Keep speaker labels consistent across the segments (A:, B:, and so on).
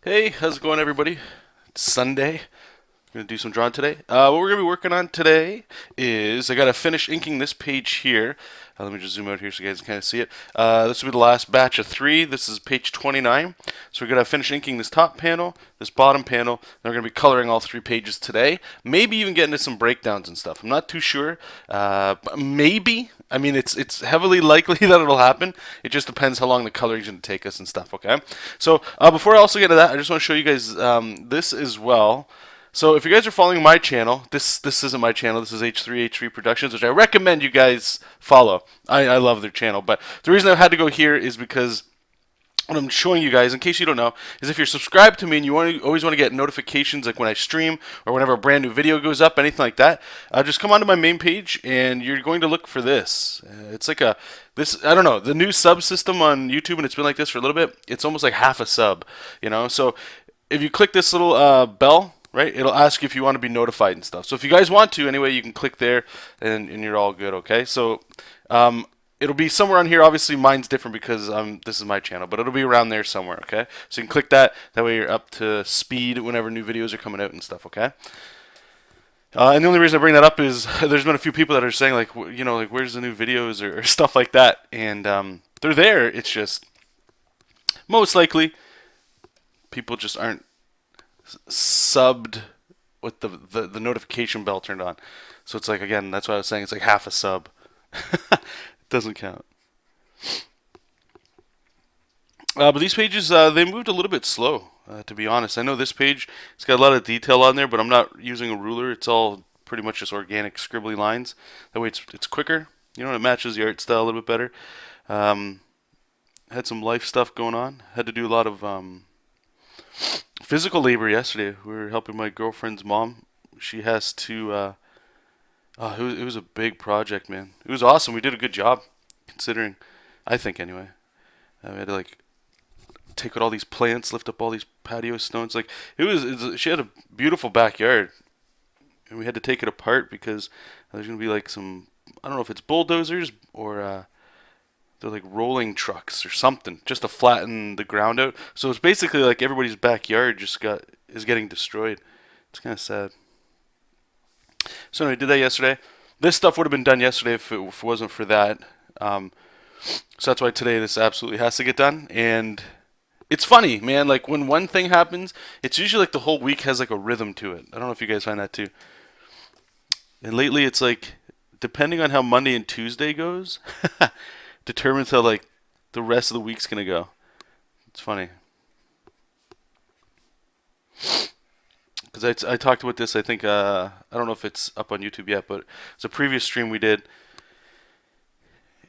A: Hey, how's it going, everybody? It's Sunday. We're gonna do some drawing today. What we're gonna be working on today is I gotta finish inking this page here. Let me just zoom out here so you guys can kind of see it. This will be the last batch of 3. This is page 29. So we're gonna finish inking this top panel, this bottom panel, and we're gonna be coloring all 3 pages today. Maybe even get into some breakdowns and stuff. I'm not too sure. Maybe. I mean, it's heavily likely that it'll happen. It just depends how long the coloring's gonna take us and stuff. Okay. So before I also get to that, I just want to show you guys this as well. So if you guys are following my channel, this isn't my channel. This is H3 Productions, which I recommend you guys follow. I love their channel, but the reason I had to go here is because what I'm showing you guys, in case you don't know, is if you're subscribed to me and you always want to get notifications like when I stream or whenever a brand new video goes up, anything like that, just come onto my main page and you're going to look for this. It's like I don't know, the new sub system on YouTube, and it's been like this for a little bit. It's almost like half a sub, you know. So if you click this little bell, right, it'll ask you if you want to be notified and stuff. So if you guys want to, anyway, you can click there and you're all good, okay? So it'll be somewhere on here. Obviously, mine's different because this is my channel, but it'll be around there somewhere, okay? So you can click that. That way you're up to speed whenever new videos are coming out and stuff, okay? And the only reason I bring that up is there's been a few people that are saying, like, you know, like, where's the new videos or stuff like that. And they're there. It's just most likely people just aren't subbed with the notification bell turned on. So it's like, again, that's why I was saying it's like half a sub. It doesn't count. But these pages, they moved a little bit slow, to be honest. I know this page, it's got a lot of detail on there, but I'm not using a ruler. It's all pretty much just organic scribbly lines. That way it's quicker. You know, it matches the art style a little bit better. Um, had some life stuff going on. Had to do a lot of physical labor yesterday. We were helping my girlfriend's mom. She has to. It was a big project, man. It was awesome. We did a good job, considering. I think anyway. We had to like take out all these plants, lift up all these patio stones. Like she had a beautiful backyard, and we had to take it apart because there's gonna be like some. I don't know if it's bulldozers or they're like rolling trucks or something, just to flatten the ground out. So it's basically like everybody's backyard is getting destroyed. It's kind of sad. So anyway, I did that yesterday. This stuff would have been done yesterday if it wasn't for that. Um, so that's why today this absolutely has to get done. And it's funny, man. Like when one thing happens, it's usually like the whole week has like a rhythm to it. I don't know if you guys find that too. And lately, it's like depending on how Monday and Tuesday goes, determines how like the rest of the week's gonna go. It's funny because I talked about this. I think I don't know if it's up on YouTube yet, but it's a previous stream we did,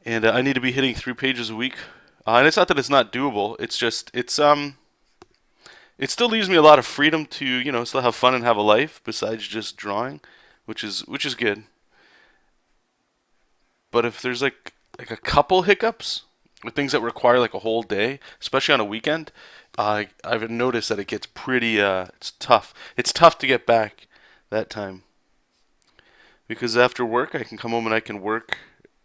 A: and I need to be hitting 3 pages a week. And it's not that it's not doable. It's just it still leaves me a lot of freedom to still have fun and have a life besides just drawing, which is good. But if there's like a couple hiccups with things that require like a whole day, especially on a weekend, I've noticed that it gets pretty. It's tough. It's tough to get back that time because after work I can come home and I can work.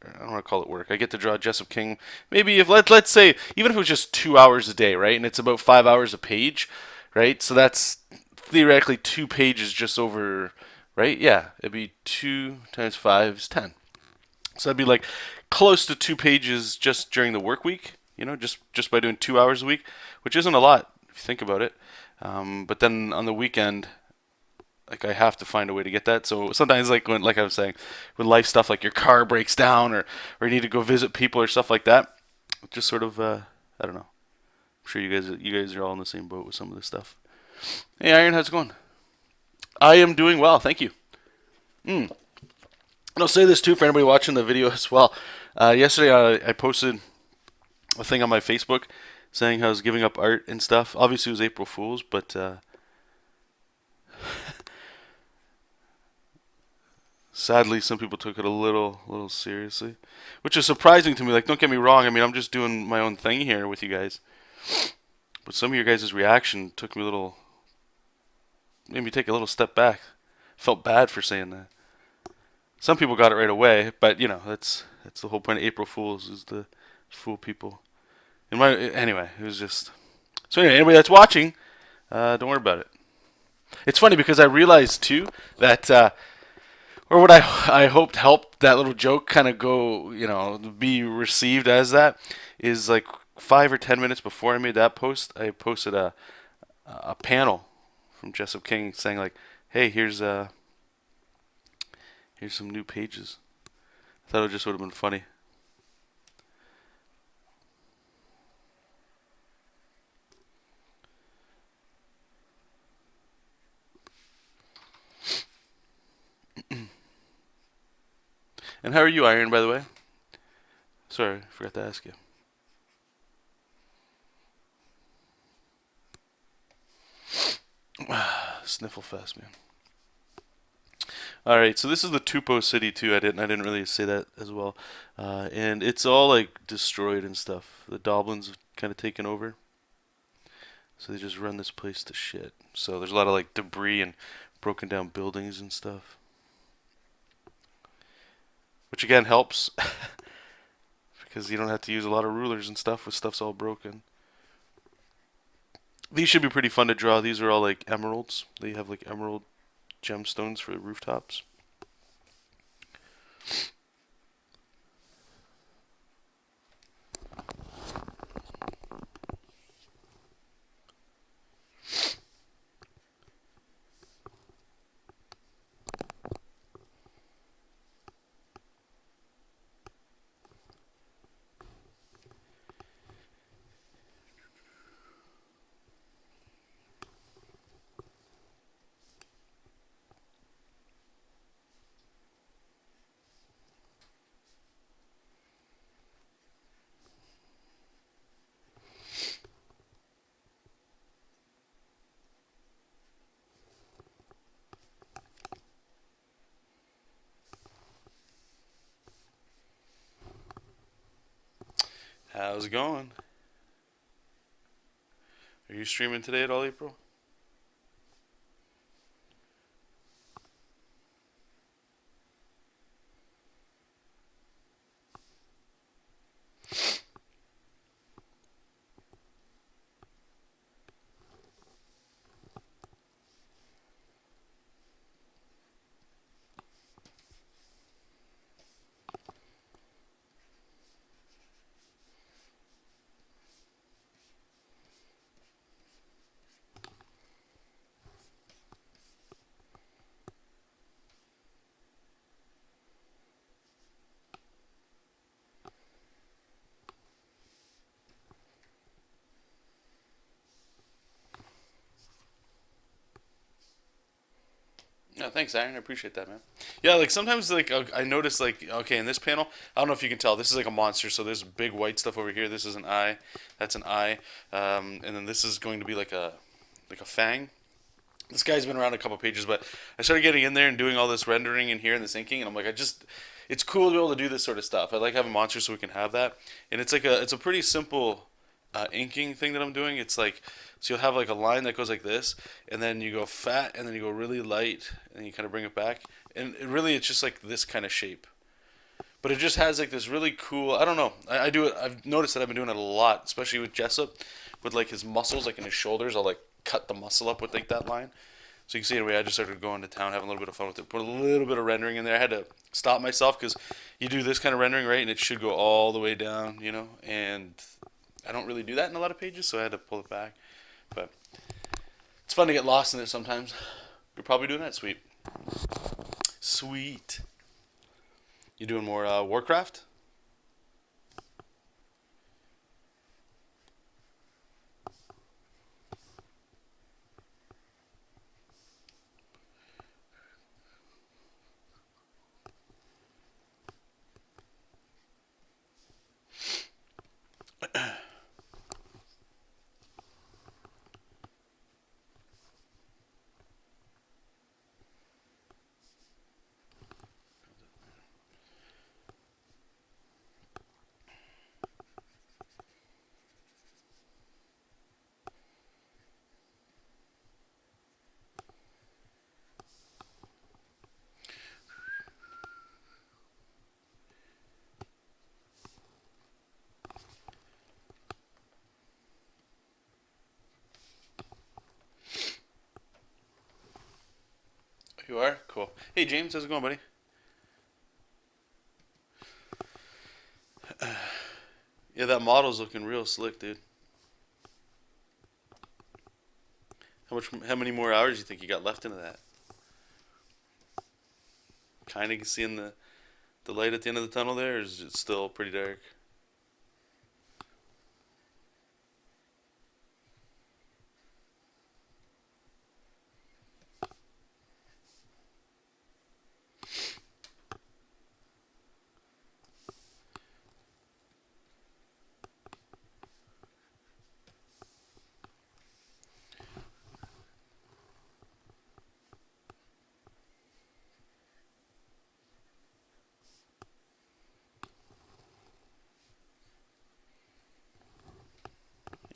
A: I don't want to call it work. I get to draw Jesop King. Maybe if let's say even if it was just 2 hours a day, right? And it's about 5 hours a page, right? So that's theoretically 2 pages just over, right? Yeah, it'd be 2 times 5 is 10. So that'd be like close to 2 pages just during the work week, just by doing 2 hours a week, which isn't a lot if you think about it. But then on the weekend, like I have to find a way to get that. So sometimes, like I was saying, when life stuff like your car breaks down or you need to go visit people or stuff like that, just sort of I don't know. I'm sure you guys are all in the same boat with some of this stuff. Hey Iron, how's it going? I am doing well, thank you. And I'll say this too for anybody watching the video as well. Yesterday I posted a thing on my Facebook saying how I was giving up art and stuff. Obviously it was April Fool's, but sadly some people took it a little seriously, which is surprising to me. Like, don't get me wrong. I mean, I'm just doing my own thing here with you guys, but some of your guys' reaction took me made me take a little step back. Felt bad for saying that. Some people got it right away, but that's the whole point of April Fools is to fool people. Anyway, it was just so. Anyway, anybody that's watching, Don't worry about it. It's funny because I realized too that, or what I hoped helped that little joke kind of go, be received as that, is like 5 or 10 minutes before I made that post, I posted a panel from Jesop King saying like, "Hey, here's some new pages." I thought it just would have been funny. And how are you, Iron? By the way, sorry, I forgot to ask you. Sniffle fest, man. All right, so this is the Tupo City too. I didn't really say that as well, and it's all like destroyed and stuff. The Doblins have kind of taken over, so they just run this place to shit. So there's a lot of like debris and broken down buildings and stuff, which again helps because you don't have to use a lot of rulers and stuff with stuff's all broken. These should be pretty fun to draw. These are all like emeralds. They have like emerald gemstones for the rooftops. How's it going? Are you streaming today at all, April? No, thanks, Aaron. I appreciate that, man. Yeah, like sometimes, like I notice, like okay, in this panel, I don't know if you can tell, this is like a monster. So there's big white stuff over here. This is an eye. That's an eye. And then this is going to be like a fang. This guy's been around a couple pages, but I started getting in there and doing all this rendering in here and this inking, and I'm like, it's cool to be able to do this sort of stuff. I like having monsters so we can have that, and it's a pretty simple inking thing that I'm doing. It's like, so you'll have like a line that goes like this, and then you go fat, and then you go really light, and then you kind of bring it back, and it's just like this kind of shape. But it just has like this really cool. I don't know. I do it. I've noticed that I've been doing it a lot, especially with Jessup, with like his muscles, like in his shoulders. I'll like cut the muscle up with like that line. So you can see anyway, I just started going to town, having a little bit of fun with it. Put a little bit of rendering in there. I had to stop myself because you do this kind of rendering, right, and it should go all the way down, and I don't really do that in a lot of pages, so I had to pull it back. But it's fun to get lost in it sometimes. You're probably doing that, sweet. Sweet. You doing more Warcraft? You are? Cool. Hey, James, how's it going, buddy? Yeah, that model's looking real slick, dude. How many more hours do you think you got left into that? Kind of seeing the light at the end of the tunnel there, or is it still pretty dark?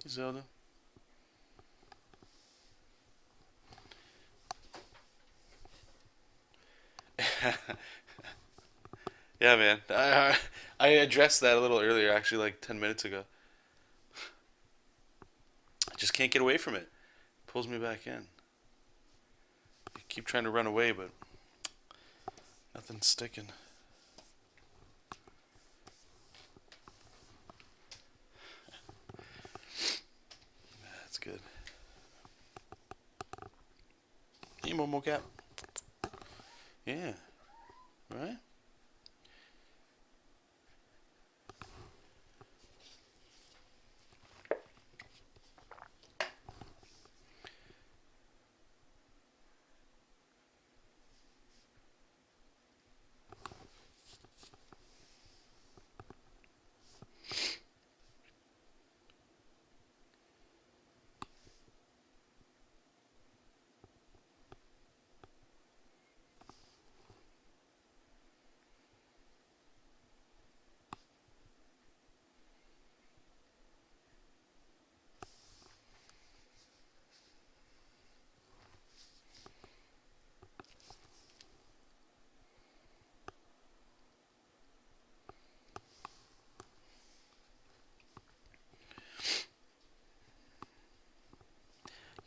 A: Zelda. Yeah, man. I addressed that a little earlier, actually, like 10 minutes ago. I just can't get away from it. Pulls me back in. I keep trying to run away, but nothing's sticking. That's good. Hey, Momo Cap. Yeah. Right?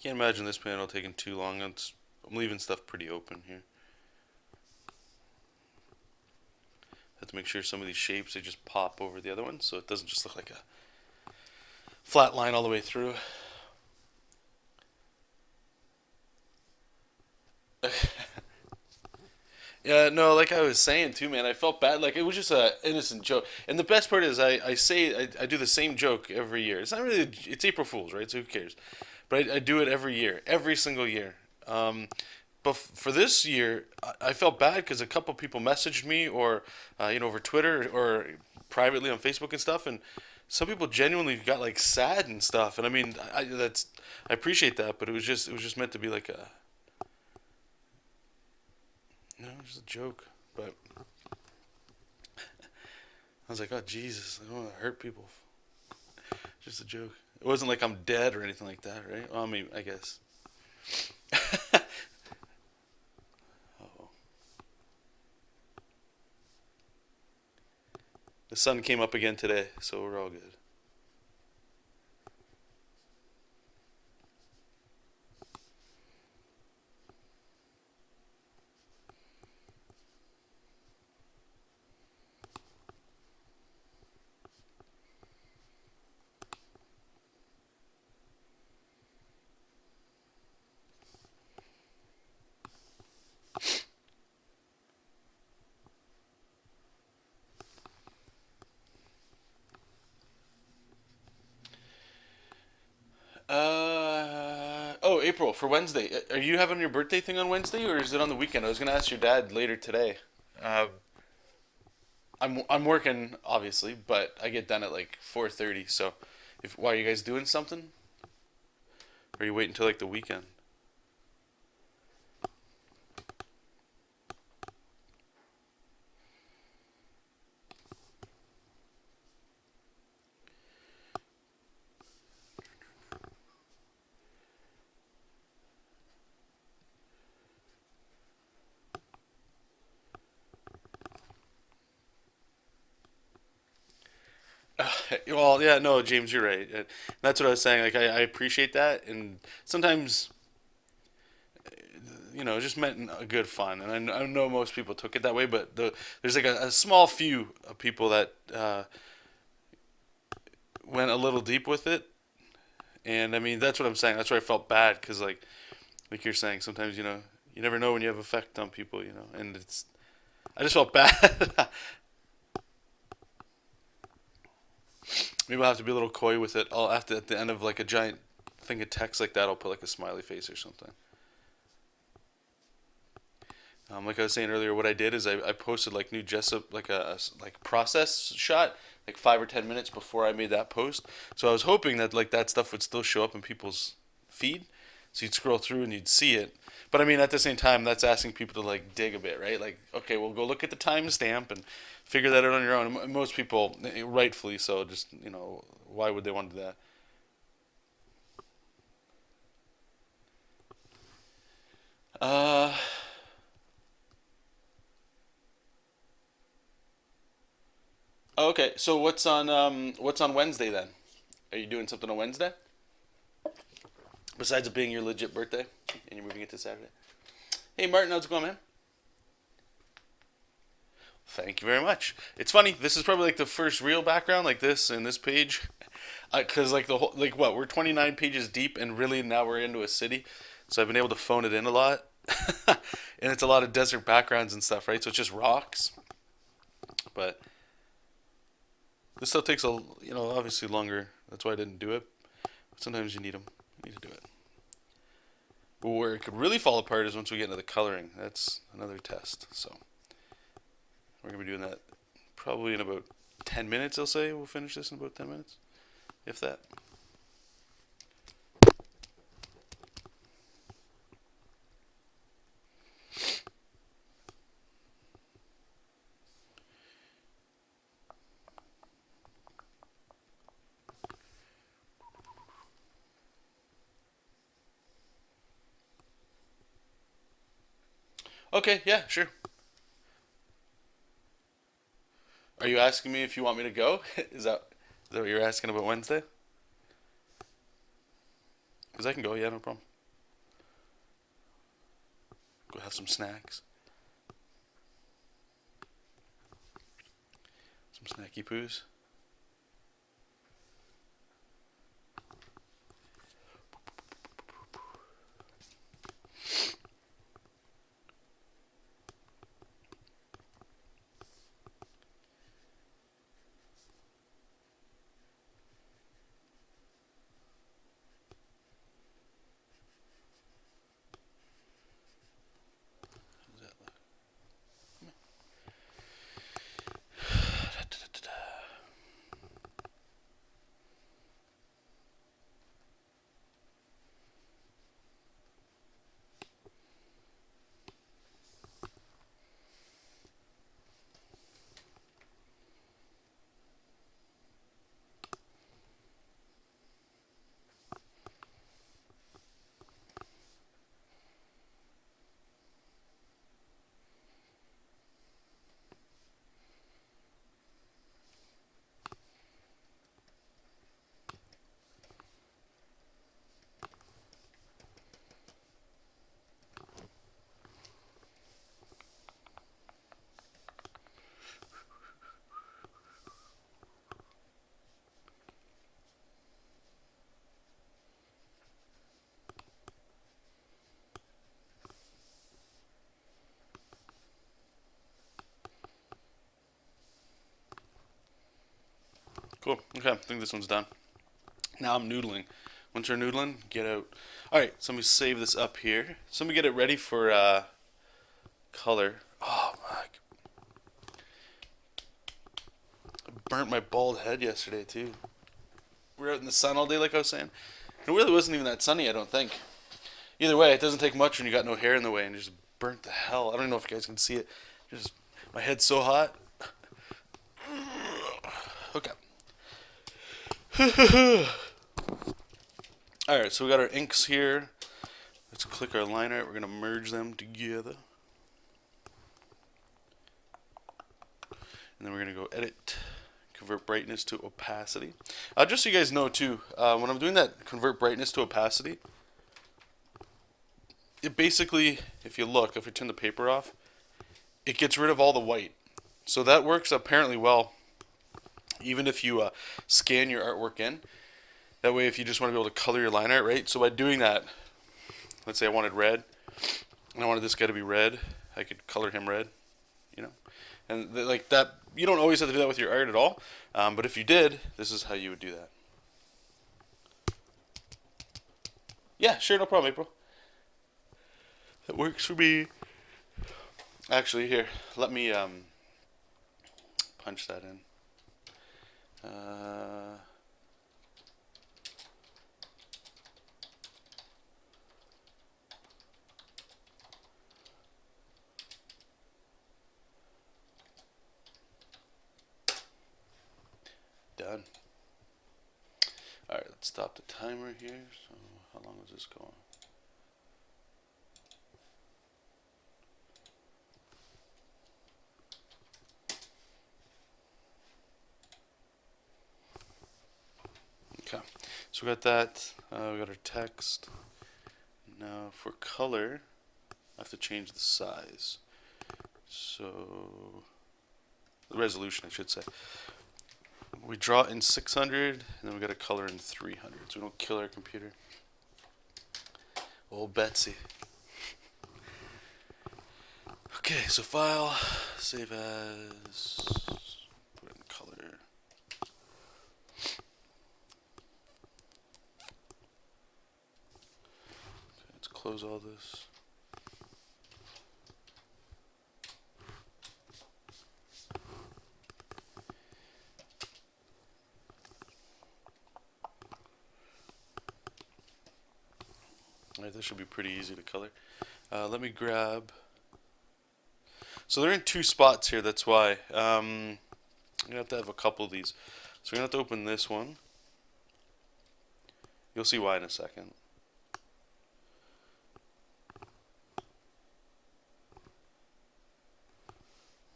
A: Can't imagine this panel taking too long. I'm leaving stuff pretty open here. Have to make sure some of these shapes they just pop over the other ones, so it doesn't just look like a flat line all the way through. Yeah, no, like I was saying too, man. I felt bad. Like it was just a innocent joke. And the best part is, I do the same joke every year. It's not really. It's April Fool's, right? So who cares? But I do it every year, every single year. But for this year, I felt bad because a couple people messaged me, or over Twitter or privately on Facebook and stuff, and some people genuinely got like sad and stuff. And I mean, I appreciate that, but it was just meant to be like a just a joke. But I was like, oh Jesus, I don't want to hurt people. Just a joke. It wasn't like I'm dead or anything like that, right? Well, I mean, I guess. Oh, the sun came up again today, so we're all good. Oh, April for Wednesday. Are you having your birthday thing on Wednesday, or is it on the weekend? I was gonna ask your dad later today. Uh, I'm working obviously, but I get done at like 4:30. So, if why are you guys doing something? Or are you waiting until like the weekend? Well, yeah, no, James, you're right. That's what I was saying. Like, I appreciate that, and sometimes you know, just meant a good fun. And I know most people took it that way, but there's like a small few of people that went a little deep with it. And I mean, that's what I'm saying. That's where I felt bad because, like you're saying, sometimes you know you never know when you have effect on people, you know. And I just felt bad. Maybe I'll have to be a little coy with it. I'll have to at the end of like a giant thing of text like that, I'll put like a smiley face or something. Like I was saying earlier, what I did is I posted like new Jesop like a like process shot like 5 or 10 minutes before I made that post. So I was hoping that like that stuff would still show up in people's feed, so you'd scroll through and you'd see it. But I mean, at the same time, that's asking people to like dig a bit, right? Like, okay, well, go look at the timestamp and figure that out on your own. And most people, rightfully so, just you know, why would they want to do that? Uh, okay. So what's on Wednesday then? Are you doing something on Wednesday besides it being your legit birthday and you're moving it to Saturday? Hey Martin, how's it going, man? Thank you very much. It's funny. This is probably like the first real background like this in this page, because like the whole like what we're 29 pages deep and really now we're into a city, so I've been able to phone it in a lot, and it's a lot of desert backgrounds and stuff, right? So it's just rocks, but this stuff takes a you know obviously longer. That's why I didn't do it. But sometimes you need them. You need to do it. But where it could really fall apart is once we get into the coloring. That's another test. So we're gonna be doing that probably in about 10 minutes. I'll say we'll finish this in about 10 minutes, if that. Okay, yeah, sure. Are you asking me if you want me to go? Is that what you're asking about Wednesday? Because I can go, yeah, no problem. Go have some snacks, some snacky poos. Cool. Okay, I think this one's done. Now I'm noodling. Once you're noodling, get out. All right, so let me save this up here. So let me get it ready for color. Oh my! I burnt my bald head yesterday too. We were out in the sun all day, like I was saying. It really wasn't even that sunny, I don't think. Either way, it doesn't take much when you got no hair in the way and you just burnt the hell. I don't know if you guys can see it. Just my head's so hot. Okay. Alright, so we got our inks here. Let's click our liner. We're going to merge them together. And then we're going to go edit, convert brightness to opacity. Just so you guys know too, when I'm doing that convert brightness to opacity, it basically, if you turn the paper off, it gets rid of all the white. So that works apparently well, even if you scan your artwork in. That way, if you just want to be able to color your line art, right? So by doing that, let's say I wanted red, and I wanted this guy to be red, I could color him red, you know? And like that, you don't always have to do that with your art at all, but if you did, this is how you would do that. Yeah, sure, no problem, April. That works for me. Actually, here, let me punch that in. Done. Alright, let's stop the timer here. So, how long is this going? Okay, so we got that. We got our text. Now for color, I have to change the size. So, the resolution, I should say. We draw in 600, and then we got to color in 300, so we don't kill our computer. Old Betsy. Okay, so file, save as, put in color. Okay, let's close all this. Alright, this should be pretty easy to color. Let me grab. So they're in two spots here, that's why. I'm going to have a couple of these. So we're going to have to open this one. You'll see why in a second.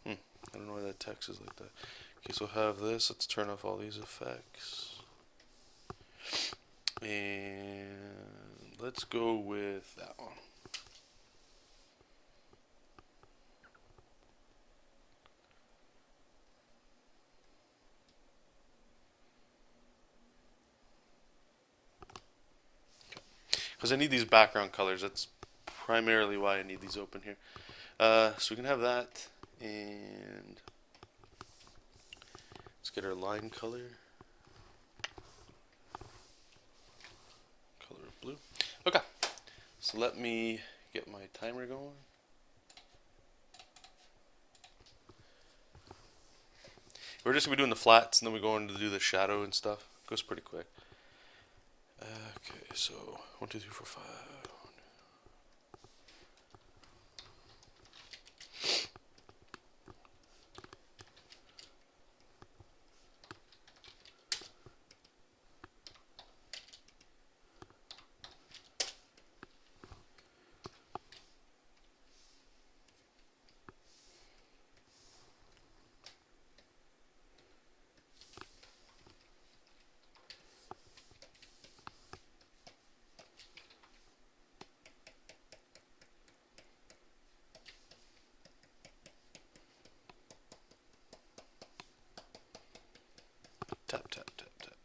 A: I don't know why that text is like that. Okay, so we'll have this. Let's turn off all these effects. And let's go with that one. Because I need these background colors. That's primarily why I need these open here. So we can have that, and let's get our line color. Color of blue. Okay, so let me get my timer going. We're just going to be doing the flats, and then we go on to do the shadow and stuff. It goes pretty quick. Okay, so 1, 2, 3, 4, 5. Tap, tap, tap, tap, tap.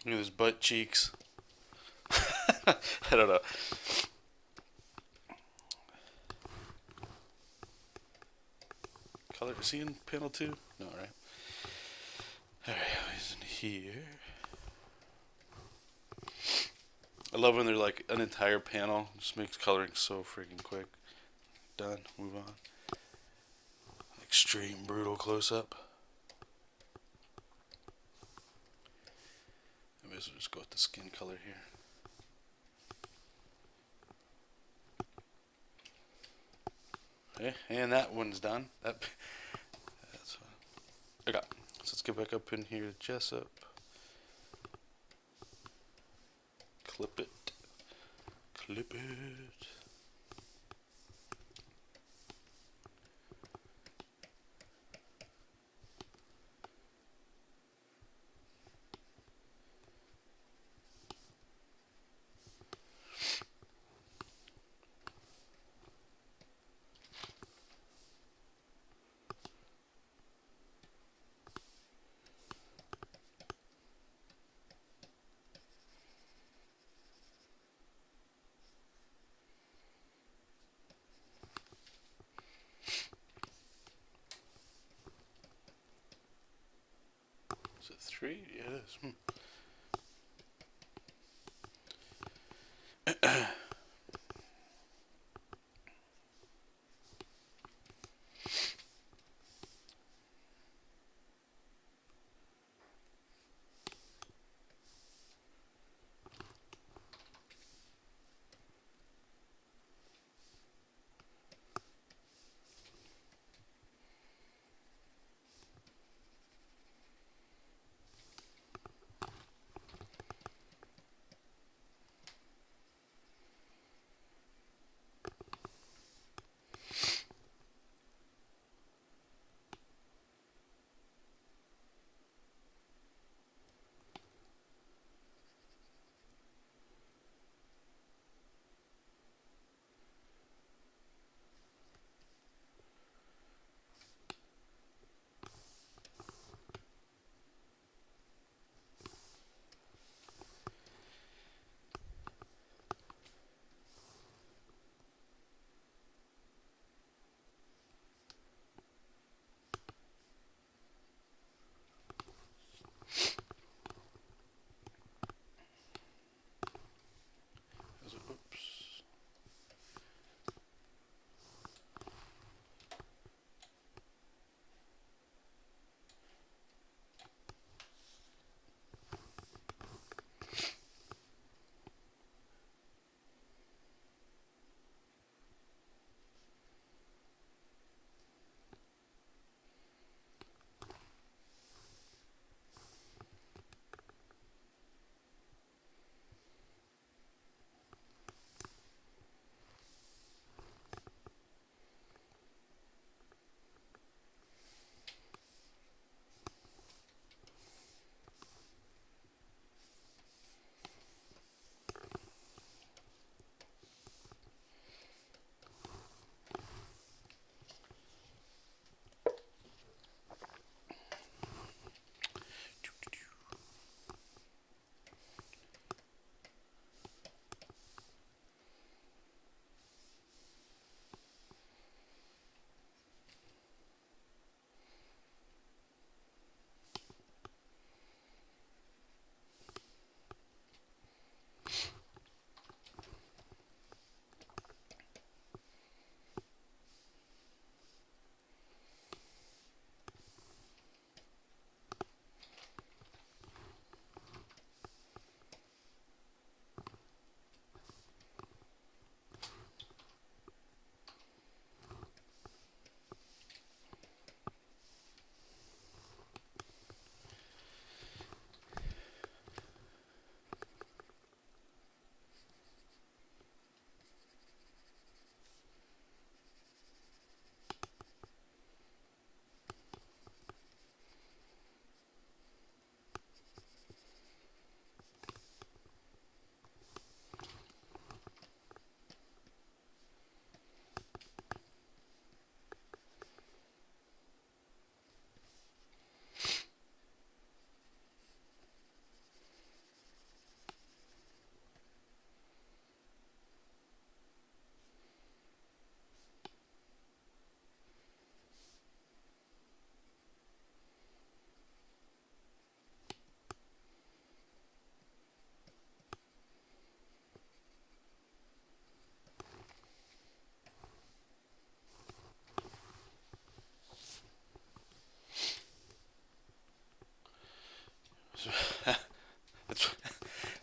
A: Look at his butt cheeks. I don't know. Color Is he in panel 2? No, right? Alright, he's in here. I love when they're like an entire panel. Just makes coloring so freaking quick. Done. Move on. Extreme brutal close up. I may as well just go with the skin color here. Okay, and that one's done. That's fine. Okay, so let's get back up in here to Jesop. Clip it. Clip it. Is it 3? Yeah, it is.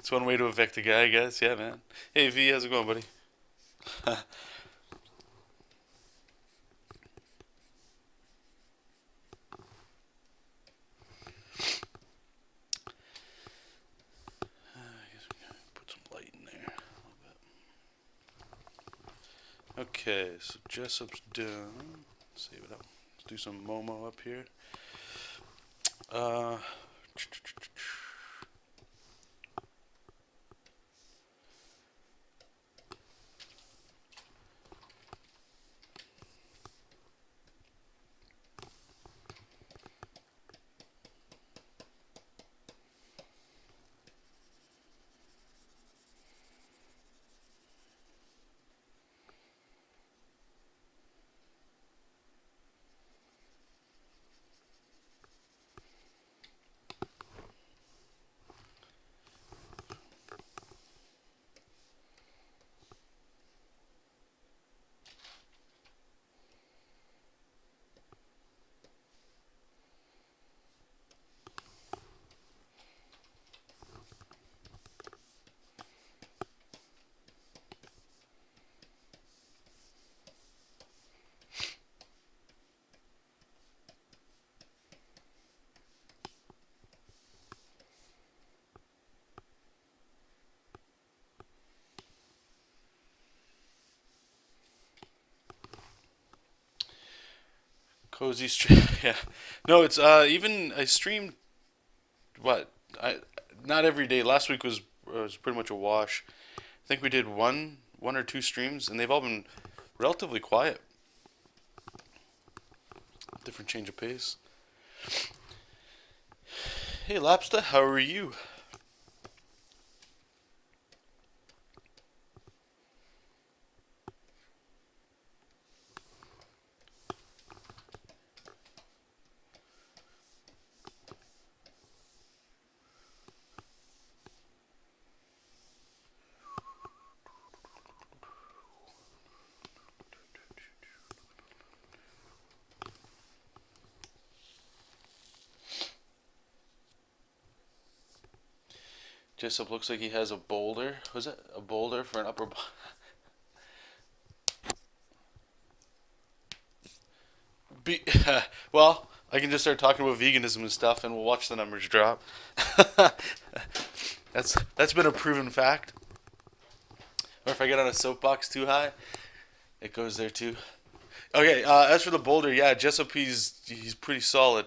A: It's one way to evict a guy, I guess. Yeah, man. Hey, V, how's it going, buddy? I guess we can put some light in there a little bit. Okay, so Jesop's done. Save it up. Let's do some Momo up here. Uh, Cozy stream. Yeah. No, it's even I streamed what I not every day. Last week was pretty much a wash. I think we did one or two streams, and they've all been relatively quiet. Different change of pace. Hey, Lapsta, how are you? Jessup looks like he has a boulder. Was it a boulder for an upper body? Be, well, I can just start talking about veganism and stuff, and we'll watch the numbers drop. That's been a proven fact. Or if I get on a soapbox too high, it goes there too. Okay, as for the boulder, yeah, Jessup he's pretty solid.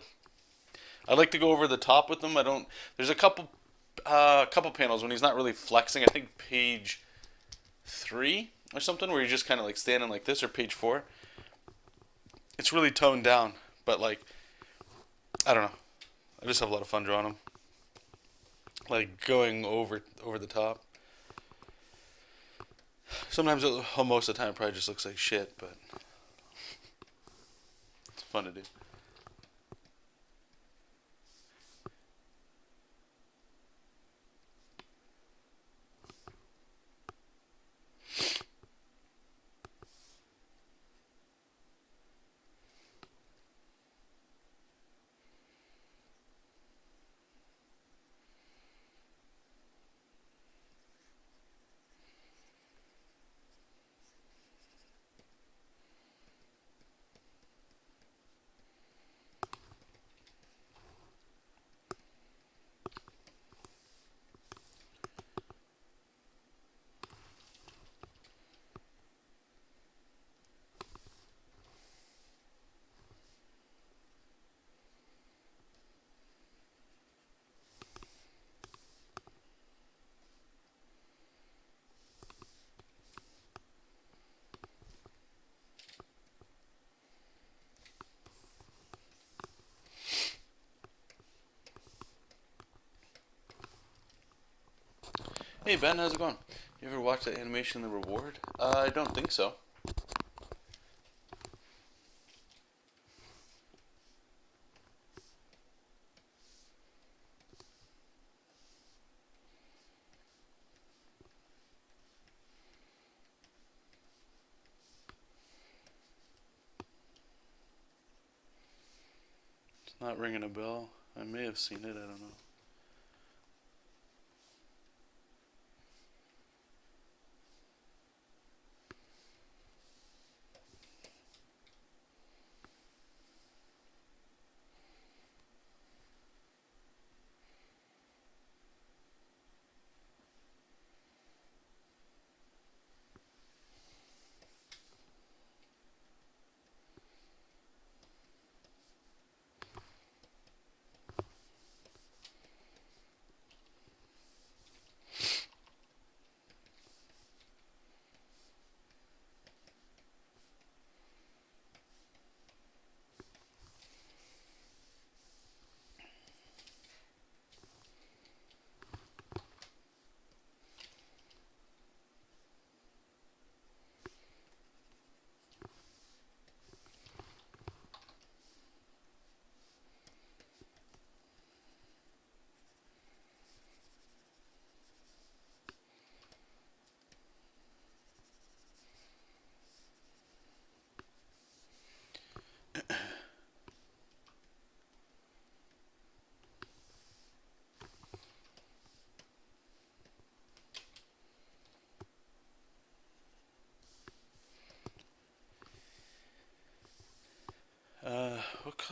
A: I like to go over the top with them. I don't. There's a couple panels when he's not really flexing. I think page 3 or something where you're just kind of like standing like this, or page 4. It's really toned down, but like I don't know. I just have a lot of fun drawing them, like going over the top. Sometimes, well, most of the time, it probably just looks like shit, but it's fun to do. Hey Ben, how's it going? You ever watch that animation, The Reward? I don't think so. It's not ringing a bell. I may have seen it. I don't know.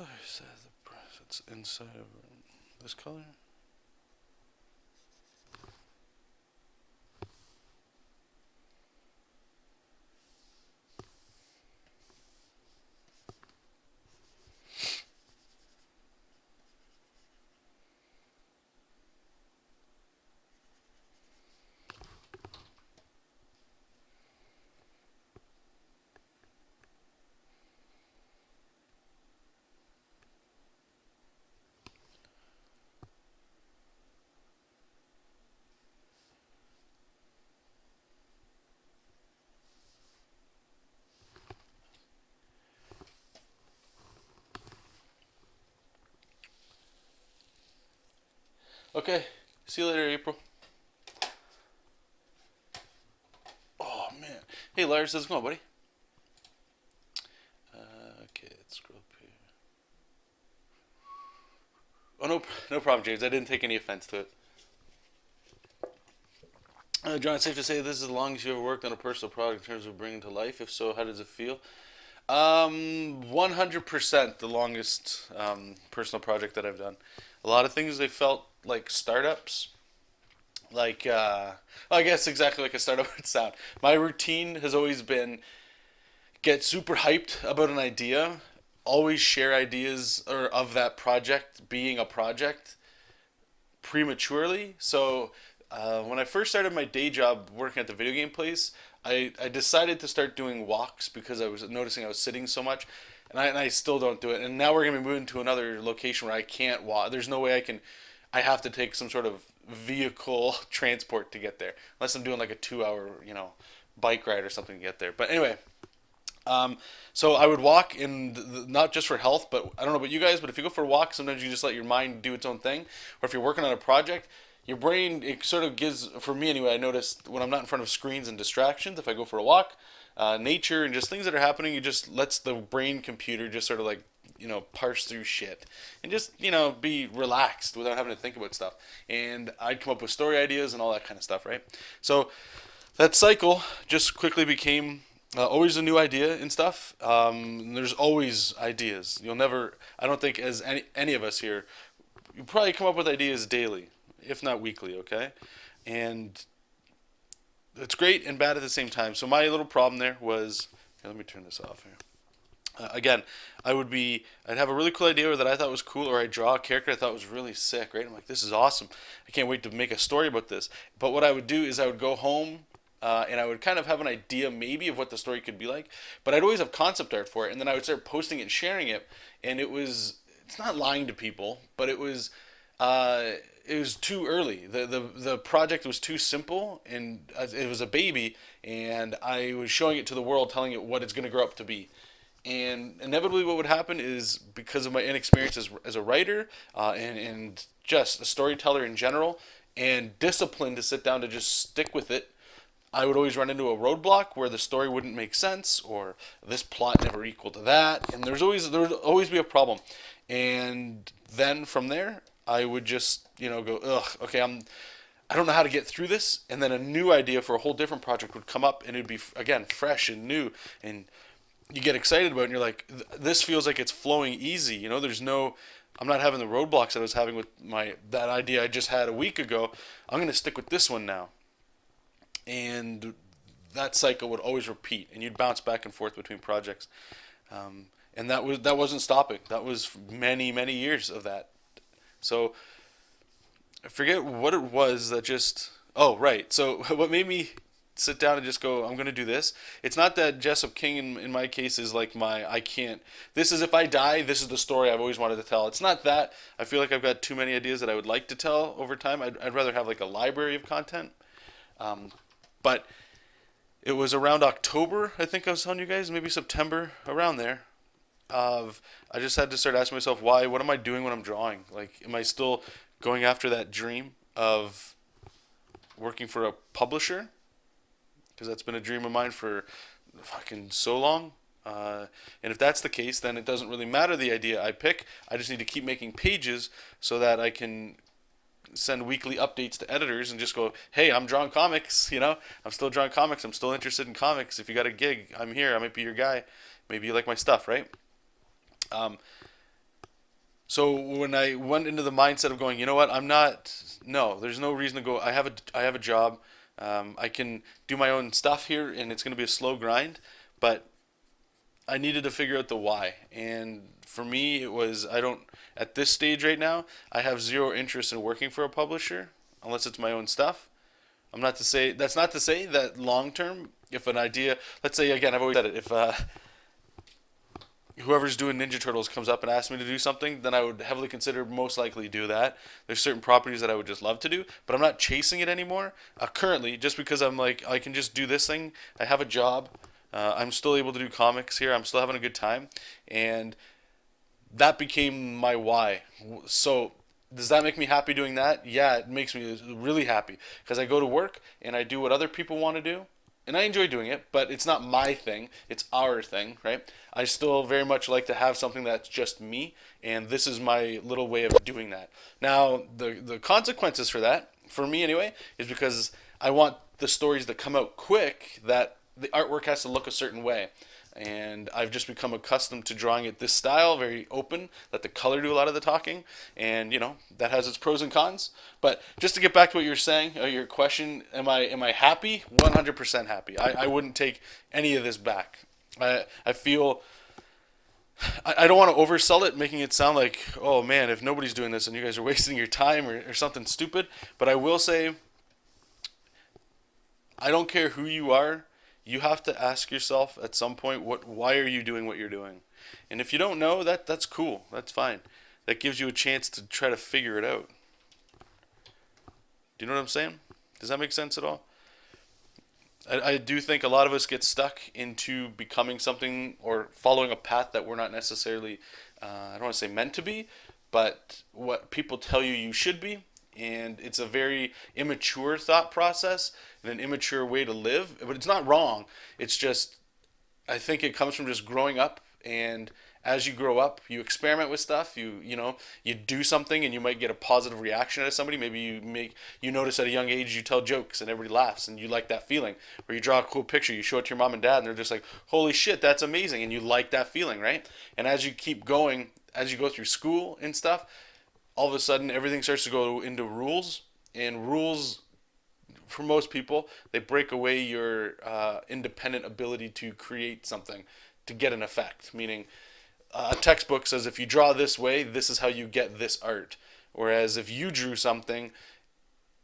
A: color is that? It's inside of this color. Okay, see you later, April. Oh man, hey Lars, how's it going, buddy? Okay, let's scroll up here. Oh no, no problem, James. I didn't take any offense to it. John, it's safe to say this is the longest you ever worked on a personal product in terms of bringing to life. If so, how does it feel? 100% the longest personal project that I've done. A lot of things they felt like startups. Like, well, I guess exactly like a startup would sound. My routine has always been get super hyped about an idea, always share ideas or of that project being a project prematurely. So when I first started my day job working at the video game place, I decided to start doing walks because I was noticing I was sitting so much. And I still don't do it. And now we're going to be moving to another location where I can't walk. There's no way I can. I have to take some sort of vehicle transport to get there. Unless I'm doing like a 2 hour, bike ride or something to get there. But anyway, so I would walk in, not just for health, but I don't know about you guys, but if you go for a walk, sometimes you just let your mind do its own thing. Or if you're working on a project, your brain, it sort of gives, for me anyway, I noticed when I'm not in front of screens and distractions, if I go for a walk, nature and just things that are happening, it just lets the brain computer just sort of like, parse through shit and just, be relaxed without having to think about stuff. And I'd come up with story ideas and all that kind of stuff, right? So that cycle just quickly became always a new idea and stuff. There's always ideas. You'll never, I don't think as any of us here, you probably come up with ideas daily, if not weekly, okay? And it's great and bad at the same time. So my little problem there was, here, let me turn this off here. Again, I'd have a really cool idea that I thought was cool, or I'd draw a character I thought was really sick, right? I'm like, this is awesome. I can't wait to make a story about this. But what I would do is I would go home and I would kind of have an idea maybe of what the story could be like, but I'd always have concept art for it, and then I would start posting it and sharing it, and it's not lying to people, but it was too early. The project was too simple, and it was a baby, and I was showing it to the world, telling it what it's going to grow up to be. And inevitably, what would happen is because of my inexperience as a writer and just a storyteller in general, and discipline to sit down to just stick with it, I would always run into a roadblock where the story wouldn't make sense, or this plot never equal to that, and there would always be a problem. And then from there, I would just go, ugh, okay, I don't know how to get through this, and then a new idea for a whole different project would come up, and it'd be again fresh and new, and you get excited about it, and you're like, this feels like it's flowing easy. I'm not having the roadblocks that I was having with that idea I just had a week ago. I'm going to stick with this one now. And that cycle would always repeat, and you'd bounce back and forth between projects. And that wasn't stopping. That was many, many years of that. So I forget what it was that just, oh, right. So what made me sit down and just go, I'm going to do this. It's not that Jesop King in my case is like I can't, this is if I die, this is the story I've always wanted to tell. It's not that. I feel like I've got too many ideas that I would like to tell over time. I'd rather have like a library of content. But it was around October, I think I was telling you guys, maybe September, around there. I just had to start asking myself, why? What am I doing when I'm drawing? Like, am I still going after that dream of working for a publisher? Because that's been a dream of mine for fucking so long. And if that's the case, then it doesn't really matter the idea I pick. I just need to keep making pages so that I can send weekly updates to editors and just go, hey, I'm drawing comics, I'm still drawing comics, I'm still interested in comics. If you got a gig, I'm here, I might be your guy, maybe you like my stuff, right? So when I went into the mindset of going, you know what, I'm not. No, there's no reason to go. I have a job. I can do my own stuff here, and it's going to be a slow grind. But I needed to figure out the why. And for me, it was I don't at this stage right now. I have zero interest in working for a publisher unless it's my own stuff. I'm not to say that's not to say that long term, if an idea, let's say again, I've always said it, if whoever's doing Ninja Turtles comes up and asks me to do something, then I would heavily consider most likely do that. There's certain properties that I would just love to do, but I'm not chasing it anymore. Currently, just because I'm like I can just do this thing. I have a job. I'm still able to do comics here. I'm still having a good time, and that became my why. So does that make me happy doing that? Yeah, it makes me really happy because I go to work and I do what other people want to do, and I enjoy doing it, but it's not my thing. It's our thing, right? I still very much like to have something that's just me, and this is my little way of doing that. Now, the consequences for that, for me anyway, is because I want the stories that come out quick that the artwork has to look a certain way. And I've just become accustomed to drawing it this style, very open, let the color do a lot of the talking, and that has its pros and cons. But just to get back to what you were saying, your question, am I happy? 100% happy. I wouldn't take any of this back. I feel I don't want to oversell it, making it sound like, oh man, if nobody's doing this and you guys are wasting your time or something stupid. But I will say, I don't care who you are. You have to ask yourself at some point, why are you doing what you're doing? And if you don't know, that's cool. That's fine. That gives you a chance to try to figure it out. Do you know what I'm saying? Does that make sense at all? I do think a lot of us get stuck into becoming something or following a path that we're not necessarily, I don't want to say meant to be, but what people tell you you should be. And it's a very immature thought process and an immature way to live. But it's not wrong. It's just, I think it comes from just growing up, and as you grow up, you experiment with stuff. You do something, and you might get a positive reaction out of somebody. Maybe you notice at a young age you tell jokes and everybody laughs, and you like that feeling. Or you draw a cool picture, you show it to your mom and dad, and they're just like, "Holy shit, that's amazing!" And you like that feeling, right? And as you keep going, as you go through school and stuff, all of a sudden everything starts to go into rules, and rules for most people, they break away your independent ability to create something, to get an effect. Meaning, a textbook says if you draw this way, this is how you get this art. Whereas if you drew something,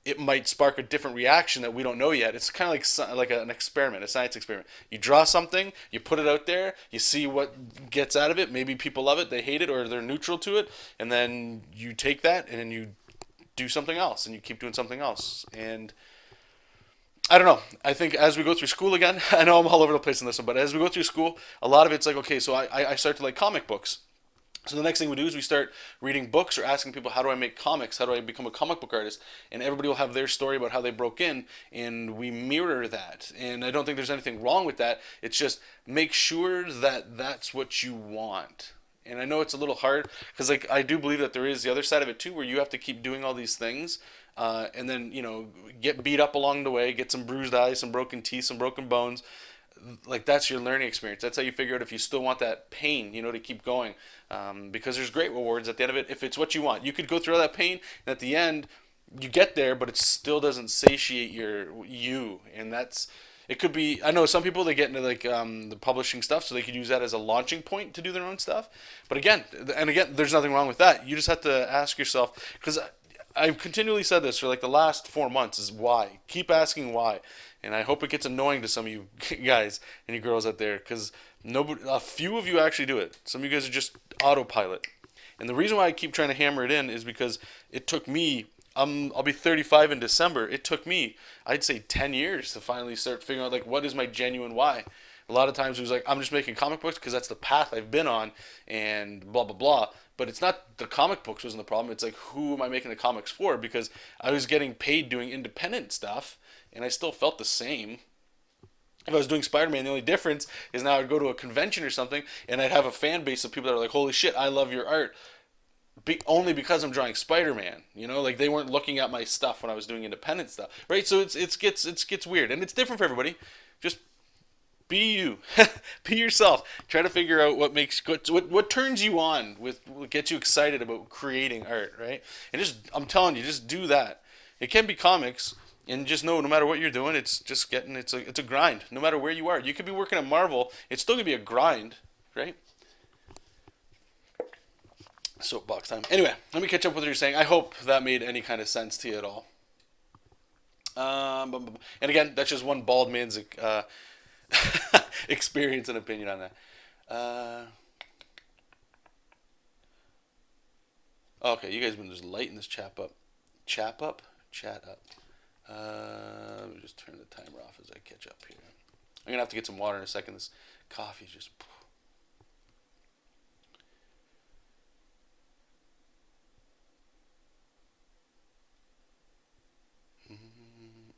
A: it might spark a different reaction that we don't know yet. It's kind of like an experiment, a science experiment. You draw something, you put it out there, you see what gets out of it. Maybe people love it, they hate it, or they're neutral to it, and then you take that and then you do something else, and you keep doing something else. And I don't know. I think as we go through school again, I know I'm all over the place in this one, but as we go through school, a lot of it's like, okay, so I start to like comic books. So the next thing we do is we start reading books or asking people, how do I make comics? How do I become a comic book artist? And everybody will have their story about how they broke in, and we mirror that. And I don't think there's anything wrong with that. It's just make sure that that's what you want. And I know it's a little hard because like I do believe that there is the other side of it too, where you have to keep doing all these things, and then get beat up along the way, get some bruised eyes, some broken teeth, some broken bones. Like that's your learning experience. That's how you figure out if you still want that pain, to keep going. Because there's great rewards at the end of it if it's what you want. You could go through all that pain, and at the end, you get there, but it still doesn't satiate you, and that's. It could be. I know some people they get into like the publishing stuff, so they could use that as a launching point to do their own stuff. But again, there's nothing wrong with that. You just have to ask yourself because I've continually said this for like the last 4 months is why. Keep asking why. And I hope it gets annoying to some of you guys and you girls out there because a few of you actually do it. Some of you guys are just autopilot. And the reason why I keep trying to hammer it in is because it took me, I'll be 35 in December. It took me, I'd say 10 years to finally start figuring out like what is my genuine why. A lot of times it was like, I'm just making comic books because that's the path I've been on and blah, blah, blah. But it's not the comic books wasn't the problem. It's like, who am I making the comics for? Because I was getting paid doing independent stuff and I still felt the same. If I was doing Spider-Man, the only difference is now I'd go to a convention or something and I'd have a fan base of people that are like, holy shit, I love your art. Only because I'm drawing Spider-Man, like they weren't looking at my stuff when I was doing independent stuff, right? So it gets weird and it's different for everybody. Just Be you. Be yourself. Try to figure out what turns you on, with what gets you excited about creating art, right? And just, I'm telling you, just do that. It can be comics, and just know, no matter what you're doing, it's just getting, it's a grind. No matter where you are, you could be working at Marvel. It's still gonna be a grind, right? Soapbox time. Anyway, let me catch up with what you're saying. I hope that made any kind of sense to you at all. And again, that's just one bald man's experience and opinion on that. Uh, okay, you guys have been just lighting this chap up. Chap up? Chat up. Let me just turn the timer off as I catch up here. I'm going to have to get some water in a second. This coffee just...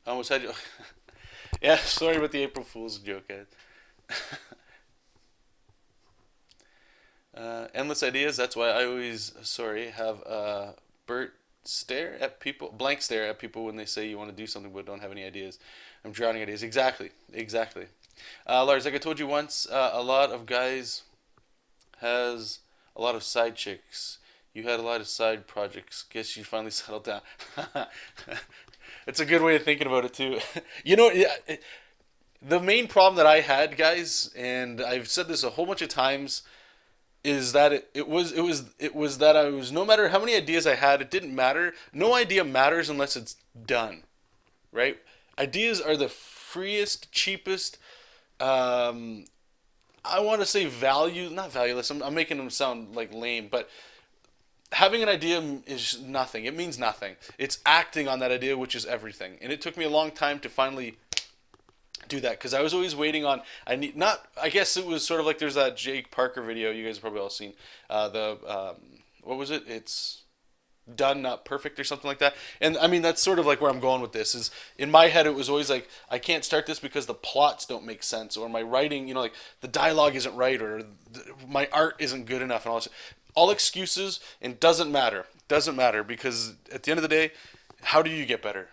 A: I almost had you... Yeah, sorry about the April Fool's joke, guys. Endless ideas. That's why I always, sorry, have Bert stare at people, blank stare at people when they say you want to do something but don't have any ideas. I'm drowning ideas. Exactly, exactly. Lars, like I told you once, a lot of guys has a lot of side chicks. You had a lot of side projects. Guess you finally settled down. It's a good way of thinking about it too. You know, yeah, the main problem that I had, guys, and I've said this a whole bunch of times, is that it was that I was, no matter how many ideas I had, it didn't matter. No idea matters unless it's done, right? Ideas are the freest, cheapest. Um, I want to say value, not valueless. I'm making them sound like lame, but having an idea is nothing. It means nothing. It's acting on that idea, which is everything. And it took me a long time to finally do that, because I was always waiting on, I need not, I guess it was sort of like, there's that Jake Parker video you guys have probably all seen, the what was it, it's done not perfect or something like that. And I mean, that's sort of like where I'm going with this, is in my head it was always like, I can't start this because the plots don't make sense, or my writing, you know, like the dialogue isn't right, or my art isn't good enough, and all excuses, and doesn't matter, because at the end of the day, how do you get better?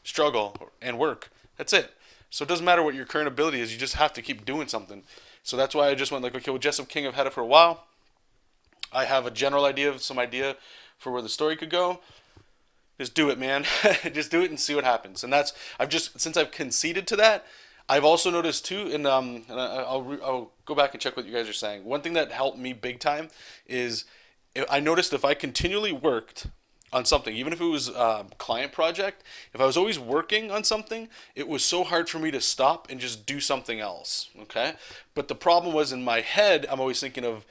A: Struggle and work. That's it. So it doesn't matter what your current ability is. You just have to keep doing something. So that's why I just went like, okay, with Jesop King, I've had it for a while. I have a general idea of some idea for where the story could go. Just do it, man. Just do it and see what happens. And that's, I've just, since I've conceded to that, I've also noticed too, and I'll go back and check what you guys are saying. One thing that helped me big time is, I noticed if I continually worked on something, even if it was a client project, if I was always working on something, it was so hard for me to stop and just do something else. Okay, but the problem was, in my head, I'm always thinking of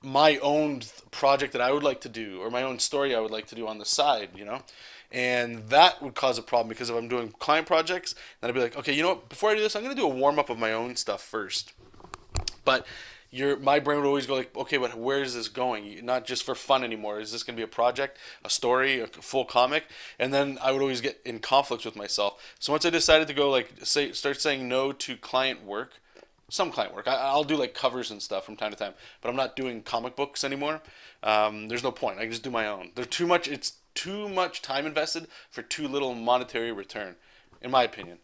A: my own project that I would like to do, or my own story I would like to do on the side, you know? And that would cause a problem, because if I'm doing client projects, then I'd be like, okay, you know what? Before I do this, I'm going to do a warm up of my own stuff first. But my brain would always go like, okay, but where is this going? Not just for fun anymore. Is this going to be a project, a story, a full comic? And then I would always get in conflicts with myself. So once I decided to go like start saying no to client work, some client work. I'll do like covers and stuff from time to time, but I'm not doing comic books anymore. There's no point. I can just do my own. They're too much. It's too much time invested for too little monetary return, in my opinion.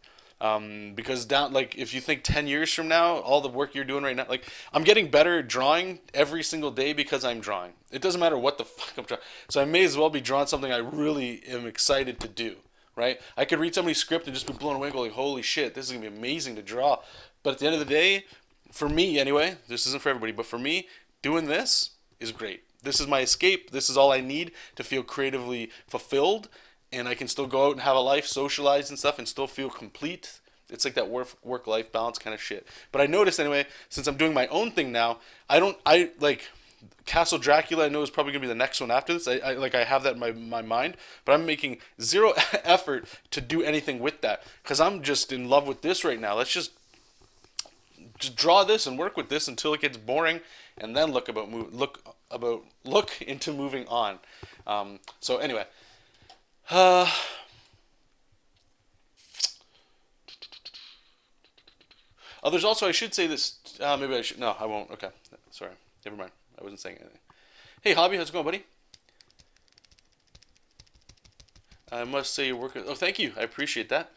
A: Because down, like, if you think 10 years from now, all the work you're doing right now, like, I'm getting better at drawing every single day because I'm drawing. It doesn't matter what the fuck I'm drawing. So I may as well be drawing something I really am excited to do, right? I could read somebody's script and just be blown away and go like, holy shit, this is going to be amazing to draw. But at the end of the day, for me anyway, this isn't for everybody, but for me, doing this is great. This is my escape. This is all I need to feel creatively fulfilled, and I can still go out and have a life, socialize and stuff, and still feel complete. It's like that work life balance kind of shit. But I noticed anyway, since I'm doing my own thing now, I like Castle Dracula. I know is probably gonna be the next one after this. I have that in my mind, but I'm making zero effort to do anything with that, because I'm just in love with this right now. Let's just draw this and work with this until it gets boring, and then look into moving on. So anyway. Uh, there's also, I should say this. Maybe I should. No, I won't. Okay, sorry. Never mind. I wasn't saying anything. Hey, Hobby, how's it going, buddy? I must say you're working. Oh, thank you. I appreciate that.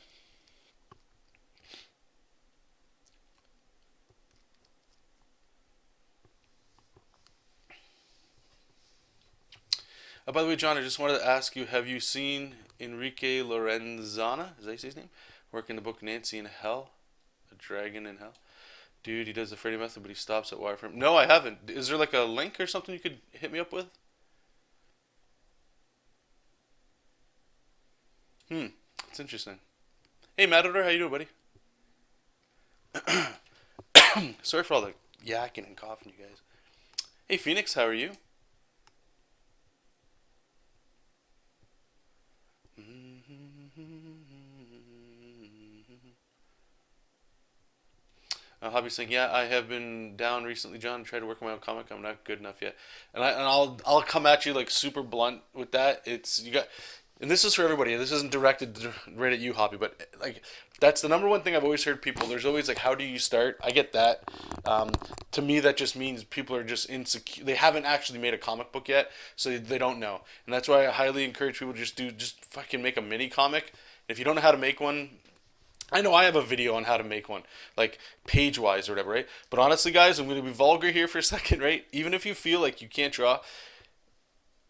A: By the way, John, I just wanted to ask you: have you seen Enrique Lorenzana? Is that his name? Working the book Nancy in Hell, a Dragon in Hell. Dude, he does the Freddy method, but he stops at wireframe. No, I haven't. Is there like a link or something you could hit me up with? Hmm, it's interesting. Hey, Matador, how you doing, buddy? Sorry for all the yakking and coughing, you guys. Hey, Phoenix, how are you? Hobby's saying, yeah, I have been down recently, John. Tried to work on my own comic. I'm not good enough yet, and I'll come at you like super blunt with that. It's you got, and this is for everybody. This isn't directed right at you, Hobby, but like that's the number one thing I've always heard people. There's always like, how do you start? I get that. To me, that just means people are just insecure. They haven't actually made a comic book yet, so they don't know, and that's why I highly encourage people to just fucking make a mini comic. If you don't know how to make one, I know I have a video on how to make one, like page wise or whatever, right? But honestly, guys, I'm going to be vulgar here for a second, right? Even if you feel like you can't draw,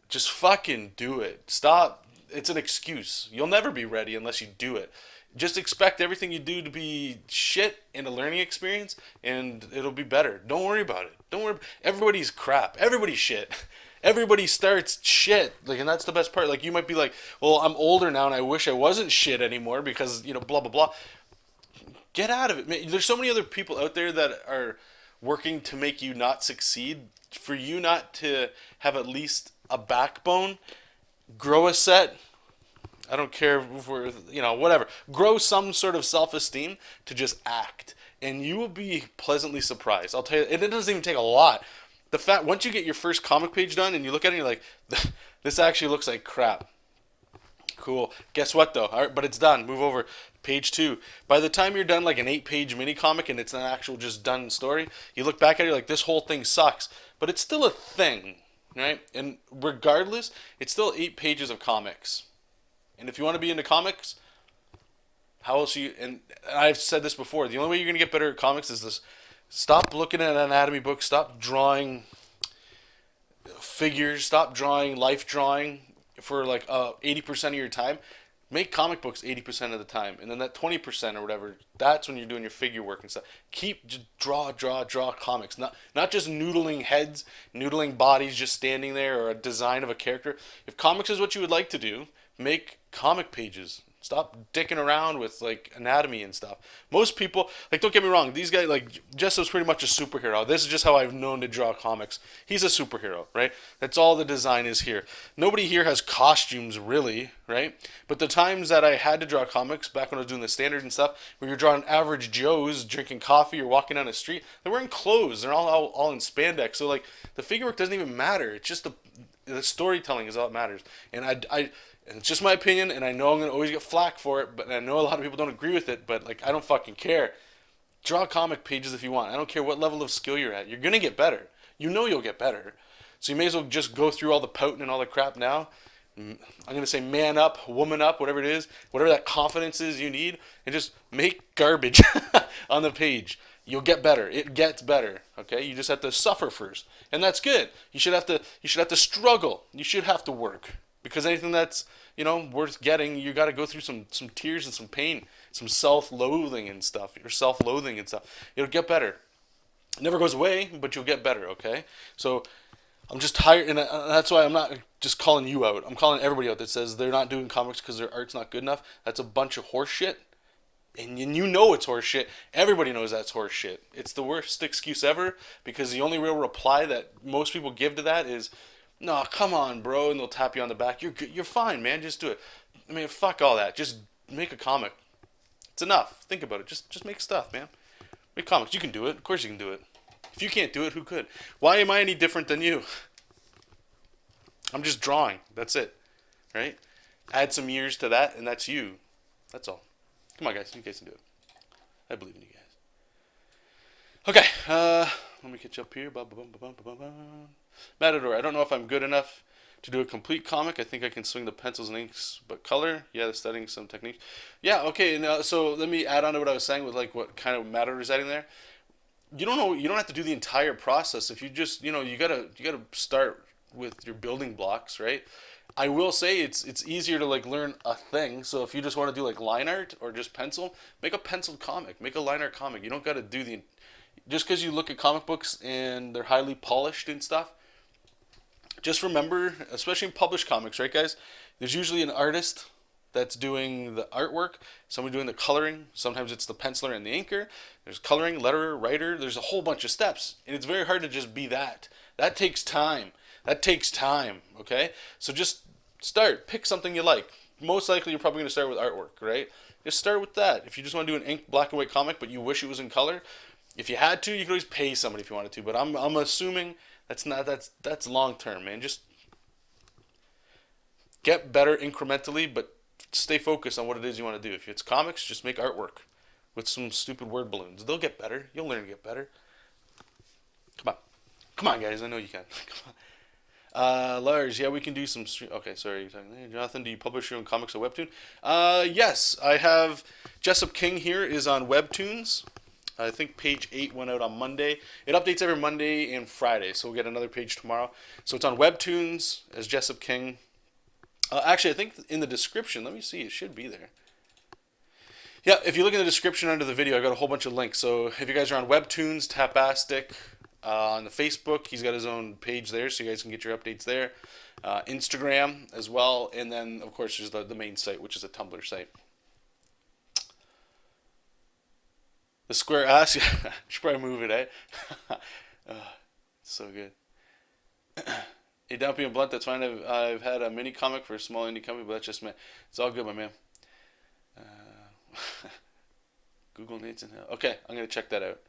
A: just fucking do it. Stop. It's an excuse. You'll never be ready unless you do it. Just expect everything you do to be shit in a learning experience, and it'll be better. Don't worry about it. Don't worry. Everybody's crap. Everybody's shit. Everybody starts shit. Like, and that's the best part. Like, you might be like, well, I'm older now and I wish I wasn't shit anymore because, blah, blah, blah. Get out of it. Man, there's so many other people out there that are working to make you not succeed. For you not to have at least a backbone, grow a set. I don't care if we're, whatever. Grow some sort of self-esteem to just act. And you will be pleasantly surprised. I'll tell you, and it doesn't even take a lot. The fact, once you get your first comic page done and you look at it and you're like, this actually looks like crap. Cool. Guess what though? All right, but it's done. Move over. Page 2. By the time you're done like an 8-page mini comic and it's an actual just done story, you look back at it like this whole thing sucks. But it's still a thing, right? And regardless, it's still 8 pages of comics. And if you want to be into comics, how else you, and I've said this before, the only way you're going to get better at comics is this. Stop looking at anatomy books, stop drawing figures, stop drawing life drawing for like 80% of your time. Make comic books 80% of the time, and then that 20% or whatever, that's when you're doing your figure work and stuff. Keep just draw comics, not just noodling heads, noodling bodies, just standing there, or a design of a character. If comics is what you would like to do, make comic pages. Stop dicking around with like anatomy and stuff. Most people, like, don't get me wrong, these guys, like, Jesop's pretty much a superhero. This is just how I've known to draw comics. He's a superhero, right? That's all the design is here. Nobody here has costumes, really, right? But the times that I had to draw comics, back when I was doing the standard and stuff, where you're drawing average Joes drinking coffee or walking down the street, they're wearing clothes. They're all in spandex. So, like, the figure work doesn't even matter. It's just the storytelling is all that matters. And and it's just my opinion, and I know I'm gonna always get flack for it, but I know a lot of people don't agree with it. But like, I don't fucking care. Draw comic pages if you want. I don't care what level of skill you're at. You're gonna get better. You know you'll get better. So you may as well just go through all the pouting and all the crap now. I'm gonna say man up, woman up, whatever it is, whatever that confidence is you need, and just make garbage on the page. You'll get better. It gets better. Okay, you just have to suffer first, and that's good. You should have to struggle. You should have to work. Because anything that's, worth getting, you got to go through some tears and some pain, some self-loathing and stuff. It'll get better. It never goes away, but you'll get better, okay? So I'm just tired, and that's why I'm not just calling you out. I'm calling everybody out that says they're not doing comics because their art's not good enough. That's a bunch of horse shit. And you know it's horse shit. Everybody knows that's horse shit. It's the worst excuse ever, because the only real reply that most people give to that is, no, come on, bro, and they'll tap you on the back. You're fine, man. Just do it. I mean, fuck all that. Just make a comic. It's enough. Think about it. Just make stuff, man. Make comics. You can do it. Of course you can do it. If you can't do it, who could? Why am I any different than you? I'm just drawing. That's it. Right? Add some years to that, and that's you. That's all. Come on, guys. You guys can do it. I believe in you guys. Okay. Let me catch up here. Matador, I don't know if I'm good enough to do a complete comic. I think I can swing the pencils and inks, but color, yeah, studying some techniques. Yeah, okay. Now, so let me add on to what I was saying with like what kind of Matador is adding there. You don't have to do the entire process. If you just, you gotta start with your building blocks, right? I will say it's easier to like learn a thing. So if you just want to do like line art or just pencil, make a penciled comic, make a line art comic. You don't got to do the just because you look at comic books and they're highly polished and stuff. Just remember, especially in published comics, right, guys? There's usually an artist that's doing the artwork, somebody doing the coloring. Sometimes it's the penciler and the inker. There's coloring, letterer, writer. There's a whole bunch of steps, and it's very hard to just be that. That takes time. That takes time. Okay, so just start. Pick something you like. Most likely, you're probably going to start with artwork, right? Just start with that. If you just want to do an ink black and white comic, but you wish it was in color, if you had to, you could always pay somebody if you wanted to. But I'm assuming that's long term, man. Just get better incrementally, but stay focused on what it is you want to do. If it's comics, just make artwork with some stupid word balloons. They'll get better. You'll learn to get better. Come on. Come on, guys. I know you can. Come on. Lars, yeah, we can do some stream. Okay, sorry. Jonathan, do you publish your own comics on Webtoon? Yes, I have. Jesop King here is on Webtoons. I think page 8 went out on Monday. It updates every Monday and Friday, so we'll get another page tomorrow. So it's on Webtoons as Jesop King. Actually, I think in the description, let me see, it should be there. Yeah, if you look in the description under the video, I got a whole bunch of links. So if you guys are on Webtoons, Tapastic, on the Facebook, he's got his own page there, so you guys can get your updates there. Instagram as well, and then, of course, there's the main site, which is a Tumblr site. The square ass, yeah, should probably move it, eh? So good. Hey, don't be a blunt. That's fine. I've had a mini comic for a small indie company, but that's just me. It's all good, my man. Google needs it. Okay, I'm gonna check that out.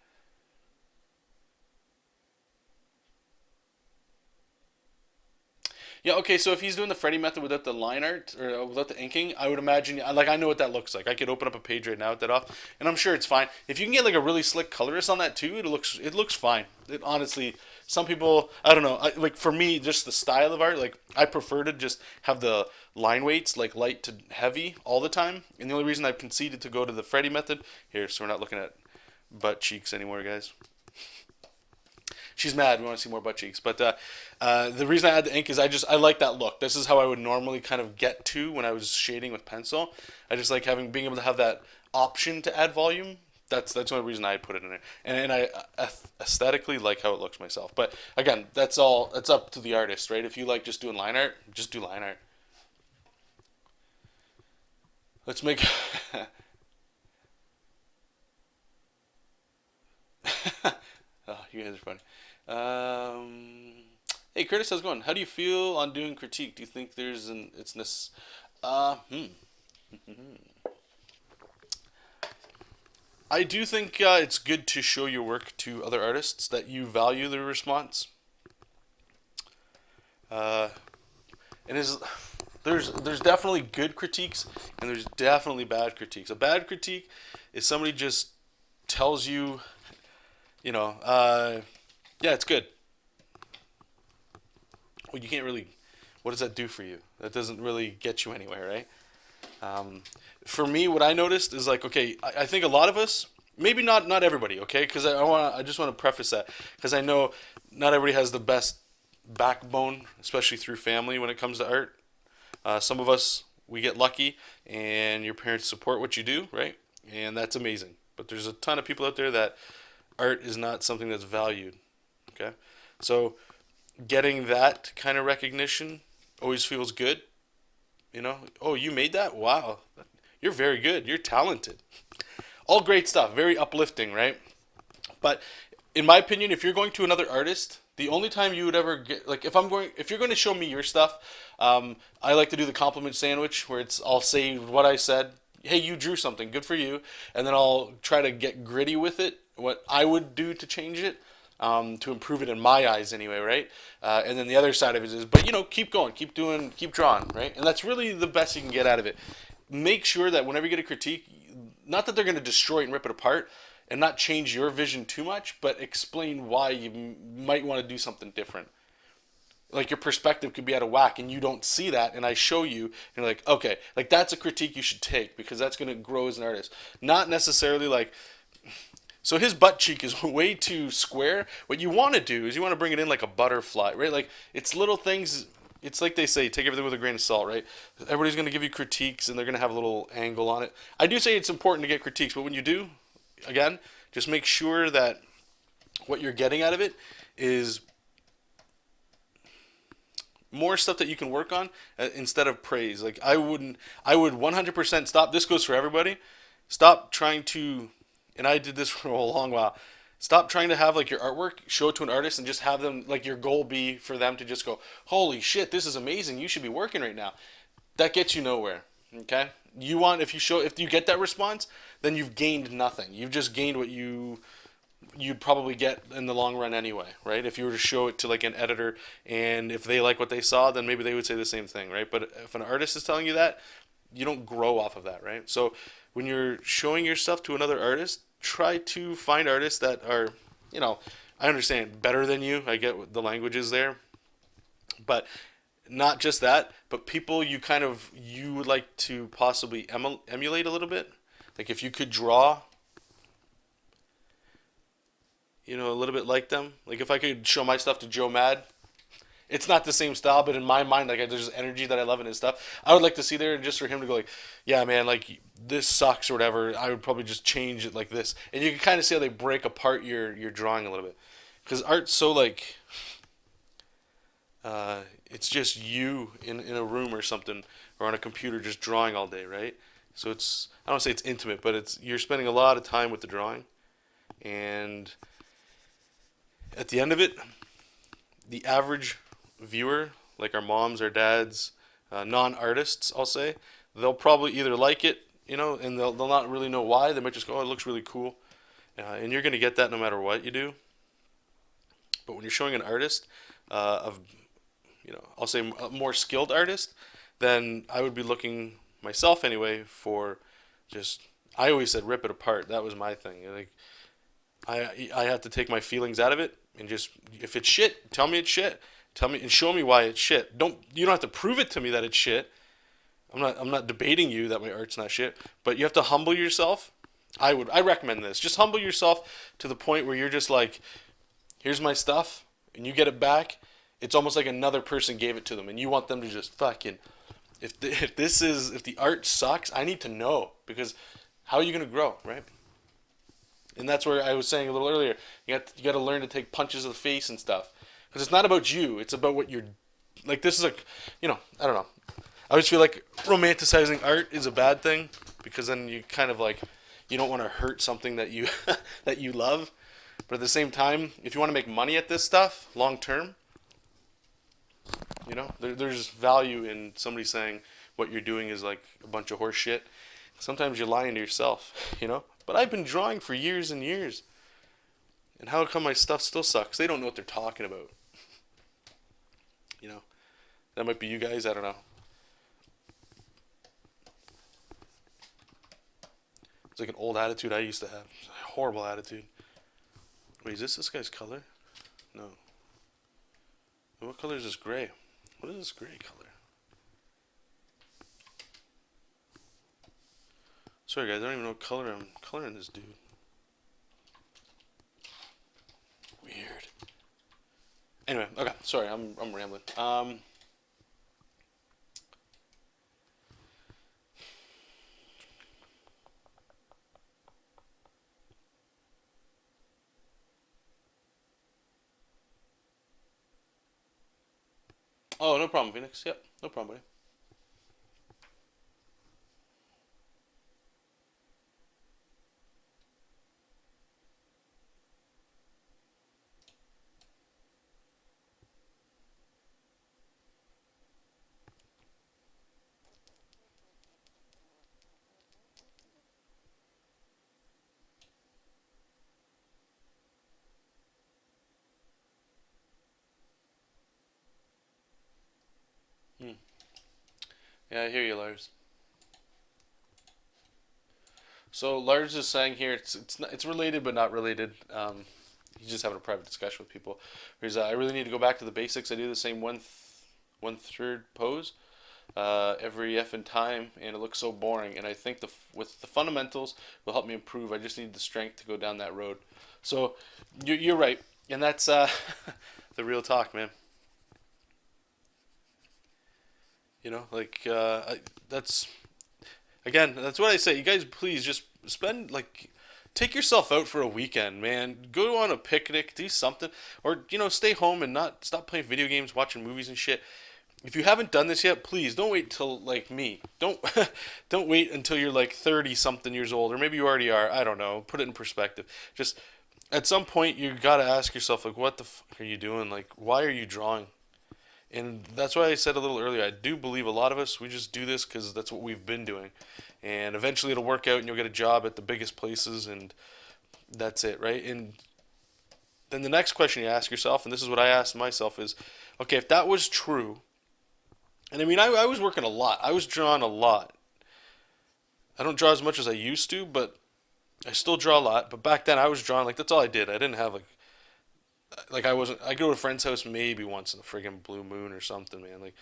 A: Yeah, okay, so if he's doing the Freddy method without the line art or without the inking, I would imagine, like, I know what that looks like. I could open up a page right now with that off, and I'm sure it's fine. If you can get like a really slick colorist on that too, it looks fine. It honestly, some people, I don't know, like for me, just the style of art, like I prefer to just have the line weights like light to heavy all the time, and the only reason I've conceded to go to the Freddy method here, so we're not looking at butt cheeks anymore, guys. She's mad. We want to see more butt cheeks. But the reason I add the ink is I like that look. This is how I would normally kind of get to when I was shading with pencil. I just like being able to have that option to add volume. That's the only reason I put it in there. And I aesthetically like how it looks myself. But again, that's up to the artist, right? If you like just doing line art, just do line art. Let's make. Oh, you guys are funny. Hey Curtis, how's it going? How do you feel on doing critique? Do you think it's this? I do think it's good to show your work to other artists that you value their response. And there's definitely good critiques and there's definitely bad critiques. A bad critique is somebody just tells you, yeah, it's good. Well, you can't really. What does that do for you? That doesn't really get you anywhere, right? For me, what I noticed is like, okay, I think a lot of us, maybe not everybody, okay, because I just want to preface that because I know not everybody has the best backbone, especially through family when it comes to art. Some of us, we get lucky, and your parents support what you do, right? And that's amazing. But there's a ton of people out there that art is not something that's valued, okay? So getting that kind of recognition always feels good. Oh, you made that? Wow. You're very good. You're talented. All great stuff. Very uplifting, right? But in my opinion, if you're going to another artist, the only time you would ever get, like, if you're going to show me your stuff, I like to do the compliment sandwich where I'll say what I said. Hey, you drew something. Good for you. And then I'll try to get gritty with it, what I would do to change it. To improve it in my eyes anyway, right? And then the other side of it is, but keep going, keep doing, keep drawing, right? And that's really the best you can get out of it. Make sure that whenever you get a critique, not that they're going to destroy it and rip it apart and not change your vision too much, but explain why you might want to do something different. Like your perspective could be out of whack and you don't see that, and I show you, and you're like, okay, like that's a critique you should take because that's going to grow as an artist. Not necessarily like, So his butt cheek is way too square. What you want to do is you want to bring it in like a butterfly, right? Like it's little things. It's like they say, take everything with a grain of salt, right? Everybody's going to give you critiques and they're going to have a little angle on it. I do say it's important to get critiques, but when you do, again, just make sure that what you're getting out of it is more stuff that you can work on instead of praise. Like I would 100% stop. This goes for everybody. Stop trying to, and I did this for a long while. Stop trying to have like your artwork, show it to an artist, and just have them like your goal be for them to just go, "Holy shit, this is amazing! You should be working right now." That gets you nowhere. Okay, you want if you get that response, then you've gained nothing. You've just gained what you'd probably get in the long run anyway, right? If you were to show it to like an editor and if they like what they saw, then maybe they would say the same thing, right? But if an artist is telling you that, you don't grow off of that, right? So when you're showing your stuff to another artist, try to find artists that are, I understand better than you. I get the languages there, but not just that, but people you would like to possibly emulate a little bit. Like if you could draw, a little bit like them. Like if I could show my stuff to Joe Mad, it's not the same style, but in my mind, like there's energy that I love in his stuff. I would like to see there, and just for him to go like, yeah, man, like this sucks or whatever. I would probably just change it like this, and you can kind of see how they break apart your drawing a little bit, because art's so like, it's just you in a room or something, or on a computer just drawing all day, right? So I don't say it's intimate, but you're spending a lot of time with the drawing, and at the end of it, the average viewer, like our moms, our dads, non-artists, I'll say, they'll probably either like it, and they'll not really know why. They might just go, "Oh, it looks really cool," and you're gonna get that no matter what you do. But when you're showing an artist, of, I'll say a more skilled artist, then I would be looking myself anyway for just. I always said rip it apart. That was my thing. Like I have to take my feelings out of it and just if it's shit, tell me it's shit. Tell me and show me why it's shit. You don't have to prove it to me that it's shit. I'm not debating you that my art's not shit, but you have to humble yourself. I recommend this. Just humble yourself to the point where you're just like, here's my stuff, and you get it back. It's almost like another person gave it to them, and you want them to just fucking. If the art sucks, I need to know, because how are you gonna grow, right? And that's where I was saying a little earlier. You got to learn to take punches of the face and stuff, because it's not about you. It's about what you're. Like this is I don't know. I always feel like romanticizing art is a bad thing, because then you kind of like you don't want to hurt something that you that you love. But at the same time, if you want to make money at this stuff long term, there's value in somebody saying what you're doing is like a bunch of horse shit. Sometimes you're lying to yourself. But I've been drawing for years and years. And how come my stuff still sucks? They don't know what they're talking about. That might be you guys, I don't know. It's like an old attitude I used to have. A horrible attitude. Wait, is this guy's color? No. What color is this gray? What is this gray color? Sorry guys, I don't even know what color I'm coloring this dude. Weird. Anyway, okay, sorry, I'm rambling. Oh, no problem, Phoenix. Yep, no problem, buddy. Hmm. Yeah, I hear you, Lars. So Lars is saying here it's related but not related. He's just having a private discussion with people. I really need to go back to the basics. I do the same one third pose. every effing time, and it looks so boring. And I think with the fundamentals will help me improve. I just need the strength to go down that road. So you're right, and that's the real talk, man. That's again, that's what I say. You guys, please just take yourself out for a weekend, man. Go on a picnic, do something, or stay home and not stop playing video games, watching movies and shit. If you haven't done this yet, please don't wait till like me. Don't don't wait until you're like 30 something years old, or maybe you already are. I don't know. Put it in perspective. Just at some point you got to ask yourself, like, what the fuck are you doing? Like, why are you drawing? And that's why I said a little earlier, I do believe a lot of us, we just do this because that's what we've been doing. And eventually it'll work out and you'll get a job at the biggest places, and that's it, right? And then the next question you ask yourself, and this is what I asked myself, is okay, if that was true, and I mean, I was working a lot, I was drawing a lot. I don't draw as much as I used to, but I still draw a lot. But back then I was drawing, like, that's all I did. I didn't have like I wasn't. I go to a friend's house maybe once in a friggin' blue moon or something, man. Like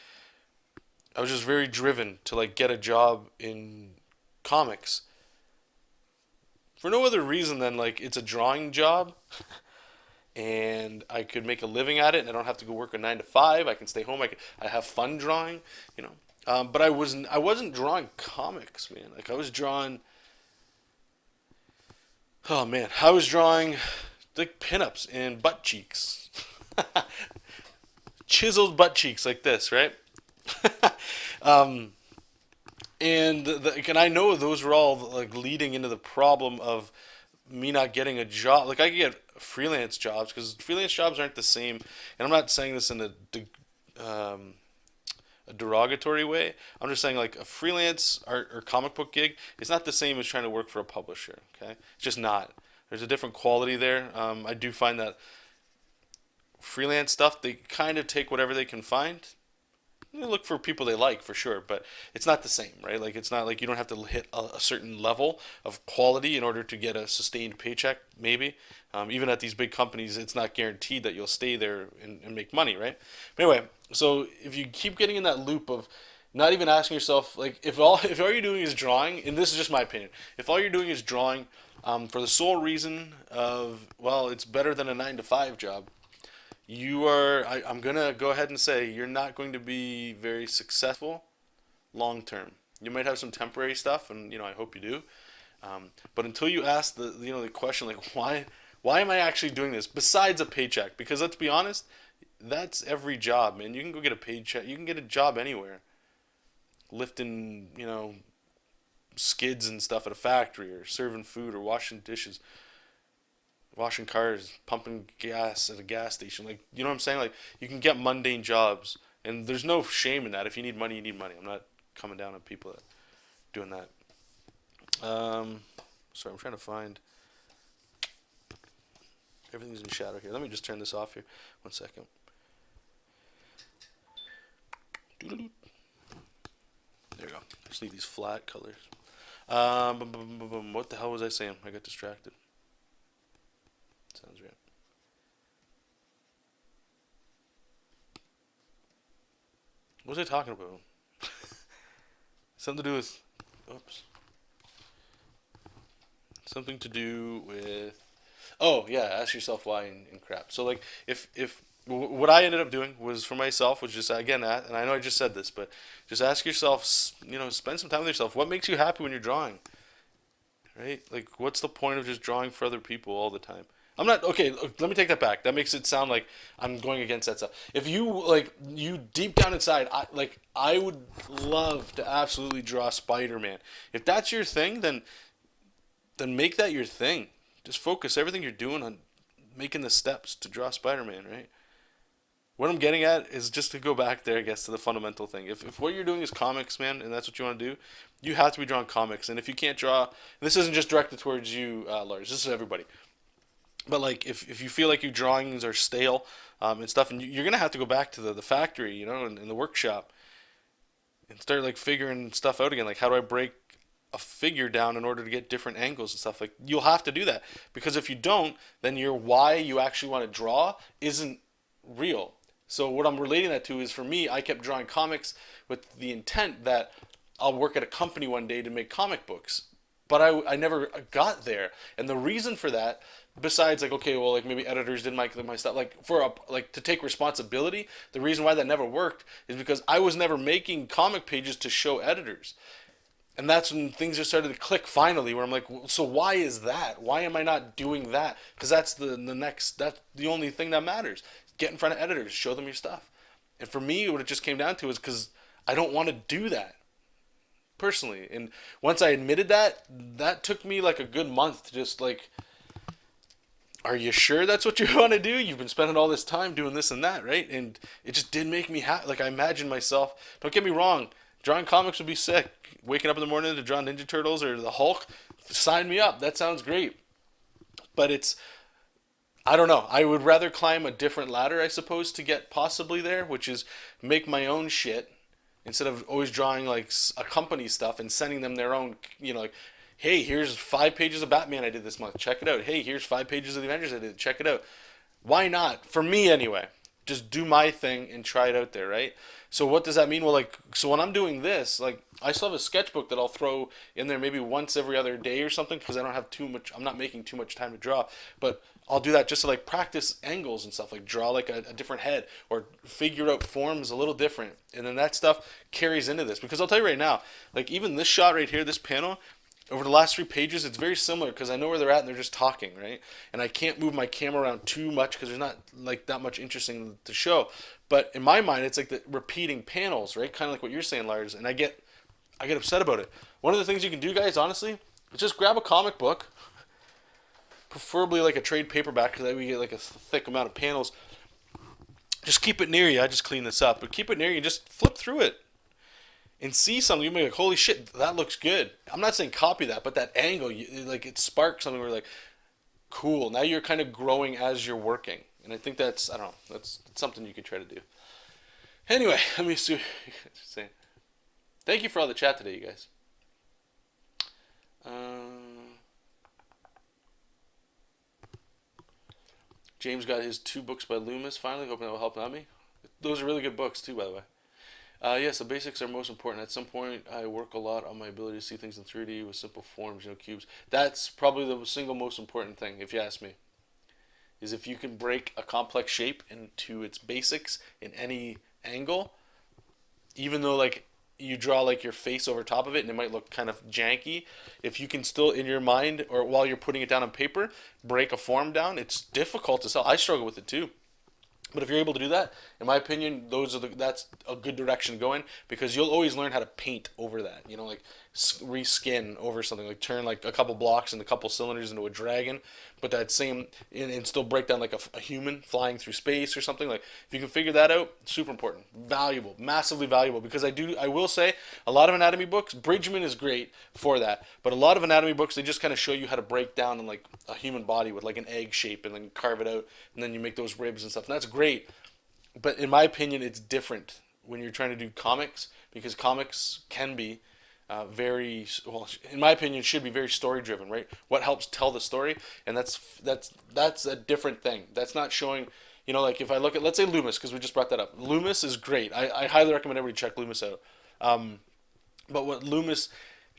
A: I was just very driven to like get a job in comics for no other reason than like it's a drawing job and I could make a living at it and I don't have to go work a 9 to 5. I can stay home. I have fun drawing, you know. But I wasn't drawing comics, man. Like I was drawing. Oh man, I was drawing like pinups and butt cheeks, chiseled butt cheeks like this, right? um, and I know those were all like leading into the problem of me not getting a job. Like I could get freelance jobs because freelance jobs aren't the same. And I'm not saying this in um, a derogatory way. I'm just saying like a freelance art or comic book gig is not the same as trying to work for a publisher. Okay, it's just not. There's a different quality there. I do find that freelance stuff they kind of take whatever they can find. They look for people they like for sure, but it's not the same, right? Like it's not like you don't have to hit a certain level of quality in order to get a sustained paycheck. Maybe even at these big companies, it's not guaranteed that you'll stay there and make money, right? But anyway, so if you keep getting in that loop of not even asking yourself, like if all you're doing is drawing, and this is just my opinion, if all you're doing is drawing for the sole reason of well, it's better than a 9 to 5 job, I'm going to go ahead and say you're not going to be very successful long term. You might have some temporary stuff, and I hope you do. But until you ask the question like why am I actually doing this besides a paycheck? Because let's be honest, that's every job, man. You can go get a paycheck. You can get a job anywhere, lifting skids and stuff at a factory, or serving food, or washing dishes, washing cars, pumping gas at a gas station. Like, you know what I'm saying? Like, you can get mundane jobs, and there's no shame in that. If you need money, you need money. I'm not coming down on people that are doing that. Sorry, I'm trying to find. Everything's in shadow here. Let me just turn this off here. 1 second. There we go. Just need these flat colors. What the hell was I saying? I got distracted. Sounds right. What was I talking about? Something to do with. Oops. Something to do with. Oh yeah, ask yourself why and crap. So like, if what I ended up doing was for myself was just again that, and I know I just said this, but just ask yourself, spend some time with yourself. What makes you happy when you're drawing? Right? Like, what's the point of just drawing for other people all the time? I'm not okay. Let me take that back. That makes it sound like I'm going against that stuff. If you deep down inside, I would love to absolutely draw Spider-Man. If that's your thing, then make that your thing. Just focus everything you're doing on making the steps to draw Spider-Man. Right? What I'm getting at is just to go back there, I guess, to the fundamental thing. If what you're doing is comics, man, and that's what you want to do, you have to be drawing comics. And if you can't draw, and this isn't just directed towards you, Lars. This is everybody. But like, if you feel like your drawings are stale and stuff, and you're gonna have to go back to the factory, in the workshop, and start like figuring stuff out again. Like, how do I break a figure down in order to get different angles and stuff? Like, you'll have to do that because if you don't, then your why you actually want to draw isn't real.
B: So what I'm relating that to is, for me, I kept drawing comics with the intent that I'll work at a company one day to make comic books. But I never got there. And the reason for that, besides like, okay, well, like maybe editors didn't like my stuff, like for like to take responsibility, the reason why that never worked is because I was never making comic pages to show editors. And that's when things just started to click finally, where I'm like, well, so why is that? Why am I not doing that? Because that's the next, that's the only thing that matters. Get in front of editors, show them your stuff. And for me, what it just came down to is because I don't want to do that personally. And once I admitted that, that took me like a good month to just like, are you sure that's what you want to do? You've been spending all this time doing this and that, right? And it just did make me happy. Like, I imagined myself, don't get me wrong, drawing comics would be sick. Waking up in the morning to draw Ninja Turtles or the Hulk, sign me up. That sounds great. But it's, I don't know. I would rather climb a different ladder, I suppose, to get possibly there, which is make my own shit instead of always drawing like a company stuff and sending them their own, like, hey, here's 5 pages of Batman I did this month. Check it out. Hey, here's 5 pages of the Avengers I did. Check it out. Why not? For me, anyway. Just do my thing and try it out there, right? So what does that mean? Well, like, so when I'm doing this, like, I still have a sketchbook that I'll throw in there maybe once every other day or something because I don't have too much. I'm not making too much time to draw, but I'll do that just to like practice angles and stuff, like draw like a different head or figure out forms a little different, and then that stuff carries into this. Because I'll tell you right now, like even this shot right here, this panel, over the last 3 pages, it's very similar because I know where they're at and they're just talking, right? And I can't move my camera around too much because there's not like that much interesting to show. But in my mind, it's like the repeating panels, right? Kind of like what you're saying, Lars. And I get upset about it. One of the things you can do, guys, honestly, is just grab a comic book, preferably like a trade paperback, because that way you get like a thick amount of panels. Just keep it near you. I just clean this up, but keep it near you and just flip through it and see something. You may be like, holy shit, that looks good. I'm not saying copy that, but that angle, like it sparks something where you're like, cool. Now you're kind of growing as you're working. And I think that's, I don't know, that's something you could try to do. Anyway, let me see. Thank you for all the chat today, you guys. James got his 2 books by Loomis finally. Hoping that will help out me. Those are really good books too, by the way. Yes, the basics are most important. At some point, I work a lot on my ability to see things in 3D with simple forms, cubes. That's probably the single most important thing, if you ask me, is if you can break a complex shape into its basics in any angle, even though like you draw like your face over top of it and it might look kind of janky, if you can still in your mind or while you're putting it down on paper break a form down, it's difficult to sell. I struggle with it too. But if you're able to do that, in my opinion, that's a good direction to go in because you'll always learn how to paint over that. Like reskin over something, like turn like a couple blocks and a couple cylinders into a dragon, but that same and still break down like a human flying through space or something. Like if you can figure that out, super important, valuable, massively valuable. Because I will say, a lot of anatomy books, Bridgman is great for that, but a lot of anatomy books they just kind of show you how to break down in like a human body with like an egg shape and then carve it out and then you make those ribs and stuff. And that's great. But in my opinion, it's different when you're trying to do comics because comics can be very well. In my opinion, should be very story driven, right? What helps tell the story, and that's a different thing. That's not showing. Like if I look at, let's say Loomis, because we just brought that up. Loomis is great. I highly recommend everybody check Loomis out. But what Loomis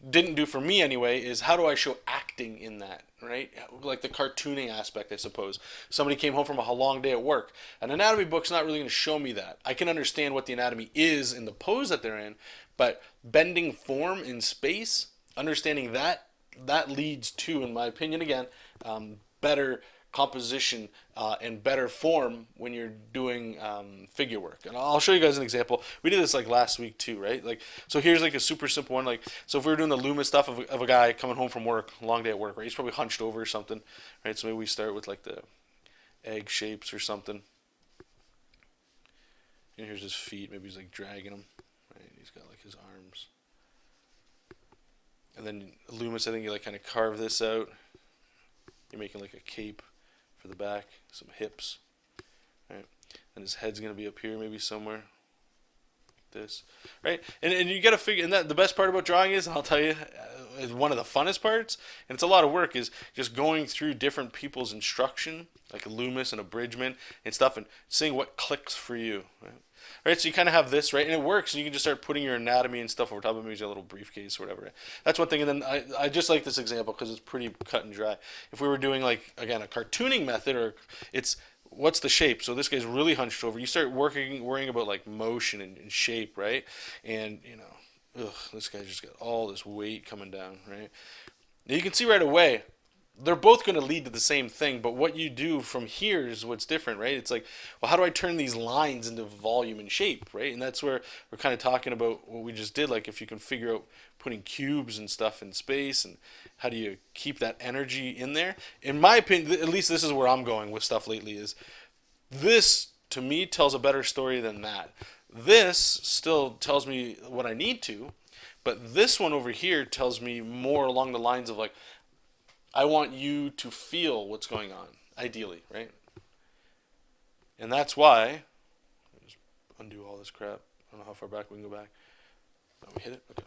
B: didn't do for me anyway is how do I show acting in that, right? Like the cartooning aspect, I suppose. Somebody came home from a long day at work. An anatomy book's not really going to show me that. I can understand what the anatomy is in the pose that they're in, but bending form in space, understanding that leads to, in my opinion, again, better composition and better form when you're doing figure work. And I'll show you guys an example. We did this like last week too, right? Like, so here's like a super simple one. Like, so if we were doing the Loomis stuff of a guy coming home from work, long day at work, right? He's probably hunched over or something, right? So maybe we start with like the egg shapes or something. And here's his feet. Maybe he's like dragging them, right? He's got like his arms. And then Loomis, I think you like kind of carve this out. You're making like a cape for the back, some hips, right? And his head's gonna be up here maybe somewhere. this, right? And you got to figure. And that the best part about drawing is, I'll tell you, is one of the funnest parts, and it's a lot of work, is just going through different people's instruction, like Loomis and abridgment and stuff, and seeing what clicks for you, right? Right, so you kind of have this, right, and it works, and you can just start putting your anatomy and stuff over top of maybe a little briefcase or whatever. That's one thing, and then I just like this example because it's pretty cut and dry. If we were doing, like, again, a cartooning method, or it's what's the shape? So this guy's really hunched over. You start worrying about like motion and shape, right? And this guy's just got all this weight coming down, right? Now you can see right away they're both going to lead to the same thing, but what you do from here is what's different, right? It's like, well, how do I turn these lines into volume and shape, right? And that's where we're kind of talking about what we just did, like if you can figure out putting cubes and stuff in space, and how do you keep that energy in there? In my opinion, at least this is where I'm going with stuff lately, is this, to me, tells a better story than that. This still tells me what I need to, but this one over here tells me more along the lines of like, I want you to feel what's going on, ideally, right? And that's why, just undo all this crap. I don't know how far back we can go back. Oh, we hit it? Okay.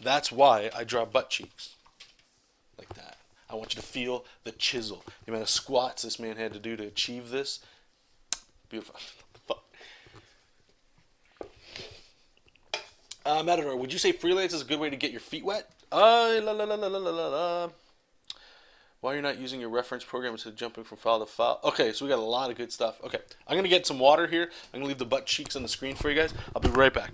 B: That's why I draw butt cheeks like that. I want you to feel the chisel. The amount of squats this man had to do to achieve this. Beautiful. Matador, would you say freelance is a good way to get your feet wet? Why you're not using your reference program instead of jumping from file to file? Okay, so we got a lot of good stuff. Okay, I'm going to get some water here. I'm going to leave the butt cheeks on the screen for you guys. I'll be right back.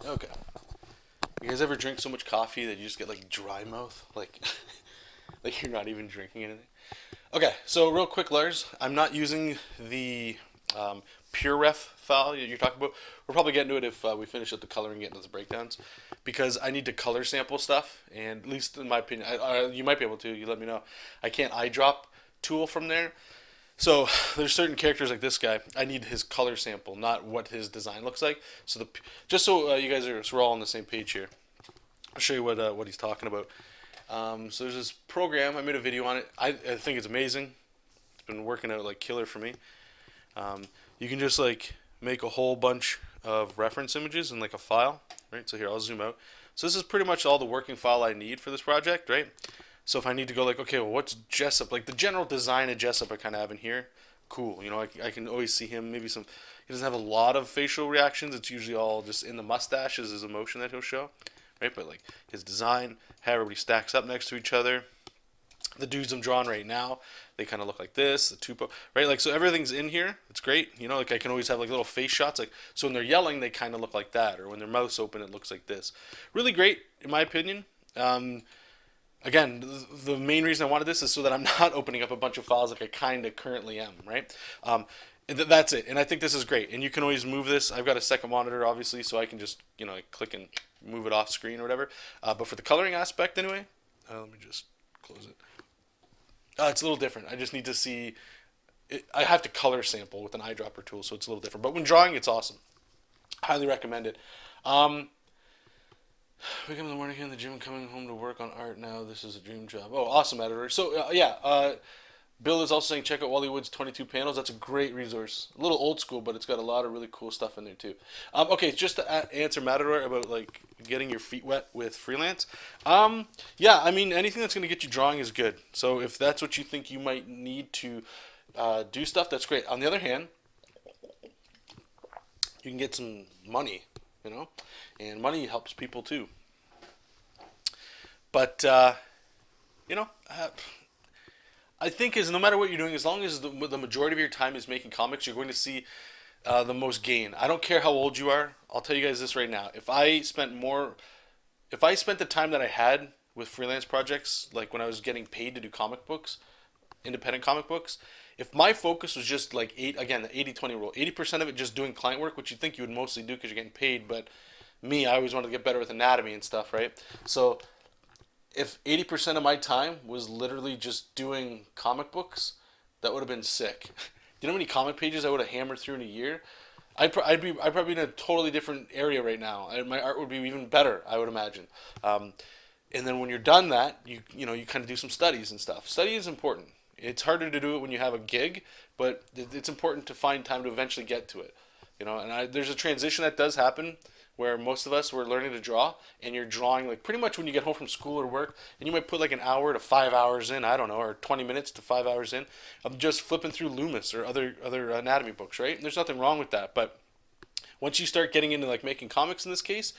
B: Okay. You guys ever drink so much coffee that you just get like dry mouth? Like, like you're not even drinking anything? Okay, so real quick, Lars, I'm not using the pure ref file you're talking about. We'll probably get into it if we finish up the coloring and get into the breakdowns, because I need to color sample stuff, and at least in my opinion, you might be able to, you let me know. I can't eyedrop tool from there. So there's certain characters like this guy. I need his color sample, not what his design looks like. So just so you guys are, so we're all on the same page here. I'll show you what he's talking about. So there's this program. I made a video on it. I think it's amazing. It's been working out like killer for me. You can just like make a whole bunch of reference images in like a file, right? So here, I'll zoom out. So this is pretty much all the working file I need for this project, right? So if I need to go like, okay, well, what's Jesop? Like the general design of Jesop I kind of have in here. Cool. You know, I can always see him. Maybe some, he doesn't have a lot of facial reactions. It's usually all just in the mustache is his emotion that he'll show, right? But like his design, how everybody stacks up next to each other. The dudes I'm drawing right now, they kind of look like this, the tupo, right? Like, so everything's in here. It's great. You know, like I can always have like little face shots. Like, so when they're yelling, they kind of look like that. Or when their mouth's open, it looks like this. Really great, in my opinion. Again, the main reason I wanted this is so that I'm not opening up a bunch of files like I kind of currently am, right? That's it. And I think this is great. And you can always move this. I've got a second monitor, obviously, so I can just, you know, click and move it off screen or whatever. But for the coloring aspect, anyway, let me just close it. It's a little different. I just need to see. I have to color sample with an eyedropper tool, so it's a little different. But when drawing, it's awesome. Highly recommend it. Wake up in the morning, in the gym, coming home to work on art now. This is a dream job. Oh, awesome, editor. So, Bill is also saying check out Wally Wood's 22 panels. That's a great resource. A little old school, but it's got a lot of really cool stuff in there too. Okay, just to answer Matador about like getting your feet wet with freelance. Yeah, I mean anything that's going to get you drawing is good. So if that's what you think you might need to do stuff, that's great. On the other hand, you can get some money, and money helps people too. But you know, uh, I think is no matter what you're doing, as long as the majority of your time is making comics, you're going to see the most gain. I don't care how old you are. I'll tell you guys this right now. If I spent the time that I had with freelance projects, like when I was getting paid to do comic books, independent comic books, if my focus was just like again, the 80-20 rule, 80% of it just doing client work, which you think you would mostly do because you're getting paid, but me, I always wanted to get better with anatomy and stuff, right? So if 80% of my time was literally just doing comic books, that would have been sick. Do you know how many comic pages I would have hammered through in a year? I'd probably be in a totally different area right now. My art would be even better, I would imagine. And then when you're done that, you kind of do some studies and stuff. Study is important. It's harder to do it when you have a gig, but it's important to find time to eventually get to it. There's a transition that does happen where most of us were learning to draw, and you're drawing like pretty much when you get home from school or work, and you might put like an hour to 5 hours in, I don't know, or 20 minutes to 5 hours in, of just flipping through Loomis or other anatomy books, right? And there's nothing wrong with that, but once you start getting into like making comics in this case,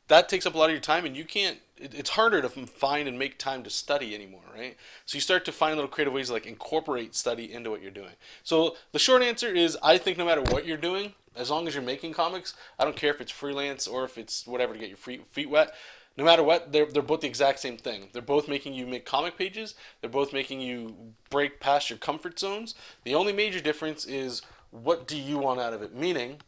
B: that takes up a lot of your time, and you can't. It's harder to find and make time to study anymore, right? So you start to find little creative ways to like incorporate study into what you're doing. So the short answer is, I think no matter what you're doing, as long as you're making comics, I don't care if it's freelance or if it's whatever to get your feet wet. No matter what, they're both the exact same thing. They're both making you make comic pages. They're both making you break past your comfort zones. The only major difference is what do you want out of it? Meaning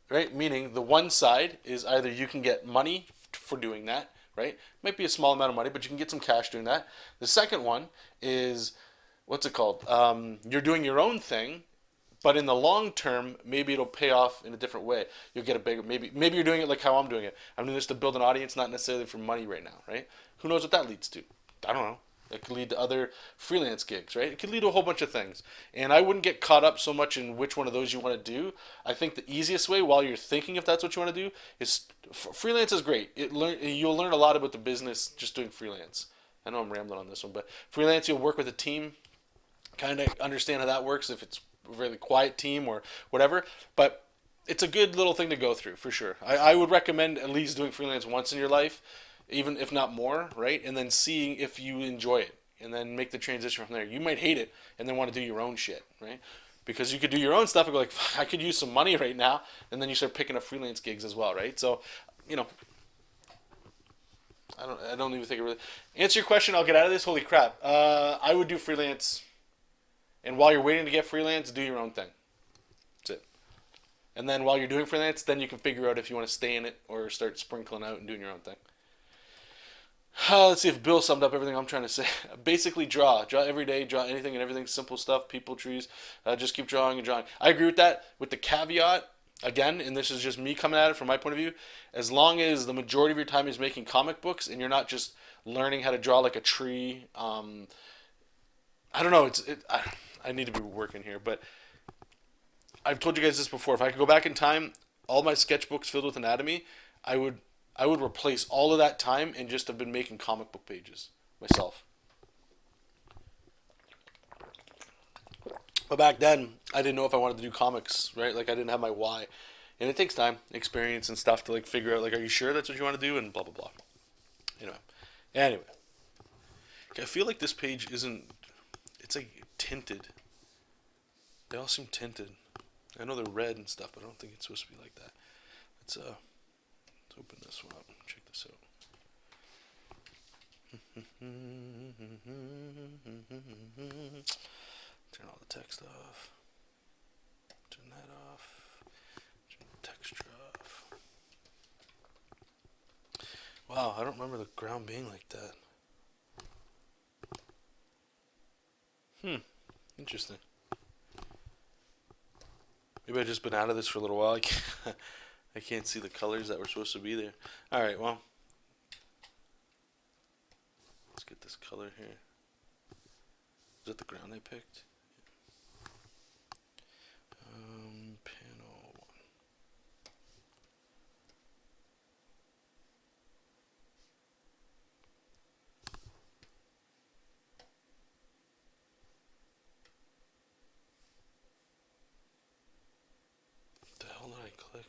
B: the one side is either you can get money for doing that, right? Might be a small amount of money, but you can get some cash doing that. The second one is, what's it called? You're doing your own thing, but in the long term, maybe it'll pay off in a different way. You'll get a bigger, maybe you're doing it like how I'm doing it. I'm doing this to build an audience, not necessarily for money right now, right? Who knows what that leads to? I don't know. It could lead to other freelance gigs, right? It could lead to a whole bunch of things. And I wouldn't get caught up so much in which one of those you want to do. I think the easiest way, while you're thinking if that's what you want to do, is freelance is great. You'll learn a lot about the business just doing freelance. I know I'm rambling on this one, but freelance, you'll work with a team, kind of understand how that works, if it's a really quiet team or whatever. But it's a good little thing to go through for sure. I would recommend at least doing freelance once in your life, even if not more, right? And then seeing if you enjoy it, and then make the transition from there. You might hate it and then want to do your own shit, right? Because you could do your own stuff and go like, I could use some money right now, and then you start picking up freelance gigs as well, right? So, you know, I don't even think it really answer your question. I'll get out of this. Holy crap! I would do freelance, and while you're waiting to get freelance, do your own thing. That's it. And then while you're doing freelance, then you can figure out if you want to stay in it or start sprinkling out and doing your own thing. Let's see if Bill summed up everything I'm trying to say. Basically, draw every day, draw anything and everything, simple stuff, people, trees. Just keep drawing and drawing. I agree with that. With the caveat, again, and this is just me coming at it from my point of view. As long as the majority of your time is making comic books and you're not just learning how to draw like a tree. I don't know. I need to be working here, but I've told you guys this before. If I could go back in time, all my sketchbooks filled with anatomy, I would I would replace all of that time and just have been making comic book pages myself. But back then, I didn't know if I wanted to do comics, right? Like I didn't have my why, and it takes time, experience, and stuff to like figure out. Like, are you sure that's what you want to do? And blah blah blah. Anyway, I feel like this page isn't. It's like tinted. They all seem tinted. I know they're red and stuff, but I don't think it's supposed to be like that. Let's open this one up and check this out. Turn all the text off. Turn that off. Turn the texture off. Wow, I don't remember the ground being like that. Interesting. Maybe I've just been out of this for a little while. I I can't see the colors that were supposed to be there. All right, well, let's get this color here. Is that the ground I picked? Panel 1. What the hell did I click?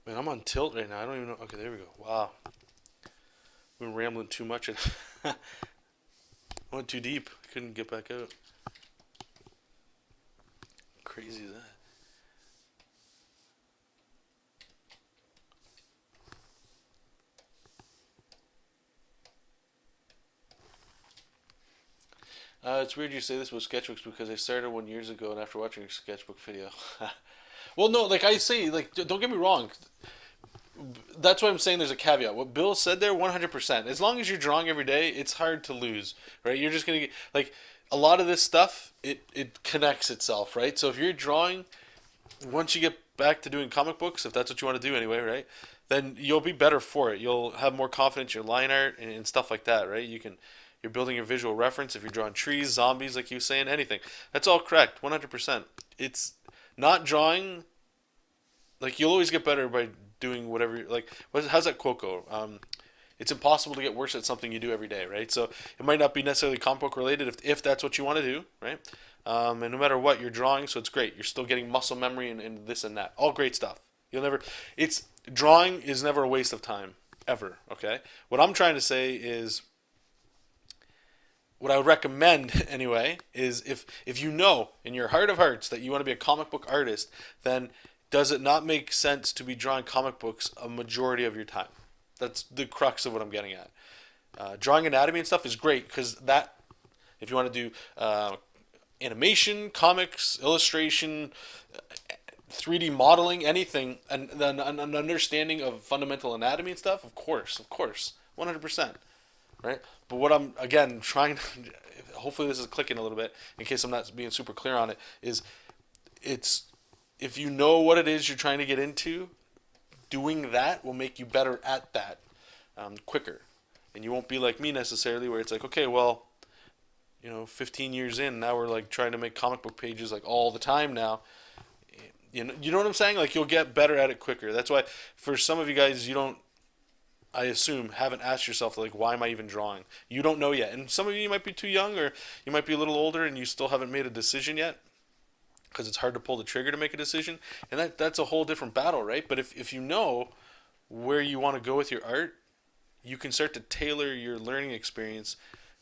B: Man, I'm on tilt right now. I don't even know. Okay, there we go. Wow. I've been rambling too much. And I went too deep. I couldn't get back out. Crazy is that? It's weird you say this about sketchbooks because I started one years ago and after watching your sketchbook video. Well, no, like I say, like don't get me wrong. That's why I'm saying there's a caveat. What Bill said there, 100%. As long as you're drawing every day, it's hard to lose, right? You're just gonna get like a lot of this stuff. It connects itself, right? So if you're drawing, once you get back to doing comic books, if that's what you want to do anyway, right? Then you'll be better for it. You'll have more confidence in your line art and stuff like that, right? You're building your visual reference. If you're drawing trees, zombies, like you were saying, anything. That's all correct, 100%. It's not drawing. Like you'll always get better by doing whatever. Like, how's that quote go? It's impossible to get worse at something you do every day, right? So it might not be necessarily comic book related if that's what you want to do, right? And no matter what, you're drawing, so it's great. You're still getting muscle memory and this and that. All great stuff. Drawing is never a waste of time, ever, okay? What I'm trying to say is, what I would recommend anyway, is if you know in your heart of hearts that you want to be a comic book artist, then does it not make sense to be drawing comic books a majority of your time? That's the crux of what I'm getting at. Drawing anatomy and stuff is great because that, if you want to do animation, comics, illustration, 3D modeling, anything, and then an understanding of fundamental anatomy and stuff, of course, 100%, right? But what I'm, again, trying to, hopefully this is clicking a little bit, in case I'm not being super clear on it, is if you know what it is you're trying to get into, doing that will make you better at that quicker. And you won't be like me necessarily, where it's like, okay, well, 15 years in, now we're like trying to make comic book pages like all the time now. You know what I'm saying? Like you'll get better at it quicker. That's why for some of you guys, I assume, haven't asked yourself like, why am I even drawing? You don't know yet. And some of you might be too young, or you might be a little older and you still haven't made a decision yet, because it's hard to pull the trigger to make a decision. And that's a whole different battle, right? But if you know where you want to go with your art, you can start to tailor your learning experience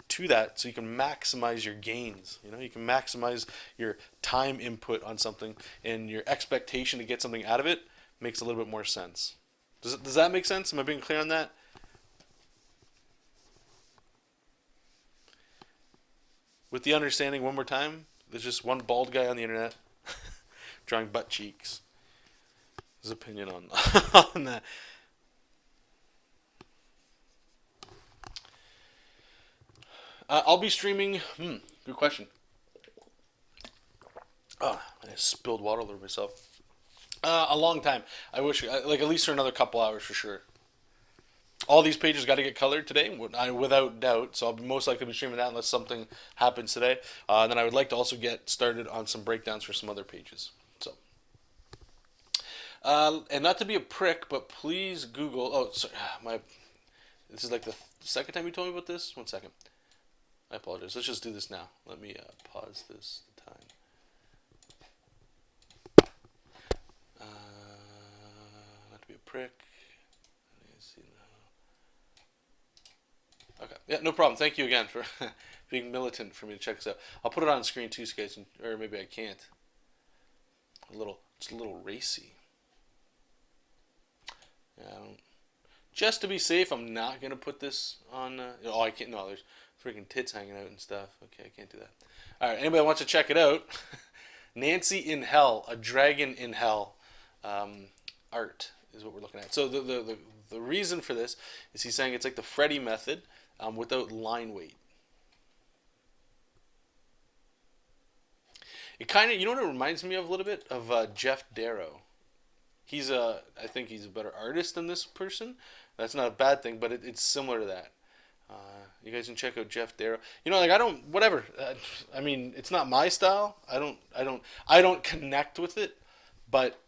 B: to that, so you can maximize your gains. You can maximize your time input on something, and your expectation to get something out of it makes a little bit more sense. Does that make sense? Am I being clear on that? With the understanding, one more time, there's just one bald guy on the internet drawing butt cheeks. His opinion on on that. I'll be streaming. Good question. Oh, I spilled water all over myself. A long time. I wish, like, at least for another couple hours for sure. All these pages got to get colored today, without doubt. So I'll most likely be streaming that unless something happens today. And then I would like to also get started on some breakdowns for some other pages. So, and not to be a prick, but please Google. Oh, sorry, This is like the second time you told me about this. 1 second. I apologize. Let's just do this now. Let me pause this time. Not to be a prick. Okay. Yeah, no problem. Thank you again for being militant for me to check this out. I'll put it on screen too, guys, or maybe I can't. It's a little racy. Yeah, just to be safe, I'm not gonna put this on. I can't. No, there's freaking tits hanging out and stuff. Okay, I can't do that. All right, anybody wants to check it out? Nancy in Hell, a dragon in hell, art is what we're looking at. So the reason for this is he's saying it's like the Freddy method, without line weight. It kind of, you know what it reminds me of a little bit of Jeff Darrow. I think he's a better artist than this person. That's not a bad thing, but it's similar to that. You guys can check out Jeff Darrow. You know, like I don't, whatever. I mean, it's not my style. I don't connect with it. But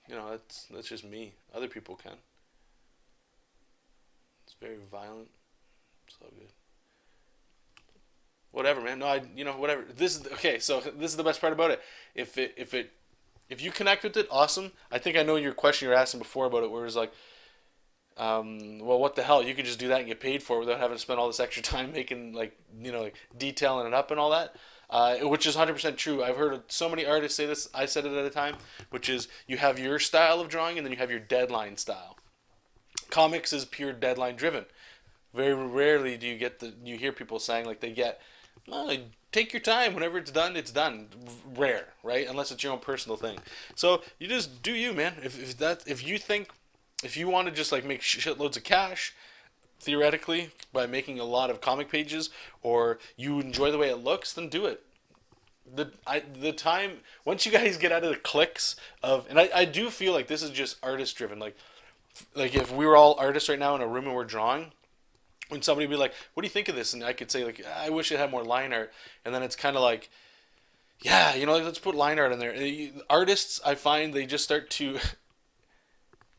B: you know, that's just me. Other people can. It's very violent. It's all good. Whatever, man. No, whatever. This is okay. So this is the best part about it. If you connect with it, awesome. I think I know your question you were asking before about it, where it was like, well, what the hell? You could just do that and get paid for it without having to spend all this extra time making like detailing it up and all that. Which is 100% true. I've heard so many artists say this. I said it at a time, which is you have your style of drawing and then you have your deadline style. Comics is pure deadline driven. Very rarely do you hear people saying like they get, well, take your time. Whenever it's done, it's done. Rare, right? Unless it's your own personal thing. So you just do you, man. If you want to just like make shitloads of cash, theoretically, by making a lot of comic pages, or you enjoy the way it looks, then do it. The time once you guys get out of the clicks of, and I do feel like this is just artist driven. Like if we were all artists right now in a room and we're drawing, when somebody would be like, "What do you think of this?" and I could say like, "I wish it had more line art," and then it's kind of like, yeah, like, let's put line art in there. Artists, I find they just start to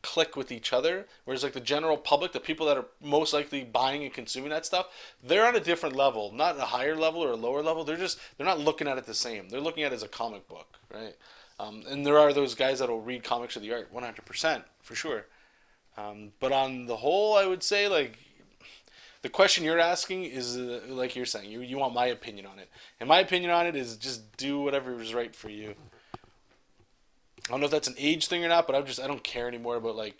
B: click with each other, whereas like the general public, the people that are most likely buying and consuming that stuff, they're on a different level, not a higher level or a lower level. They're not looking at it the same. They're looking at it as a comic book, right? And there are those guys that'll read comics for the art, 100% for sure. But on the whole, I would say like the question you're asking is like you're saying, you want my opinion on it, and my opinion on it is just do whatever is right for you. I don't know if that's an age thing or not, but I don't care anymore about like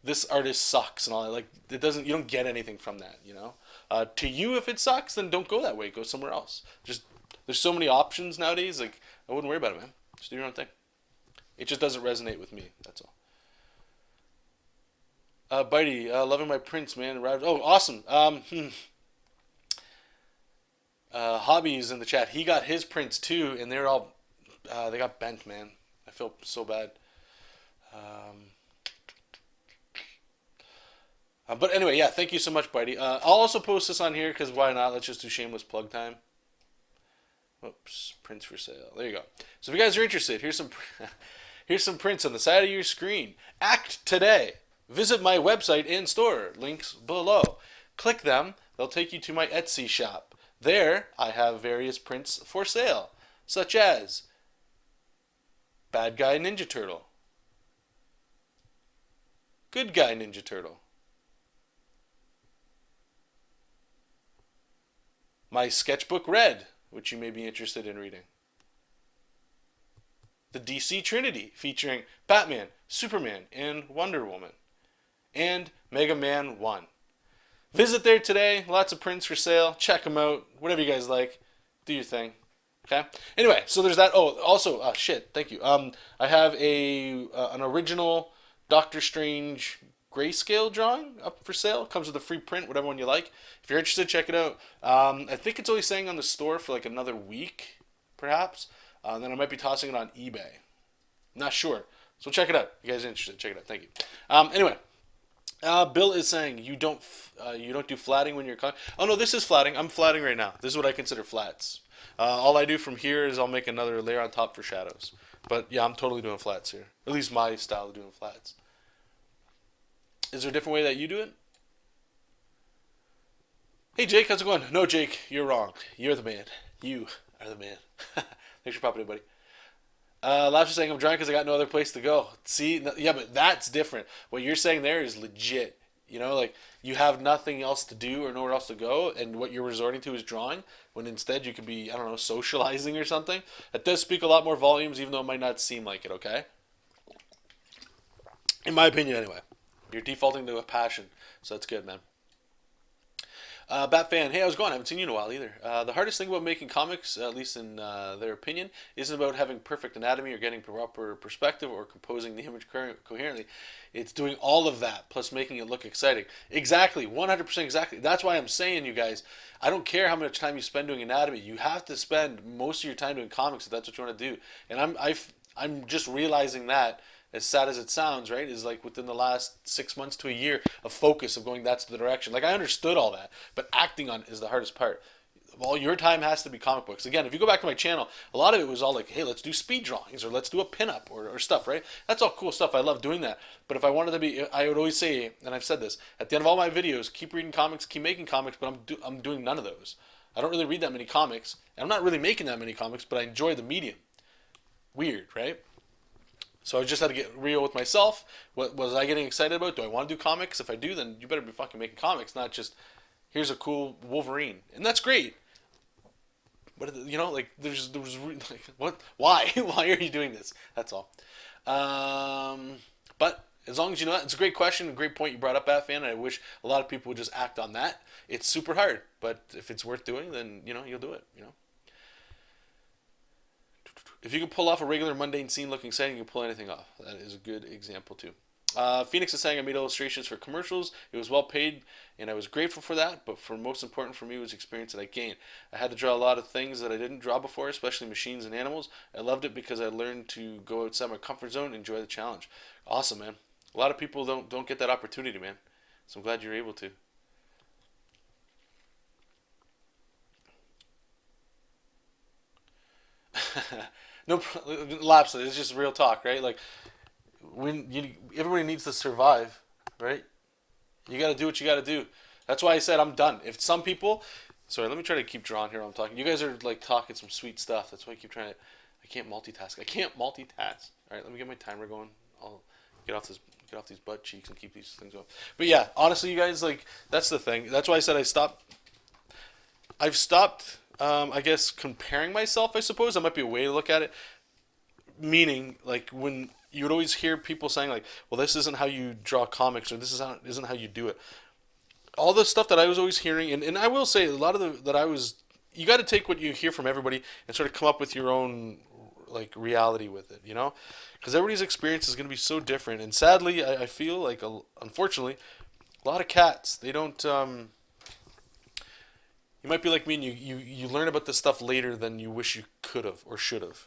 B: this artist sucks and all that. Like you don't get anything from that, you know. To you, if it sucks, then don't go that way. Go somewhere else. Just there's so many options nowadays. Like I wouldn't worry about it, man. Just do your own thing. It just doesn't resonate with me. That's all. Bitey, loving my prints, man. Oh, awesome. Hobbies in the chat. He got his prints too, and they're all they got bent, man. I feel so bad. But anyway, yeah, thank you so much, Bitey. I'll also post this on here because why not? Let's just do shameless plug time. Oops, prints for sale. There you go. So if you guys are interested, here's some here's some prints on the side of your screen. Act today. Visit my website and store. Links below. Click them. They'll take you to my Etsy shop. There, I have various prints for sale, such as Bad Guy Ninja Turtle, Good Guy Ninja Turtle, my sketchbook Red, which you may be interested in reading, the DC Trinity featuring Batman, Superman, and Wonder Woman, and Mega Man 1. Visit there today. Lots of prints for sale. Check them out. Whatever you guys like. Do your thing. Okay. Anyway, so there's that. Oh, also, shit. Thank you. I have an original Doctor Strange grayscale drawing up for sale. Comes with a free print, whatever one you like. If you're interested, check it out. I think it's only staying on the store for like another week, perhaps. Then I might be tossing it on eBay. Not sure. So check it out. If you guys are interested, check it out. Thank you. Anyway. Bill is saying you don't do flatting when you're oh no, this is flatting. I'm flatting right now. This is what I consider flats. All I do from here is I'll make another layer on top for shadows. But yeah, I'm totally doing flats here. At least my style of doing flats. Is there a different way that you do it? Hey Jake, how's it going? No Jake, you're wrong. You're the man. You are the man. Thanks for popping in, buddy. Labs is saying I'm drawing because I got no other place to go. See, yeah, but that's different. What you're saying there is legit. You know, like you have nothing else to do or nowhere else to go, and what you're resorting to is drawing. When instead you could be, I don't know, socializing or something. That does speak a lot more volumes, even though it might not seem like it. Okay, in my opinion, anyway. You're defaulting to a passion, so that's good, man. Batfan, hey, how's it going? I haven't seen you in a while either. The hardest thing about making comics, at least in their opinion, isn't about having perfect anatomy or getting proper perspective or composing the image coherently. It's doing all of that, plus making it look exciting. Exactly, 100% exactly. That's why I'm saying, you guys, I don't care how much time you spend doing anatomy. You have to spend most of your time doing comics if that's what you want to do. And I'm just realizing that, as sad as it sounds, right, is like within the last 6 months to a year of focus of going that's the direction. Like I understood all that, but acting on it is the hardest part. All your time has to be comic books. Again, if you go back to my channel, a lot of it was all like, hey, let's do speed drawings or let's do a pinup or stuff, right? That's all cool stuff. I love doing that. But if I wanted to be, I would always say, and I've said this, at the end of all my videos, keep reading comics, keep making comics, but I'm doing none of those. I don't really read that many comics. And I'm not really making that many comics, but I enjoy the medium. Weird, right? So I just had to get real with myself. What was I getting excited about? Do I want to do comics? If I do, then you better be fucking making comics, not just here's a cool Wolverine, and that's great. But like there was like what? Why? Why are you doing this? That's all. But as long as you know that, it's a great question, a great point you brought up, Fan. And I wish a lot of people would just act on that. It's super hard, but if it's worth doing, then you'll do it. If you can pull off a regular mundane scene looking exciting, you can pull anything off. That is a good example too. Phoenix is saying I made illustrations for commercials. It was well paid, and I was grateful for that. But for most important for me was the experience that I gained. I had to draw a lot of things that I didn't draw before, especially machines and animals. I loved it because I learned to go outside my comfort zone and enjoy the challenge. Awesome, man. A lot of people don't get that opportunity, man. So I'm glad you're able to. No, lapse. It's just real talk, right? Like everybody needs to survive, right? You got to do what you got to do. That's why I said I'm done. If some people, sorry, let me try to keep drawing here while I'm talking. You guys are like talking some sweet stuff. That's why I keep trying to. I can't multitask. I can't multitask. All right, let me get my timer going. I'll get off these butt cheeks and keep these things going. But yeah, honestly, you guys, like that's the thing. That's why I said I've stopped. I guess comparing myself. I suppose that might be a way to look at it. Meaning, like when you would always hear people saying like, "Well, this isn't how you draw comics," or "Isn't how you do it." All the stuff that I was always hearing, and I will say a lot of you got to take what you hear from everybody and sort of come up with your own like reality with it, because everybody's experience is going to be so different. And sadly, I feel like unfortunately, a lot of cats they don't. You might be like me and you learn about this stuff later than you wish you could have or should have.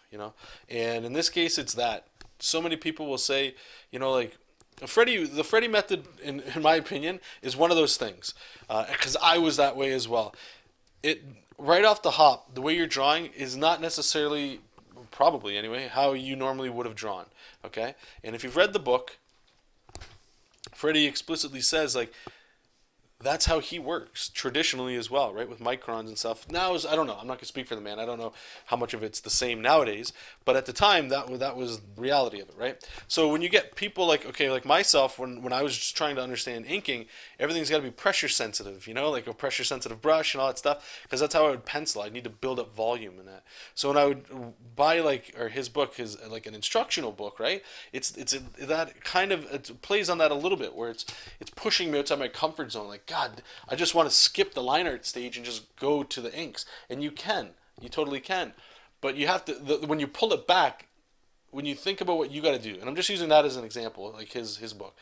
B: And in this case, it's that. So many people will say, like, the Freddy method, in my opinion, is one of those things. Because I was that way as well. It right off the hop, the way you're drawing is not necessarily, probably anyway, how you normally would have drawn. Okay? And if you've read the book, Freddy explicitly says, like, that's how he works traditionally as well, right? With microns and stuff. Now, I don't know. I'm not going to speak for the man. I don't know how much of it's the same nowadays. But at the time, that was the reality of it, right? So when you get people like myself, when I was just trying to understand inking, everything's got to be pressure sensitive, like a pressure sensitive brush and all that stuff. Because that's how I would pencil. I need to build up volume in that. So when I would buy his book, his like an instructional book, right? That kind of it plays on that a little bit, where it's pushing me outside my comfort zone, like. God, I just want to skip the line art stage and just go to the inks. And you totally can. But you have to, when you pull it back, when you think about what you got to do, and I'm just using that as an example, like his book,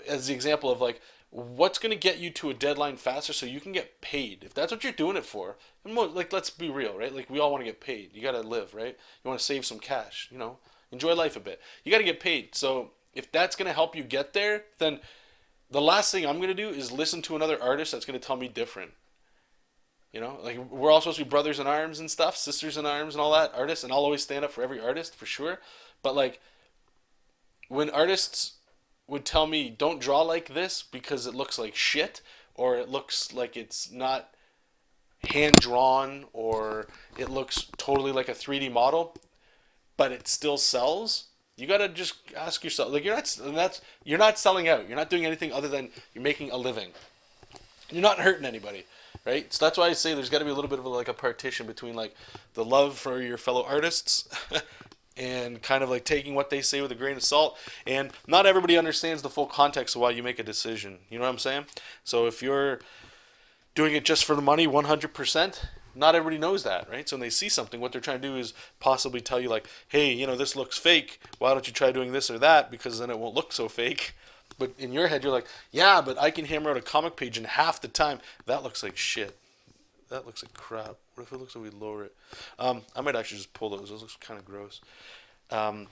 B: as the example of like, what's going to get you to a deadline faster so you can get paid. If that's what you're doing it for, and like, let's be real, right? Like, we all want to get paid. You got to live, right? You want to save some cash, enjoy life a bit. You got to get paid. So if that's going to help you get there, then the last thing I'm going to do is listen to another artist that's going to tell me different. Like we're all supposed to be brothers in arms and stuff, sisters in arms and all that, artists, and I'll always stand up for every artist for sure. But like when artists would tell me don't draw like this because it looks like shit or it looks like it's not hand drawn or it looks totally like a 3D model, but it still sells. You gotta just ask yourself, like you're not selling out. You're not doing anything other than you're making a living. You're not hurting anybody, right? So that's why I say there's got to be a little bit of a partition between like the love for your fellow artists and kind of like taking what they say with a grain of salt. And not everybody understands the full context of why you make a decision. You know what I'm saying? So if you're doing it just for the money, 100%. Not everybody knows that, right? So when they see something, what they're trying to do is possibly tell you like, hey, this looks fake. Why don't you try doing this or that? Because then it won't look so fake. But in your head, you're like, yeah, but I can hammer out a comic page in half the time. That looks like shit. That looks like crap. What if it looks like we lower it? I might actually just pull those. Those look kind of gross. Um,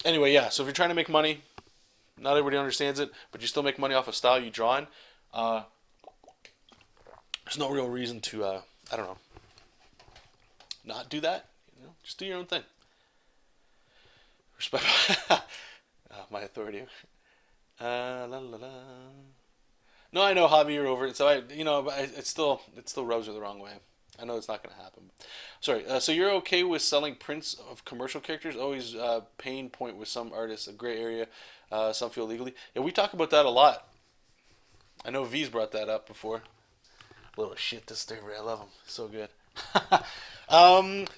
B: anyway, yeah. So if you're trying to make money, not everybody understands it, but you still make money off a style you draw in. Uh, there's no real reason to, I don't know, not do that. You know, just do your own thing. Respect my authority. La, la, la. No, I know, Javi, you're over it. So it still rubs me the wrong way. I know it's not going to happen. Sorry. So you're okay with selling prints of commercial characters? Always pain point with some artists, a gray area. Some feel legally. Yeah, we talk about that a lot. I know V's brought that up before. Little shit disturber. I love him. So good.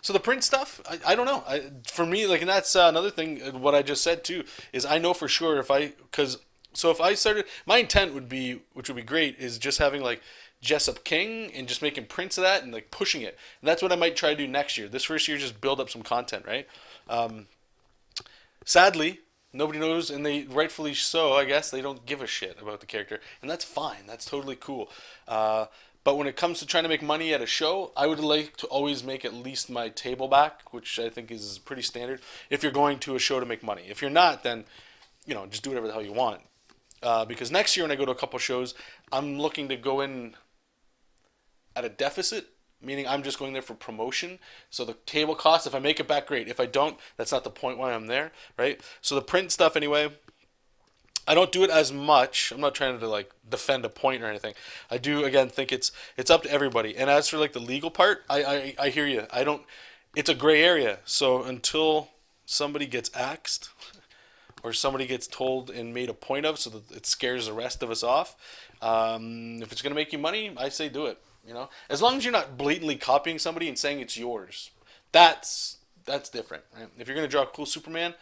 B: So the print stuff, I don't know. For me, like, and that's another thing. What I just said too is I know for sure if I started, my intent would be, which would be great, is just having like Jesop King and just making prints of that and like pushing it. And that's what I might try to do next year. This first year, just build up some content, right? Sadly, nobody knows, and they rightfully so. I guess they don't give a shit about the character, and that's fine. That's totally cool. But when it comes to trying to make money at a show, I would like to always make at least my table back, which I think is pretty standard. If you're going to a show to make money, if you're not, then just do whatever the hell you want. Because next year when I go to a couple shows, I'm looking to go in at a deficit, meaning I'm just going there for promotion. So the table cost, if I make it back, great. If I don't, that's not the point why I'm there, right? So the print stuff anyway, I don't do it as much. I'm not trying to like defend a point or anything. I do again think it's up to everybody. And as for like the legal part, I hear you. I don't. It's a gray area. So until somebody gets axed or somebody gets told and made a point of, so that it scares the rest of us off. If it's gonna make you money, I say do it. As long as you're not blatantly copying somebody and saying it's yours, that's different. Right? If you're gonna draw a cool Superman,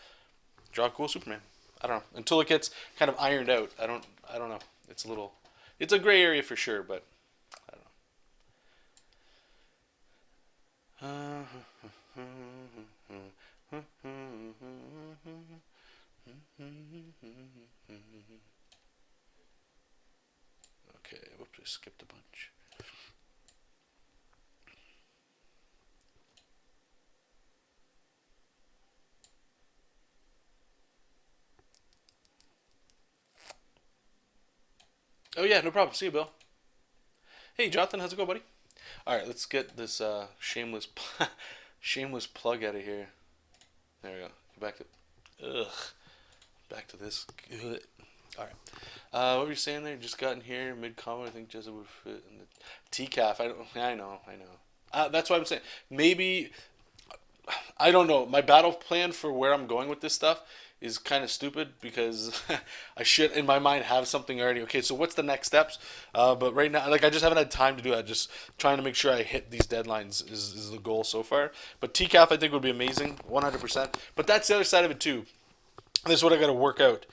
B: draw a cool Superman. I don't know until it gets kind of ironed out. I don't know. It's a gray area for sure, but I don't know. Okay, whoops, I skipped a bunch. Oh yeah, no problem. See you, Bill. Hey, Jonathan, how's it going, buddy? All right, let's get this shameless shameless plug out of here. There we go. Back to back to this. Good. All right. What were you saying there? Just got in here mid comment. I think Jesop would fit in the TCAF. I know. That's what I'm saying. Maybe I don't know. My battle plan for where I'm going with this stuff is kind of stupid because I should, in my mind, have something already. Okay, so what's the next steps? But right now, like I just haven't had time to do that. Just trying to make sure I hit these deadlines is the goal so far. But TCAF I think would be amazing, 100%. But that's the other side of it too. This is what I got to work out.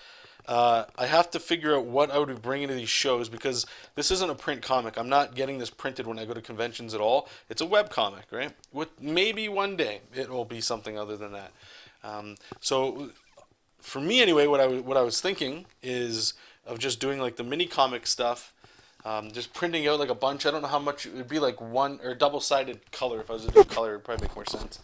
B: I have to figure out what I would be bringing to these shows because this isn't a print comic. I'm not getting this printed when I go to conventions at all. It's a web comic, right? With maybe one day it will be something other than that. So for me anyway, what I was thinking is of just doing like the mini comic stuff, just printing out like a bunch. I don't know how much it would be, like one or double sided color. If I was to do color, it'd probably make more sense.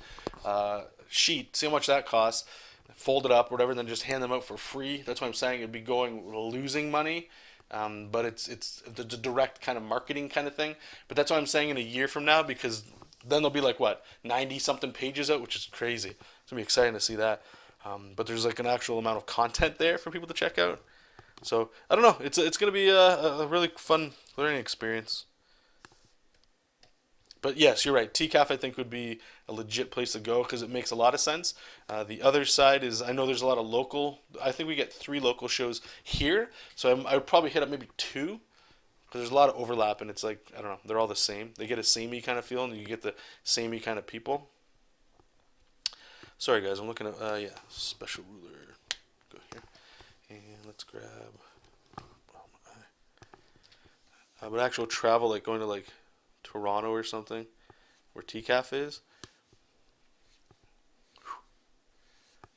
B: Sheet, see how much that costs. Fold it up, whatever, and then just hand them out for free. That's what I'm saying. It'd be losing money, but it's the direct kind of marketing kind of thing. But that's what I'm saying in a year from now because then there'll be like what 90 something pages out, which is crazy. It's gonna be exciting to see that. But there's like an actual amount of content there for people to check out. So I don't know. It's gonna be a really fun learning experience. But yes, you're right. TCAF I think would be a legit place to go because it makes a lot of sense. The other side is I know there's a lot of local. I think we get 3 local shows here, so I would probably hit up maybe 2 because there's a lot of overlap and it's like I don't know. They're all the same. They get a samey kind of feel and you get the samey kind of people. Sorry guys, I'm looking at special ruler. Go here and let's grab. But actual travel like going to like Toronto or something, where TCAF is.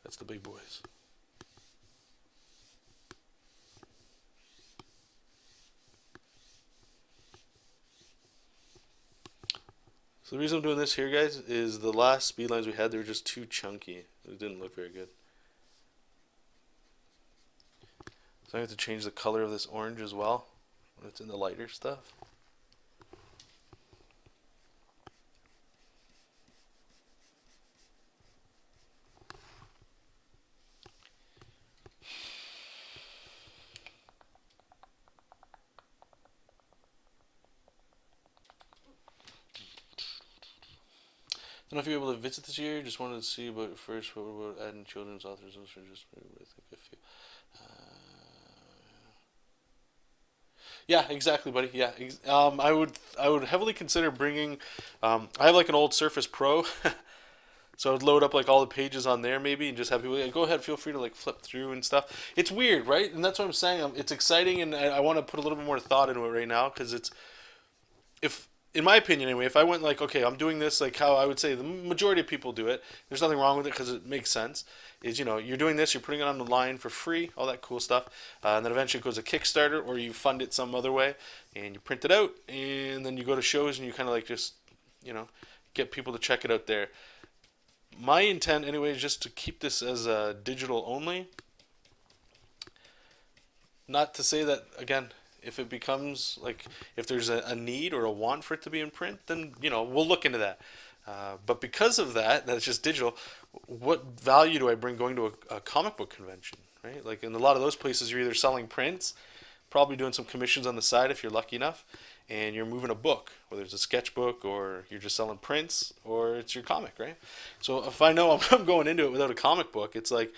B: That's the big boys. So the reason I'm doing this here, guys, is the last speed lines we had, they were just too chunky. It didn't look very good. So I have to change the color of this orange as well when it's in the lighter stuff. I don't know if you're able to visit this year. Just wanted to see about first what about adding children's authors or just I think a few. Yeah, exactly, buddy. Yeah, I would heavily consider bringing. I have like an old Surface Pro, so I would load up like all the pages on there maybe, and just have people go ahead, feel free to like flip through and stuff. It's weird, right? And that's what I'm saying. It's exciting, and I want to put a little bit more thought into it right now because it's if in my opinion anyway, if I went like, okay, I'm doing this like how I would say the majority of people do it, there's nothing wrong with it because it makes sense. Is you're doing this, you're putting it on the line for free, all that cool stuff, and then eventually it goes to Kickstarter or you fund it some other way, and you print it out, and then you go to shows and you kind of like just get people to check it out there. My intent anyway is just to keep this as a digital only. Not to say that again, if it becomes like if there's a need or a want for it to be in print, then we'll look into that. But because of that's just digital. What value do I bring going to a comic book convention, right? Like in a lot of those places, you're either selling prints, probably doing some commissions on the side if you're lucky enough, and you're moving a book, whether it's a sketchbook or you're just selling prints or it's your comic, right? So if I know I'm going into it without a comic book, it's like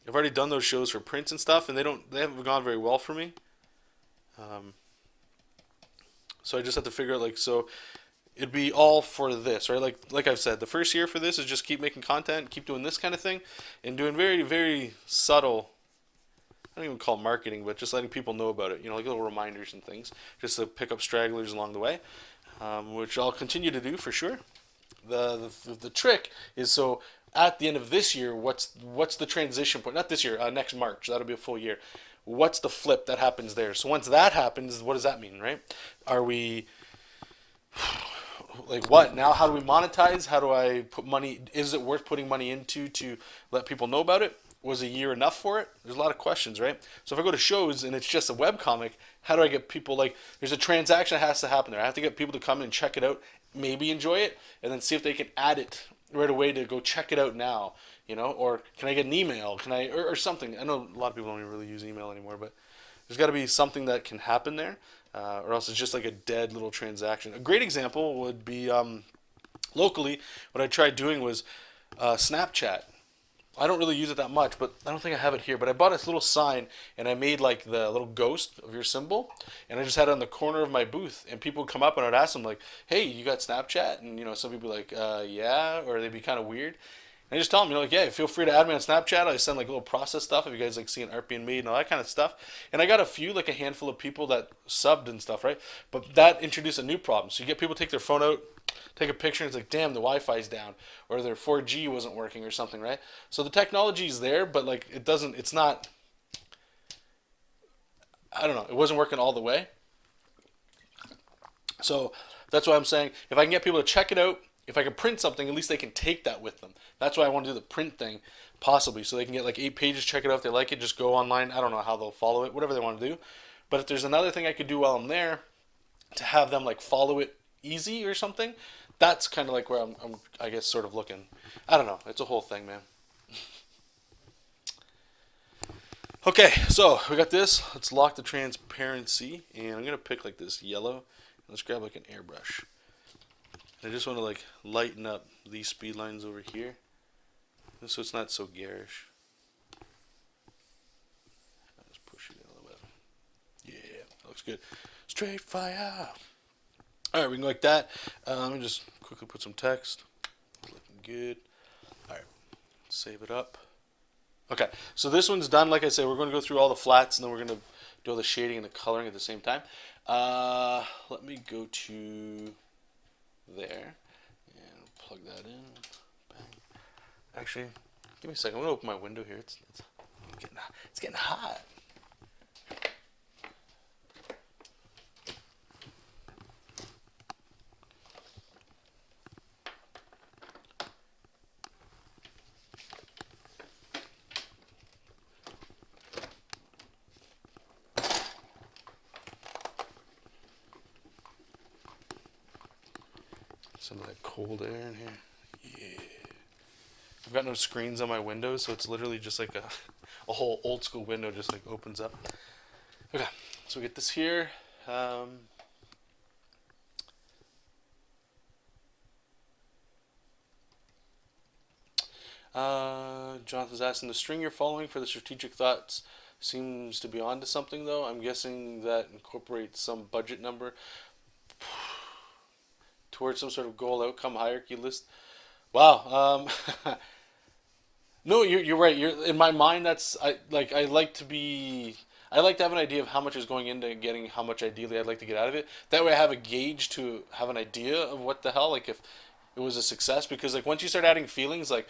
B: I've already done those shows for prints and stuff, and they haven't gone very well for me. So I just have to figure out so it'd be all for this, right? Like I've said, the first year for this is just keep making content, keep doing this kind of thing, and doing very very subtle. I don't even call it marketing, but just letting people know about it. Like little reminders and things, just to pick up stragglers along the way, which I'll continue to do for sure. The trick is so at the end of this year, what's the transition point? Not this year, next March. That'll be a full year. What's the flip that happens there? So once that happens, what does that mean, right? Are we like what now? How do we monetize? How do I put money? Is it worth putting money into to let people know about it? Was a year enough for it? There's a lot of questions, right? So if I go to shows and it's just a web comic, how do I get people there's a transaction that has to happen there. I have to get people to come and check it out, maybe enjoy it, and then see if they can add it right away to go check it out now, or can I get an email? Can I or something? I know a lot of people don't even really use email anymore, but there's got to be something that can happen there, or else it's just like a dead little transaction. A great example would be locally. What I tried doing was Snapchat. I don't really use it that much, but I don't think I have it here. But I bought this little sign, and I made like the little ghost of your symbol, and I just had it on the corner of my booth. And people would come up, and I'd ask them like, "Hey, you got Snapchat?" And some people would be like, "Yeah," or they'd be kind of weird. And I just tell them, like, "Yeah, feel free to add me on Snapchat. I send like little process stuff if you guys like seeing art being made and all that kind of stuff." And I got a few, like a handful of people that subbed and stuff, right? But that introduced a new problem. So you get people take their phone out, take a picture, and it's like, damn, the Wi-Fi's down, or their 4G wasn't working, or something, right? So the technology is there, but like it's not. I don't know. It wasn't working all the way. So that's why I'm saying if I can get people to check it out, if I can print something, at least they can take that with them. That's why I want to do the print thing, possibly, so they can get like 8 pages, check it out if they like it, just go online. I don't know how they'll follow it, whatever they want to do. But if there's another thing I could do while I'm there to have them like follow it easy or something, that's kind of like where I'm I guess sort of looking. I don't know. It's a whole thing, man. Okay, so we got this. Let's lock the transparency, and I'm gonna pick like this yellow. Let's grab like an airbrush. I just want to like lighten up these speed lines over here, so it's not so garish. I'll just push it in a little bit. Yeah, that looks good. Straight fire. All right, we can go like that. Let me just quickly put some text. Looking good. All right, save it up. Okay, so this one's done. Like I said, we're going to go through all the flats, and then we're going to do all the shading and the coloring at the same time. Let me go to there and plug that in. Bang. Actually, give me a second. I'm going to open my window here. It's getting hot. Some of that cold air in here. Yeah. I've got no screens on my windows, so it's literally just like a whole old school window just like opens up. Okay, so we get this here. Jonathan's asking, the string you're following for the strategic thoughts seems to be onto something, though. I'm guessing that incorporates some budget number towards some sort of goal outcome hierarchy list. Wow. No, you're right. You're in my mind. I like to have an idea of how much is going into getting how much ideally I'd like to get out of it. That way, I have a gauge to have an idea of what the hell, like if it was a success. Because like once you start adding feelings, like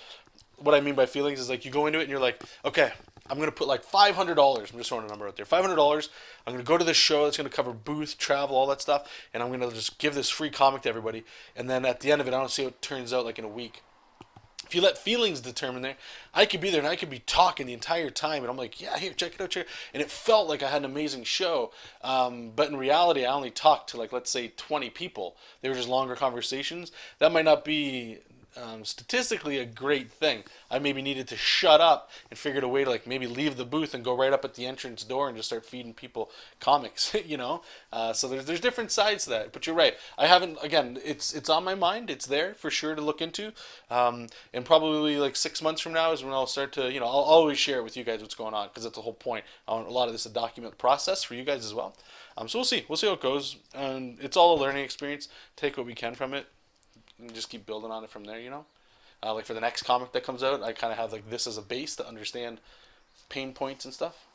B: what I mean by feelings is like you go into it and you're like, okay, I'm gonna put like $500. I'm just throwing a number out there. $500. I'm gonna go to this show that's gonna cover booth, travel, all that stuff, and I'm gonna just give this free comic to everybody. And then at the end of it, I don't see how it turns out like in a week. If you let feelings determine there, I could be there and I could be talking the entire time, and I'm like, yeah, here, check it out, check it. And it felt like I had an amazing show, but in reality, I only talked to like let's say 20 people. They were just longer conversations. That might not be statistically a great thing. I maybe needed to shut up and figured a way to like maybe leave the booth and go right up at the entrance door and just start feeding people comics, you know. So there's different sides to that. But you're right. I haven't again. It's on my mind. It's there for sure to look into. And probably like 6 months from now is when I'll start to I'll always share it with you guys what's going on because that's the whole point. I want a lot of this to document the process for you guys as well. So we'll see. We'll see how it goes. And it's all a learning experience. Take what we can from it and just keep building on it from there, like for the next comic that comes out, I kind of have like this as a base to understand pain points and stuff.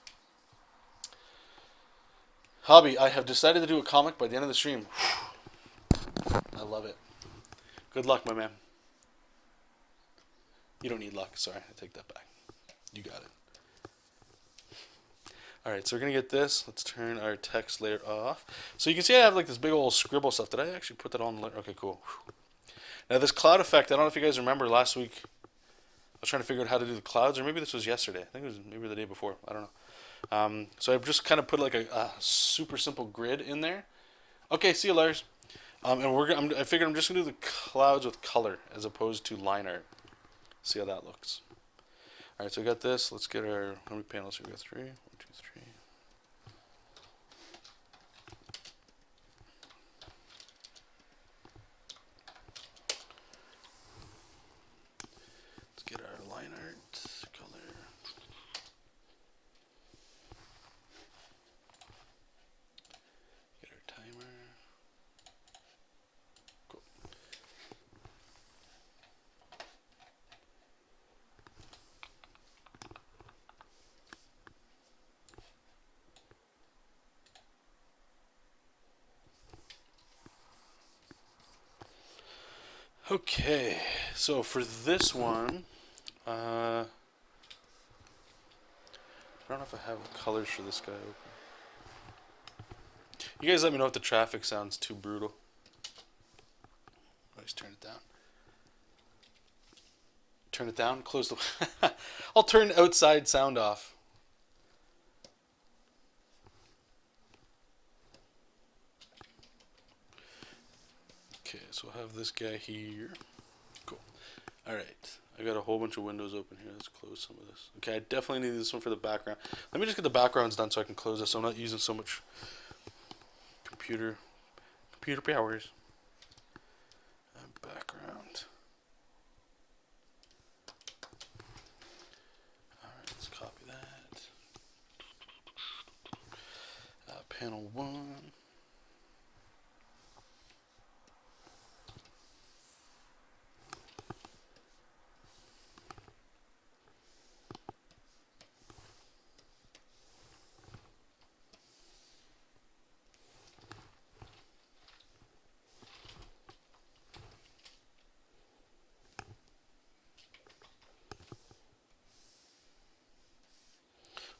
B: Hobby, I have decided to do a comic by the end of the stream. I love it. Good luck, my man. You don't need luck. Sorry, I take that back. You got it. Alright, so we're going to get this. Let's turn our text layer off. So you can see I have like this big old scribble stuff. Did I actually put that on? Okay, cool. Now this cloud effect, I don't know if you guys remember last week, I was trying to figure out how to do the clouds, or maybe this was yesterday. I think it was maybe the day before. I don't know. So I've just kind of put like a super simple grid in there. Okay, see you, Lars. And I figured I'm just going to do the clouds with color as opposed to line art. See how that looks. Alright, so we got this. Let's get our, how many panels here? We got 3. 1, 2, 3. Let's get our line art color. Get our timer. Cool. Okay, so for this one, I don't know if I have colors for this guy open. You guys let me know if the traffic sounds too brutal. Let's turn it down. Turn it down, close the... I'll turn outside sound off. Okay, so we'll have this guy here. Cool. Alright, I got a whole bunch of windows open here. Let's close some of this. Okay, I definitely need this one for the background. Let me just get the backgrounds done so I can close this so I'm not using so much computer powers. Background. Alright, let's copy that. Panel 1.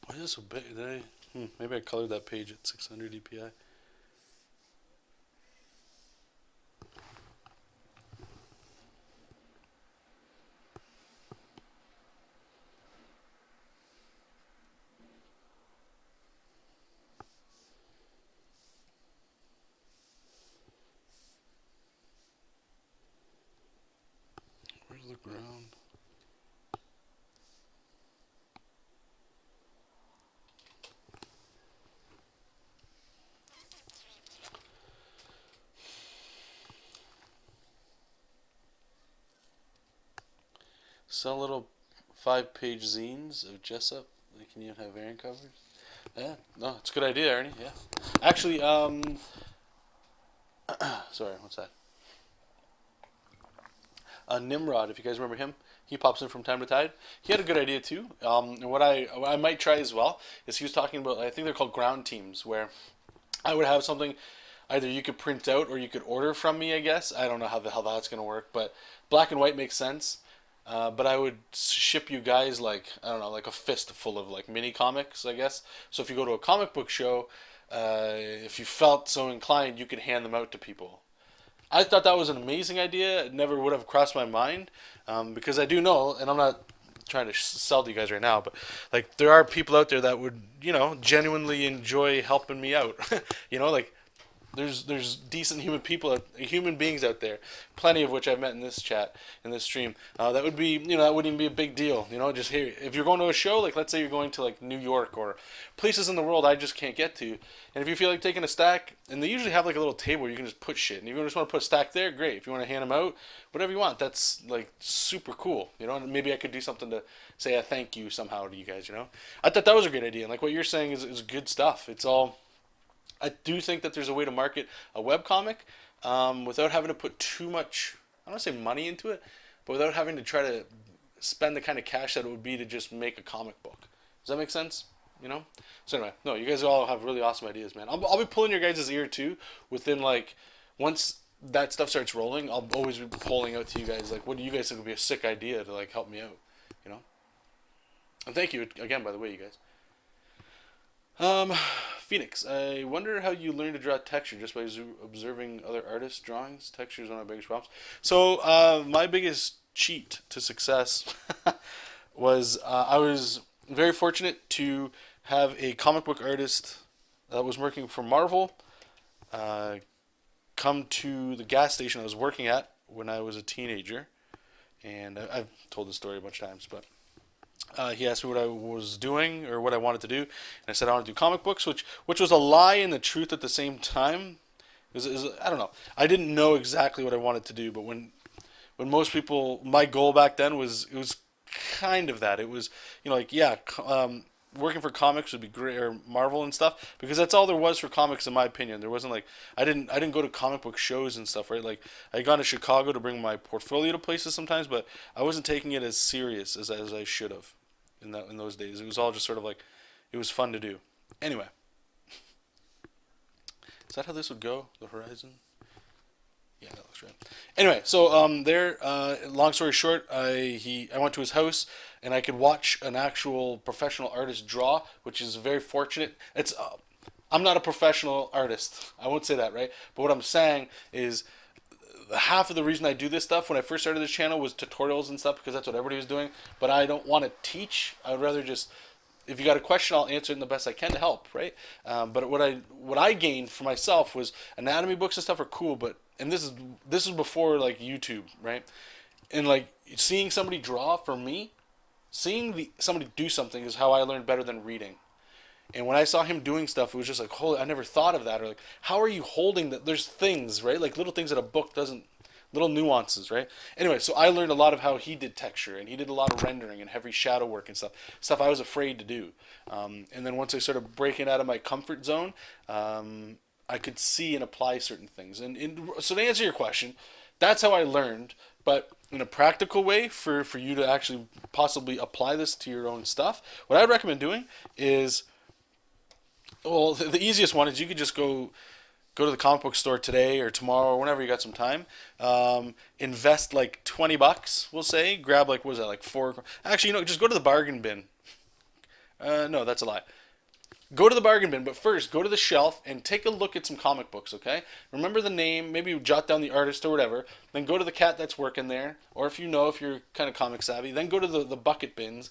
B: Why is this so big? Maybe I colored that page at 600 dpi.
A: Ground. Sell little 5-page zines of Jesop. They can even have variant covers. Yeah, no, it's a good idea, Ernie. Yeah, actually, sorry, what's that? Nimrod, if you guys remember him, he pops in from time to time. He had a good idea too. And what I might try as well is he was talking about, I think they're called ground teams, where I would have something either you could print out or you could order from me. I guess I don't know how the hell that's gonna work, but black and white makes sense. But I would ship you guys like I don't know, like a fist full of like mini comics, I guess. So if you go to a comic book show, if you felt so inclined, you could hand them out to people. I thought that was an amazing idea. It never would have crossed my mind because I do know, and I'm not trying to sell to you guys right now, but like there are people out there that would genuinely enjoy helping me out. Like there's decent human beings out there, plenty of which I've met in this chat, in this stream. That would be, that wouldn't even be a big deal. Just here, if you're going to a show, like let's say you're going to like New York or places in the world I just can't get to, and if you feel like taking a stack, and they usually have like a little table where you can just put shit, and if you just want to put a stack there, great. If you want to hand them out, whatever you want, that's like super cool. And maybe I could do something to say a thank you somehow to you guys. I thought that was a great idea, and like what you're saying is good stuff. It's all. I do think that there's a way to market a webcomic without having to put too much, I don't want to say money into it, but without having to try to spend the kind of cash that it would be to just make a comic book. Does that make sense? So anyway, no, you guys all have really awesome ideas, man. I'll be pulling your guys' ear too within like, once that stuff starts rolling, I'll always be pulling out to you guys like, what do you guys think would be a sick idea to like help me out, you know? And thank you again, by the way, you guys. Phoenix, I wonder how you learn to draw texture just by observing other artists' drawings. Texture is one of my biggest problems. So, my biggest cheat to success was I was very fortunate to have a comic book artist that was working for Marvel come to the gas station I was working at when I was a teenager. And I've told this story a bunch of times, but he asked me what I was doing or what I wanted to do, and I said I wanted to do comic books, which was a lie and the truth at the same time. I don't know. I didn't know exactly what I wanted to do, but when most people, my goal back then was it was kind of that. It was like working for comics would be great, or Marvel and stuff, because that's all there was for comics in my opinion. There wasn't like I didn't go to comic book shows and stuff, right? Like I had gone to Chicago to bring my portfolio to places sometimes, but I wasn't taking it as serious as I should have in those days. It was all just sort of like it was fun to do. Anyway, is that how this would go? The horizon? Yeah, that looks right. Anyway, so long story short, I went to his house and I could watch an actual professional artist draw, which is very fortunate. I'm not a professional artist. I won't say that, right? But what I'm saying is half of the reason I do this stuff when I first started this channel was tutorials and stuff, because that's what everybody was doing. But I don't want to teach. I would rather just, if you got a question, I'll answer it the best I can to help, right? But what I gained for myself was anatomy books and stuff are cool, and this is before like YouTube, right? And like seeing somebody draw, for me, somebody do something is how I learned better than reading. And when I saw him doing stuff, it was just like, holy, I never thought of that. Or like, how are you holding that? There's things, right? Like little things that a book doesn't, little nuances, right? Anyway, so I learned a lot of how he did texture, and he did a lot of rendering and heavy shadow work and stuff I was afraid to do. And then once I started breaking out of my comfort zone, I could see and apply certain things. And so to answer your question, that's how I learned. But in a practical way, for you to actually possibly apply this to your own stuff, what I recommend doing is, well, the easiest one is you could just go to the comic book store today or tomorrow or whenever you got some time. Invest like $20, we'll say. Grab like, what was that, like four? Actually, just go to the bargain bin. No, that's a lie. Go to the bargain bin, but first go to the shelf and take a look at some comic books, okay? Remember the name, maybe jot down the artist or whatever. Then go to the cat that's working there, or if you're kind of comic savvy, then go to the bucket bins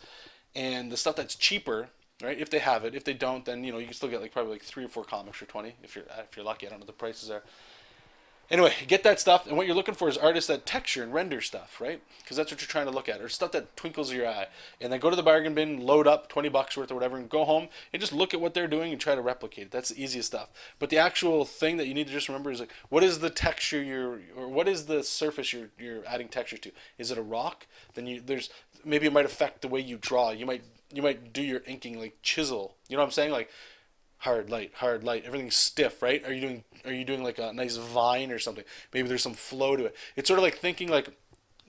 A: and the stuff that's cheaper. Right, if they have it. If they don't, then you can still get like probably like 3 or 4 comics for 20 if you're lucky. I don't know what the prices are.
B: Anyway, get that stuff, and what you're looking for is artists that texture and render stuff, right? Because that's what you're trying to look at, or stuff that twinkles your eye. And then go to the bargain bin, load up $20 worth or whatever, and go home and just look at what they're doing and try to replicate it. That's the easiest stuff. But the actual thing that you need to just remember is like, what is the texture or what is the surface you're adding texture to? Is it a rock? Then there's maybe it might affect the way you draw. You might do your inking like chisel. You know what I'm saying? Like hard light, hard light, everything's stiff, right? Are you doing like a nice vine or something? Maybe there's some flow to it. It's sort of like thinking like,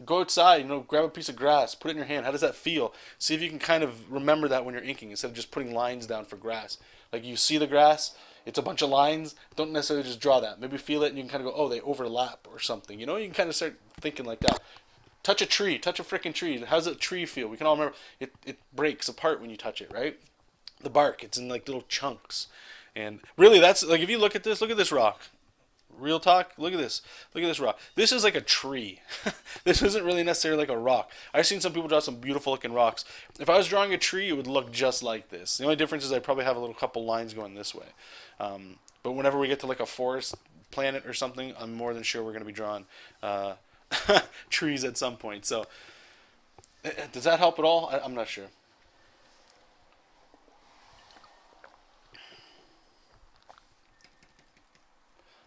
B: go outside, grab a piece of grass, put it in your hand. How does that feel? See if you can kind of remember that when you're inking instead of just putting lines down for grass. Like you see the grass, it's a bunch of lines. Don't necessarily just draw that. Maybe feel it and you can kind of go, oh, they overlap or something. You can kind of start thinking like that. Touch a tree, touch a freaking tree. How does a tree feel? We can all remember it breaks apart when you touch it, right? The bark, it's in like little chunks. And really that's like if you look at this rock. Real talk, look at this. Look at this rock. This is like a tree. This isn't really necessarily like a rock. I've seen some people draw some beautiful looking rocks. If I was drawing a tree, it would look just like this. The only difference is I probably have a little couple lines going this way. But whenever we get to like a forest planet or something, I'm more than sure we're going to be drawing trees at some point. So does that help at all? I'm not sure.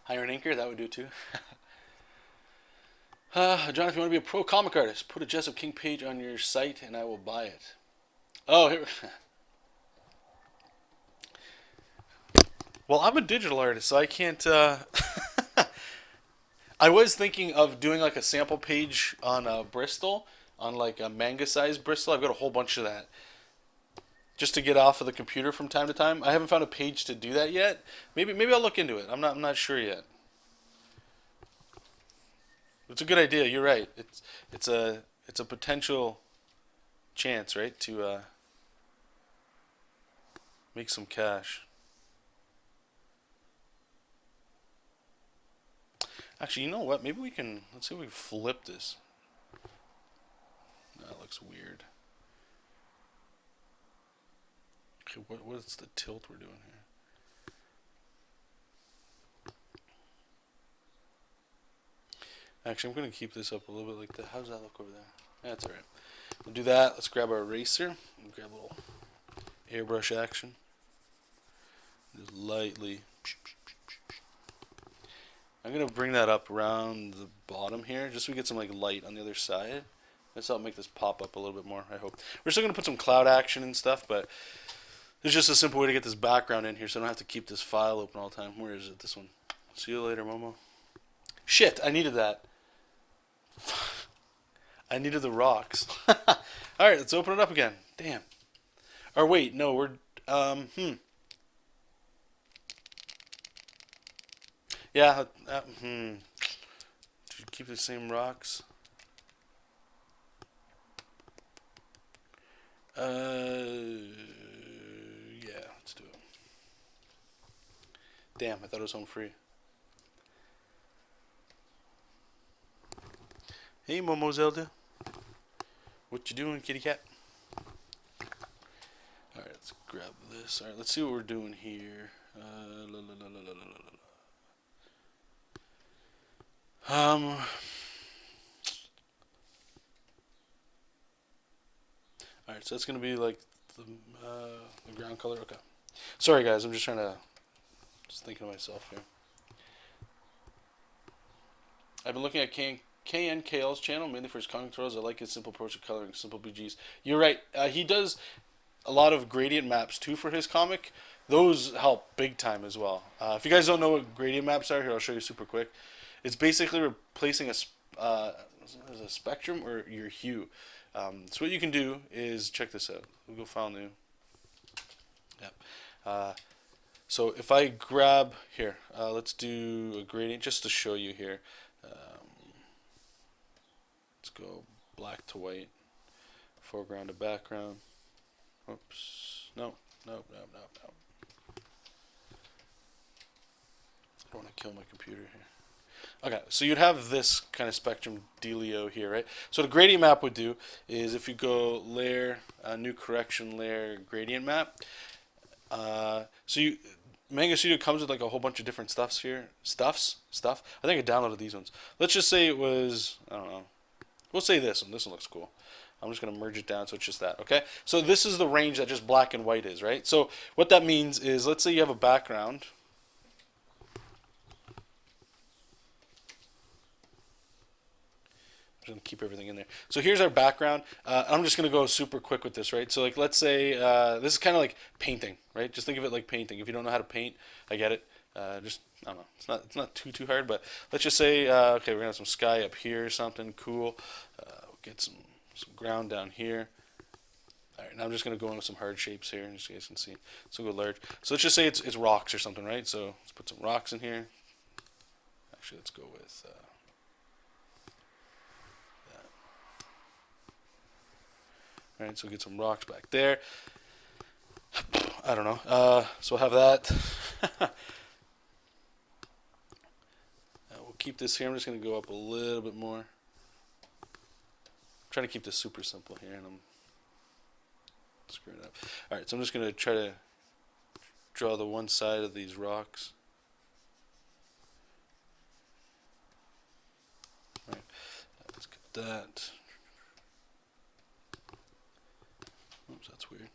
B: Hire an inker, that would do too. John, if you want to be a pro comic artist, put a Jesop King page on your site and I will buy it. Oh, here. Well, I'm a digital artist, so I can't. I was thinking of doing like a sample page on Bristol, on like a manga size Bristol. I've got a whole bunch of that. Just to get off of the computer from time to time. I haven't found a page to do that yet. Maybe I'll look into it. I'm not sure yet. It's a good idea. You're right. It's a potential chance, right, to make some cash. Actually, you know what? Maybe we can. Let's see if we can flip this. That looks weird. Okay, what's the tilt we're doing here? Actually, I'm going to keep this up a little bit like that. How does that look over there? That's alright. We'll do that. Let's grab our eraser. And grab a little airbrush action. Just lightly. I'm going to bring that up around the bottom here, just so we get some like light on the other side. This will make this pop up a little bit more, I hope. We're still going to put some cloud action and stuff, but there's just a simple way to get this background in here so I don't have to keep this file open all the time. Where is it? This one. See you later, Momo. Shit, I needed that. I needed the rocks. Alright, let's open it up again. Damn. Or wait, no, we're... Yeah, Should keep the same rocks? Yeah, let's do it. Damn, I thought it was home free. Hey, Momo Zelda. What you doing, kitty cat? Alright, let's grab this. Alright, let's see what we're doing here. Alright, so that's going to be like the ground color. Okay. Sorry, guys. I'm just thinking to myself here. I've been looking at KNKL's channel, mainly for his comic tutorials. I like his simple approach to coloring, simple BGs. You're right. He does a lot of gradient maps, too, for his comic. Those help big time as well. If you guys don't know what gradient maps are, here, I'll show you super quick. It's basically replacing a spectrum or your hue. So what you can do is, check this out. We'll go file new. Yeah. So if I grab, here, let's do a gradient just to show you here. Let's go black to white, foreground to background. Oops. No. I don't want to kill my computer here. Okay, so you'd have this kind of spectrum dealio here, right? So the gradient map would do is if you go layer, new correction layer, gradient map. So Manga Studio comes with like a whole bunch of different stuff. I think I downloaded these ones. Let's just say it was, I don't know. We'll say this one. This one looks cool. I'm just going to merge it down so it's just that, okay? So this is the range that just black and white is, right? So what that means is, let's say you have a background. I'm going to keep everything in there. So here's our background. I'm just going to go super quick with this, right? So like, let's say this is kind of like painting, right? Just think of it like painting. If you don't know how to paint, I get it. Just I don't know. It's not too hard, but let's just say okay, we're gonna have some sky up here, something cool. We'll get some ground down here. All right, now I'm just gonna go into some hard shapes here, just so you guys can see. So we'll go large. So let's just say it's rocks or something, right? So let's put some rocks in here. Actually, let's go with that. All right, so we'll get some rocks back there. I don't know. So we'll have that. We'll keep this here. I'm just going to go up a little bit more. I'm trying to keep this super simple here, and I'm screwing it up. All right, so I'm just going to try to draw the one side of these rocks. All right, let's get that. Oops, that's weird.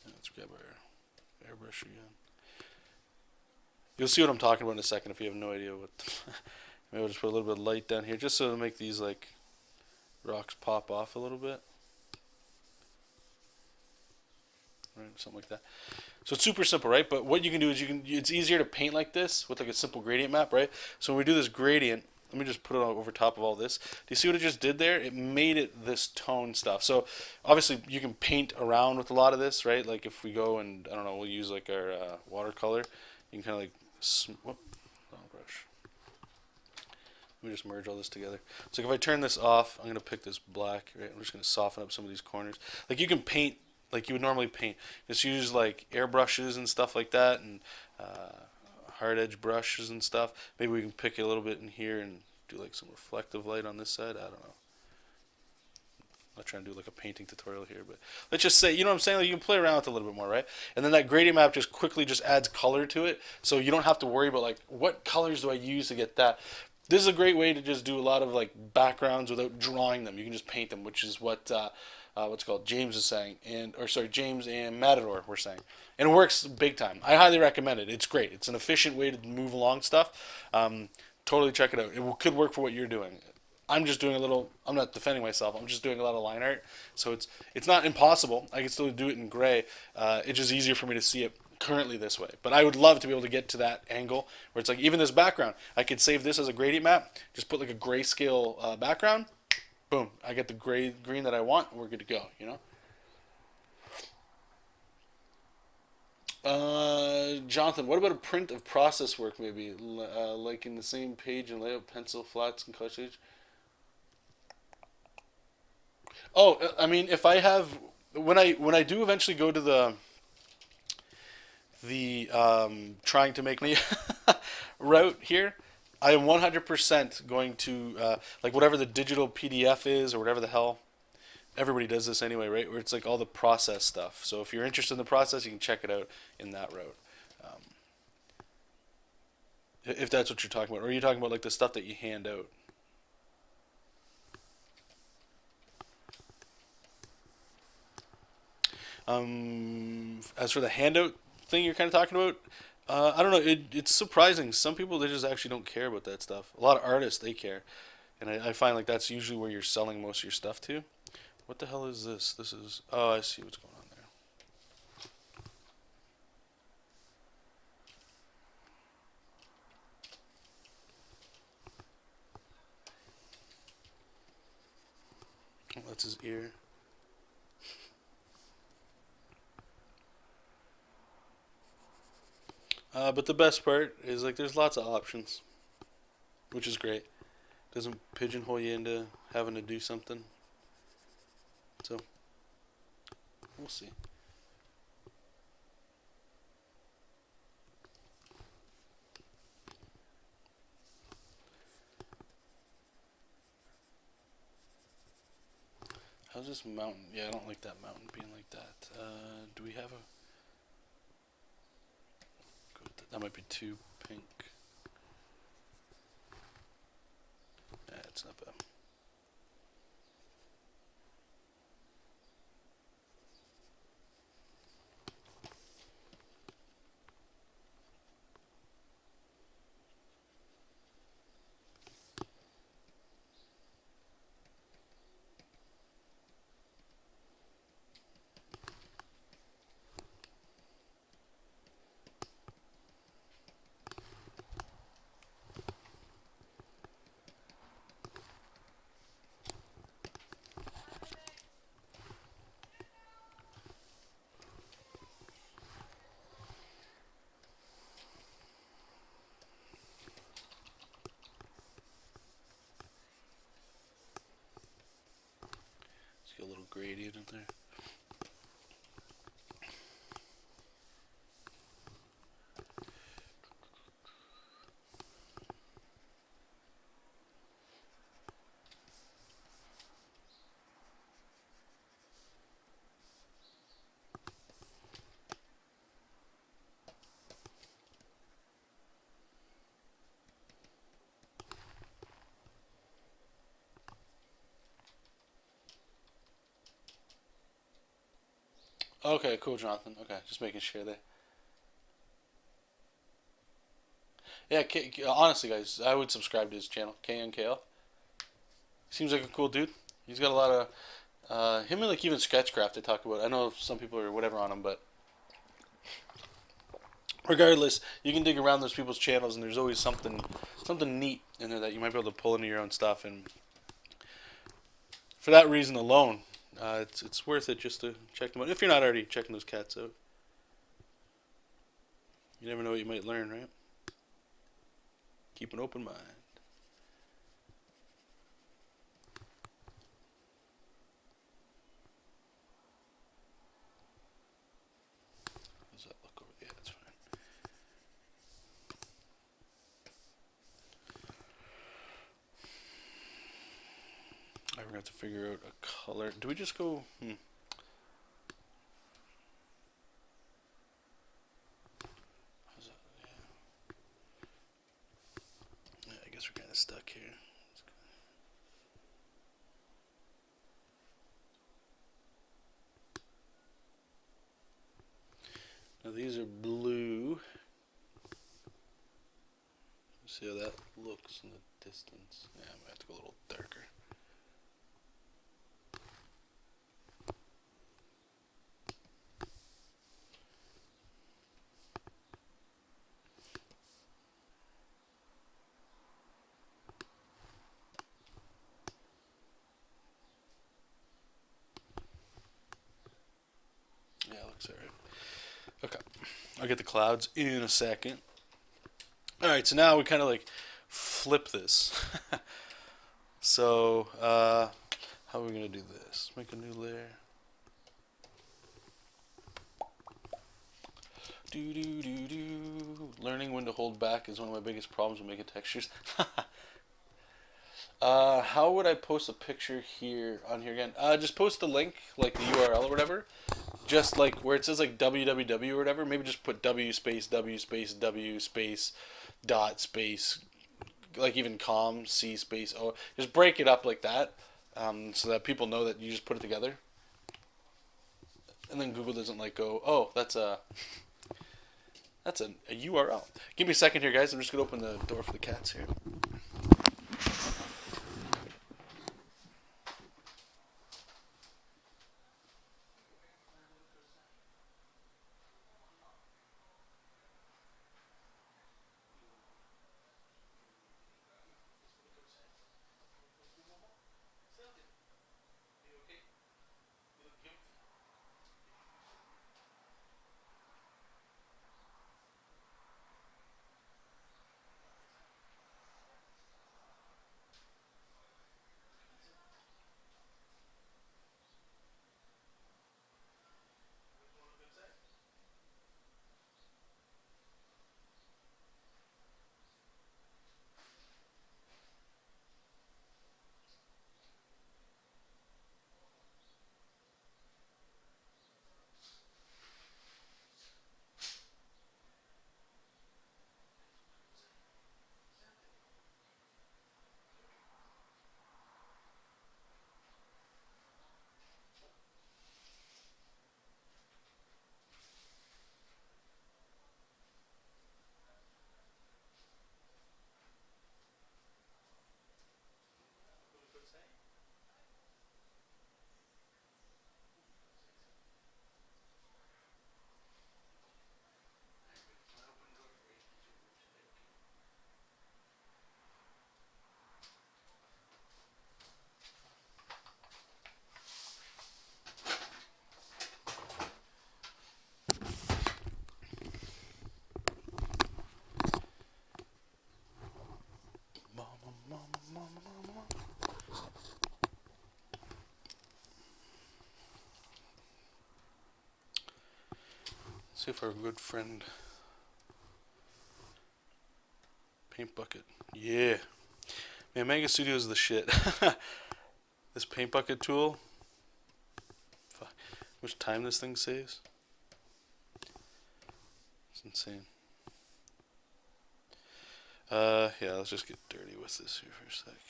B: Let's grab our airbrush again. You'll see what I'm talking about in a second if you have no idea what. Maybe I'll just put a little bit of light down here just so to make these like rocks pop off a little bit. Right, something like that. So it's super simple, right? But what you can do is it's easier to paint like this with like a simple gradient map, right? So when we do this gradient, let me just put it over top of all this. Do you see what it just did there? It made it this tone stuff. So obviously you can paint around with a lot of this, right? Like if we go and, I don't know, we'll use like our watercolor. You can kind of like, whoop, wrong brush. Let me just merge all this together. So if I turn this off, I'm going to pick this black, right? I'm just going to soften up some of these corners. Like you can paint like you would normally paint. Just use like airbrushes and stuff like that, and hard edge brushes and stuff. Maybe we can pick a little bit in here and do like some reflective light on this side. I don't know. I'm not trying to do like a painting tutorial here, but let's just say, you know what I'm saying? Like you can play around with it a little bit more, right? And then that gradient map just quickly just adds color to it, so you don't have to worry about like what colors do I use to get that. This is a great way to just do a lot of like backgrounds without drawing them. You can just paint them, which is what what's called James is saying, James and Matador were saying, and it works big time. I highly recommend it. It's great. It's an efficient way to move along stuff. Totally check it out. It could work for what you're doing. I'm just doing a little. I'm not defending myself. I'm just doing a lot of line art, so it's not impossible. I can still do it in gray. It's just easier for me to see it currently this way. But I would love to be able to get to that angle where it's like even this background. I could save this as a gradient map. Just put like a grayscale background. Boom! I get the green that I want, and we're good to go. You know. Jonathan, what about a print of process work maybe, like in the same page and layout, pencil, flats, and color stage? Oh, I mean, if I have when I do eventually go to the trying to make me route here, I am 100% going to like whatever the digital PDF is or whatever the hell. Everybody does this anyway, right? Where it's like all the process stuff. So if you're interested in the process, you can check it out in that route. If that's what you're talking about, or are you talking about like the stuff that you hand out? As for the handout thing you're kind of talking about, I don't know. It's surprising. Some people they just actually don't care about that stuff. A lot of artists they care, and I find like that's usually where you're selling most of your stuff to. What the hell is this? This is oh, I see what's going on there. Oh, that's his ear. But the best part is like there's lots of options, which is great. Doesn't pigeonhole you into having to do something. So we'll see. How's this mountain? Yeah, I don't like that mountain being like that. Do we have a... That might be too pink. Yeah, it's not bad. Let's get a little gradient in there. Okay, cool, Jonathan. Okay, just making sure there. Yeah, honestly, guys, I would subscribe to his channel, KNKL. Seems like a cool dude. He's got a lot of him and like even Sketchcraft they talk about. I know some people are whatever on him, but regardless, you can dig around those people's channels, and there's always something neat in there that you might be able to pull into your own stuff. And for that reason alone, it's worth it just to check them out. If you're not already checking those cats out, you never know what you might learn, right? Keep an open mind. How does that look over? Yeah, that's fine. I we're gonna have to figure out a color. Do we just go? How's that? Yeah, I guess we're kind of stuck here. Now these are blue. See how that looks in the distance. Yeah, I'm gonna have to go a little darker. Yeah, it looks alright. Okay, I'll get the clouds in a second. Alright, so now we kind of like flip this. So, how are we going to do this? Make a new layer. Do do do do. Learning when to hold back is one of my biggest problems with making textures. How would I post a picture here on here again? Just post the link, like the URL or whatever. Just like where it says like www or whatever. Maybe just put W space dot space, like even com C space O. Just break it up like that, so that people know that you just put it together. And then Google doesn't like go, oh, that's a URL. Give me a second here, guys. I'm just gonna open the door for the cats here.
A: See if our good friend Paint Bucket. Yeah. Man, Manga Studio is the shit. This Paint Bucket tool. Fuck. How much time this thing saves? It's insane. Yeah, let's just get dirty with this here for a sec.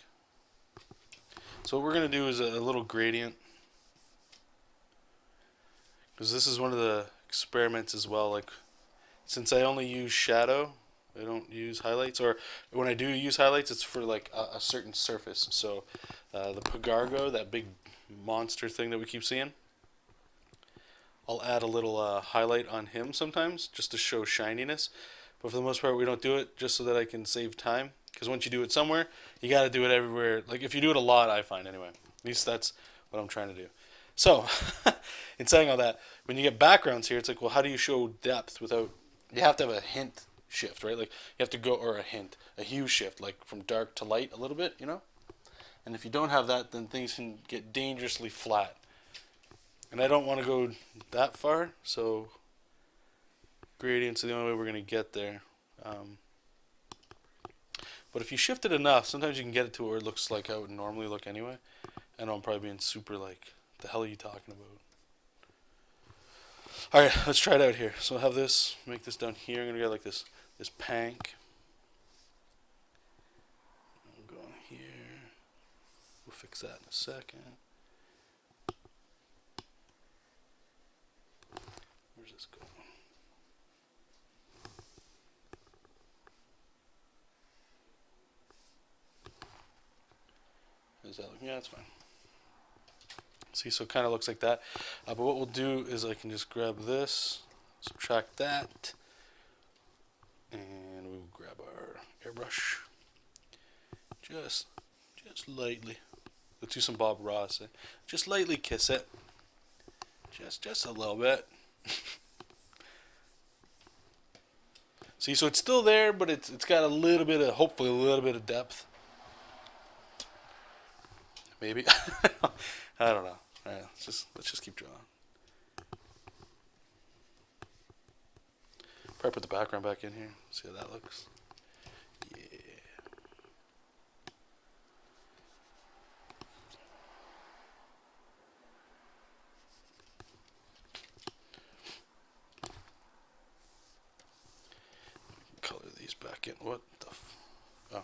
A: So what we're going to do is a little gradient. Because this is one of the experiments as well. Like, since I only use shadow, I don't use highlights. Or when I do use highlights, it's for like a certain surface. So the Pagargo, that big monster thing that we keep seeing, I'll add a little highlight on him sometimes just to show shininess. But for the most part, we don't do it just so that I can save time. Because once you do it somewhere, you got to do it everywhere. Like if you do it a lot, I find anyway. At least that's what I'm trying to do. So, in saying all that, when you get backgrounds here, it's like, well, how do you show depth without... You have to have a hint shift, right? Like, you have to go, or a hue shift, like from dark to light a little bit, you know? And if you don't have that, then things can get dangerously flat. And I don't want to go that far, so gradients are the only way we're going to get there. But if you shift it enough, sometimes you can get it to where it looks like how it would normally look anyway. I know I'm probably being super like... The hell are you talking about? Alright, let's try it out here. So I'll have this, make this down here. I'm going to get like this pank. I'm going here. We'll fix that in a second. Where's this going? Is that looking? Yeah, that's fine. See, so it kind of looks like that. But what we'll do is I can just grab this, subtract that, and we'll grab our airbrush. Just lightly. Let's do some Bob Ross. Just lightly kiss it. Just a little bit. See, so it's still there, but it's got a little bit of, hopefully a little bit of depth. Maybe. I don't know. All right, let's just keep drawing. Probably put the background back in here. See how that looks. Yeah. Color these back in. What the? Oh.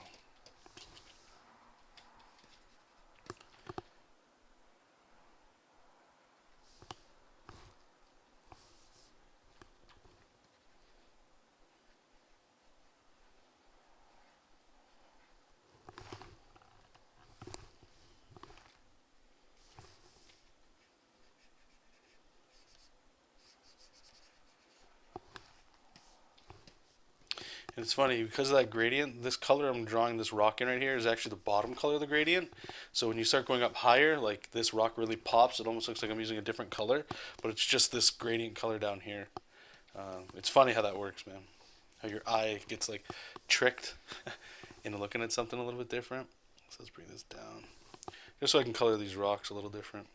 A: And it's funny, because of that gradient, this color I'm drawing this rock in right here is actually the bottom color of the gradient. So when you start going up higher, like this rock really pops. It almost looks like I'm using a different color, but it's just this gradient color down here. It's funny how that works, man. How your eye gets like tricked into looking at something a little bit different. So let's bring this down. Just so I can color these rocks a little different.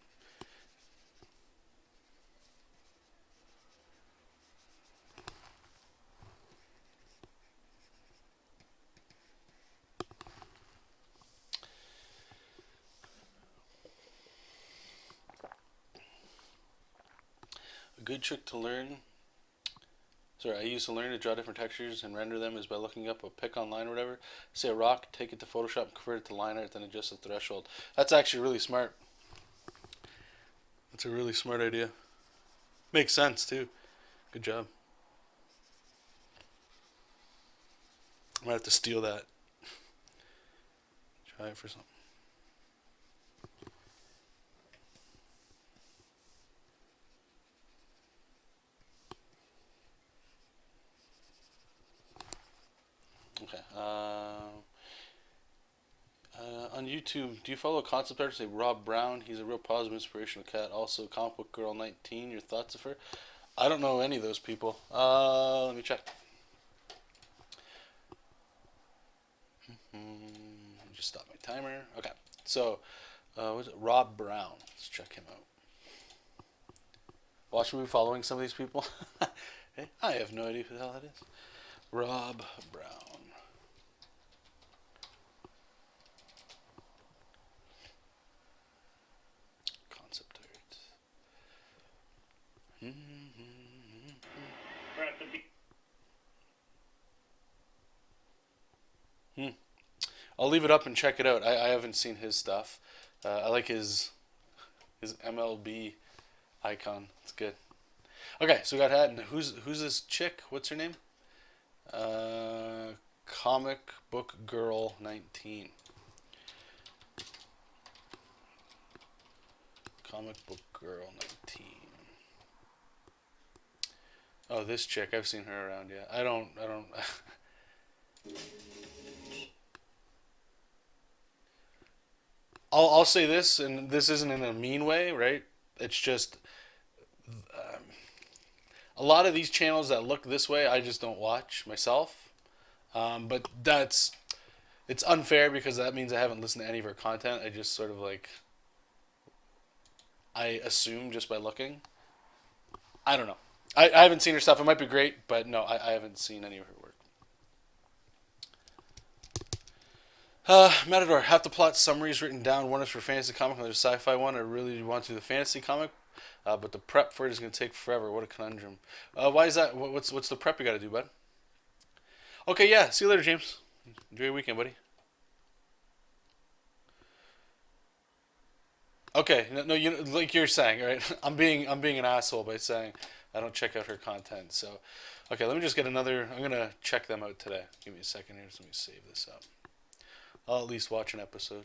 A: A good trick to learn, I used to learn to draw different textures and render them is by looking up a pick online or whatever. Say a rock, take it to Photoshop, convert it to line art, then adjust the threshold. That's actually really smart. That's a really smart idea. Makes sense too. Good job. I might have to steal that. Try it for something. Okay. On YouTube, do you follow a concept artist named Rob Brown? He's a real positive, inspirational cat. Also, Comic Book Girl 19. Your thoughts of her? I don't know any of those people. Let me check. Just stop my timer. Okay. So, was it Rob Brown? Let's check him out. Well, should we be following some of these people?
B: Okay, I have no idea who the hell that is. Rob Brown. Concept art. I'll leave it up and check it out. I haven't seen his stuff. I like his MLB icon. It's good. Okay, so we got that. And who's this chick? What's her name? Comic Book Girl 19. Comic Book Girl 19. Oh, this chick. I've seen her around. Yeah, I don't. I'll say this, and this isn't in a mean way, right? It's just a lot of these channels that look this way, I just don't watch myself. But it's unfair because that means I haven't listened to any of her content. I just sort of like I assume just by looking. I don't know. I haven't seen her stuff. It might be great, but no, I haven't seen any of her work. Matador, have the plot summaries written down. One is for fantasy comic, another sci-fi one. I really want to do the fantasy comic, but the prep for it is going to take forever. What a conundrum. Why is that? What's the prep you got to do, bud? Okay, yeah. See you later, James. Enjoy your weekend, buddy. Okay, no, you like you're saying, right? I'm being an asshole by saying I don't check out her content. So, okay, let me just get another. I'm gonna check them out today. Give me a second here. So let me save this up. I'll at least watch an episode.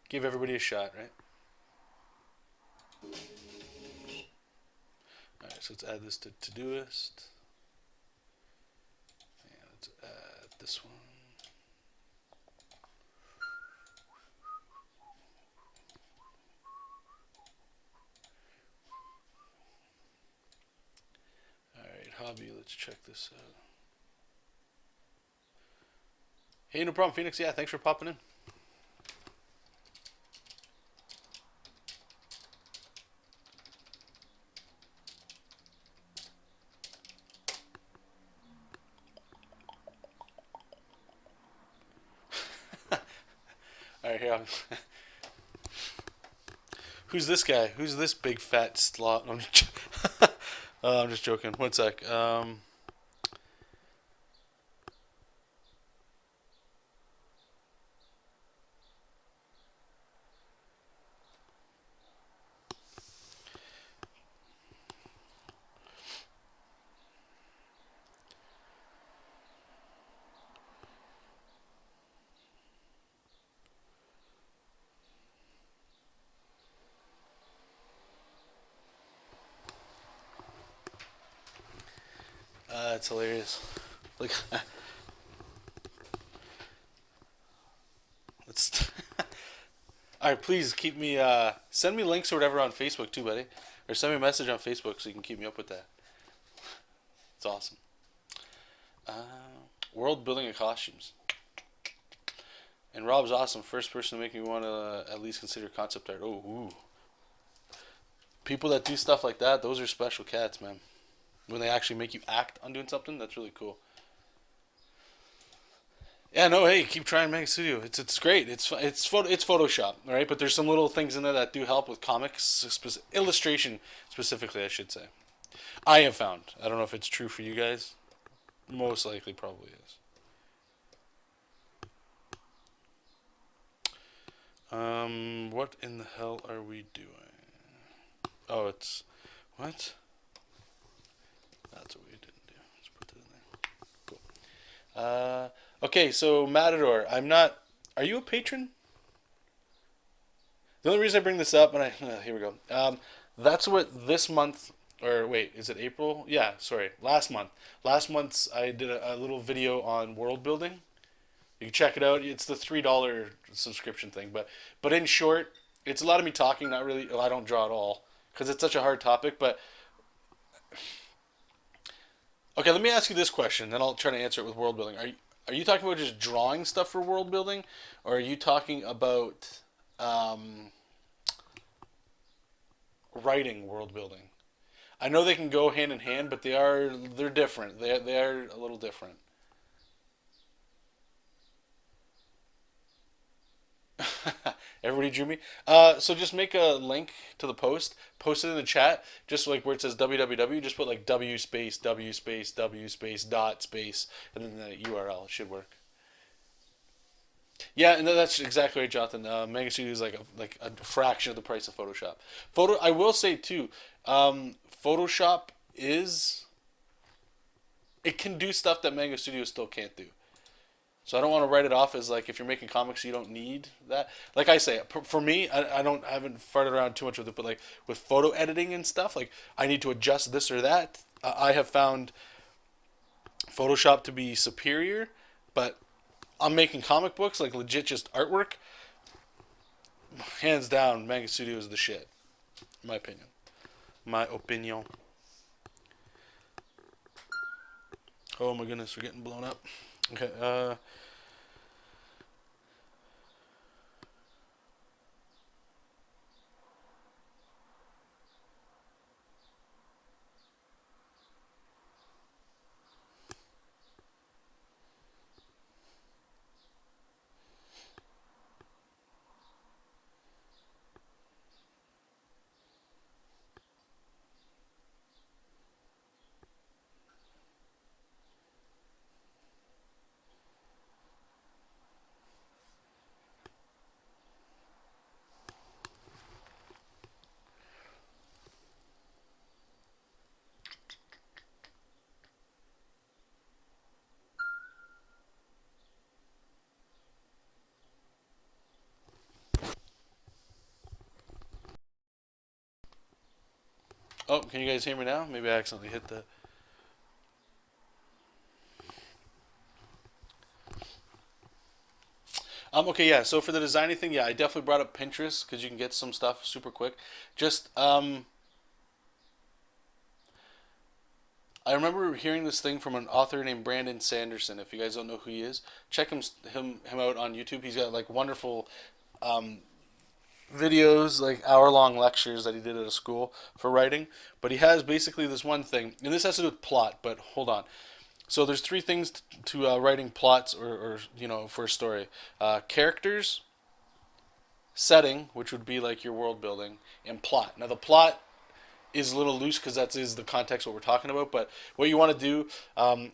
B: Give everybody a shot, right? Alright, so let's add this to Todoist. And let's add this one. Alright, hobby, let's check this out. Hey, no problem, Phoenix. Yeah, thanks for popping in. Alright, here. Who's this guy? Who's this big fat slot? I'm just joking. One sec. It's hilarious. Like, let's. All right, please keep me. Send me links or whatever on Facebook too, buddy, or send me a message on Facebook so you can keep me up with that. It's awesome. Uh, World building of costumes. And Rob's awesome. First person to make me want to at least consider concept art. Oh, ooh. People that do stuff like that, those are special cats, man. When they actually make you act on doing something, that's really cool. Yeah, no, hey, keep trying Manga Studio. It's great. It's Photoshop, all right? But there's some little things in there that do help with comics, illustration specifically, I should say. I have found. I don't know if it's true for you guys. Most likely, probably is. What in the hell are we doing? Oh, it's what? That's what we didn't do. Let's put that in there. Cool. Okay, so Matador, I'm not. Are you a patron? The only reason I bring this up, and here we go. That's what this month, or wait, is it April? Yeah, sorry, last month. Last month's I did a little video on world building. You can check it out. It's the $3 subscription thing, but in short, it's a lot of me talking. Not really. Well, I don't draw at all because it's such a hard topic. But okay, let me ask you this question, then I'll try to answer it with world building. Are you talking about just drawing stuff for world building, or are you talking about writing world building? I know they can go hand in hand, but they're different. They are a little different. Everybody drew me. So just make a link to the post, post it in the chat, just like where it says www. Just put like w space w space w space dot space, and then the URL. It should work. Yeah, and that's exactly right, Jonathan. Manga Studio is like a fraction of the price of Photoshop. I will say too, Photoshop is it can do stuff that Manga Studio still can't do. So I don't want to write it off as like if you're making comics you don't need that. Like I say, for me, I haven't farted around too much with it, but like with photo editing and stuff, like I need to adjust this or that. I have found Photoshop to be superior, but I'm making comic books like legit just artwork. Hands down, Manga Studio is the shit. In my opinion. My opinion. Oh my goodness, we're getting blown up. Okay. Oh, can you guys hear me now? Maybe I accidentally hit the. Okay, yeah. So for the designing thing, yeah, I definitely brought up Pinterest because you can get some stuff super quick. Just I remember hearing this thing from an author named Brandon Sanderson. If you guys don't know who he is, check him out on YouTube. He's got like wonderful videos, like hour-long lectures that he did at a school for writing. But he has basically this one thing, and this has to do with plot. But hold on. So there's three things to writing plots or for a story: characters, setting, which would be like your world building, and plot. Now the plot is a little loose because that is the context what we're talking about. But what you want to do,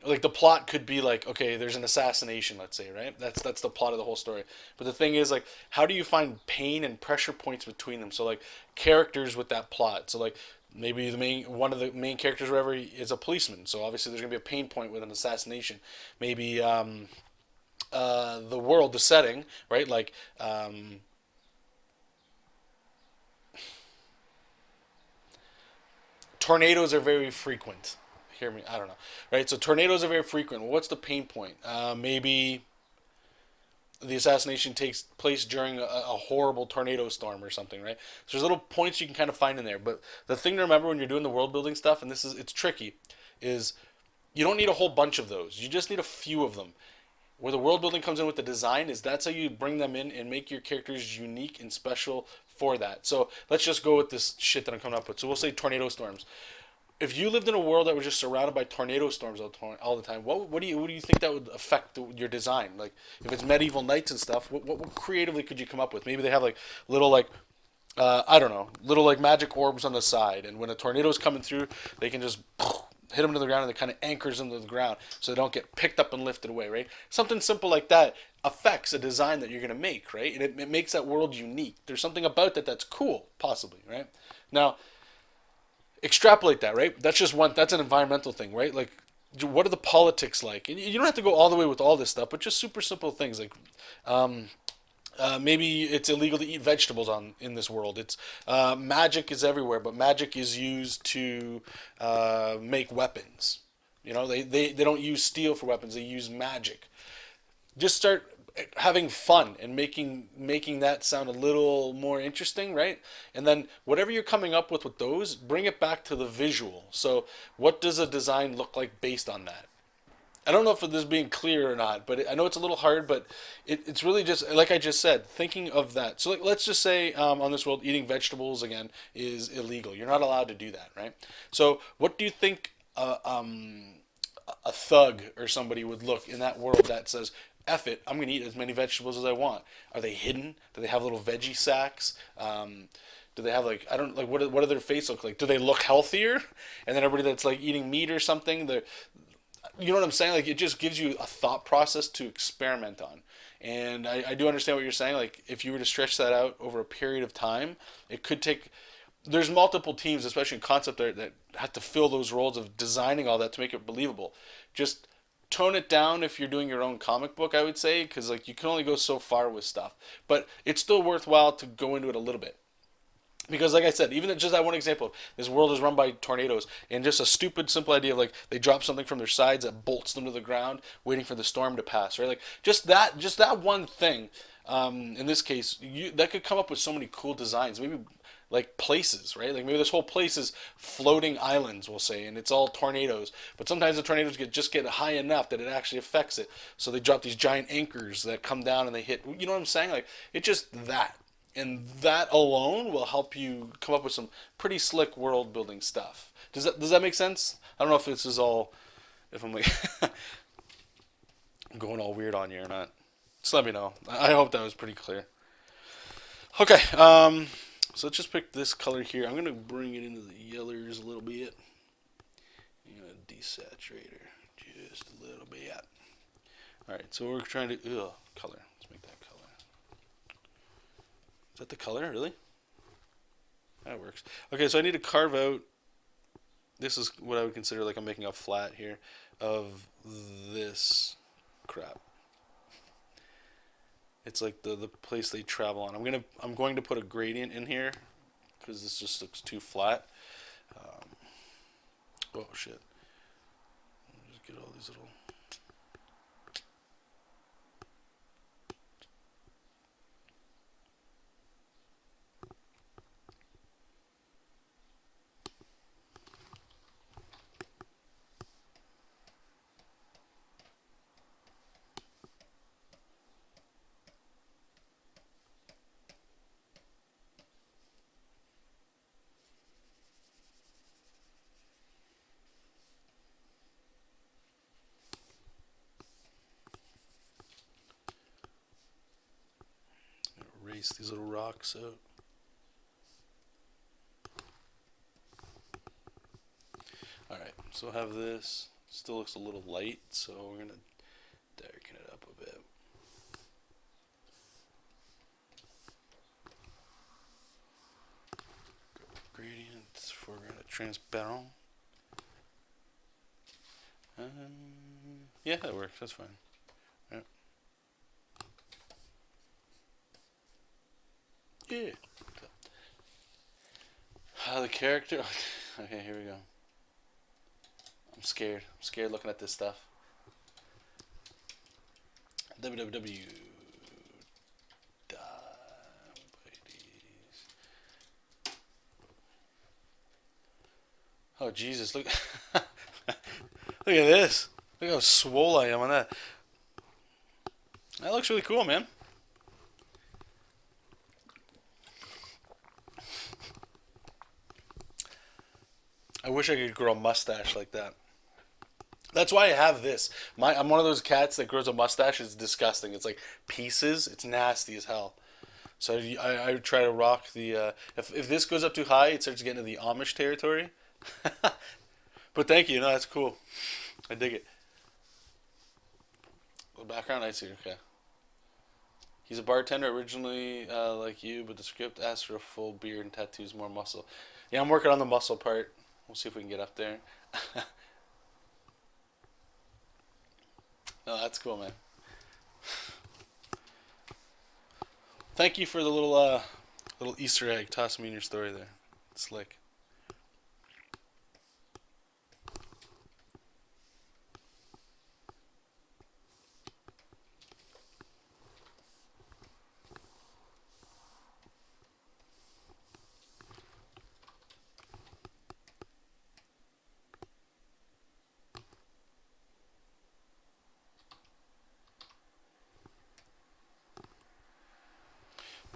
B: like the plot could be like, okay, there's an assassination, let's say, right? That's the plot of the whole story. But the thing is, like, how do you find pain and pressure points between them? So like characters with that plot. So like maybe one of the main characters, or whatever, is a policeman. So obviously there's gonna be a pain point with an assassination. Maybe the world, the setting, right? Like tornadoes are very frequent. Hear me? I don't know. Right? So tornadoes are very frequent. Well, what's the pain point? Maybe the assassination takes place during a horrible tornado storm or something, right? So there's little points you can kind of find in there. But the thing to remember when you're doing the world building stuff, and it's tricky, is you don't need a whole bunch of those. You just need a few of them. Where the world building comes in with the design is that's how you bring them in and make your characters unique and special for that. So let's just go with this shit that I'm coming up with. So we'll say tornado storms. If you lived in a world that was just surrounded by tornado storms all the time, what do you think that would affect your design? Like if it's medieval knights and stuff, what creatively could you come up with? Maybe they have like little like I don't know, little like magic orbs on the side, and when a tornado's coming through, they can just hit them to the ground, and it kind of anchors them to the ground so they don't get picked up and lifted away, right? Something simple like that affects a design that you're going to make, right? And it makes that world unique. There's something about that that's cool, possibly, right? Now, extrapolate that, right? That's just one. That's an environmental thing, right? Like, what are the politics like? And you don't have to go all the way with all this stuff, but just super simple things like maybe it's illegal to eat vegetables in this world. It's magic is everywhere, but magic is used to make weapons. They don't use steel for weapons. They use magic. Just start having fun and making that sound a little more interesting, right? And then whatever you're coming up with those, bring it back to the visual. So what does a design look like based on that? I don't know if this is being clear or not, but I know it's a little hard. But it's really just like I just said, thinking of that. So like, let's just say on this world, eating vegetables again is illegal. You're not allowed to do that, right? So what do you think a thug or somebody would look in that world that says, "Eff it, I'm gonna eat as many vegetables as I want"? Are they hidden? Do they have little veggie sacks? Do they have like I don't like what do their face look like? Do they look healthier? And then everybody that's like eating meat or something, they're you know what I'm saying? Like it just gives you a thought process to experiment on. And I do understand what you're saying. Like if you were to stretch that out over a period of time, it could take. There's multiple teams, especially in concept art, that have to fill those roles of designing all that to make it believable. Just tone it down if you're doing your own comic book, I would say, because like you can only go so far with stuff. But it's still worthwhile to go into it a little bit. Because, like I said, even just that one example, this world is run by tornadoes, and just a stupid, simple idea of like they drop something from their sides that bolts them to the ground, waiting for the storm to pass, right? Like just that one thing. In this case, that could come up with so many cool designs. Maybe like places, right? Like maybe this whole place is floating islands, we'll say, and it's all tornadoes. But sometimes the tornadoes get high enough that it actually affects it. So they drop these giant anchors that come down and they hit. You know what I'm saying? Like it's just that and that alone will help you come up with some pretty slick world building stuff. Does that make sense? I don't know if this is all if I'm like going all weird on you or not. Just let me know. I hope that was pretty clear. Okay, so let's just pick this color here. I'm gonna bring it into the yellers a little bit. I'm gonna desaturate her just a little bit. All right, so we're trying to color. Let's make that color. Is that the color, really? That works. Okay, so I need to carve out. This is what I would consider like I'm making a flat here of this crap. It's like the place they travel on. I'm going to put a gradient in here because this just looks too flat. Um, oh shit! Let me just get all these little. Erase these little rocks out. Alright, so I have this. Still looks a little light, so we're going to darken it up a bit. Gradients for transparent. Yeah, that works. That's fine. Right. Yeah. The character. Okay, here we go. I'm scared. I'm scared looking at this stuff. www. Oh Jesus! Look, look at this. Look how swole I am on that. That looks really cool, man. I wish I could grow a mustache like that. That's why I have this. I'm one of those cats that grows a mustache. It's disgusting. It's like pieces. It's nasty as hell. So I try to rock the. If this goes up too high, it starts getting into the Amish territory. But thank you. No, that's cool. I dig it. The background, I see. Okay. He's a bartender originally, like you, but the script asks for a full beard and tattoos, more muscle. Yeah, I'm working on the muscle part. We'll see if we can get up there. No, that's cool, man. Thank you for the little Easter egg. Toss me in your story there. It's slick.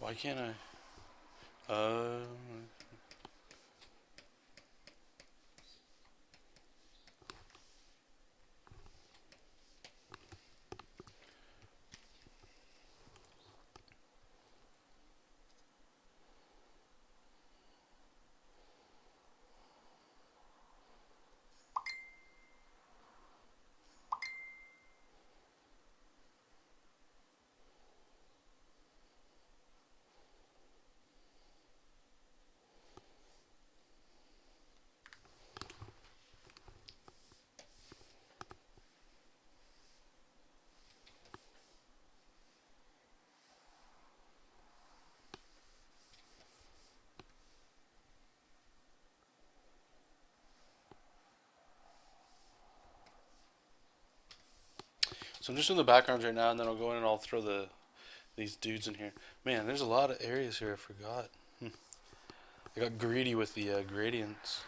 A: Why can't I? So I'm just doing the backgrounds right now, and then I'll go in and I'll throw these dudes in here. Man, there's a lot of areas here I forgot. I got greedy with the gradients.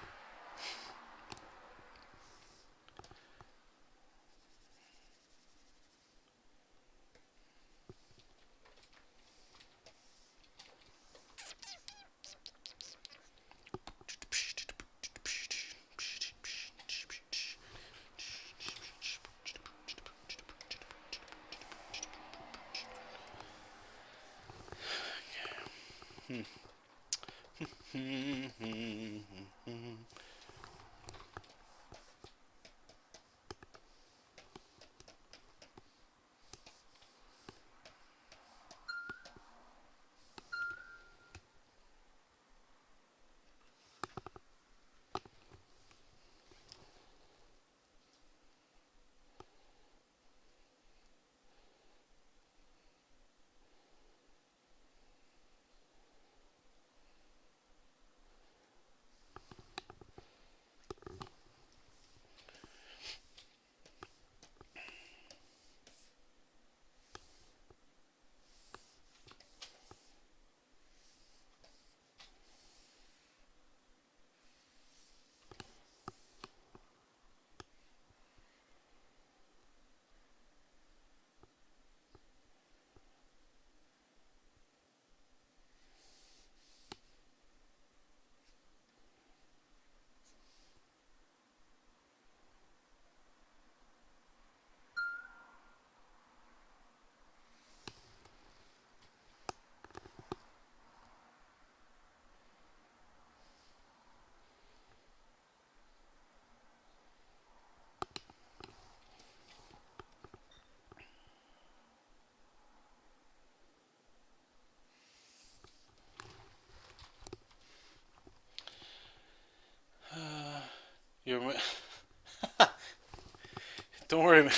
A: You're, don't worry, man.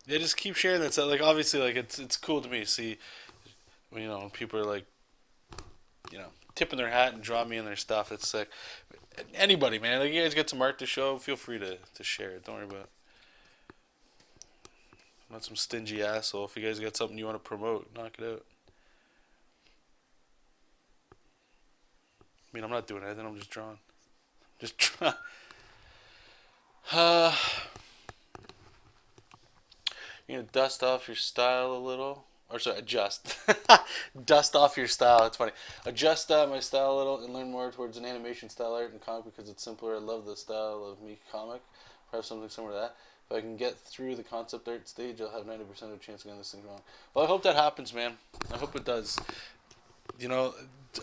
A: Yeah, just keep sharing that stuff. Like obviously, like it's cool to me to see, when people are like, tipping their hat and draw me in their stuff. It's sick. Anybody, man. Like you guys get some art to show, feel free to share it. Don't worry about it. I'm not some stingy asshole. If you guys got something you want to promote, knock it out. I mean, I'm not doing anything. I'm just drawing. Just try. Uh, you're gonna dust off your style a little, or sorry, adjust. Dust off your style. It's funny. Adjust my style a little and learn more towards an animation style art and comic because it's simpler. I love the style of me comic. Perhaps something similar to that. If I can get through the concept art stage, I'll have 90% of a chance of getting this thing wrong. Well, I hope that happens, man. I hope it does. You know,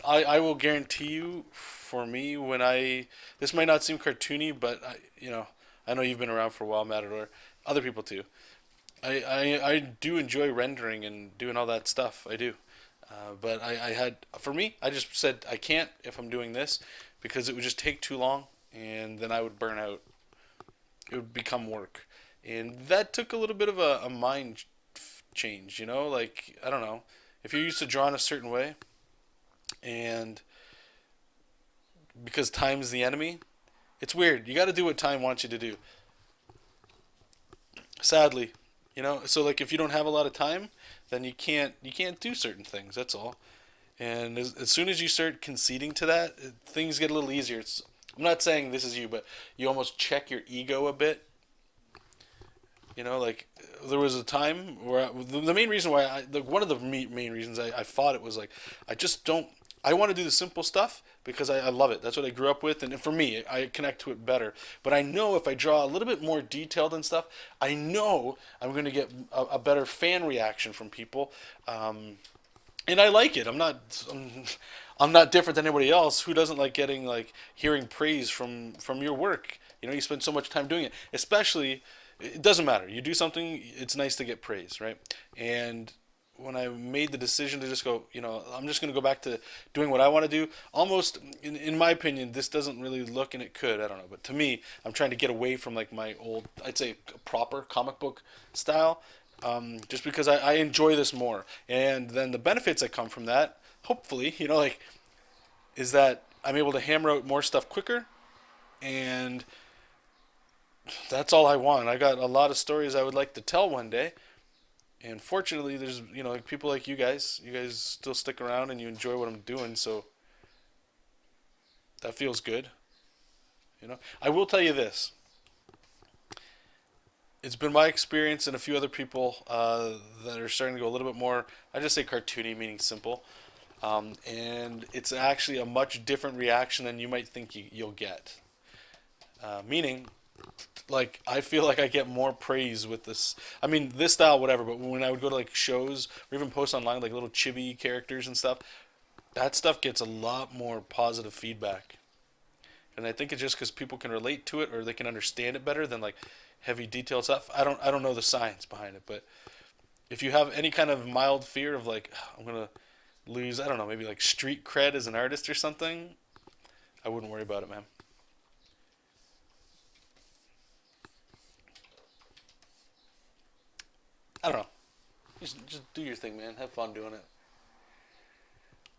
A: I will guarantee you, for me, this might not seem cartoony, but I know you've been around for a while, Matador. Other people too. I do enjoy rendering and doing all that stuff. I do. But for me, I just said I can't if I'm doing this because it would just take too long and then I would burn out. It would become work. And that took a little bit of a mind change, Like, I don't know. If you're used to drawing a certain way and because time's the enemy, it's weird. You got to do what time wants you to do. Sadly, so like if you don't have a lot of time, then you can't do certain things. That's all. And as soon as you start conceding to that, things get a little easier. I'm not saying this is you, but you almost check your ego a bit
B: You know, like there was a time where the main reason why one of the main reasons I fought it was like I just don't. I want to do the simple stuff because I love it. That's what I grew up with, and for me, I connect to it better. But I know if I draw a little bit more detailed and stuff, I know I'm going to get a better fan reaction from people, and I like it. I'm not different than anybody else who doesn't like getting like hearing praise from your work. You know, you spend so much time doing it, especially it doesn't matter. You do something, it's nice to get praise, right? And when I made the decision to just go, you know, I'm just going to go back to doing what I want to do, almost, in my opinion, this doesn't really look, and it could, I don't know, but to me, I'm trying to get away from like my old, I'd say proper comic book style, just because I enjoy this more. And then the benefits that come from that, hopefully, you know, like, is that I'm able to hammer out more stuff quicker, and that's all I want. I got a lot of stories I would like to tell one day, and fortunately, there's like people like you guys. You guys still stick around and you enjoy what I'm doing, so that feels good. You know, I will tell you this. It's been my experience and a few other people that are starting to go a little bit more. I just say cartoony, meaning simple, and it's actually a much different reaction than you might think you'll get. Meaning, like I feel like I get more praise with this. I mean, this style, whatever. But when I would go to like shows or even post online, like little chibi characters and stuff, that stuff gets a lot more positive feedback. And I think it's just because people can relate to it or they can understand it better than like heavy detailed stuff. I don't know the science behind it, but if you have any kind of mild fear of like I'm gonna lose, I don't know, maybe like street cred as an artist or something, I wouldn't worry about it, man. I don't know. Just do your thing, man. Have fun doing it.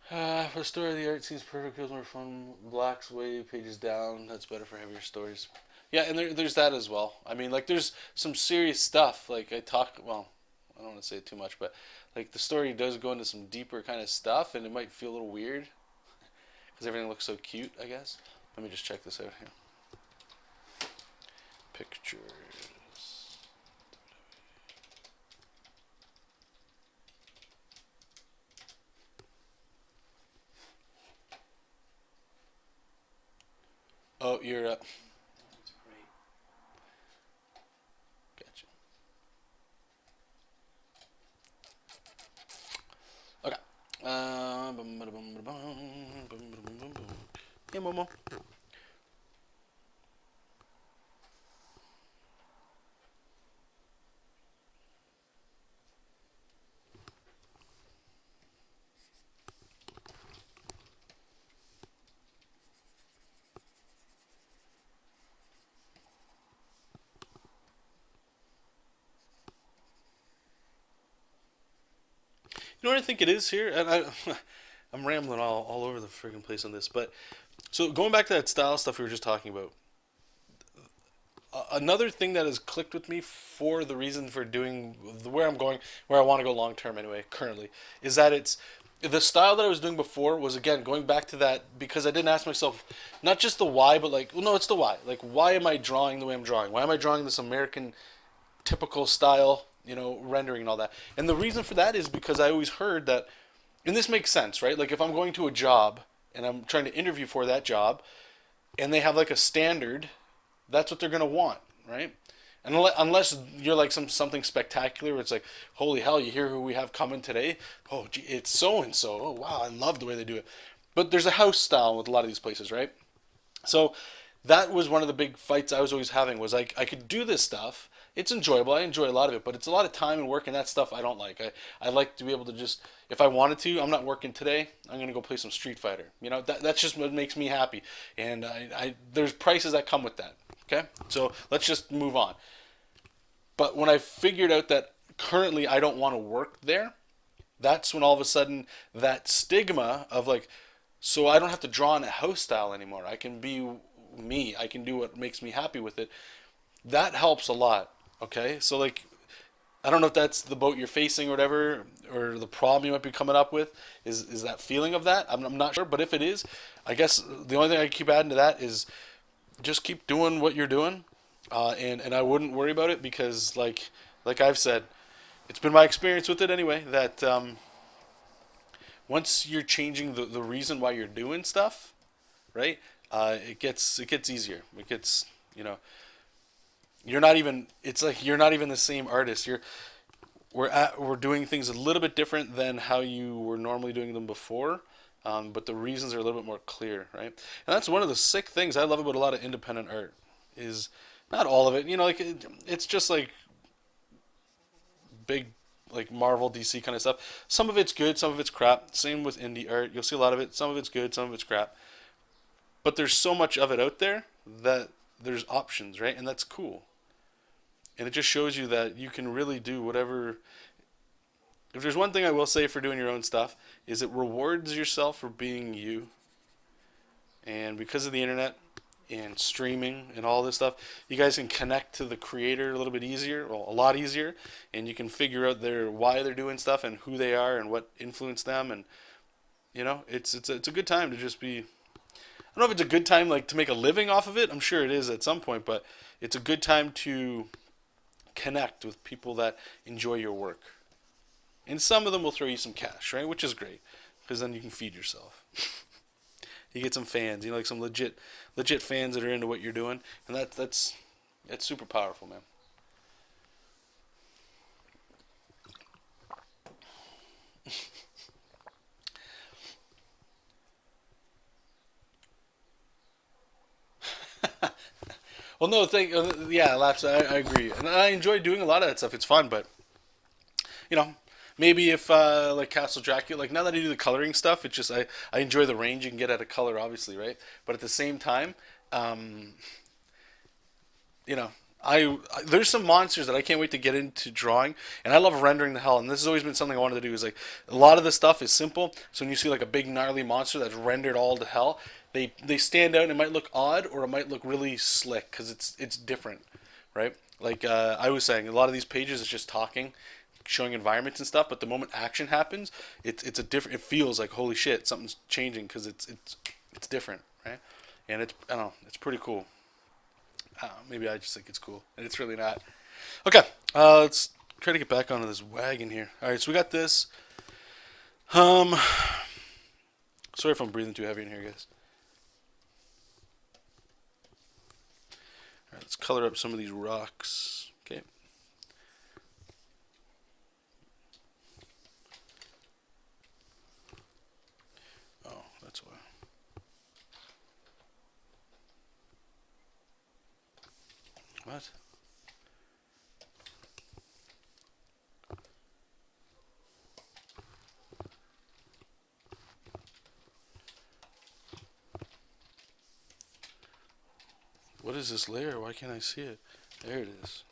B: For the story of the art seems perfect. Feels more fun. Black's way pages down. That's better for heavier stories. Yeah, and there's that as well. I mean, like there's some serious stuff. Like I talk. Well, I don't want to say too much, but like the story does go into some deeper kind of stuff, and it might feel a little weird because everything looks so cute. I guess. Let me just check this out here. Pictures. Oh, you're
C: That's great.
B: gotcha. Okay. Yeah, Momo. You know what I think it is here, and I'm rambling all over the freaking place on this, but so going back to that style stuff we were just talking about, another thing that has clicked with me for the reason for doing where I'm going, where I want to go long term anyway, currently, is that it's the style that I was doing before was again going back to that because I didn't ask myself not just the why, but like, well, no, it's the why. Like, why am I drawing the way I'm drawing? Why am I drawing this American typical style, rendering and all that? And the reason for that is because I always heard that, and this makes sense, right? Like if I'm going to a job and I'm trying to interview for that job, and they have like a standard, that's what they're gonna want, right? And unless you're like something spectacular, where it's like, holy hell, you hear who we have coming today? Oh, gee, it's so and so. Oh, wow, I love the way they do it. But there's a house style with a lot of these places, right? So that was one of the big fights I was always having was like I could do this stuff. It's enjoyable. I enjoy a lot of it, but it's a lot of time and work, and that stuff I don't like. I like to be able to just, if I wanted to, I'm not working today. I'm gonna go play some Street Fighter. That's just what makes me happy. And there's prices that come with that. Okay, so let's just move on. But when I figured out that currently I don't want to work there, that's when all of a sudden that stigma of like, so I don't have to draw in a house style anymore. I can be me. I can do what makes me happy with it. That helps a lot. Okay, so like, I don't know if that's the boat you're facing or whatever, or the problem you might be coming up with is that feeling of that. I'm not sure, but if it is, I guess the only thing I keep adding to that is just keep doing what you're doing, and I wouldn't worry about it because like I've said, it's been my experience with it anyway that once you're changing the reason why you're doing stuff, right? It gets easier. It gets, you know, you're not even. It's like you're not even the same artist. We're doing things a little bit different than how you were normally doing them before. But the reasons are a little bit more clear, right? And that's one of the sick things I love about a lot of independent art is not all of it. You know, like it's just like big like Marvel, DC kind of stuff. Some of it's good, some of it's crap. Same with indie art. You'll see a lot of it. Some of it's good, some of it's crap. But there's so much of it out there that there's options, right? And that's cool. And it just shows you that you can really do whatever. If there's one thing I will say for doing your own stuff, is it rewards yourself for being you. And because of the internet and streaming and all this stuff, you guys can connect to the creator a little bit easier, well, a lot easier, and you can figure out their why they're doing stuff and who they are and what influenced them. And you know, it's a good time to just be. I don't know if it's a good time like to make a living off of it. I'm sure it is at some point, but it's a good time to connect with people that enjoy your work. And some of them will throw you some cash, right? Which is great because then you can feed yourself. You get some fans, you know, like some legit fans that are into what you're doing, and that's super powerful, man. Well, no, yeah, laps. I agree, and I enjoy doing a lot of that stuff. It's fun, but you know, maybe if like Castle Dracula, like now that I do the coloring stuff, it's just I enjoy the range you can get out of color, obviously, right? But at the same time, um, you know, there's some monsters that I can't wait to get into drawing, and I love rendering the hell. And this has always been something I wanted to do. Is like a lot of the stuff is simple, so when you see like a big gnarly monster that's rendered all to hell, they stand out and it might look odd or it might look really slick because it's different, right? Like I was saying, a lot of these pages is just talking, showing environments and stuff, but the moment action happens, it's a different. It feels like holy shit, something's changing because it's different, right? And it's I don't know, it's pretty cool. Maybe I just think it's cool, and it's really not. Okay, let's try to get back onto this wagon here. All right, so we got this. Um, sorry if I'm breathing too heavy in here, guys. All right, let's color up some of these rocks. Okay. Oh, that's why. What? What is this layer? Why can't I see it? There it is.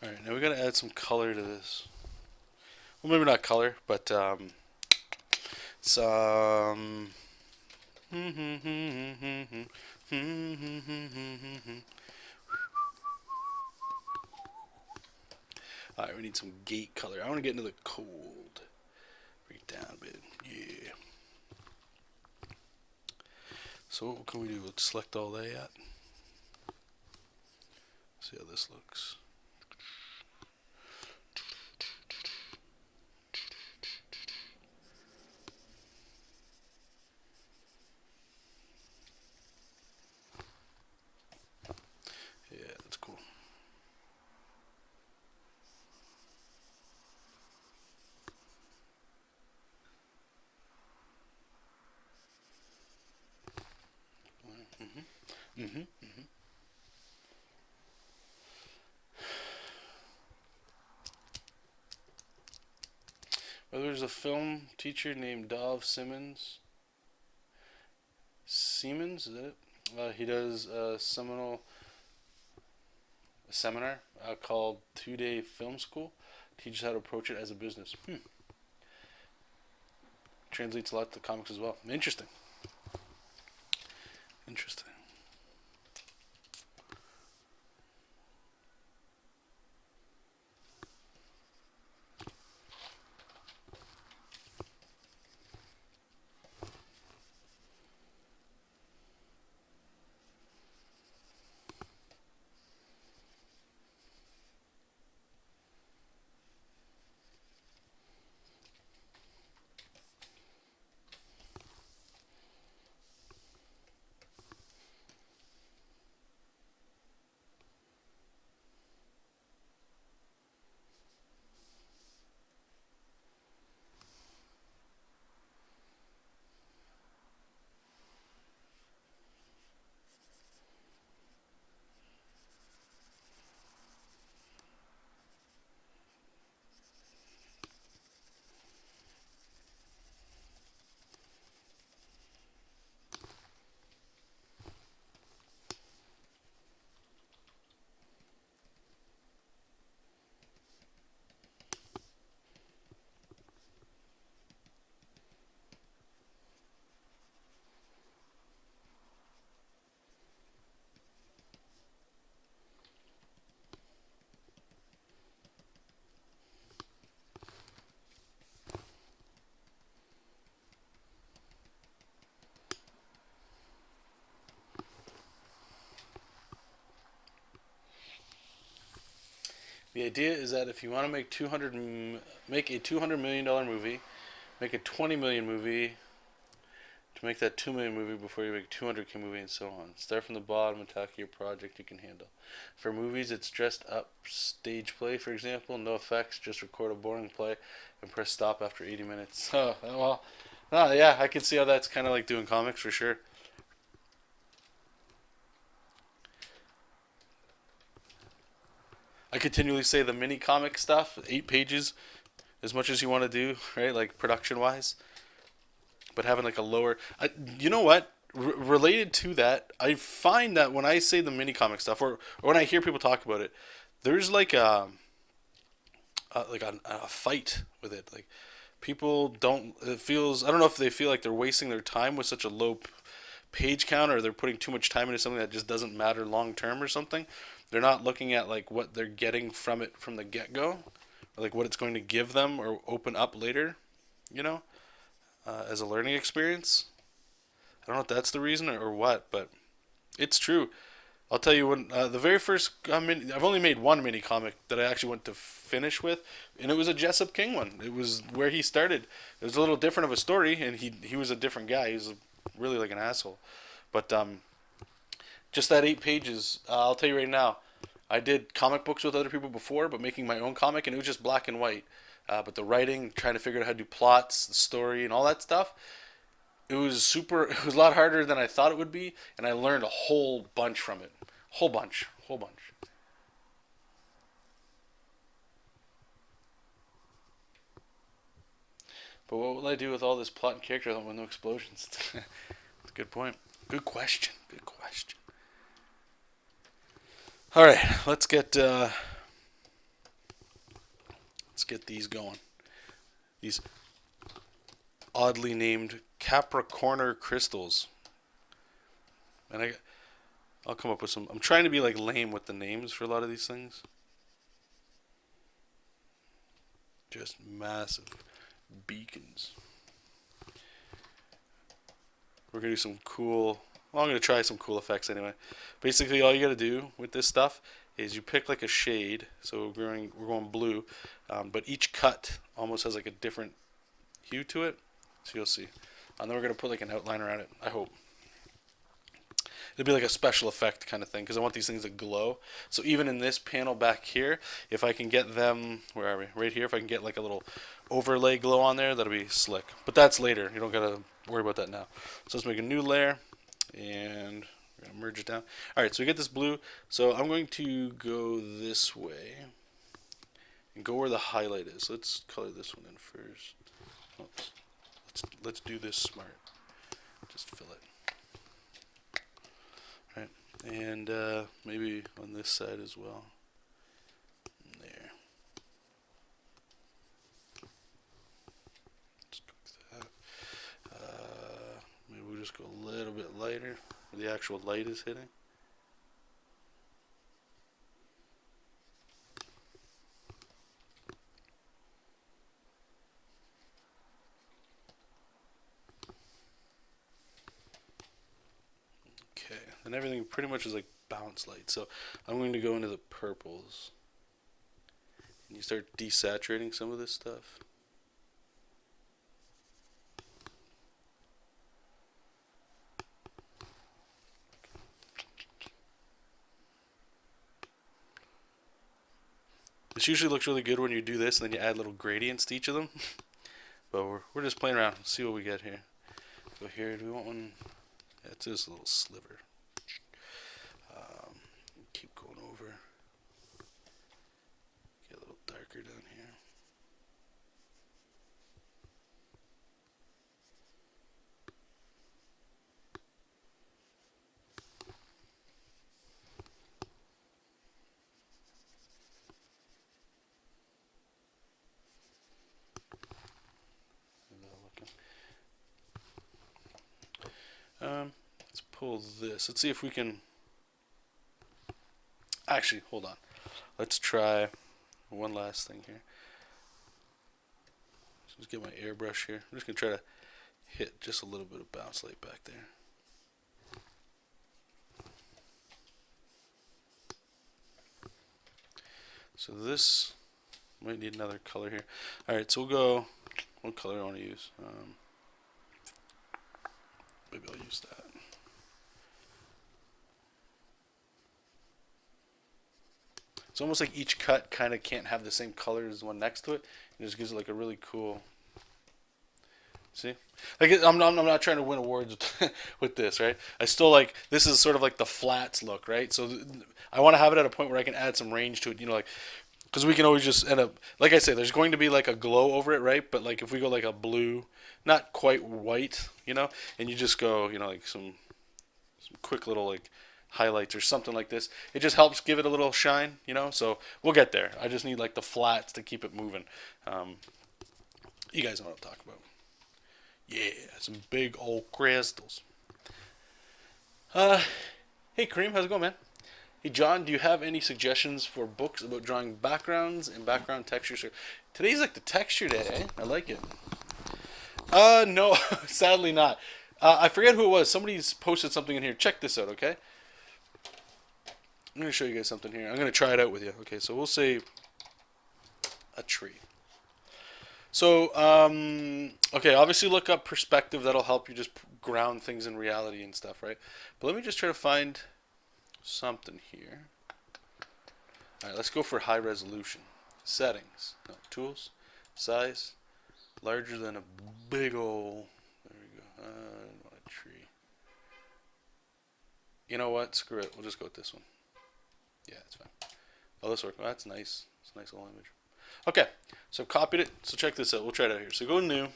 B: All right, now we gotta add some color to this. Well, maybe not color, but
A: Some. Alright, we need some gate color. I want to get into the cold. Bring it down a bit. Yeah. So what can we do? Let's select all that. See how this looks. Yeah, that's cool. Well, there's a film teacher named Dov Siemens, is that it? He does a seminar called 2-Day Film School. Teaches how to approach it as a business. Translates a lot to comics as well. Interesting. Interesting. The idea is that if you want to make a $200 million movie, make a 20 million movie to make that 2 million movie before you make a 200K movie and so on. Start from the bottom and tackle your project you can handle. For movies, it's dressed up stage play, for example, no effects, just record a boring play and press stop after 80 minutes. Oh, well, yeah, I can see how that's kind of like doing comics for sure. I continually say the mini comic stuff, 8 pages, as much as you want to do, right? Like production wise, but having like a lower. You know what? Related to that, I find that when I say the mini comic stuff, or when I hear people talk about it, there's like a fight with it. Like people don't. It feels. I don't know if they feel like they're wasting their time with such a low page count, or they're putting too much time into something that just doesn't matter long term or something. They're not looking at like what they're getting from it from the get go, like what it's going to give them or open up later. You know, as a learning experience. I don't know if that's the reason or what, but it's true. I'll tell you when the very first I've only made one mini comic that I actually went to finish with, and it was a Jesop King one. It was where he started. It was a little different of a story, and he was a different guy. He was really like an asshole, but just that 8 pages. I'll tell you right now, I did comic books with other people before, but making my own comic, and it was just black and white. But the writing, trying to figure out how to do plots, the story, and all that stuff, it was super. It was a lot harder than I thought it would be, and I learned a whole bunch from it. Whole bunch, whole bunch. But what will I do with all this plot and character development with no explosions? That's a good point. Good question. Good question. All right, let's get these going. These oddly named Capricorner crystals. And I'll come up with some. I'm trying to be like lame with the names for a lot of these things. Just massive beacons. We're gonna do some cool. Well, I'm gonna try some cool effects anyway. Basically, all you gotta do with this stuff is you pick like a shade. So we're going blue, but each cut almost has like a different hue to it. So you'll see. And then we're gonna put like an outline around it. I hope. It'll be like a special effect kind of thing because I want these things to glow. So even in this panel back here, if I can get them, where are we? Right here. If I can get like a little overlay glow on there, that'll be slick. But that's later. You don't gotta worry about that now. So let's make a new layer and we're gonna merge it down. All right, so we get this blue. So I'm going to go this way and go where the highlight is. Let's color this one in first. Oops. Let's do this smart. Just fill it. Right, and maybe on this side as well. There. Just like that. Maybe we'll just go a little bit lighter where the actual light is hitting. Okay, and everything pretty much is like bounce light. So I'm going to go into the purples. And you start desaturating some of this stuff. This usually looks really good when you do this and then you add little gradients to each of them. But we're just playing around. Let's see what we get here. Go here. Do we want one? Yeah, it's just a little sliver. Keep going over. Get a little darker down here. Let's pull this. Let's see if we can. Actually, hold on. Let's try one last thing here. Let's get my airbrush here. I'm just gonna try to hit just a little bit of bounce light back there. So this might need another color here. All right, so we'll go. What color do I want to use? Maybe I'll use that. It's almost like each cut kind of can't have the same color as the one next to it. It just gives it like a really cool. See, like I'm not trying to win awards with this, right? I still like this is sort of like the flats look, right? So I want to have it at a point where I can add some range to it, you know, like because we can always just end up, like I say, there's going to be like a glow over it, right? But like if we go like a blue, not quite white, you know, and you just go, you know, like some quick little like highlights or something like this. It just helps give it a little shine, you know. So we'll get there. I just need like the flats to keep it moving. You guys know what I'm talking about. Yeah, some big old crystals. Hey Kareem, how's it going, man? Hey John, do you have any suggestions for books about drawing backgrounds and background textures? Today's like the texture day, eh? I like it. No, sadly not. I forget who it was. Somebody's posted something in here. Check this out, okay? I'm going to show you guys something here. I'm going to try it out with you. Okay, so we'll say a tree. So, okay, obviously look up perspective. That'll help you just ground things in reality and stuff, right? But let me just try to find something here. All right, let's go for high resolution. Settings. No, tools. Size. Larger than a big old... There we go. I don't want a tree. You know what? Screw it. We'll just go with this one. Yeah, it's fine. Oh, this works. Oh, that's nice. It's a nice little image. Okay, so I've copied it. So check this out. We'll try it out here. So go new,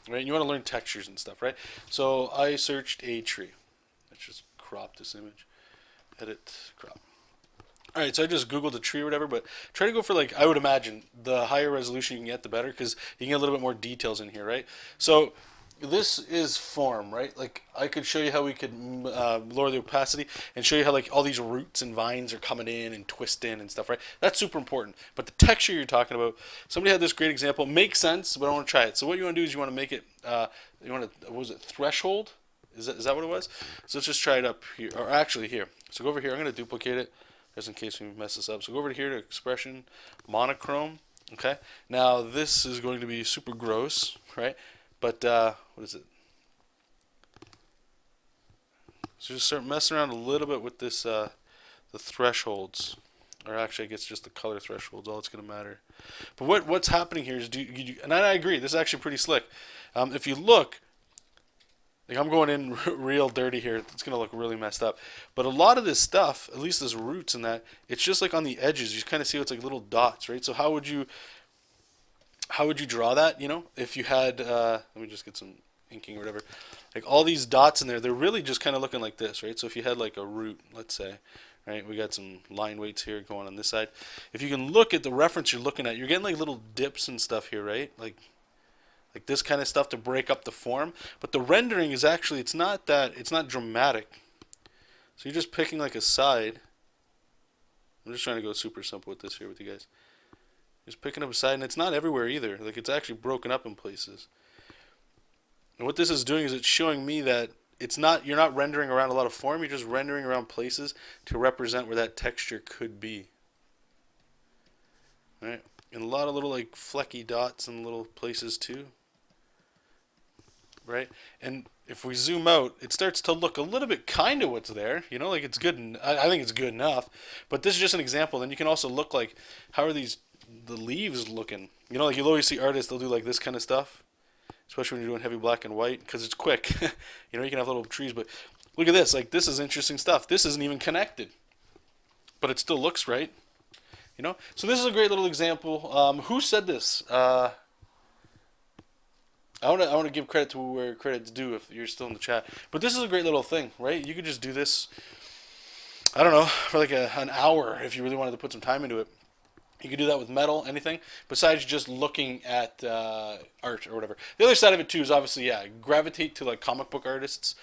A: right? And you want to learn textures and stuff, right? So I searched a tree. Let's just crop this image. Edit, crop. All right, so I just Googled a tree or whatever, but try to go for like, I would imagine, the higher resolution you can get, the better, because you can get a little bit more details in here, right? So
B: this is form, right? Like I could show you how we could lower the opacity and show you how like all these roots and vines are coming in and twisting and stuff, right? That's super important. But the texture you're talking about, somebody had this great example. Makes sense, but I want to try it. So what you want to do is you want to make it. You want to, what was it, threshold? Is that what it was? So let's just try it up here, or actually here. So go over here. I'm going to duplicate it just in case we mess this up. So go over here to expression, monochrome. Okay. Now this is going to be super gross, right? But what is it? So just start messing around a little bit with this, the thresholds, or actually, I guess just the color thresholds. All it's going to matter. But what's happening here is, and I agree, this is actually pretty slick. If you look, like I'm going in real dirty here. It's going to look really messed up. But a lot of this stuff, at least this roots and that, it's just like on the edges. You kind of see it's like little dots, right? So how would you draw that? You know, if you had, let me just get some inking or whatever. Like all these dots in there, they're really just kind of looking like this, right? So if you had like a root, let's say, right, we got some line weights here going on this side. If you can look at the reference you're looking at, you're getting like little dips and stuff here, right? Like this kind of stuff to break up the form. But the rendering is actually, it's not dramatic. So you're just picking like a side. I'm just trying to go super simple with this here with you guys. Just picking up a side, and it's not everywhere either. Like it's actually broken up in places. And what this is doing is it's showing me that you're not rendering around a lot of form, you're just rendering around places to represent where that texture could be. Right? And a lot of little like flecky dots in little places too. Right? And if we zoom out, it starts to look a little bit kind of what's there. You know, like it's good. I think it's good enough. But this is just an example. Then you can also look like, how are the leaves looking? You know, like you'll always see artists, they'll do like this kind of stuff, especially when you're doing heavy black and white, because it's quick. You know, you can have little trees, but look at this. Like this is interesting stuff. This isn't even connected, but it still looks right. You know, so this is a great little example. Who said this? I want to give credit to where credit's due if you're still in the chat. But this is a great little thing, right? You could just do this, I don't know, for like an hour if you really wanted to put some time into it. You could do that with metal, anything, besides just looking at art or whatever. The other side of it, too, is obviously, yeah, gravitate to like comic book artists,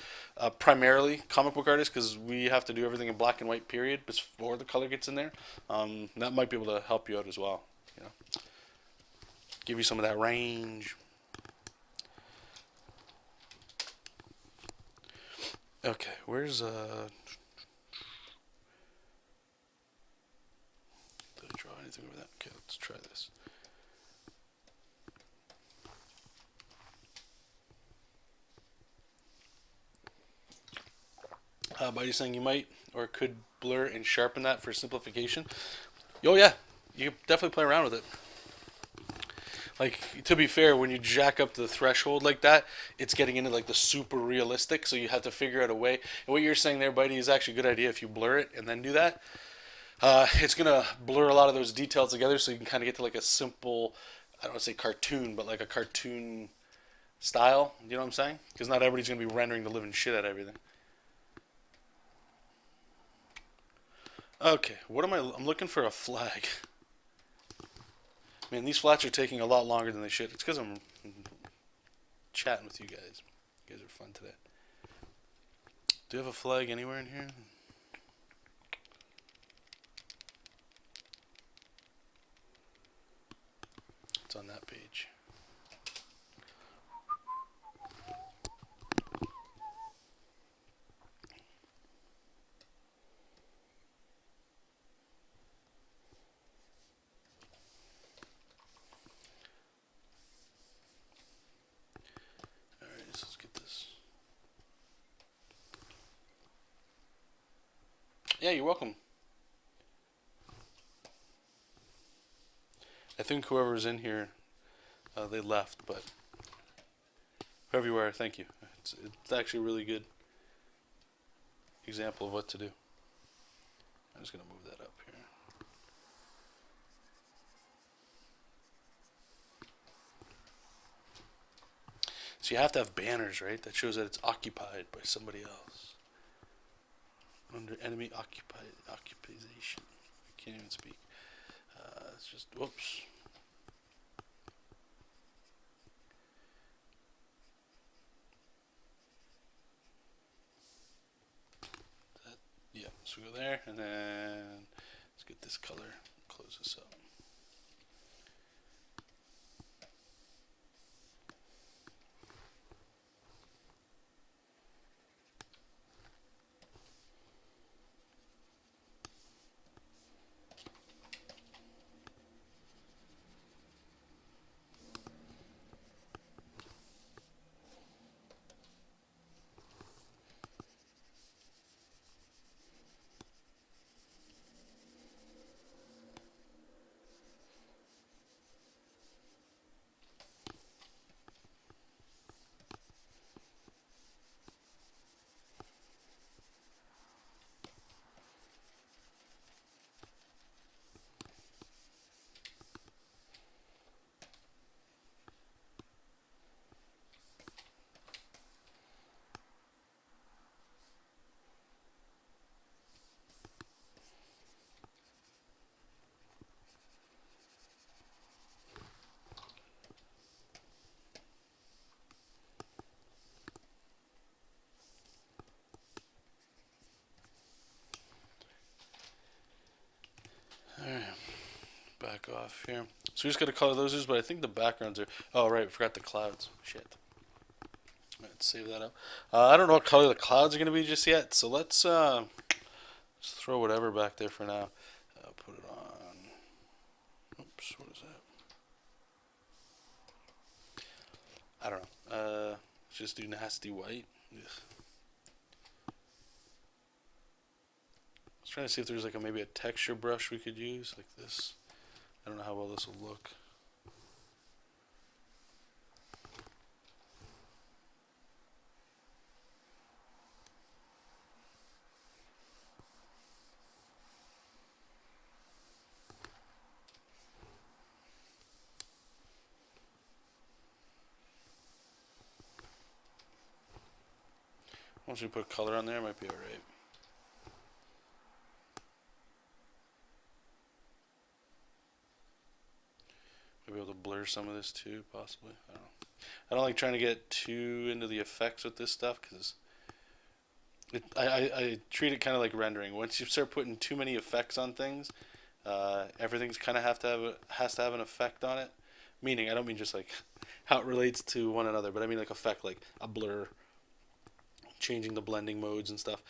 B: primarily comic book artists, because we have to do everything in black and white, period, before the color gets in there. That might be able to help you out as well. You know, give you some of that range. Okay, where's did I draw anything over that? Okay, let's try this. By saying you might or could blur and sharpen that for simplification. Oh yeah, you can definitely play around with it. Like, to be fair, when you jack up the threshold like that, it's getting into like the super realistic, so you have to figure out a way. And what you're saying there, Bitey, is actually a good idea if you blur it and then do that. It's going to blur a lot of those details together so you can kind of get to like a simple, I don't want to say cartoon, but like a cartoon style. You know what I'm saying? Because not everybody's going to be rendering the living shit out of everything. Okay, what am I'm looking for a flag. Man, these flats are taking a lot longer than they should. It's because I'm chatting with you guys. You guys are fun today. Do you have a flag anywhere in here? It's on that page. Let's get this. Yeah, you're welcome. I think whoever's in here, they left, but whoever you are, thank you. It's actually a really good example of what to do. I'm just going to move that up here. So you have to have banners, right? That shows that it's occupied by somebody else. Under enemy occupation. I can't even speak. It's just, whoops.
A: So we go there, and then let's get this color, close this up. Alright, back off here. So we just gotta color those, but I think the backgrounds are. Oh, right, we forgot the clouds. Shit. Let's save that up. I don't know what color the clouds are gonna be just yet, so let's just throw whatever back there for now. Put it on. Oops, what is that? I don't know. Let's just do nasty white. Ugh. I was trying to see if there's like maybe a texture brush we could use, like this. I don't know how well this will look. Once we put color on there, it might be alright. Maybe able to blur some of this too, possibly. I don't know. I don't like trying to get too into the effects with this stuff because I treat it kind of like rendering. Once you start putting too many effects on things, everything's kind of has to have an effect on it. Meaning, I don't mean just like how it relates to one another, but I mean like effect, like a blur, changing the blending modes and stuff.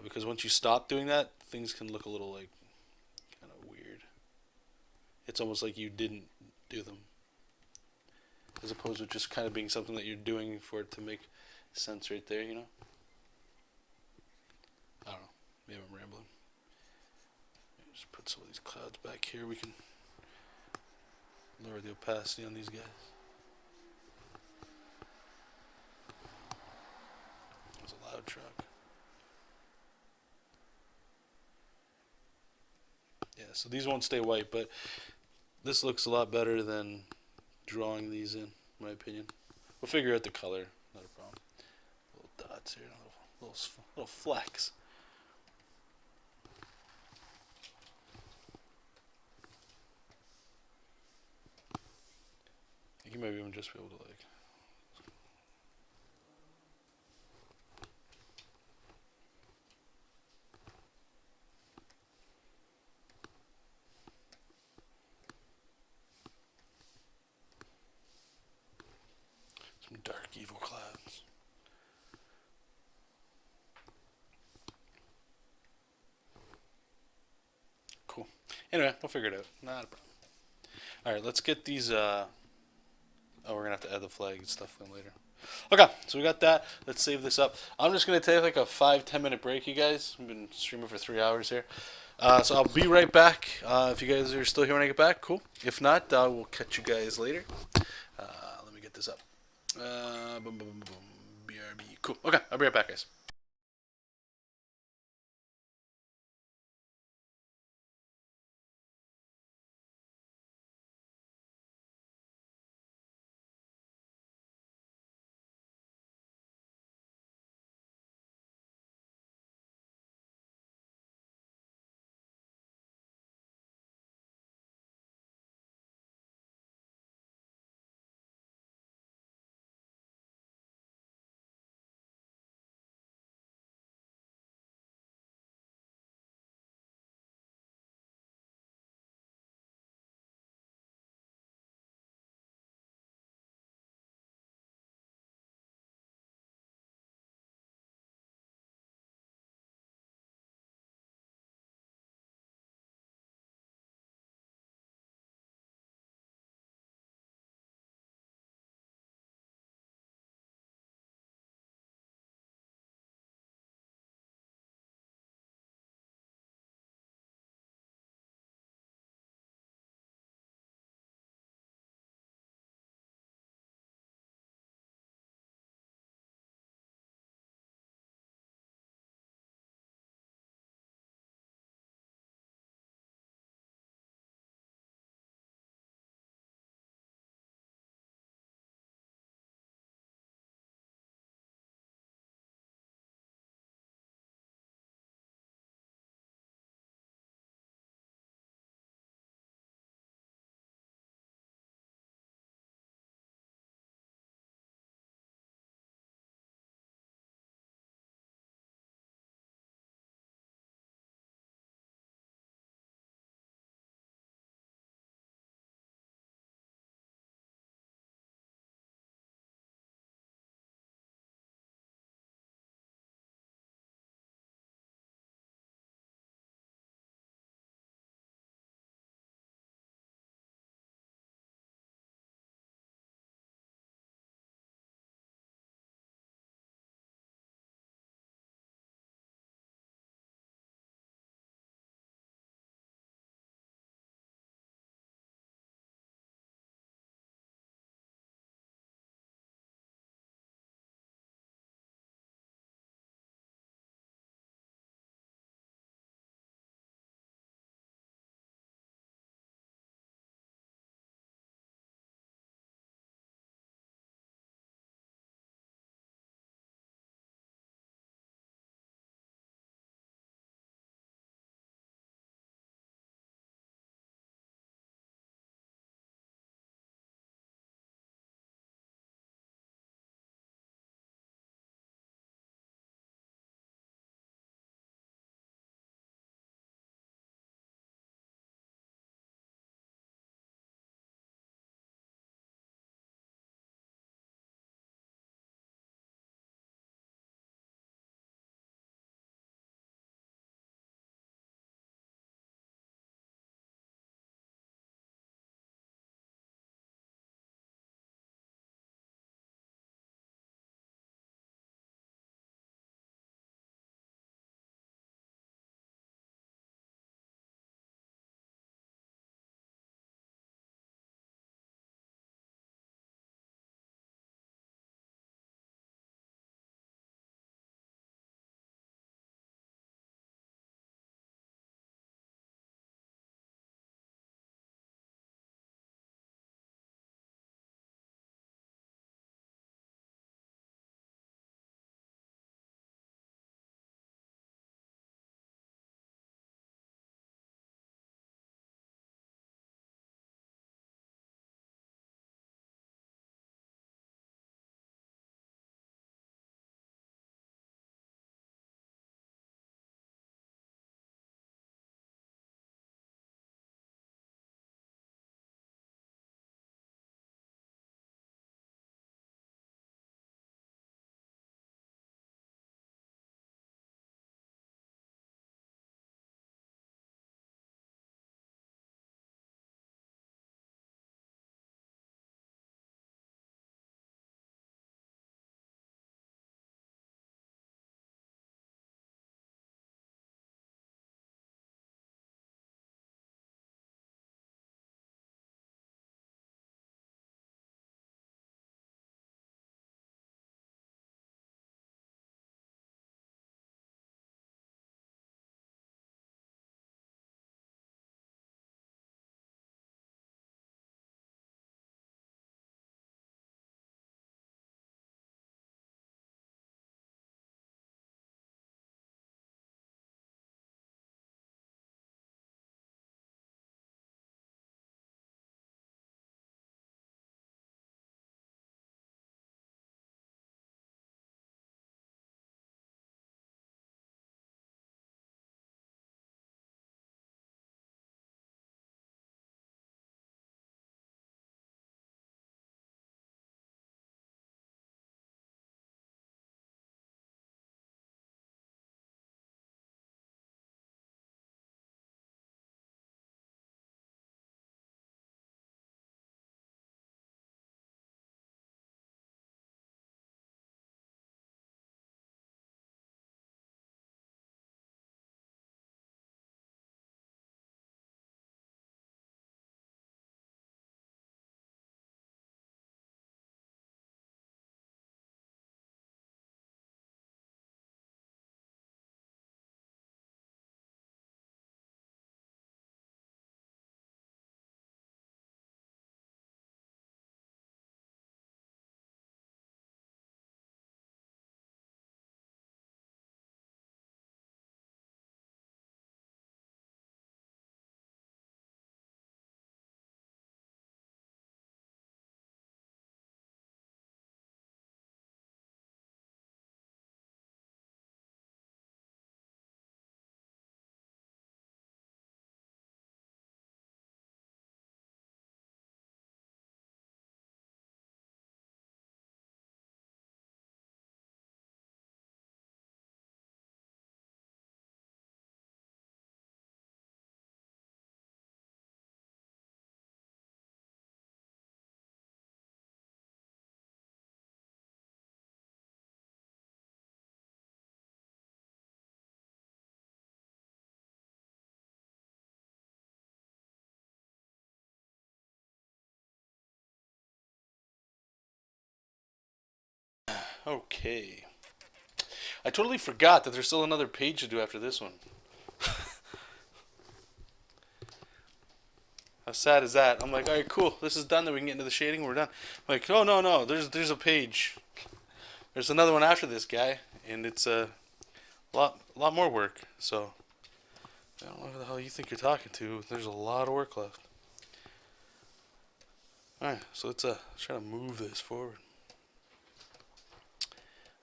A: Because once you stop doing that, things can look a little like kind of weird. It's almost like you didn't do them, as opposed to just kind of being something that you're doing for it to make sense right there, you know? I don't know. Maybe I'm rambling. Just put some of these clouds back here. We can lower the opacity on these guys. There's a loud truck. Yeah, so these won't stay white, but this looks a lot better than drawing these in my opinion. We'll figure out the color, not a problem. Little dots here, little flecks. I think you might even just be able to like. Some dark evil clouds. Cool. Anyway, we'll figure it out. Not a problem. Alright, let's get these oh, we're gonna have to add the flag and stuff in later. Okay, so we got that. Let's save this up. I'm just gonna take like a 5-10 minute break, you guys. I've been streaming for 3 hours here. So I'll be right back. If you guys are still here when I get back, cool. If not, we'll catch you guys later. Let me get this up. Boom, boom, boom, boom. BRB. Cool. Okay, I'll be right back, guys.
B: Okay. I totally forgot that there's still another page to do after this one. How sad is that? I'm like, all right, cool. This is done. Then we can get into the shading. We're done. I'm like, oh no, no. There's a page. There's another one after this guy, and it's a lot more work. So I don't know who the hell you think you're talking to. There's a lot of work left. All right, so let's try to move this forward.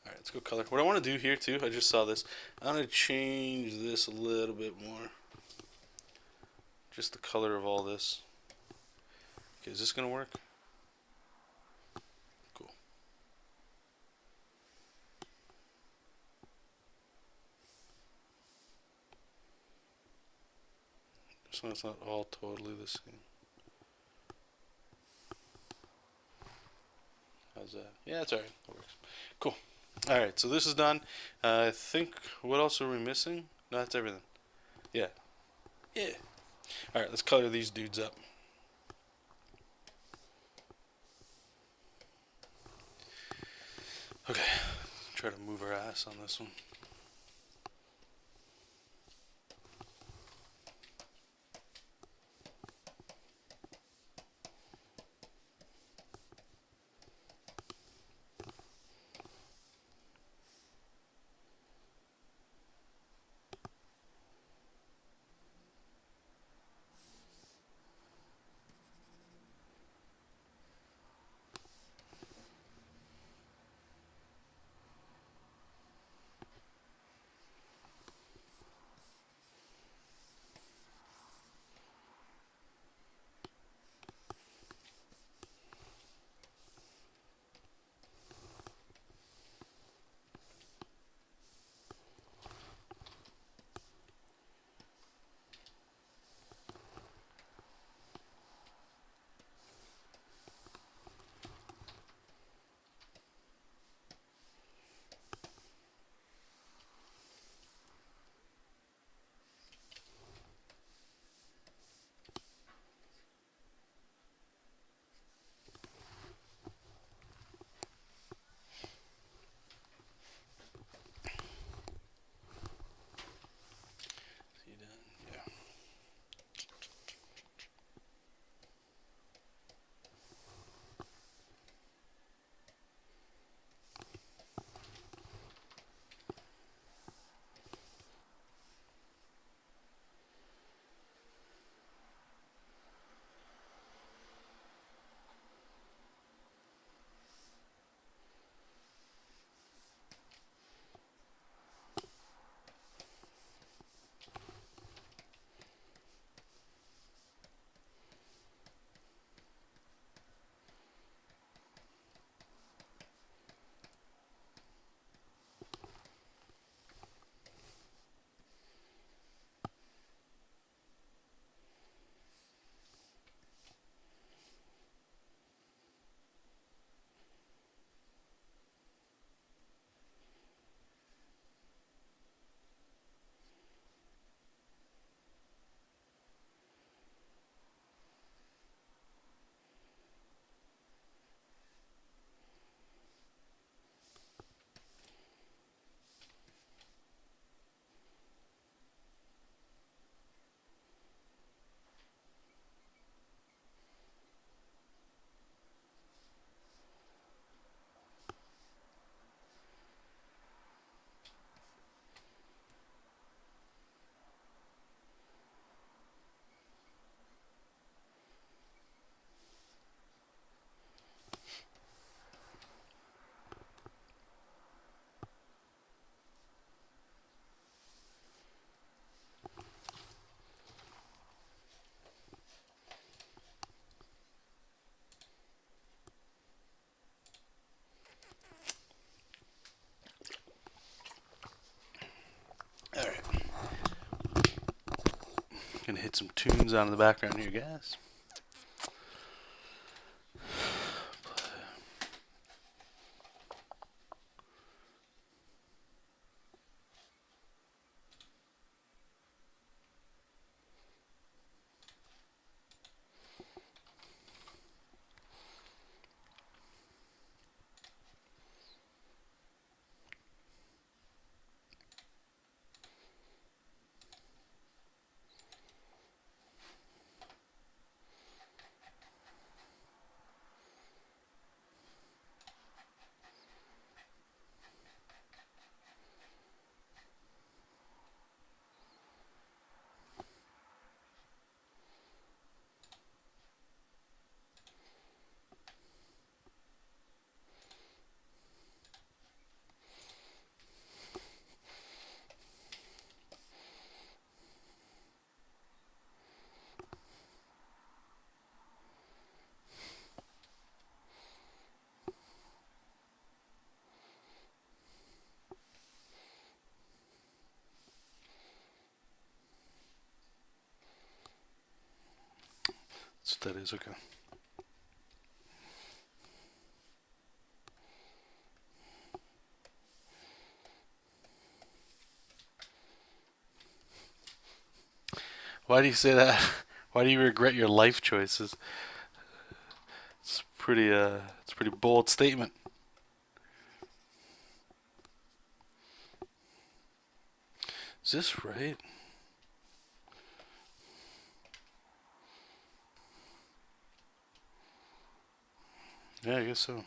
B: All right, let's go color. What I want to do here too, I just saw this. I want to change this a little bit more. Just the color of all this. Okay, is this gonna work? Cool. So it's not all totally the same. How's that? Yeah, it's alright. That works. Cool. Alright, so this is done. I think, what else are we missing? No, that's everything. Yeah. Yeah. Alright, let's color these dudes up. Okay. Try to move our ass on this one. See that? Yeah. Alright. Gonna hit some tunes on in the background here, guys.
A: That's what that is. Okay. Why do you say that? Why do you regret your life choices? It's a pretty bold statement. Is this right? Yeah, I guess so.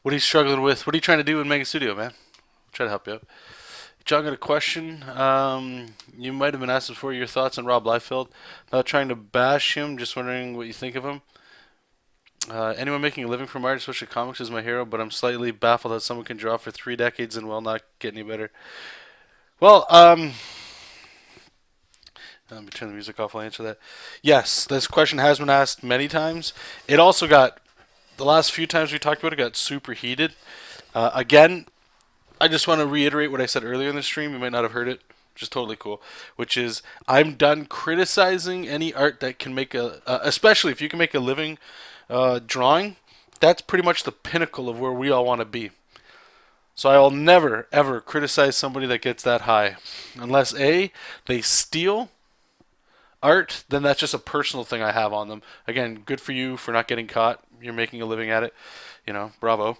A: What are you struggling with? What are you trying to do in Mega Studio, man? I'll try to help you out. John got a question. You might have been asked before your thoughts on Rob Liefeld. Not trying to bash him, just wondering what you think of him. Anyone making a living from art, especially comics, is my hero, but I'm slightly baffled that someone can draw for 3 decades and will not get any better. Well, let me turn the music off. I'll answer that. Yes, this question has been asked many times. It also got, the last few times we talked about it, got super heated. Again, I just want to reiterate what I said earlier in the stream. You might not have heard it, which is totally cool. Which is, I'm done criticizing any art that can make especially if you can make a living drawing. That's pretty much the pinnacle of where we all want to be. So I will never ever criticize somebody that gets that high, unless A, they steal art, then that's just a personal thing I have on them. Again, good for you for not getting caught. You're making a living at it. Bravo.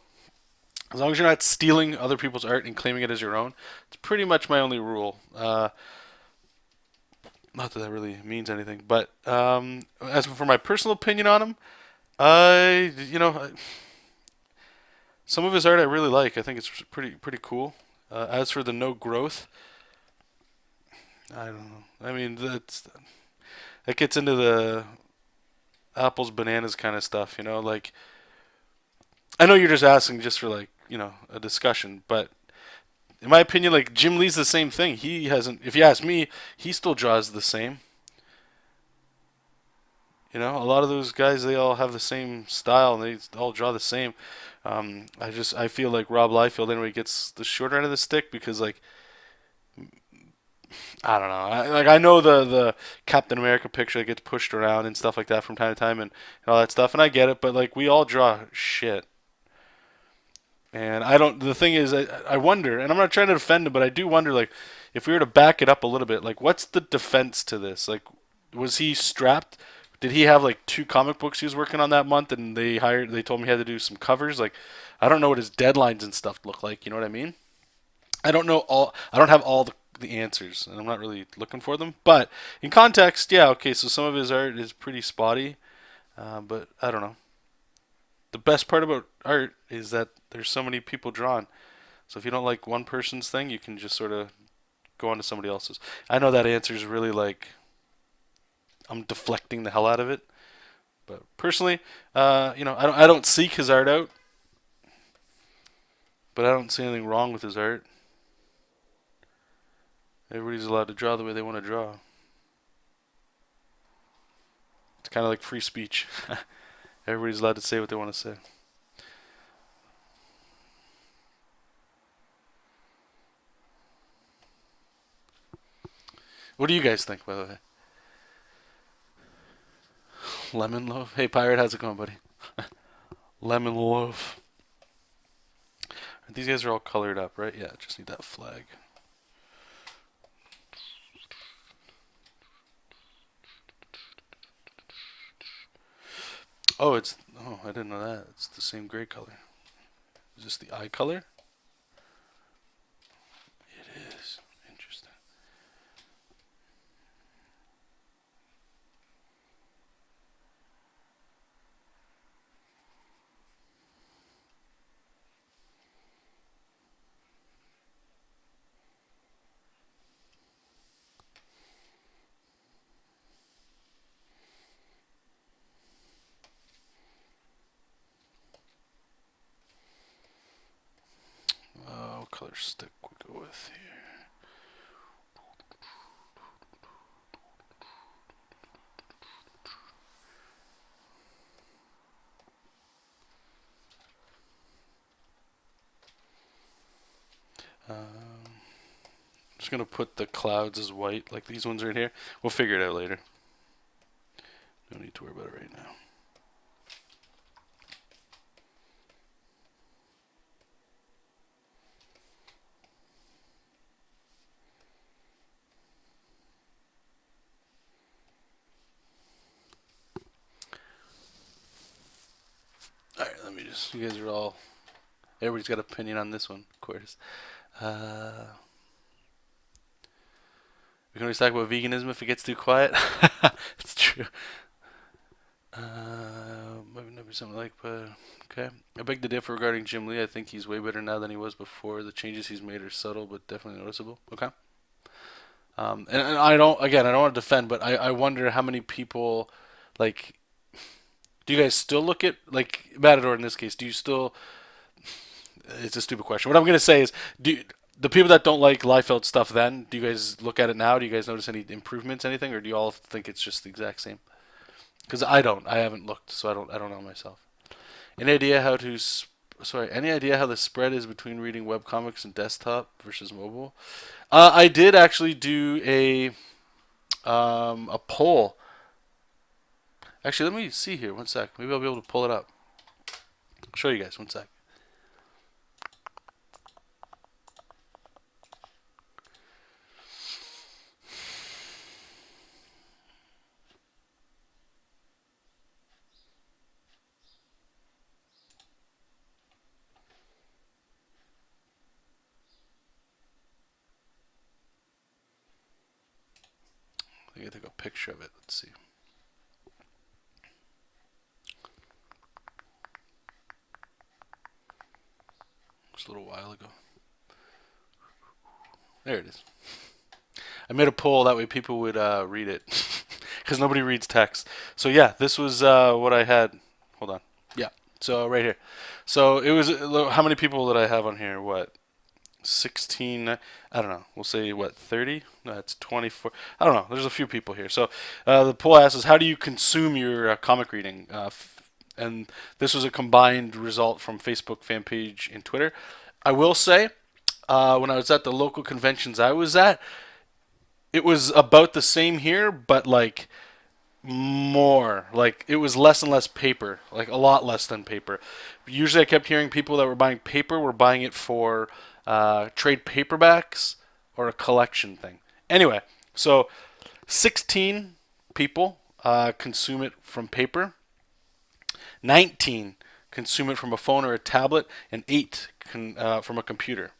A: As long as you're not stealing other people's art and claiming it as your own, it's pretty much my only rule. Not that that really means anything, but as for my personal opinion on him, some of his art I really like. I think it's pretty cool. As for the no growth, I don't know. I mean, that gets into the apples bananas kind of stuff. Like, I know you're just asking just for like a discussion, but in my opinion, like Jim Lee's the same thing. He hasn't. If you ask me, he still draws the same. A lot of those guys, they all have the same style and they all draw the same. I feel like Rob Liefeld anyway gets the shorter end of the stick because like I don't know. I know the Captain America picture that gets pushed around and stuff like that from time to time and all that stuff, and I get it. But like we all draw shit, and I don't. The thing is, I wonder, and I'm not trying to defend him, but I do wonder, like, if we were to back it up a little bit, like, what's the defense to this? Like, was he strapped? Did he have like 2 comic books he was working on that month, and they told him he had to do some covers? Like, I don't know what his deadlines and stuff look like. You know what I mean? I don't know all. I don't have all the answers, and I'm not really looking for them. But in context, yeah, okay. So some of his art is pretty spotty, but I don't know. The best part about art is that there's so many people drawn. So if you don't like one person's thing, you can just sort of go on to somebody else's. I know that answer is really like I'm deflecting the hell out of it, but personally, I don't seek his art out. But I don't see anything wrong with his art. Everybody's allowed to draw the way they want to draw. It's kind of like free speech. Everybody's allowed to say what they want to say. What do you guys think, by the way? Lemon loaf? Hey, Pirate, how's it going, buddy? Lemon loaf. These guys are all colored up, right? Yeah, just need that flag. Oh, it's... Oh, I didn't know that. It's the same gray color. Is this the eye color? It is. Interesting. What color stick we go with here? Just gonna put the clouds as white, like these ones right here. We'll figure it out later. No need to worry about it right now. Alright, let me just... You guys are all... Everybody's got an opinion on this one, of course. We can always talk about veganism if it gets too quiet. It's true. Maybe something like, but okay. I beg to differ regarding Jim Lee. I think he's way better now than he was before. The changes he's made are subtle, but definitely noticeable. Okay. And I don't, again, I don't want to defend, but I wonder how many people, like, do you guys still look at, like, Matador in this case, do you still, it's a stupid question. What I'm going to say is, do the people that don't like Liefeld stuff then, do you guys look at it now? Do you guys notice any improvements, anything, or do you all think it's just the exact same? Because I don't. I haven't looked, so I don't know myself. Any idea how to any idea how the spread is between reading webcomics and desktop versus mobile? I did actually do a poll. Actually, let me see here. One sec. Maybe I'll be able to pull it up. I'll show you guys. One sec. I think I took a picture of it. Let's see. Just a little while ago. There it is. I made a poll that way people would read it, because nobody reads text. So yeah, this was what I had. Hold on. Yeah. So right here. So it was how many people did I have on here? What? 16. I don't know. We'll say what? 30? No, that's 24. I don't know. There's a few people here. So the poll asks, how do you consume your comic reading? And this was a combined result from Facebook fan page and Twitter. I will say, when I was at the local conventions I was at, it was about the same here, but like more. Like it was less and less paper, like a lot less than paper. Usually, I kept hearing people that were buying paper were buying it for trade paperbacks or a collection thing. Anyway, so 16 people consume it from paper. 19 consume it from a phone or a tablet, and 8 from a computer.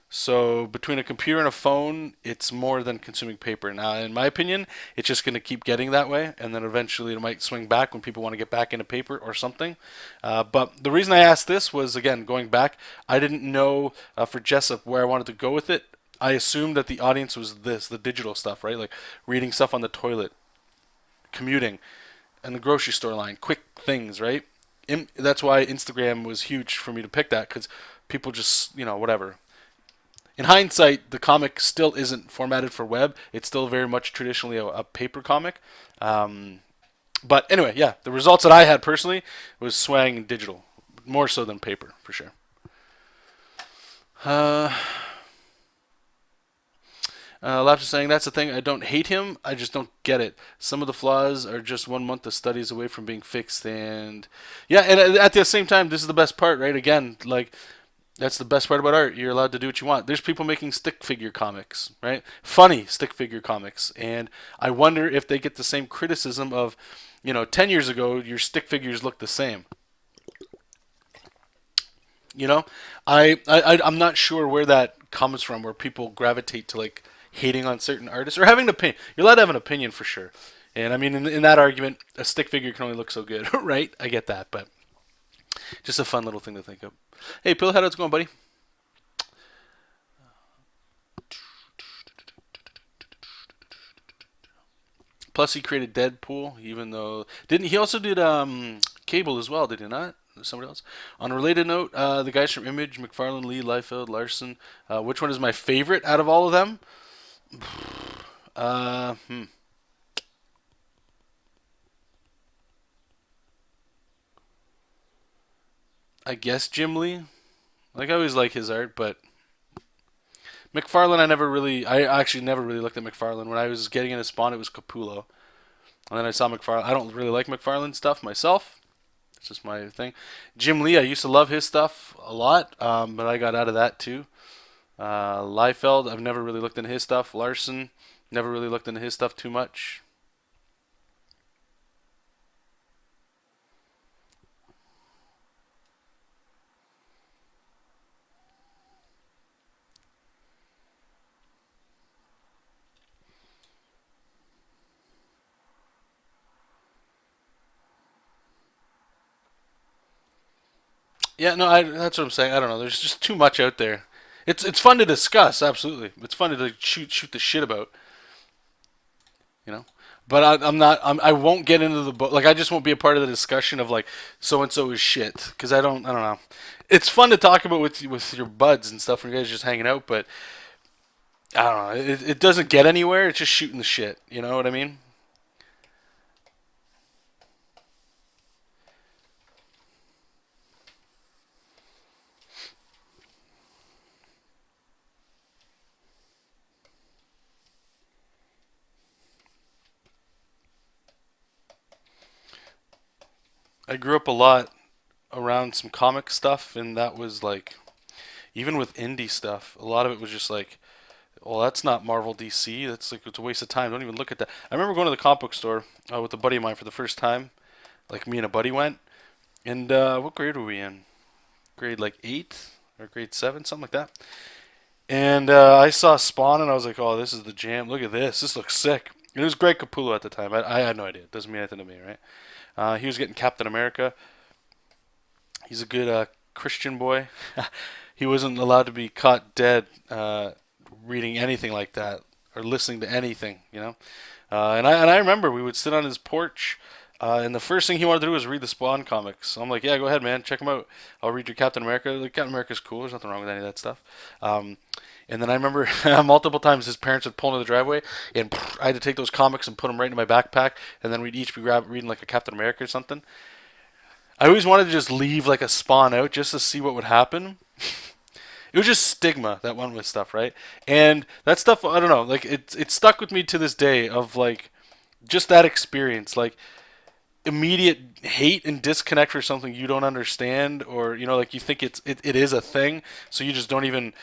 A: So between a computer and a phone, it's more than consuming paper. Now, in my opinion, it's just going to keep getting that way, and then eventually it might swing back when people want to get back into paper or something. But the reason I asked this was, again, going back, I didn't know for Jesop where I wanted to go with it. I assumed that the audience was the digital stuff, right? Like reading stuff on the toilet, commuting, and the grocery store line, quick things, right? That's why Instagram was huge for me to pick that, because people just, whatever. In hindsight, the comic still isn't formatted for web. It's still very much traditionally a paper comic. Um, but anyway, yeah, the results that I had personally was swaying digital, more so than paper, for sure. Uh, Laps is saying that's the thing. I don't hate him. I just don't get it. Some of the flaws are just 1 month of studies away from being fixed. And yeah, and at the same time, this is the best part, right? Again, like that's the best part about art. You're allowed to do what you want. There's people making stick figure comics, right? Funny stick figure comics, and I wonder if they get the same criticism of, 10 years ago your stick figures looked the same. You know, I'm not sure where that comes from, where people gravitate to like hating on certain artists or having an opinion. You're allowed to have an opinion for sure. And I mean, in that argument, a stick figure can only look so good, right? I get that, but just a fun little thing to think of. Hey, Pillhead, how's it going, buddy? Plus, he created Deadpool, even though didn't he also did Cable as well? Did he not? Somebody else. On a related note, the guys from Image, McFarlane, Lee, Liefeld, Larson. Which one is my favorite out of all of them? Uh, hmm. I guess Jim Lee. Like I always like his art, but McFarlane, I actually never really looked at McFarlane. When I was getting into Spawn, it was Capullo, and then I saw McFarlane. I don't really like McFarlane stuff myself. It's just my thing. Jim Lee, I used to love his stuff a lot, but I got out of that too. Liefeld, I've never really looked into his stuff. Larson, never really looked into his stuff too much. Yeah, no, that's what I'm saying. I don't know. There's just too much out there. It's fun to discuss, absolutely. It's fun to like, shoot the shit about, you know. But I'm not. I won't get into the book. Like I just won't be a part of the discussion of like so and so is shit because I don't know. It's fun to talk about with your buds and stuff when you guys are just hanging out, but I don't know. It doesn't get anywhere. It's just shooting the shit. You know what I mean? I grew up a lot around some comic stuff, and that was like even with indie stuff, a lot of it was just like, well, that's not Marvel DC. That's like it's a waste of time. Don't even look at that. I remember going to the comic book store with a buddy of mine for the first time. Like me and a buddy went, and what grade were we in? Grade like 8 or grade 7, something like that. And I saw Spawn, and I was like, oh, this is the jam. Look at this. This looks sick. And it was Greg Capullo at the time. I had no idea. It doesn't mean anything to me, right? He was getting Captain America. He's a good Christian boy. He wasn't allowed to be caught dead reading anything like that or listening to anything, you know. And I remember we would sit on his porch, and the first thing he wanted to do was read the Spawn comics. So I'm like, yeah, go ahead, man, check them out. I'll read your Captain America. Like, Captain America's cool. There's nothing wrong with any of that stuff. And then I remember multiple times his parents would pull into the driveway, and I had to take those comics and put them right in my backpack, and then we'd each be reading like a Captain America or something. I always wanted to just leave like a Spawn out just to see what would happen. It was just stigma that went with stuff, right? And that stuff, I don't know, like it stuck with me to this day of like just that experience, like immediate hate and disconnect for something you don't understand, or like you think it is a thing, so you just don't even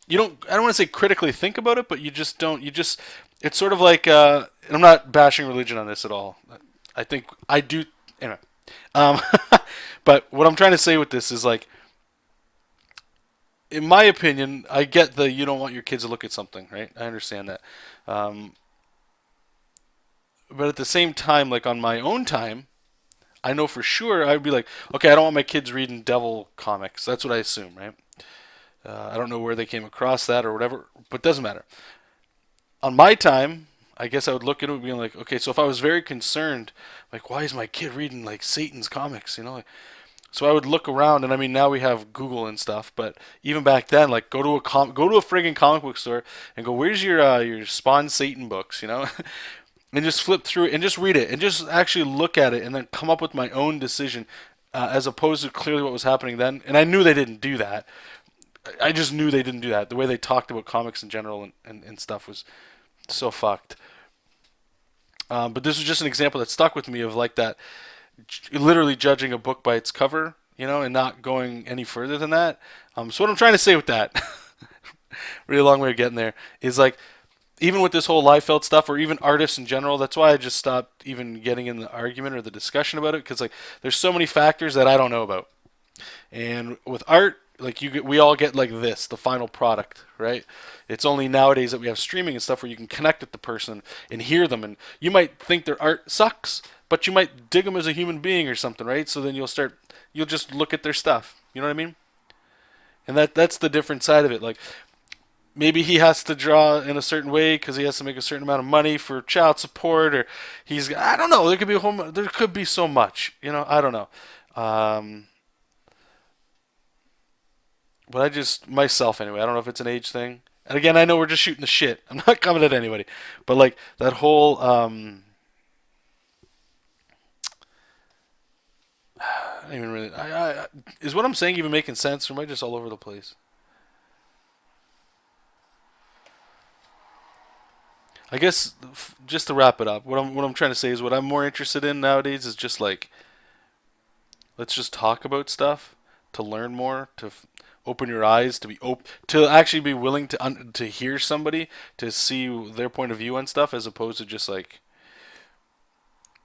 A: you don't I don't want to say critically think about it, but you just don't you just it's sort of like and I'm not bashing religion on this at all. I think I do anyway. Um, but what I'm trying to say with this is like, in my opinion, I get the you don't want your kids to look at something, right? I understand that. Um, but at the same time, like on my own time, I know for sure I'd be like, okay, I don't want my kids reading devil comics. That's what I assume, right? I don't know where they came across that or whatever, but it doesn't matter. On my time, I guess I would look at it and be like, okay, so if I was very concerned, like, why is my kid reading like Satan's comics? Like, So I would look around, and I mean now we have Google and stuff, but even back then, like go to a friggin' comic book store and go, where's your Spawn Satan books, you know, and just flip through it and just read it and just actually look at it and then come up with my own decision, as opposed to clearly what was happening then. And I knew they didn't do that. I just knew they didn't do that. The way they talked about comics in general and stuff was so fucked. But this was just an example that stuck with me of like that, literally judging a book by its cover, you know, and not going any further than that. So what I'm trying to say with that, really long way of getting there, is like even with this whole Liefeld stuff, or even artists in general, that's why I just stopped even getting in the argument or the discussion about it, because like there's so many factors that I don't know about. And with art, like we all get like this, the final product, right? It's only nowadays that we have streaming and stuff where you can connect with the person and hear them, and you might think their art sucks, but you might dig them as a human being or something, right? So then you'll just look at their stuff. You know what I mean? And that's the different side of it. Like maybe he has to draw in a certain way because he has to make a certain amount of money for child support, or I don't know. There could be so much. You know, I don't know. Um, But I just myself anyway. I don't know if it's an age thing. And again, I know we're just shooting the shit. I'm not coming at anybody. But like that whole I don't even really. Is what I'm saying even making sense, or am I just all over the place? I guess just to wrap it up, what I'm trying to say is what I'm more interested in nowadays is just like let's just talk about stuff to learn more, to open your eyes, to be to actually be willing to hear somebody, to see their point of view on stuff, as opposed to just like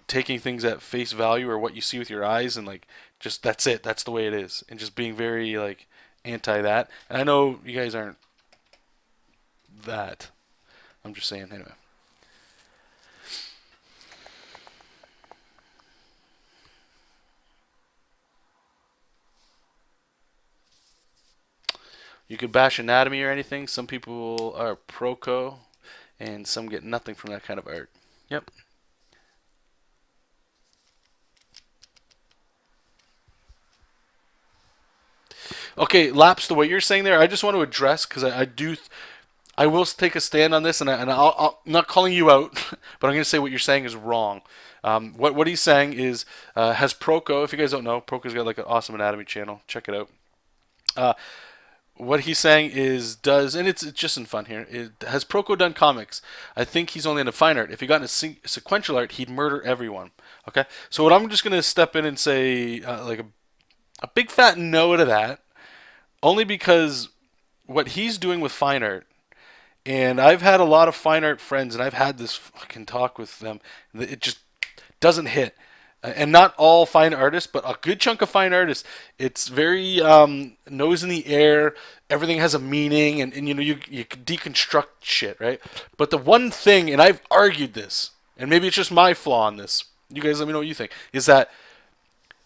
A: taking things at face value or what you see with your eyes and like just that's it, that's the way it is, and just being very like anti that. And I know you guys aren't that. I'm just saying anyway. You could bash anatomy or anything. Some people are pro-co, and some get nothing from that kind of art. Yep. Okay, Laps, to what you're saying there, I just want to address because I will take a stand on this, and I'm not calling you out, but I'm going to say what you're saying is wrong. What he's saying is has Proco. If you guys don't know, Proco's got like an awesome anatomy channel. Check it out. Uh, what he's saying is and it's just in fun here. Has Proco done comics? I think he's only into fine art. If he got into sequential art, he'd murder everyone. Okay, so what I'm just going to step in and say like a big fat no to that, only because what he's doing with fine art, and I've had a lot of fine art friends, and I've had this fucking talk with them. It just doesn't hit. And not all fine artists, but a good chunk of fine artists, it's very nose in the air. Everything has a meaning, and you know you deconstruct shit, right? But the one thing, and I've argued this, and maybe it's just my flaw in this. You guys, let me know what you think. Is that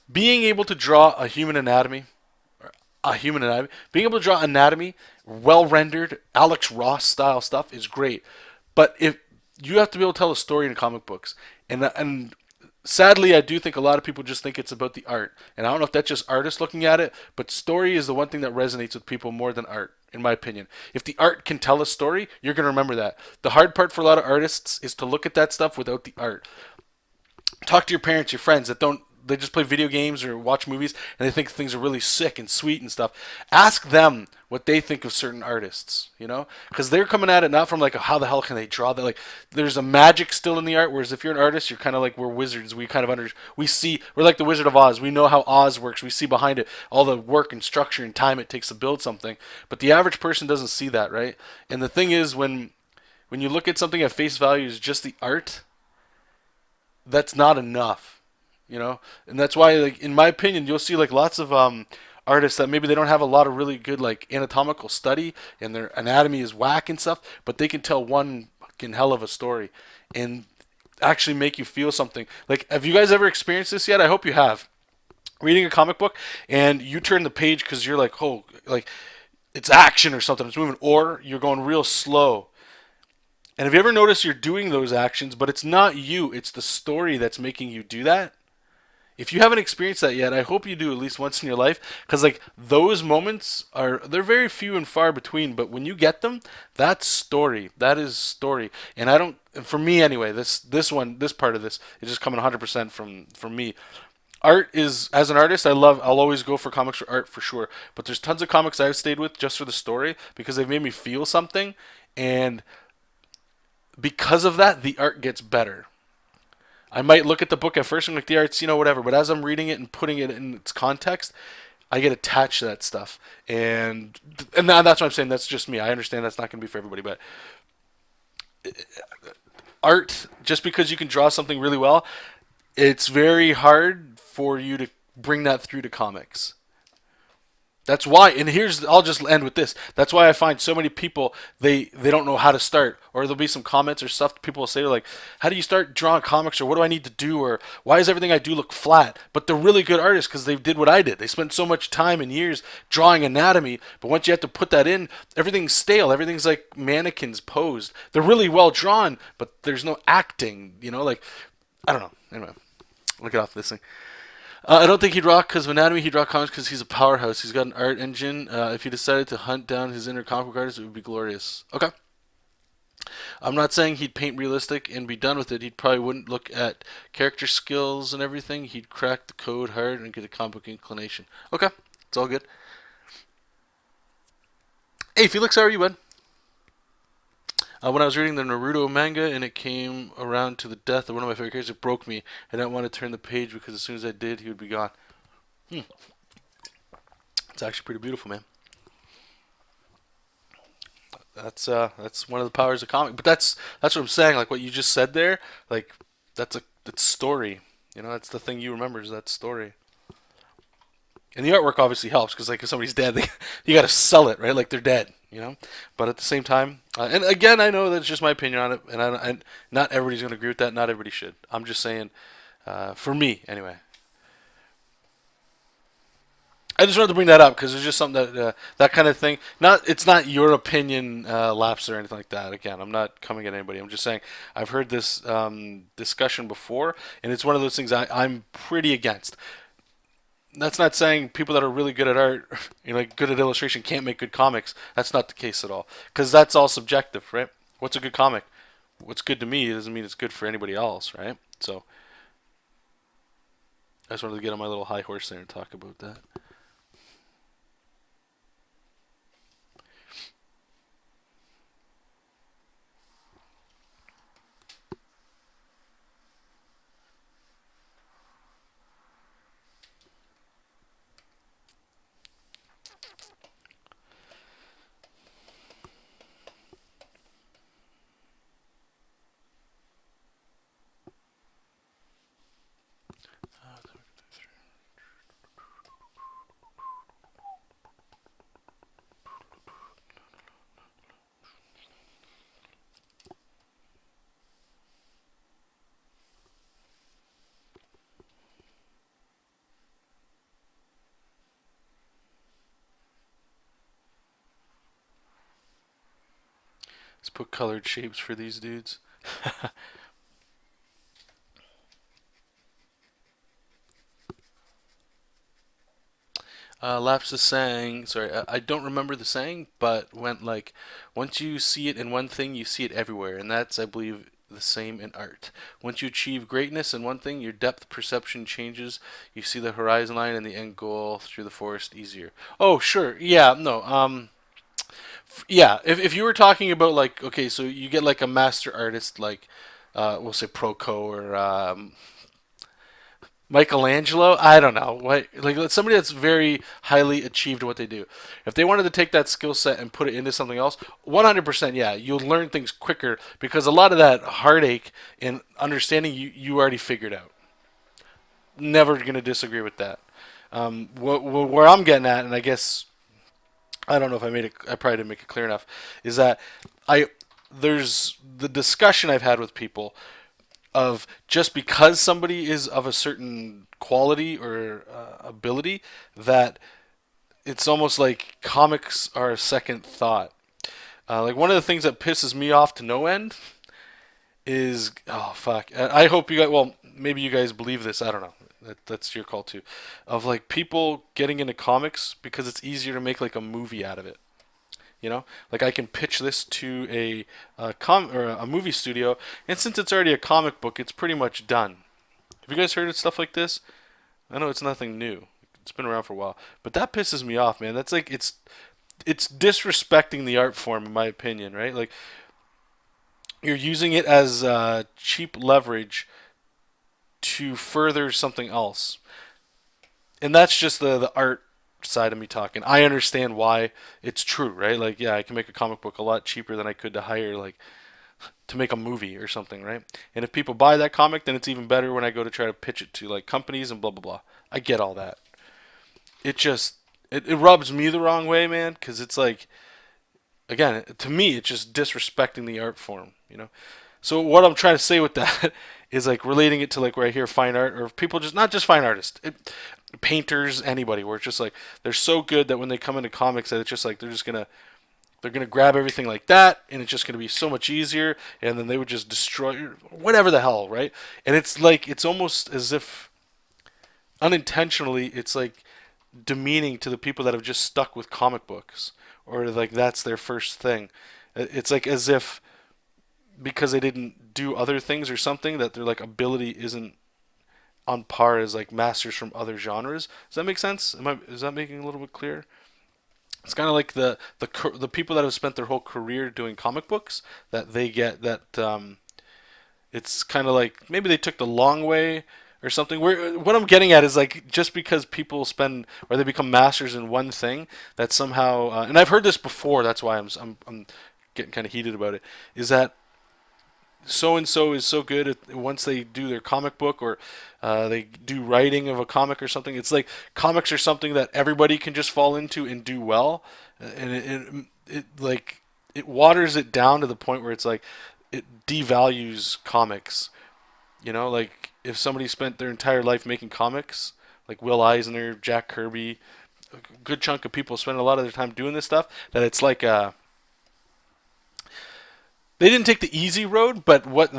A: being able to draw being able to draw anatomy, well rendered, Alex Ross style stuff is great. But if you have to be able to tell a story in comic books, and sadly, I do think a lot of people just think it's about the art, and I don't know if that's just artists looking at it, but story is the one thing that resonates with people more than art, in my opinion. If the art can tell a story, you're gonna remember that. The hard part for a lot of artists is to look at that stuff without the art. Talk to your parents, your friends that don't they just play video games or watch movies and they think things are really sick and sweet and stuff. Ask them what they think of certain artists, you know, because they're coming at it not from like how the hell can they draw that. Like there's a magic still in the art, whereas if you're an artist, you're kind of like we're wizards. We kind of we're like the Wizard of Oz. We know how Oz works. We see behind it all the work and structure and time it takes to build something. But the average person doesn't see that, right? And the thing is, when you look at something at face value as just the art, that's not enough, you know. And that's why, like in my opinion, you'll see like lots of artists that maybe they don't have a lot of really good like anatomical study and their anatomy is whack and stuff, but they can tell one fucking hell of a story and actually make you feel something. Like, have you guys ever experienced this yet? I hope you have. Reading a comic book and you turn the page because you're like, oh, like it's action or something, it's moving, or you're going real slow. And have you ever noticed you're doing those actions, but it's not you, it's the story that's making you do that? If you haven't experienced that yet, I hope you do at least once in your life, because like those moments they're very few and far between. But when you get them, that's story. That is story. And I don't, for me anyway. This part of this is just coming 100% from me. Art is, as an artist, I'll always go for comics for art for sure. But there's tons of comics I've stayed with just for the story because they've made me feel something, and because of that, the art gets better. I might look at the book at first and like the art's, whatever, but as I'm reading it and putting it in its context, I get attached to that stuff, and that's what I'm saying. That's just me. I understand that's not going to be for everybody, but art, just because you can draw something really well, it's very hard for you to bring that through to comics. That's why, and I'll just end with this. That's why I find so many people, they don't know how to start, or there'll be some comments or stuff people will say like, "How do you start drawing comics?" or "What do I need to do?" or "Why does everything I do look flat?" But they're really good artists because they did what I did. They spent so much time and years drawing anatomy, but once you have to put that in, everything's stale. Everything's like mannequins posed. They're really well drawn, but there's no acting. Like I don't know. Anyway, look it off this thing. I don't think he'd rock because of anatomy. He'd rock comics because he's a powerhouse. He's got an art engine. If he decided to hunt down his inner comic book artist, it would be glorious. Okay. I'm not saying he'd paint realistic and be done with it. He probably wouldn't look at character skills and everything. He'd crack the code hard and get a comic book inclination. Okay. It's all good. Hey, Felix, how are you, bud? When I was reading the Naruto manga and it came around to the death of one of my favorite characters, it broke me. I didn't want to turn the page because as soon as I did, he would be gone. Hmm. It's actually pretty beautiful, man. That's one of the powers of comic. But that's what I'm saying. Like what you just said there, like that's story. That's the thing you remember is that story. And the artwork obviously helps because like if somebody's dead, you got to sell it, right? Like they're dead. But at the same time, and again, I know that's just my opinion on it, and not everybody's going to agree with that. Not everybody should. I'm just saying, for me anyway. I just wanted to bring that up because it's just something that kind of thing. It's not your opinion, lapse or anything like that. Again, I'm not coming at anybody. I'm just saying I've heard this discussion before, and it's one of those things I'm pretty against. That's not saying people that are really good at art, like good at illustration, can't make good comics. That's not the case at all, because that's all subjective, right? What's a good comic? What's good to me doesn't mean it's good for anybody else, right? So I just wanted to get on my little high horse there and talk about that. Let's put colored shapes for these dudes. Laps is saying, sorry, I don't remember the saying, but went like, once you see it in one thing, you see it everywhere, and that's, I believe, the same in art. Once you achieve greatness in one thing, your depth perception changes. You see the horizon line and the end goal through the forest easier. Oh, sure, yeah, no, yeah. If you were talking about like, okay, so you get like a master artist like, we'll say Proco or Michelangelo, I don't know. Like somebody that's very highly achieved in what they do. If they wanted to take that skill set and put it into something else, 100%, yeah, you'll learn things quicker because a lot of that heartache and understanding you already figured out. Never gonna disagree with that. Where I'm getting at, and I guess I don't know if I made it. I probably didn't make it clear enough. Is that I there's the discussion I've had with people of just because somebody is of a certain quality or ability that it's almost like comics are a second thought. Like one of the things that pisses me off to no end is, oh fuck, I hope you guys, well maybe you guys believe this, I don't know, That's your call too, of like people getting into comics because it's easier to make like a movie out of it. You know, like I can pitch this to a movie studio, and since it's already a comic book, it's pretty much done. Have you guys heard of stuff like this? I know it's nothing new. It's been around for a while, but that pisses me off, man. That's like it's disrespecting the art form, in my opinion, right? Like you're using it as cheap leverage to further something else, and that's just the art side of me talking. I understand why it's true, right? Like, yeah, I can make a comic book a lot cheaper than I could to hire like to make a movie or something, right? And if people buy that comic, then it's even better when I go to try to pitch it to like companies and blah blah blah. I get all that. It just it rubs me the wrong way, man, because it's like again, to me, it's just disrespecting the art form, you know. So what I'm trying to say with that is like relating it to like where I hear fine art or people just not just fine artists, painters, anybody, where it's just like they're so good that when they come into comics, that it's just like they're gonna grab everything like that, and it's just gonna be so much easier, and then they would just destroy whatever the hell, right? And it's like it's almost as if unintentionally, it's like demeaning to the people that have just stuck with comic books or like that's their first thing. It's like as if because they didn't do other things or something that their like ability isn't on par as like masters from other genres. Does that make sense? Is that making a little bit clear? It's kind of like the people that have spent their whole career doing comic books that they get that it's kind of like maybe they took the long way or something. Where what I'm getting at is like just because people spend or they become masters in one thing that somehow and I've heard this before. That's why I'm getting kind of heated about it. Is that so and so is so good at once they do their comic book or they do writing of a comic or something. It's like comics are something that everybody can just fall into and do well, and it like it waters it down to the point where it's like it devalues comics. You know, like if somebody spent their entire life making comics, like Will Eisner, Jack Kirby, a good chunk of people spend a lot of their time doing this stuff. That it's like they didn't take the easy road, but what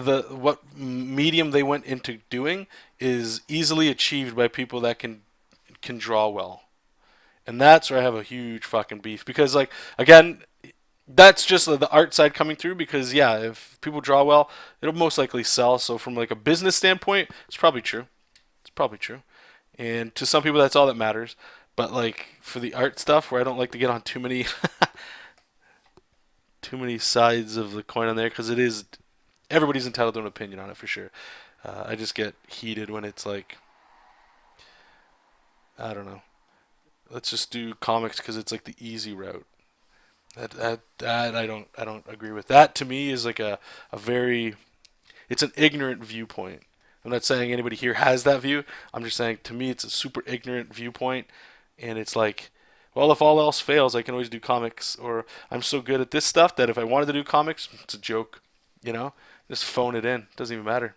A: medium they went into doing is easily achieved by people that can draw well. And that's where I have a huge fucking beef because like again, that's just the art side coming through because yeah, if people draw well, it'll most likely sell. So from like a business standpoint, it's probably true. It's probably true. And to some people that's all that matters. But like for the art stuff where I don't like to get on too many too many sides of the coin on there because it is everybody's entitled to an opinion on it for sure. I just get heated when it's like I don't know. Let's just do comics because it's like the easy route. That I don't agree with. That to me is like a very it's an ignorant viewpoint. I'm not saying anybody here has that view. I'm just saying to me it's a super ignorant viewpoint, and it's like, well, if all else fails, I can always do comics, or I'm so good at this stuff that if I wanted to do comics, it's a joke, you know. Just phone it in. Doesn't even matter.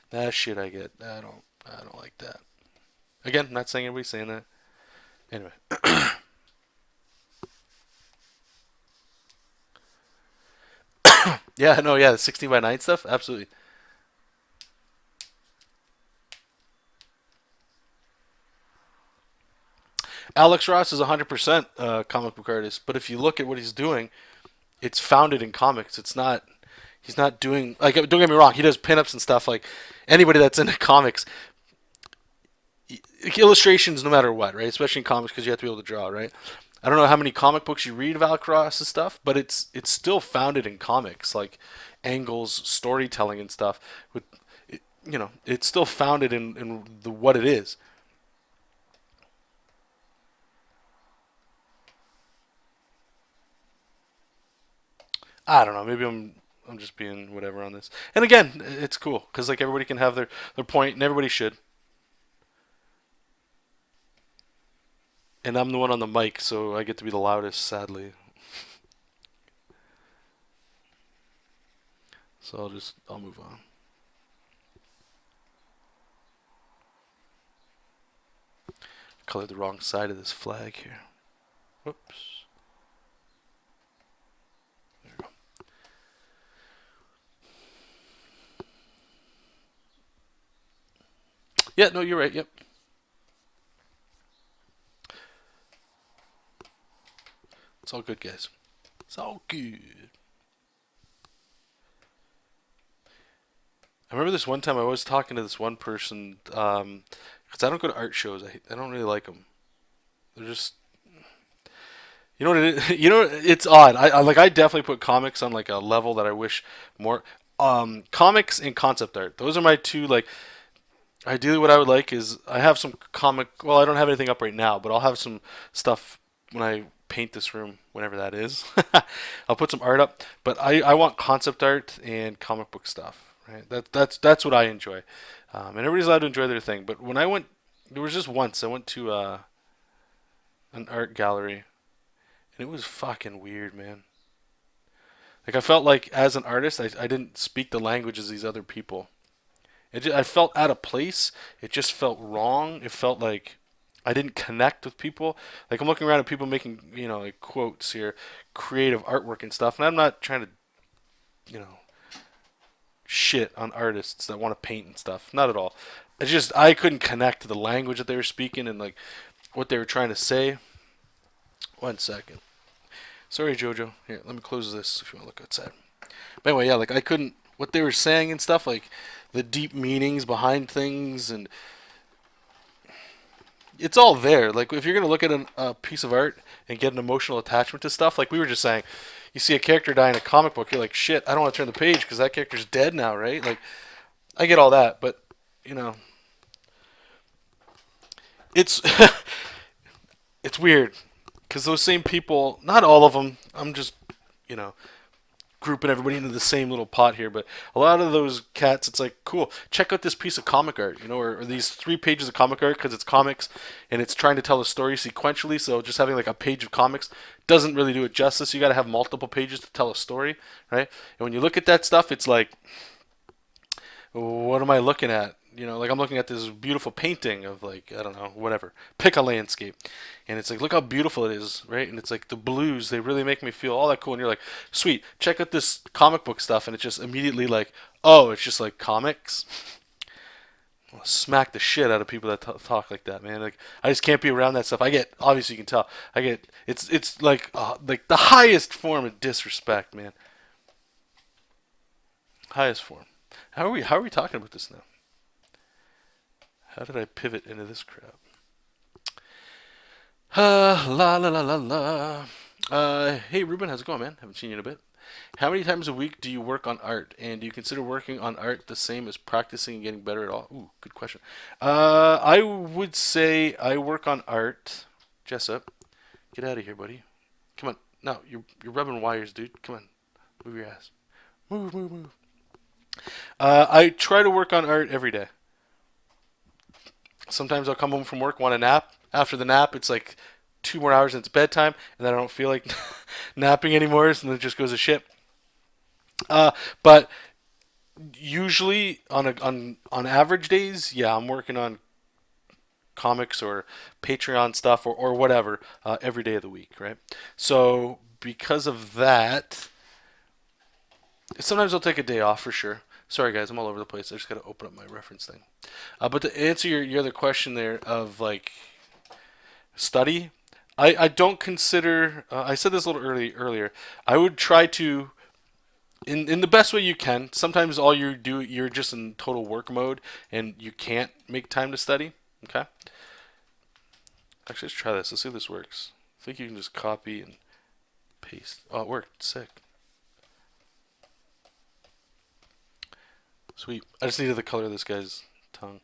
A: That shit I get. I don't like that. Again, not saying anybody's saying that. Anyway, yeah, no, yeah, the 16 by 9 stuff, absolutely. Alex Ross is 100% a comic book artist, but if you look at what he's doing, it's founded in comics. It's not. He's not doing like. Don't get me wrong. He does pinups and stuff. Like anybody that's into comics, illustrations, no matter what, right? Especially in comics because you have to be able to draw, right? I don't know how many comic books you read of Alex Ross and stuff, but it's still founded in comics, like angles, storytelling, and stuff. With you know, it's still founded in the what it is. I don't know. Maybe I'm just being whatever on this. And again, it's cool because like everybody can have their point, and everybody should. And I'm the one on the mic, so I get to be the loudest, sadly. So I'll move on. Colored the wrong side of this flag here. Whoops. There we go. Yeah, no, you're right. Yep. It's all good, guys. It's all good. I remember this one time I was talking to this one person because I don't go to art shows. I don't really like them. They're just you know what it is? You know it's odd. I definitely put comics on like a level that I wish more. Comics and concept art. Those are my two like. Ideally, what I would like is I have some comic. Well, I don't have anything up right now, but I'll have some stuff when I paint this room, whenever that is. I'll put some art up, but I want concept art and comic book stuff. Right? That's what I enjoy, and everybody's allowed to enjoy their thing. But when I went, there was just once I went to an art gallery, and it was fucking weird, man. Like I felt like as an artist, I didn't speak the language as these other people. I felt out of place. It just felt wrong. It felt like I didn't connect with people. Like I'm looking around at people making, like quotes here, creative artwork and stuff, and I'm not trying to, you know, shit on artists that want to paint and stuff. Not at all. It's just I couldn't connect to the language that they were speaking and like what they were trying to say. One second. Sorry, Jojo. Here, let me close this if you want to look outside. But anyway, yeah, like I couldn't what they were saying and stuff, like the deep meanings behind things, and it's all there. Like if you're gonna look at a piece of art and get an emotional attachment to stuff, like we were just saying, you see a character die in a comic book, you're like, shit, I don't want to turn the page because that character's dead now, right? Like I get all that, but you know, it's it's weird because those same people, not all of them. I'm just you know grouping everybody into the same little pot here, but a lot of those cats, it's like, cool, check out this piece of comic art, or these 3 pages of comic art because it's comics and it's trying to tell a story sequentially. So just having like a page of comics doesn't really do it justice. You got to have multiple pages to tell a story, right? And when you look at that stuff, it's like, what am I looking at? Like I'm looking at this beautiful painting of like, I don't know, whatever. Pick a landscape. And it's like, look how beautiful it is, right? And it's like the blues, they really make me feel all that cool. And you're like, sweet, check out this comic book stuff. And it's just immediately like, oh, it's just like comics. I'll smack the shit out of people that talk like that, man. Like I just can't be around that stuff. I get, obviously you can tell, it's like the highest form of disrespect, man. Highest form. How are we talking about this now? How did I pivot into this crap? La la la la la. Hey Ruben, how's it going, man? Haven't seen you in a bit. How many times a week do you work on art? And do you consider working on art the same as practicing and getting better at all? Ooh, good question. I would say I work on art. Jesop, get out of here, buddy. Come on. No, you're rubbing wires, dude. Come on. Move your ass. Move, move, move. I try to work on art every day. Sometimes I'll come home from work, want a nap. After the nap, it's like 2 more hours and it's bedtime, and then I don't feel like napping anymore, so then it just goes to shit. But usually on average days, yeah, I'm working on comics or Patreon stuff or whatever every day of the week, right? So because of that, sometimes I'll take a day off for sure. Sorry guys, I'm all over the place. I just got to open up my reference thing. But to answer your other question there of like study, I don't consider. I said this a little earlier. I would try to in the best way you can. Sometimes all you do, you're just in total work mode and you can't make time to study. Okay. Actually, let's try this. Let's see if this works. I think you can just copy and paste. Oh, it worked. Sick. Sweet. I just needed the color of this guy's tongue.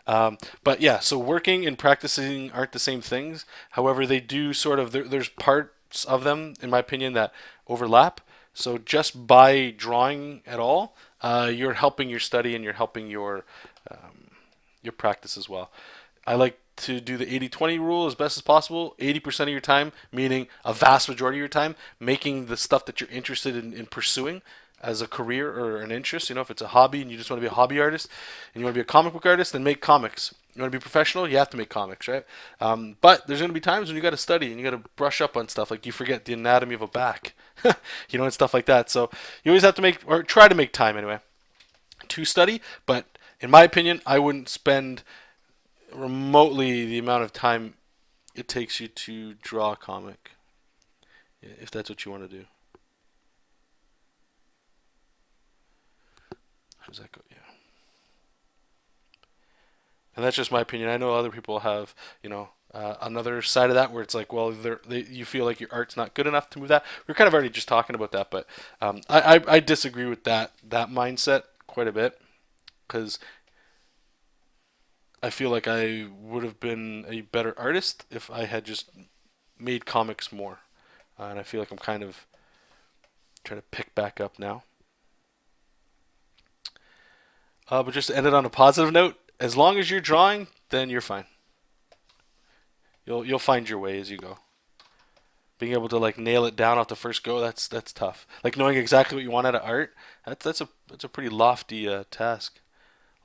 A: But yeah, so working and practicing aren't the same things. However, they do sort of, there's parts of them, in my opinion, that overlap. So just by drawing at all, you're helping your study and you're helping your practice as well. I like to do the 80-20 rule as best as possible. 80% of your time, meaning a vast majority of your time, making the stuff that you're interested in pursuing as a career or an interest. If it's a hobby and you just want to be a hobby artist and you want to be a comic book artist, then make comics. You want to be professional, you have to make comics, right? But there's going to be times when you got to study and you got to brush up on stuff, like you forget the anatomy of a back, and stuff like that. So you always have to make, or try to make time anyway, to study, but
B: In my opinion, I wouldn't spend remotely the amount of time it takes you to draw a comic, if that's what you want to do. How does that go? Yeah. And that's just my opinion. I know other people have, another side of that where it's like, well, you feel like your art's not good enough to move that. We are kind of already just talking about that, but I disagree with that mindset quite a bit because I feel like I would have been a better artist if I had just made comics more. And I feel like I'm kind of trying to pick back up now. But just to end it on a positive note, as long as you're drawing, then you're fine. You'll find your way as you go. Being able to like nail it down off the first go, that's tough. Like knowing exactly what you want out of art, that's a pretty lofty task.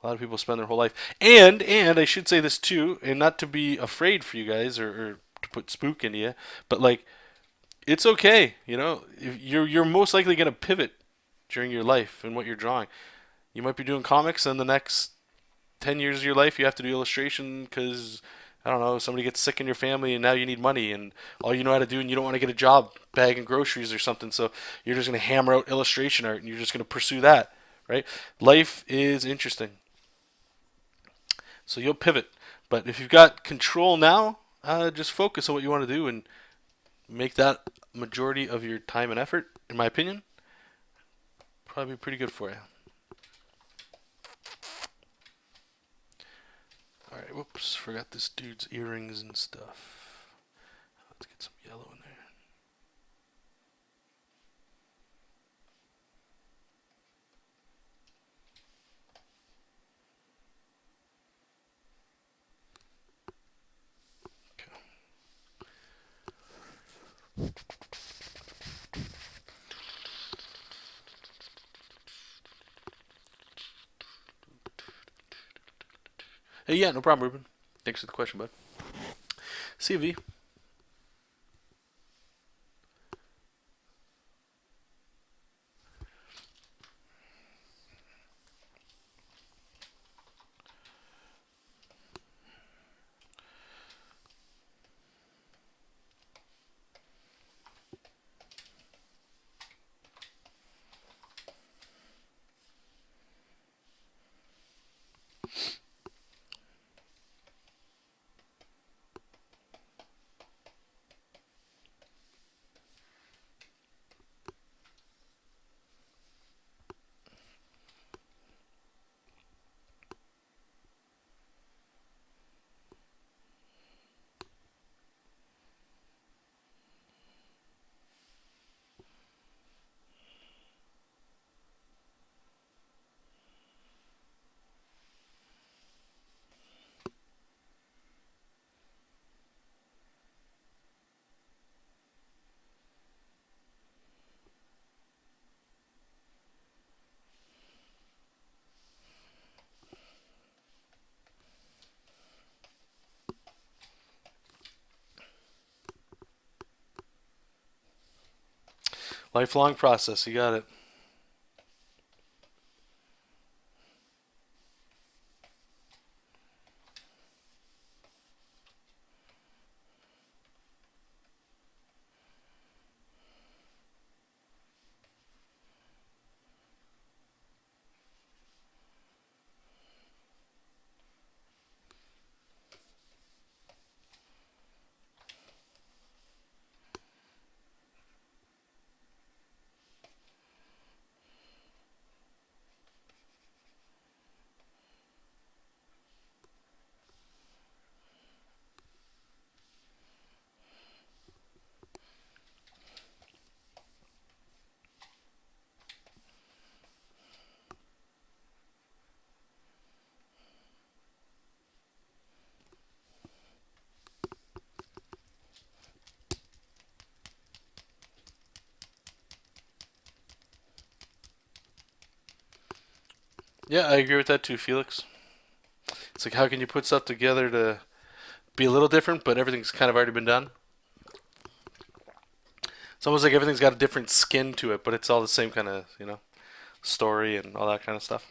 B: A lot of people spend their whole life, and I should say this too, and not to be afraid for you guys or to put spook into you, but like it's okay. If you're most likely gonna pivot during your life and what you're drawing. You might be doing comics, and the next 10 years of your life you have to do illustration because I don't know, somebody gets sick in your family and now you need money and all you know how to do and you don't want to get a job bagging groceries or something, so you're just going to hammer out illustration art and you're just going to pursue that, right? Life is interesting. So you'll pivot. But if you've got control now, just focus on what you want to do and make that majority of your time and effort, in my opinion, probably be pretty good for you. Alright, whoops, forgot this dude's earrings and stuff. Let's get some yellow in there. Okay. Hey, yeah, no problem, Ruben. Thanks for the question, bud. CV. Lifelong process, you got it. Yeah, I agree with that too, Felix. It's like, how can you put stuff together to be a little different, but everything's kind of already been done? It's almost like everything's got a different skin to it, but it's all the same kind of, story and all that kind of stuff.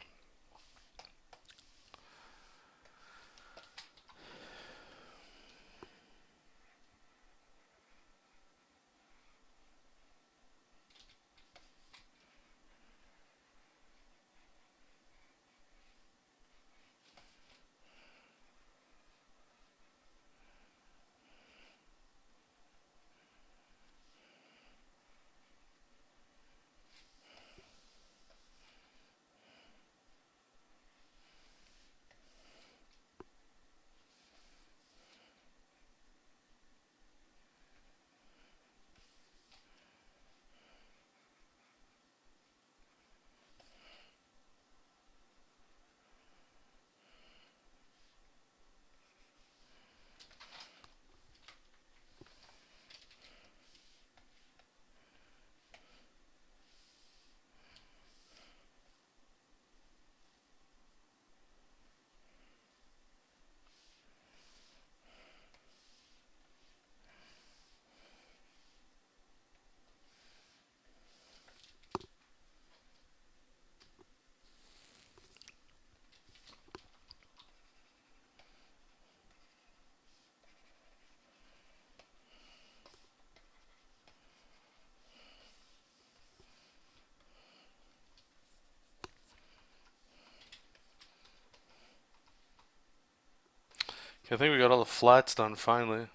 B: I think we got all the flats done finally.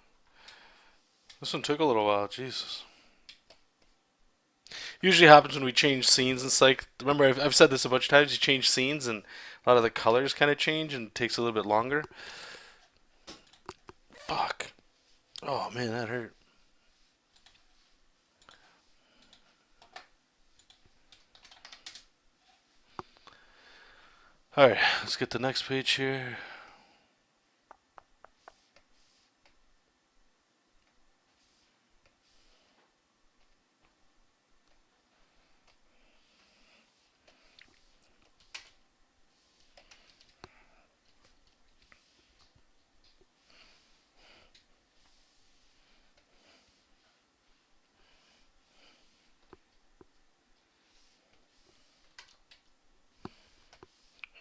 B: This one took a little while, Jesus. Usually happens when we change scenes and psych. Remember, I've said this a bunch of times. You change scenes and a lot of the colors kind of change and it takes a little bit longer. Fuck. Oh man, that hurt. Alright, let's get the next page here.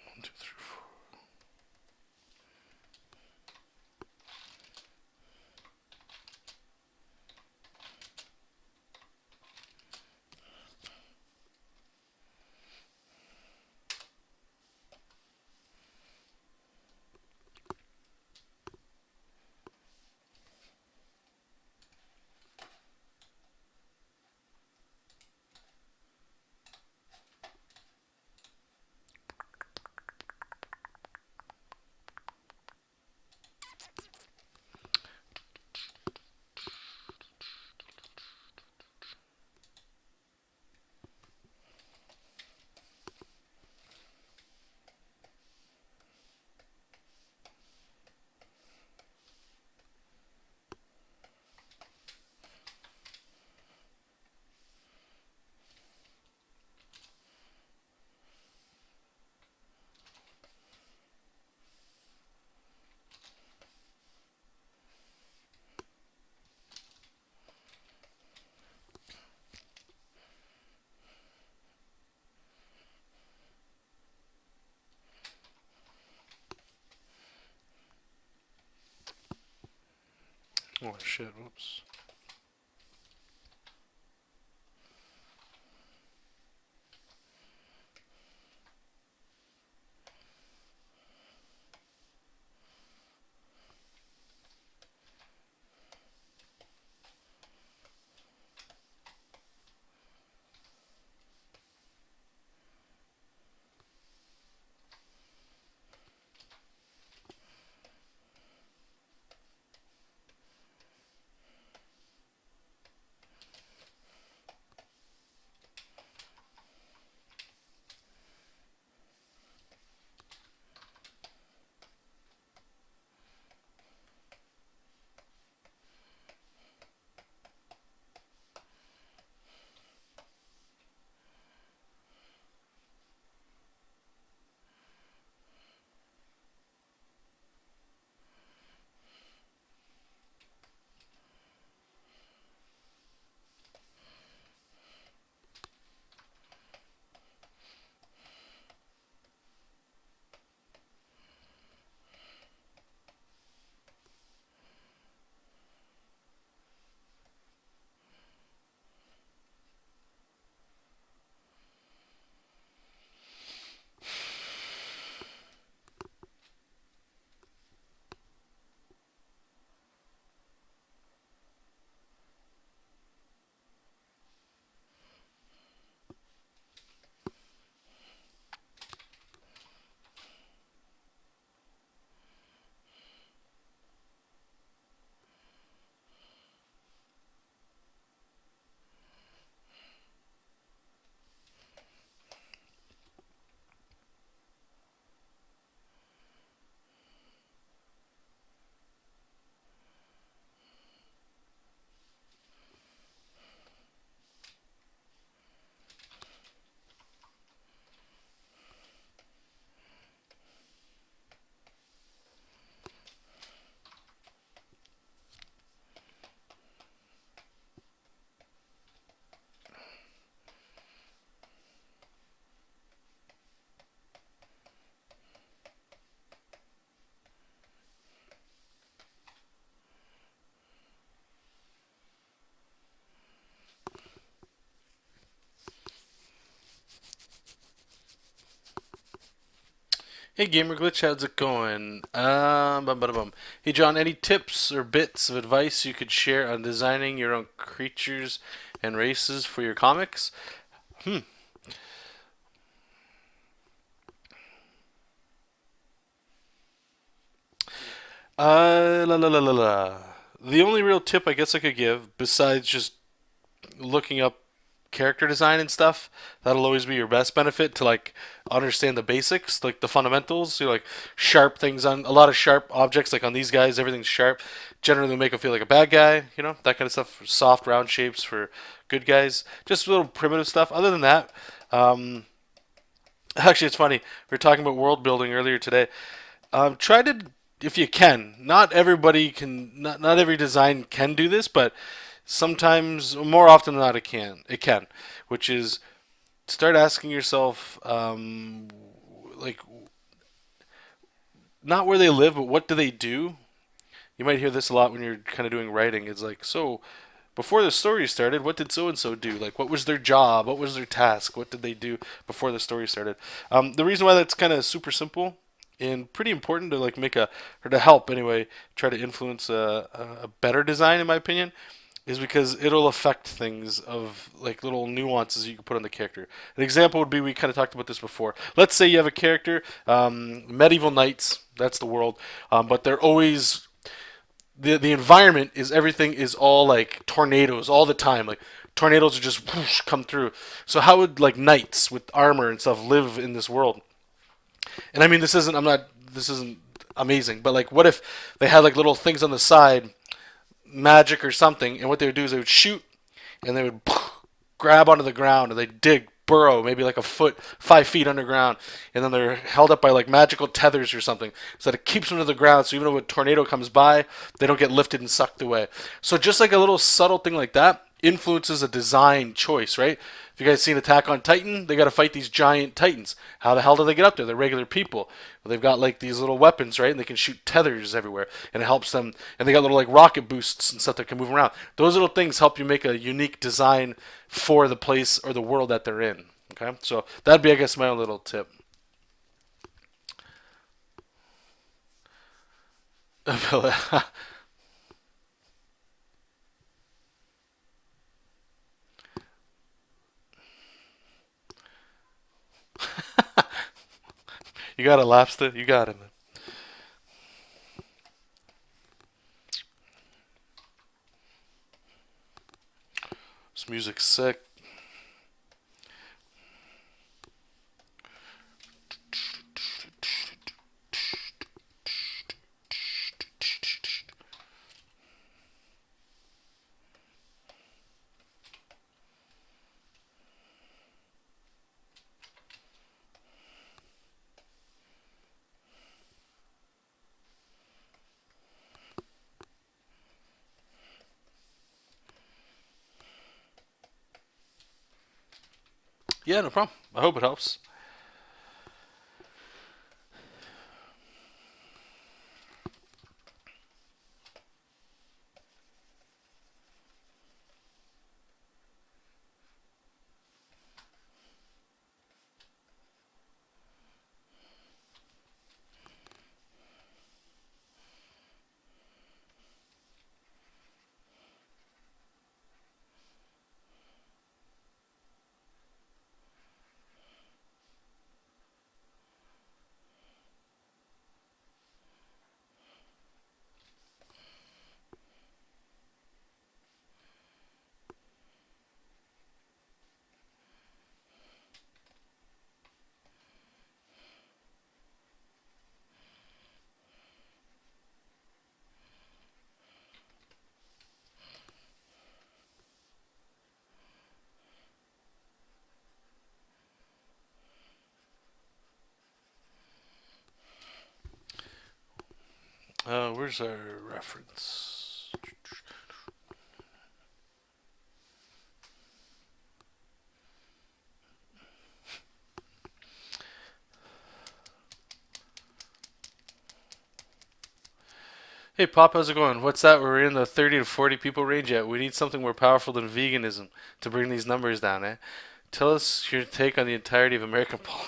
B: One, two, three, four. Oh shit, whoops. Hey Gamer Glitch, how's it going? Bum, bada, bum. Hey John, any tips or bits of advice you could share on designing your own creatures and races for your comics? Hmm. La la la la la. The only real tip I guess I could give, besides just looking up character design and stuff, that'll always be your best benefit to like understand the basics, like the fundamentals. You know, like sharp things on a lot of sharp objects, like on these guys, everything's sharp. Generally, make them feel like a bad guy. You know, that kind of stuff. Soft, round shapes for good guys. Just little primitive stuff. Other than that, um, actually, it's funny. We were talking about world building earlier today. Try to, if you can. Not everybody can. Not every design can do this, but sometimes, more often than not, it can. It can, which is start asking yourself, like, not where they live, but what do they do? You might hear this a lot when you're kind of doing writing. It's like, so before the story started, what did so and so do? Like, what was their job? What was their task? What did they do before the story started? The reason why that's kind of super simple and pretty important to like make a or to help anyway try to influence a better design in my opinion is because it'll affect things of like little nuances you can put on the character. An example would be we kind of talked about this before. Let's say you have a character, medieval knights. That's the world, but they're always the environment is everything is all like tornadoes all the time. Like tornadoes are just whoosh, come through. So how would like knights with armor and stuff live in this world? And I mean, this isn't. I'm not. This isn't amazing, but like, what if they had like little things on the side, magic or something, and what they would do is they would shoot and they would grab onto the ground and they dig burrow maybe like a foot 5 feet underground, and then they're held up by like magical tethers or something so that it keeps them to the ground, so even though a tornado comes by they don't get lifted and sucked away. So just like a little subtle thing like that influences a design choice, right? If you guys seen Attack on Titan, they got to fight these giant titans. How the hell do they get up there? They're regular people. Well, they've got like these little weapons, right? And they can shoot tethers everywhere, and it helps them. And they got little like rocket boosts and stuff that can move around. Those little things help you make a unique design for the place or the world that they're in. Okay, so that'd be, I guess, my own little tip. You got it, Lapster. You got it, man. This music's sick. Yeah, no problem. I hope it helps. Where's our reference? Hey, Pop, how's it going? What's that? We're in the 30 to 40 people range yet. We need something more powerful than veganism to bring these numbers down, eh? Tell us your take on the entirety of American pol.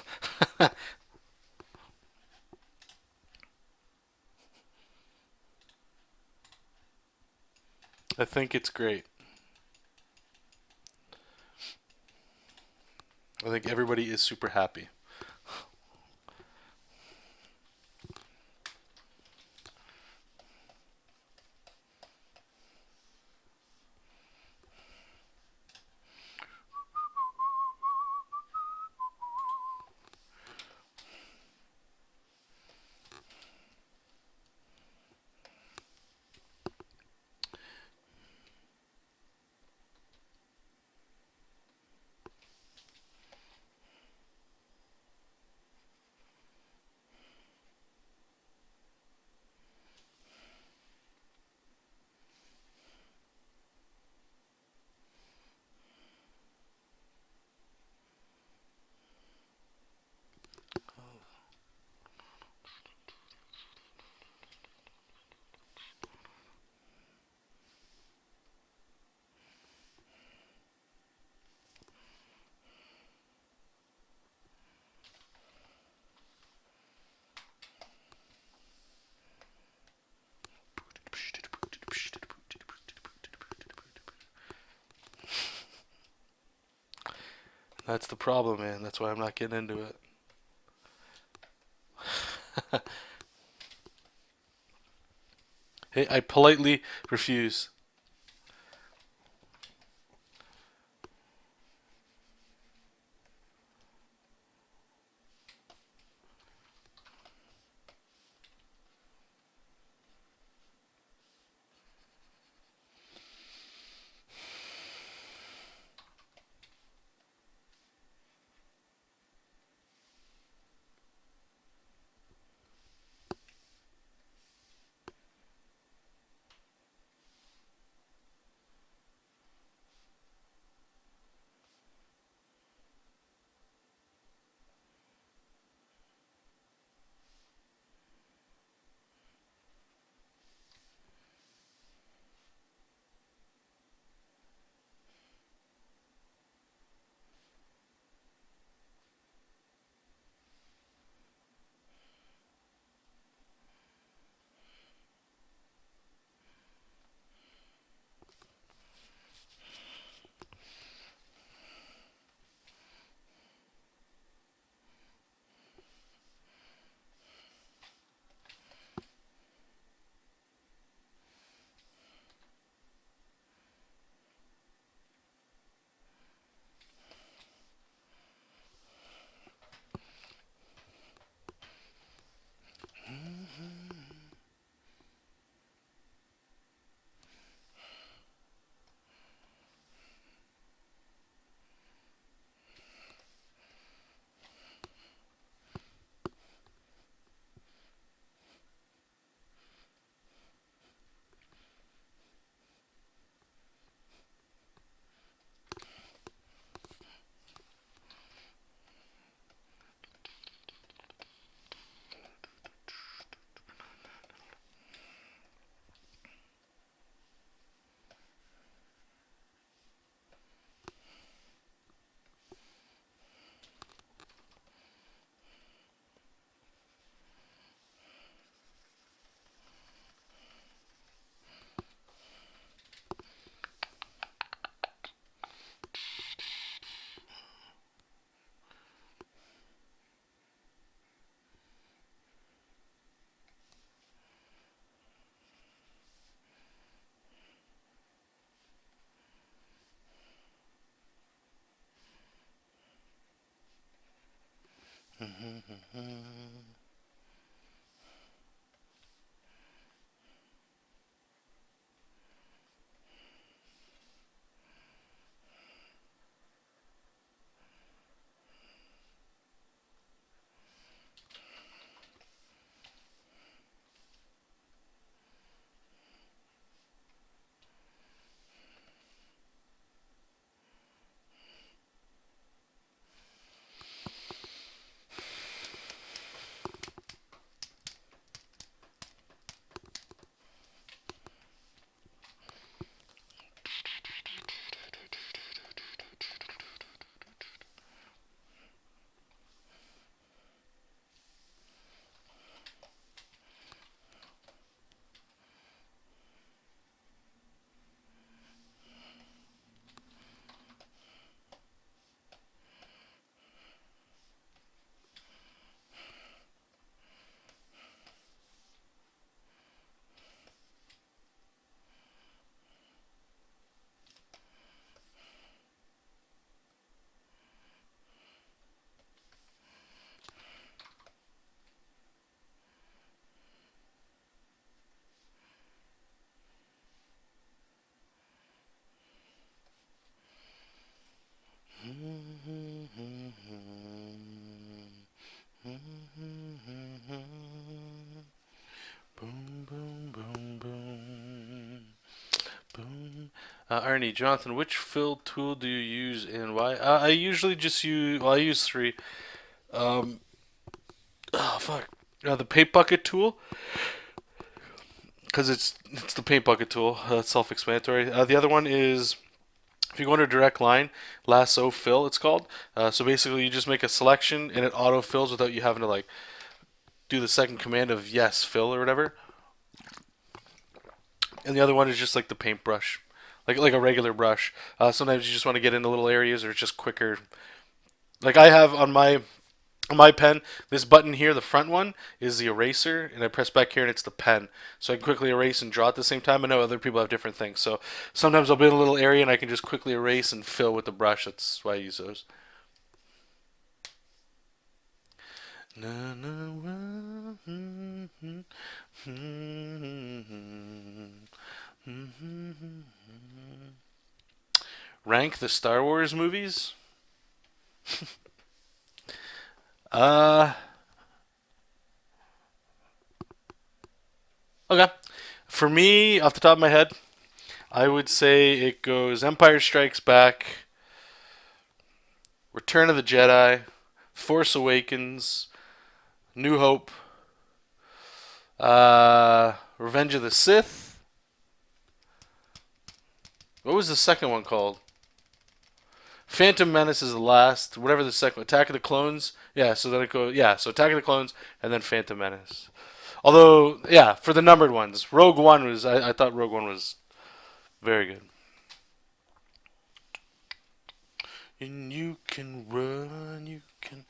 B: I think it's great. I think everybody is super happy. That's the problem, man. That's why I'm not getting into it. Hey, I politely refuse. Arnie, Jonathan, which fill tool do you use and why? I usually just use, well, I use three. Um, oh, fuck. The paint bucket tool, because it's the paint bucket tool. It's self-explanatory. The other one is, if you go into direct line, lasso fill, it's called. So basically, you just make a selection and it auto fills without you having to like do the second command of yes fill or whatever. And the other one is just like the paintbrush, like a regular brush. Sometimes you just want to get into little areas, or it's just quicker. Like I have on my pen, this button here, the front one, is the eraser, and I press back here and it's the pen. So I can quickly erase and draw at the same time. I know other people have different things. So sometimes I'll be in a little area and I can just quickly erase and fill with the brush. That's why I use those. Rank the Star Wars movies? Uh, okay. For me, off the top of my head, I would say it goes Empire Strikes Back, Return of the Jedi, Force Awakens, New Hope, Revenge of the Sith. What was the second one called? Phantom Menace is the last. Whatever the second, Attack of the Clones. Yeah, so then it goes. Yeah, so Attack of the Clones and then Phantom Menace. Although, yeah, for the numbered ones, Rogue One was. I thought Rogue One was very good. And you can run, you can.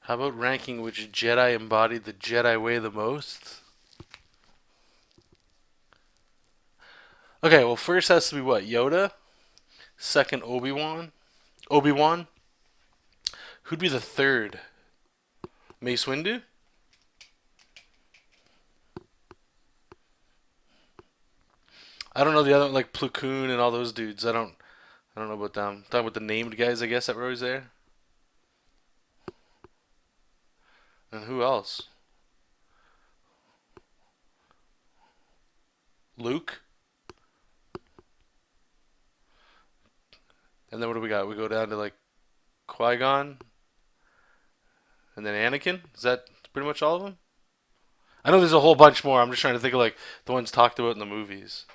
B: How about ranking which Jedi embodied the Jedi way the most? Okay, well, first has to be what? Yoda? Second, Obi-Wan? Obi-Wan? Who'd be the third? Mace Windu? I don't know the other, like Plo Koon and all those dudes. I don't know about them. Talking about the named guys, I guess, that were always there. And who else? Luke? And then what do we got? We go down to like Qui-Gon? And then Anakin? Is that pretty much all of them? I know there's a whole bunch more. I'm just trying to think of like the ones talked about in the movies.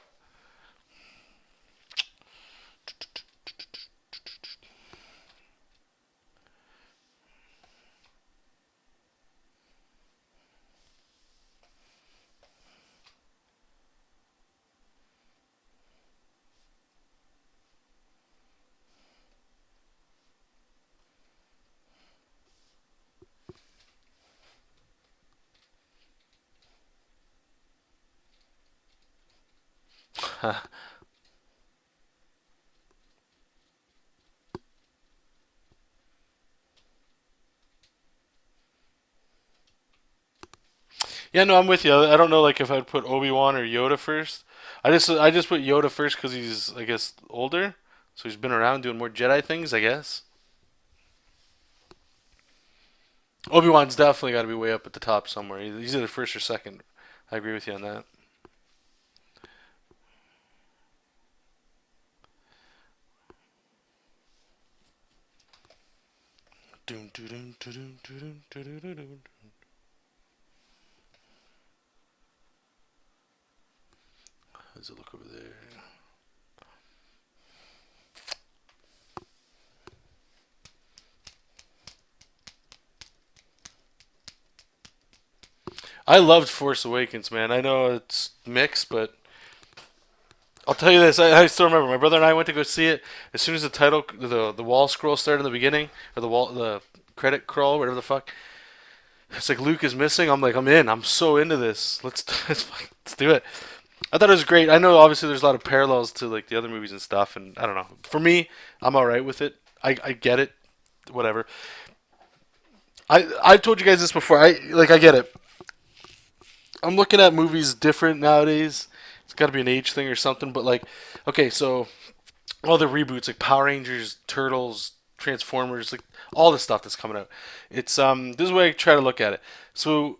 B: Yeah, no, I'm with you. I don't know, like if I'd put Obi-Wan or Yoda first. I just put Yoda first because he's, I guess, older, so he's been around doing more Jedi things, I guess. Obi-Wan's definitely got to be way up at the top somewhere. He's either first or second. I agree with you on that. Doom, doom, doom, doom, doom, doom, doom, doom. How does it look over there? I loved Force Awakens, man. I know it's mixed, but I'll tell you this. I still remember my brother and I went to go see it. As soon as the title, the wall scroll started in the beginning, or the credit crawl, whatever the fuck. It's like Luke is missing. I'm like, I'm in. I'm so into this. Let's do it. I thought it was great. I know obviously there's a lot of parallels to like the other movies and stuff, and I don't know. For me, I'm all right with it. I get it. Whatever. I've told you guys this before. I get it. I'm looking at movies different nowadays. It's got to be an age thing or something. But like, okay, so all the reboots like Power Rangers, Turtles, Transformers, like all the stuff that's coming out. It's this is the way I try to look at it. So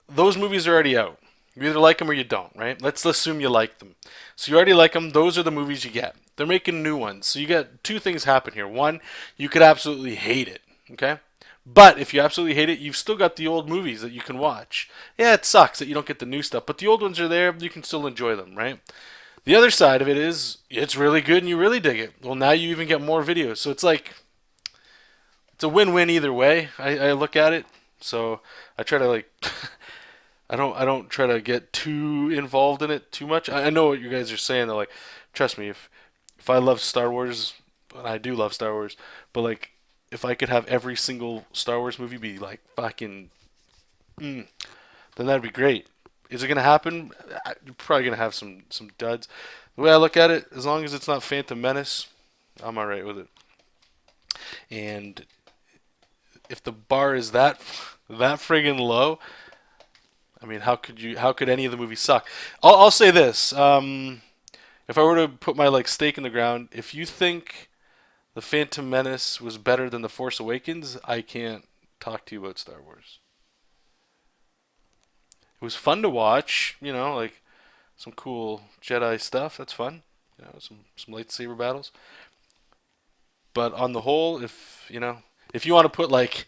B: those movies are already out. You either like them or you don't, right? Let's assume you like them. So you already like them. Those are the movies you get. They're making new ones. So you got two things happen here. One, you could absolutely hate it, okay? But if you absolutely hate it, you've still got the old movies that you can watch. Yeah, it sucks that you don't get the new stuff, but the old ones are there. You can still enjoy them, right? The other side of it is it's really good and you really dig it. Well, now you even get more videos. So it's like it's a win-win either way. I look at it. So I try to like I don't try to get too involved in it too much. I know what you guys are saying though. Like, trust me, if I love Star Wars, and I do love Star Wars, but like if I could have every single Star Wars movie be like fucking, then that'd be great. Is it gonna happen? You're probably gonna have some duds. The way I look at it, as long as it's not Phantom Menace, I'm alright with it. And if the bar is that friggin' low, I mean, how could any of the movies suck? I'll say this. If I were to put my like stake in the ground, if you think the Phantom Menace was better than the Force Awakens, I can't talk to you about Star Wars. It was fun to watch, like some cool Jedi stuff. That's fun. Some lightsaber battles. But on the whole, if you want to put like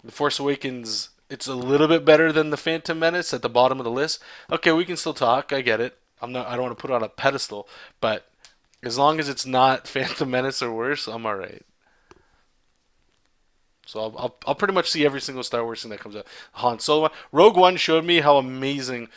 B: the Force Awakens, it's a little bit better than the Phantom Menace at the bottom of the list. Okay, we can still talk. I get it. I don't want to put it on a pedestal, but as long as it's not Phantom Menace or worse, I'm all right. So I'll pretty much see every single Star Wars thing that comes out. Han Solo, Rogue One showed me how amazing,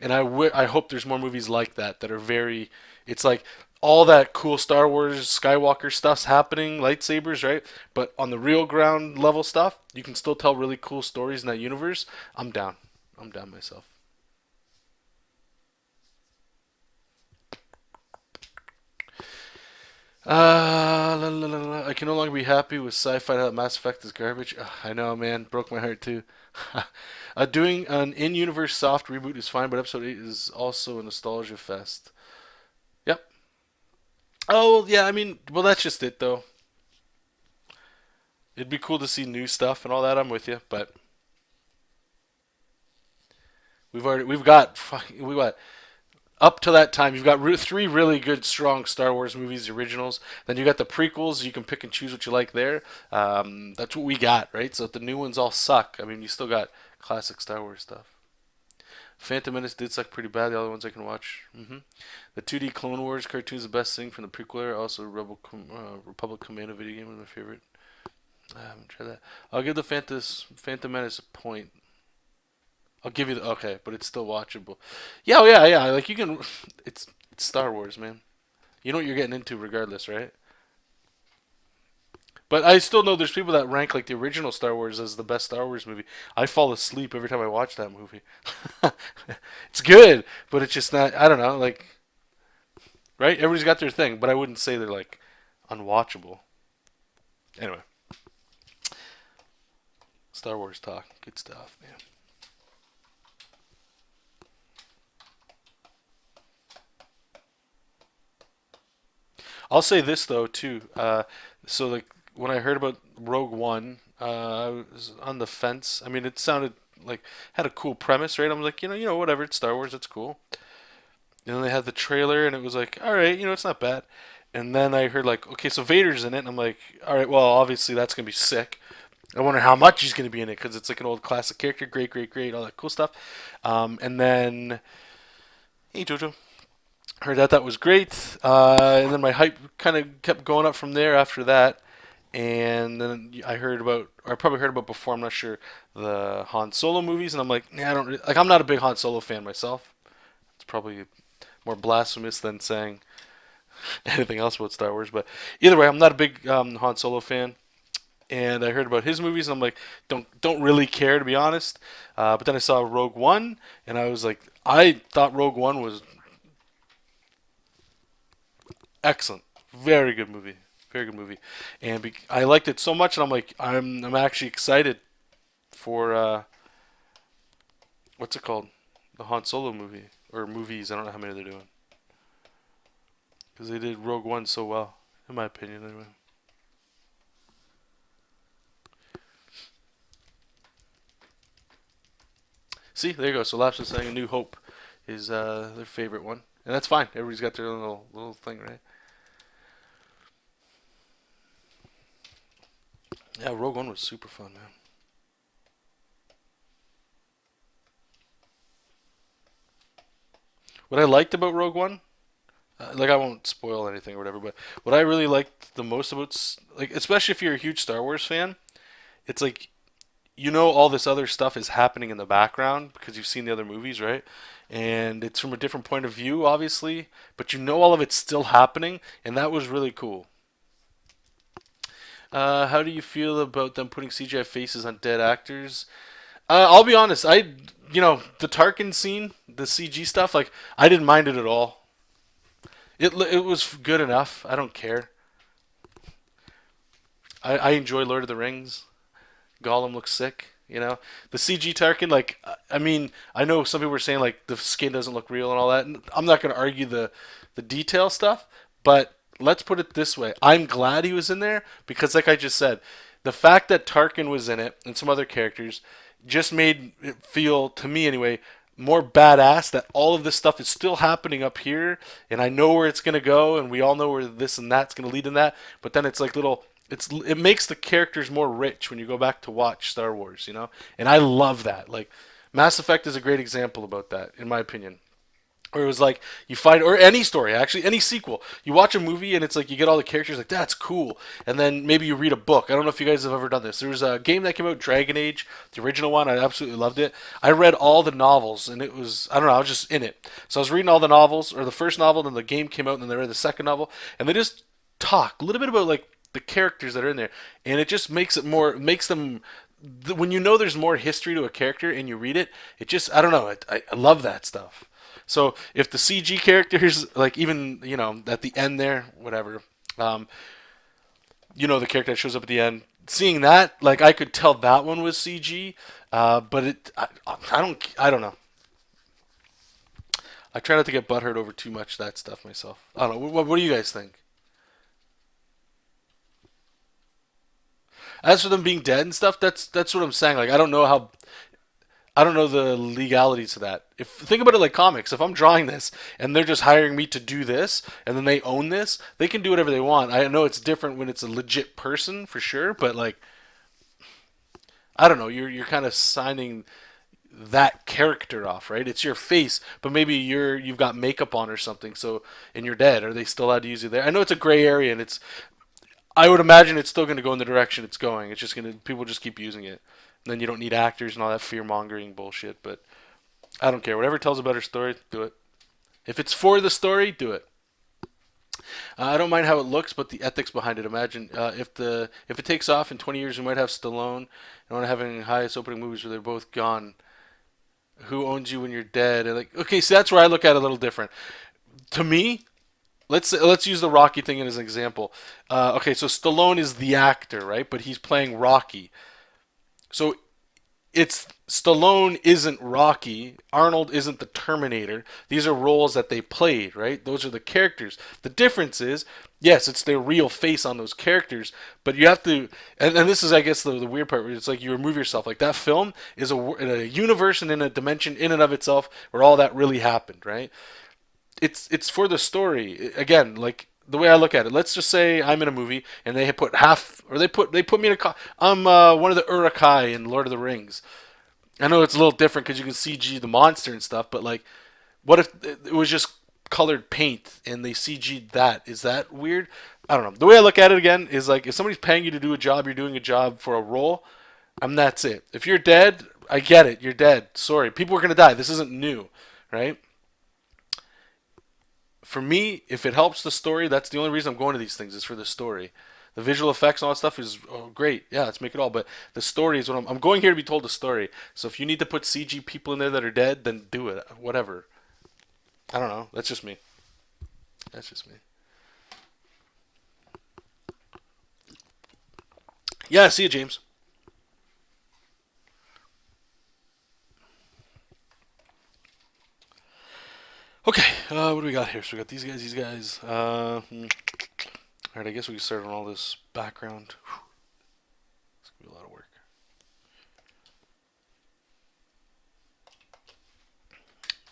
B: and I hope there's more movies like that are very. It's like all that cool Star Wars Skywalker stuff's happening, lightsabers, right? But on the real ground level stuff, you can still tell really cool stories in that universe. I'm down. I'm down myself. I can no longer be happy with sci-fi that Mass Effect is garbage. I know, man. Broke my heart too. Doing an in-universe soft reboot is fine, but episode 8 is also a nostalgia fest. Yep. Oh, well, yeah, I mean, well, that's just it, though. It'd be cool to see new stuff and all that. I'm with you, but we've got up to that time, you've got three really good, strong Star Wars movies, the originals. Then you got the prequels. You can pick and choose what you like there. That's what we got, right? So if the new ones all suck, I mean, you still got classic Star Wars stuff. Phantom Menace did suck pretty bad. The other ones I can watch. The 2D Clone Wars cartoon is the best thing from the prequel era. Also, Republic Commando video game was my favorite. I haven't tried that. I'll give the Phantom Menace a point. I'll give you the okay, but it's still watchable. Yeah, oh yeah, yeah. Like you can, it's Star Wars, man. You know what you're getting into, regardless, right? But I still know there's people that rank like the original Star Wars as the best Star Wars movie. I fall asleep every time I watch that movie. It's good, but it's just not. I don't know. Like right? Everybody's got their thing, but I wouldn't say they're like unwatchable. Anyway, Star Wars talk, good stuff, man. I'll say this though too. So like when I heard about Rogue One, I was on the fence. I mean, it sounded like had a cool premise, right? I'm like, whatever. It's Star Wars. It's cool. And then they had the trailer, and it was like, all right, it's not bad. And then I heard like, okay, so Vader's in it, and I'm like, all right, well, obviously that's gonna be sick. I wonder how much he's gonna be in it because it's like an old classic character, great, great, great, all that cool stuff. And then, hey Jojo, heard that was great, and then my hype kind of kept going up from there after that. And then I probably heard about before. I'm not sure the Han Solo movies, and I'm like, I don't like. I'm not a big Han Solo fan myself. It's probably more blasphemous than saying anything else about Star Wars. But either way, I'm not a big Han Solo fan. And I heard about his movies, and I'm like, don't really care to be honest. But then I saw Rogue One, and I was like, I thought Rogue One was excellent, very good movie, very good movie, and I liked it so much, and I'm like, I'm actually excited for what's it called, the Han Solo movie or movies. I don't know how many they're doing because they did Rogue One so well, in my opinion, anyway. See, there you go. So Laps is saying A New Hope is their favorite one, and that's fine. Everybody's got their own little thing, right? Yeah, Rogue One was super fun, man. What I liked about Rogue One, like I won't spoil anything or whatever, but what I really liked the most about, like, especially if you're a huge Star Wars fan, it's like all this other stuff is happening in the background because you've seen the other movies, right? And it's from a different point of view, obviously, but all of it's still happening, and that was really cool. How do you feel about them putting CGI faces on dead actors? I'll be honest. The Tarkin scene, the CG stuff, like I didn't mind it at all. It was good enough. I don't care. I enjoy Lord of the Rings. Gollum looks sick. The CG Tarkin, like I mean, I know some people were saying like the skin doesn't look real and all that. And I'm not going to argue the detail stuff, but let's put it this way: I'm glad he was in there because, like I just said, the fact that Tarkin was in it and some other characters just made it feel, to me anyway, more badass that all of this stuff is still happening up here, and I know where it's gonna go, and we all know where this and that's gonna lead in that. But then it's like it makes the characters more rich when you go back to watch Star Wars, and I love that. Like Mass Effect is a great example about that, in my opinion. Or it was like you find, or any story actually, any sequel. You watch a movie and it's like you get all the characters like that's cool, and then maybe you read a book. I don't know if you guys have ever done this. There was a game that came out, Dragon Age, the original one. I absolutely loved it. I read all the novels, and it was, I don't know, I was just in it. So I was reading all the novels, or the first novel, then the game came out, and then I read the second novel, and they just talk a little bit about like the characters that are in there, and it just makes them when there's more history to a character and you read it, it just, I don't know, I love that stuff. So if the CG characters, like even at the end there, whatever, um, the character that shows up at the end, seeing that, like I could tell that one was CG, but I don't know. I try not to get butthurt over too much of that stuff myself. I don't know. What do you guys think? As for them being dead and stuff, that's what I'm saying. Like I don't know the legalities of that. If think about it like comics, if I'm drawing this and they're just hiring me to do this and then they own this, they can do whatever they want. I know it's different when it's a legit person for sure, but like I don't know, you're kind of signing that character off, right? It's your face, but maybe you've got makeup on or something, so and you're dead. Are they still allowed to use you there? I know it's a gray area, and I would imagine it's still going to go in the direction it's going. It's just going to people just keep using it. And then you don't need actors and all that fear mongering bullshit. But I don't care. Whatever tells a better story, do it. If it's for the story, do it. I don't mind how it looks, but the ethics behind it. Imagine if it takes off in 20 years, we might have Stallone and one having highest opening movies where they're both gone. Who owns you when you're dead? And like, okay, so that's where I look at it a little different. To me, let's use the Rocky thing as an example. Okay, so Stallone is the actor, right? But he's playing Rocky. So it's Stallone isn't Rocky, Arnold isn't the Terminator. These are roles that they played, right? Those are the characters. The difference is, yes, it's their real face on those characters, but you have to, and this is, I guess, the weird part, where it's like you remove yourself. Like that film is a universe and in a dimension in and of itself where all that really happened, right? It's for the story. Again, like the way I look at it, let's just say I'm in a movie and they put half, or they put me in I'm one of the Uruk-hai in Lord of the Rings. I know it's a little different because you can CG the monster and stuff, but like, what if it was just colored paint and they CG'd that? Is that weird? I don't know. The way I look at it again is like if somebody's paying you to do a job, you're doing a job for a role, and that's it. If you're dead, I get it. You're dead. Sorry, people are gonna die. This isn't new, right? For me, if it helps the story, that's the only reason I'm going to these things is for the story. The visual effects and all that stuff is great. Yeah, let's make it all. But the story is what I'm going here to be told a story. So if you need to put CG people in there that are dead, then do it. Whatever. I don't know. That's just me. That's just me. Yeah, see you, James. Okay, what do we got here? So we got these guys, these guys. All right, I guess we can start on all this background. Whew, it's gonna be a lot of work.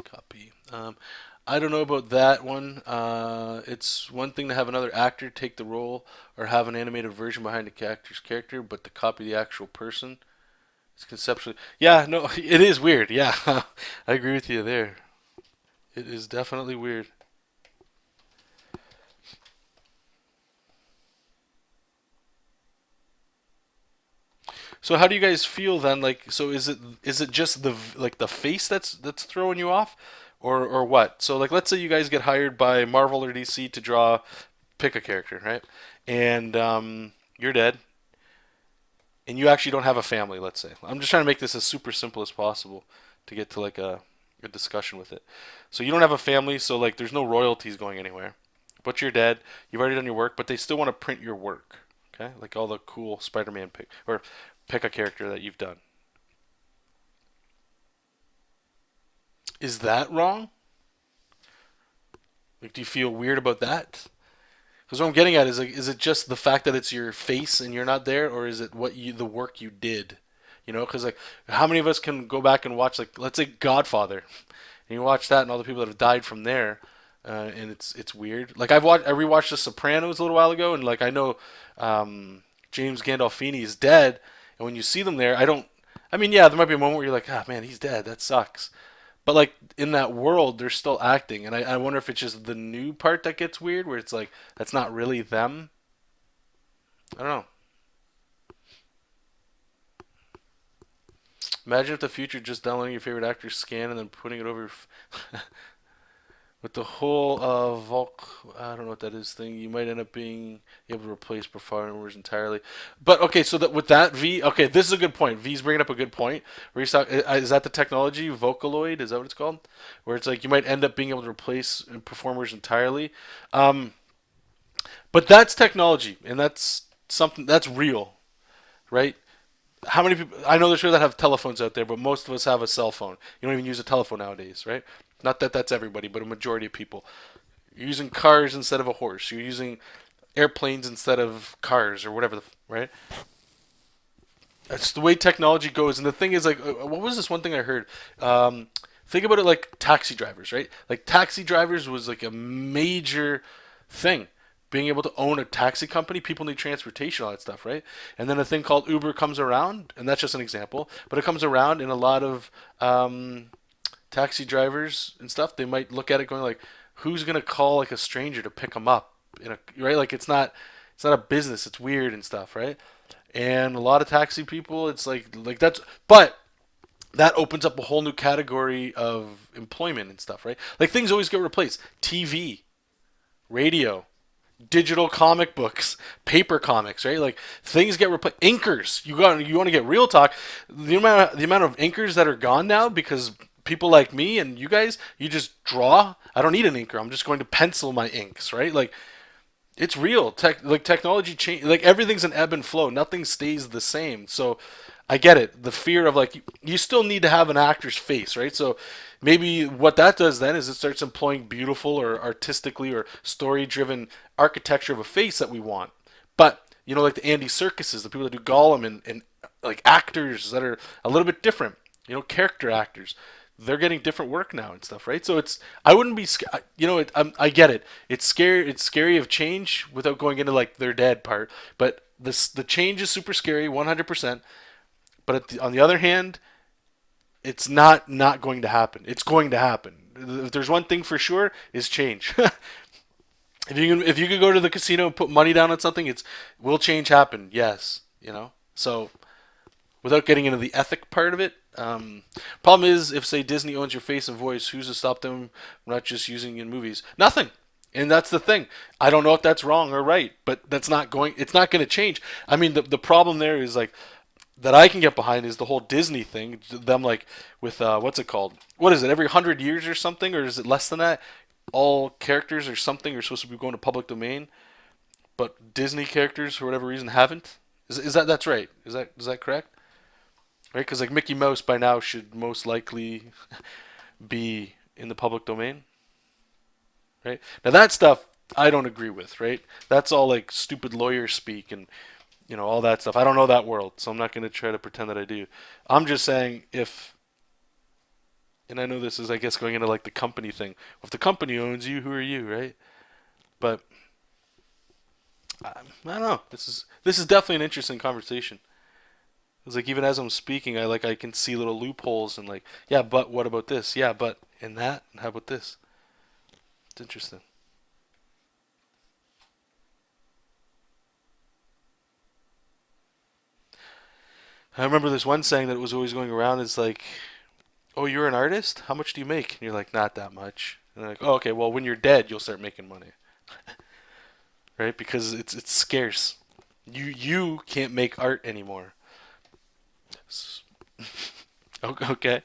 B: Copy. I don't know about that one. It's one thing to have another actor take the role or have an animated version behind the actor's character, but to copy the actual person, it's conceptually. Yeah, no, it is weird. Yeah, I agree with you there. It is definitely weird. So how do you guys feel then? Like, so is it just the face that's throwing you off, or what? So like, let's say you guys get hired by Marvel or DC to draw, pick a character, right? And you're dead, and you actually don't have a family. Let's say I'm just trying to make this as super simple as possible to get to like a discussion with it. So you don't have a family, so like there's no royalties going anywhere. But you're dead. You've already done your work, but they still want to print your work. Okay, like all the cool Spider-Man pick or pick a character that you've done. Is that wrong? Like, do you feel weird about that? Because what I'm getting at is like, is it just the fact that it's your face and you're not there, or is it the work you did? You know, because like, how many of us can go back and watch like, let's say Godfather, and you watch that and all the people that have died from there, and it's weird. Like I rewatched The Sopranos a little while ago, and like I know James Gandolfini is dead, and when you see them there, I don't. I mean, yeah, there might be a moment where you're like, ah, man, he's dead. That sucks. But like in that world, they're still acting, and I wonder if it's just the new part that gets weird, where it's like that's not really them. I don't know. Imagine if the future just downloading your favorite actor's scan and then putting it over with the whole I don't know what that is thing. You might end up being able to replace performers entirely. But okay, so that with that V, okay, this is a good point. V's bringing up a good point. Where he's talking, is that the technology Vocaloid? Is that what it's called? Where it's like you might end up being able to replace performers entirely. Um, but that's technology, and that's something that's real, right? How many people? I know there's sure that have telephones out there, but most of us have a cell phone. You don't even use a telephone nowadays, right? Not that that's everybody, but a majority of people. You're using cars instead of a horse. You're using airplanes instead of cars or whatever, right? That's the way technology goes. And the thing is, like, what was this one thing I heard? Think about it like taxi drivers, right? Like taxi drivers was like a major thing. Being able to own a taxi company, people need transportation, all that stuff, right? And then a thing called Uber comes around, and that's just an example, but it comes around, and a lot of taxi drivers and stuff, they might look at it going like, who's gonna call like a stranger to pick them up? Right? Like it's not a business. It's weird and stuff, right? And a lot of taxi people, it's like that's, but that opens up a whole new category of employment and stuff, right? Like things always get replaced. TV, radio, digital comic books, paper comics, right? Like things get replaced. Inkers, you want to get real talk. The amount of inkers that are gone now because people like me and you guys, you just draw. I don't need an inker. I'm just going to pencil my inks, right? Like it's real. Like technology change. Like everything's an ebb and flow. Nothing stays the same. So I get it. The fear of like you still need to have an actor's face, right? So maybe what that does then is it starts employing beautiful or artistically or story-driven architecture of a face that we want. But you know, like the Andy Serkises, the people that do Gollum, and like actors that are a little bit different. You know, character actors. They're getting different work now and stuff, right? So it's I wouldn't be you know I get it. It's scary. It's scary of change without going into like their dead part. But the change is super scary, 100%. But on the other hand, it's not going to happen. It's going to happen. If there's one thing for sure, is change. If you could go to the casino and put money down on something, it's will change happen? Yes, you know. So without getting into the ethic part of it, problem is if say Disney owns your face and voice, who's to stop them from not just using it in movies? Nothing. And that's the thing. I don't know if that's wrong or right, but that's not going. It's not going to change. I mean, the problem there is like that I can get behind is the whole Disney thing. Them like with what's it called? What is it? Every 100 years or something, or is it less than that? All characters or something are supposed to be going to public domain, but Disney characters for whatever reason haven't. Is that that's right? Is that correct? Right? Because like Mickey Mouse by now should most likely be in the public domain. Right? Now that stuff I don't agree with. Right? That's all like stupid lawyer speak and you know all that stuff. I don't know that world, so I'm not going to try to pretend that I do. I'm just saying if, and I know this is I guess going into like the company thing. If the company owns you, who are you, right? But I don't know. This is definitely an interesting conversation. It's like even as I'm speaking, I can see little loopholes and like yeah, but what about this? Yeah, but in that, and how about this? It's interesting. I remember this one saying that was always going around. It's like, oh, you're an artist? How much do you make? And you're like, not that much. And they're like, oh, okay. Well, when you're dead, you'll start making money, right? Because it's scarce. You can't make art anymore. Okay.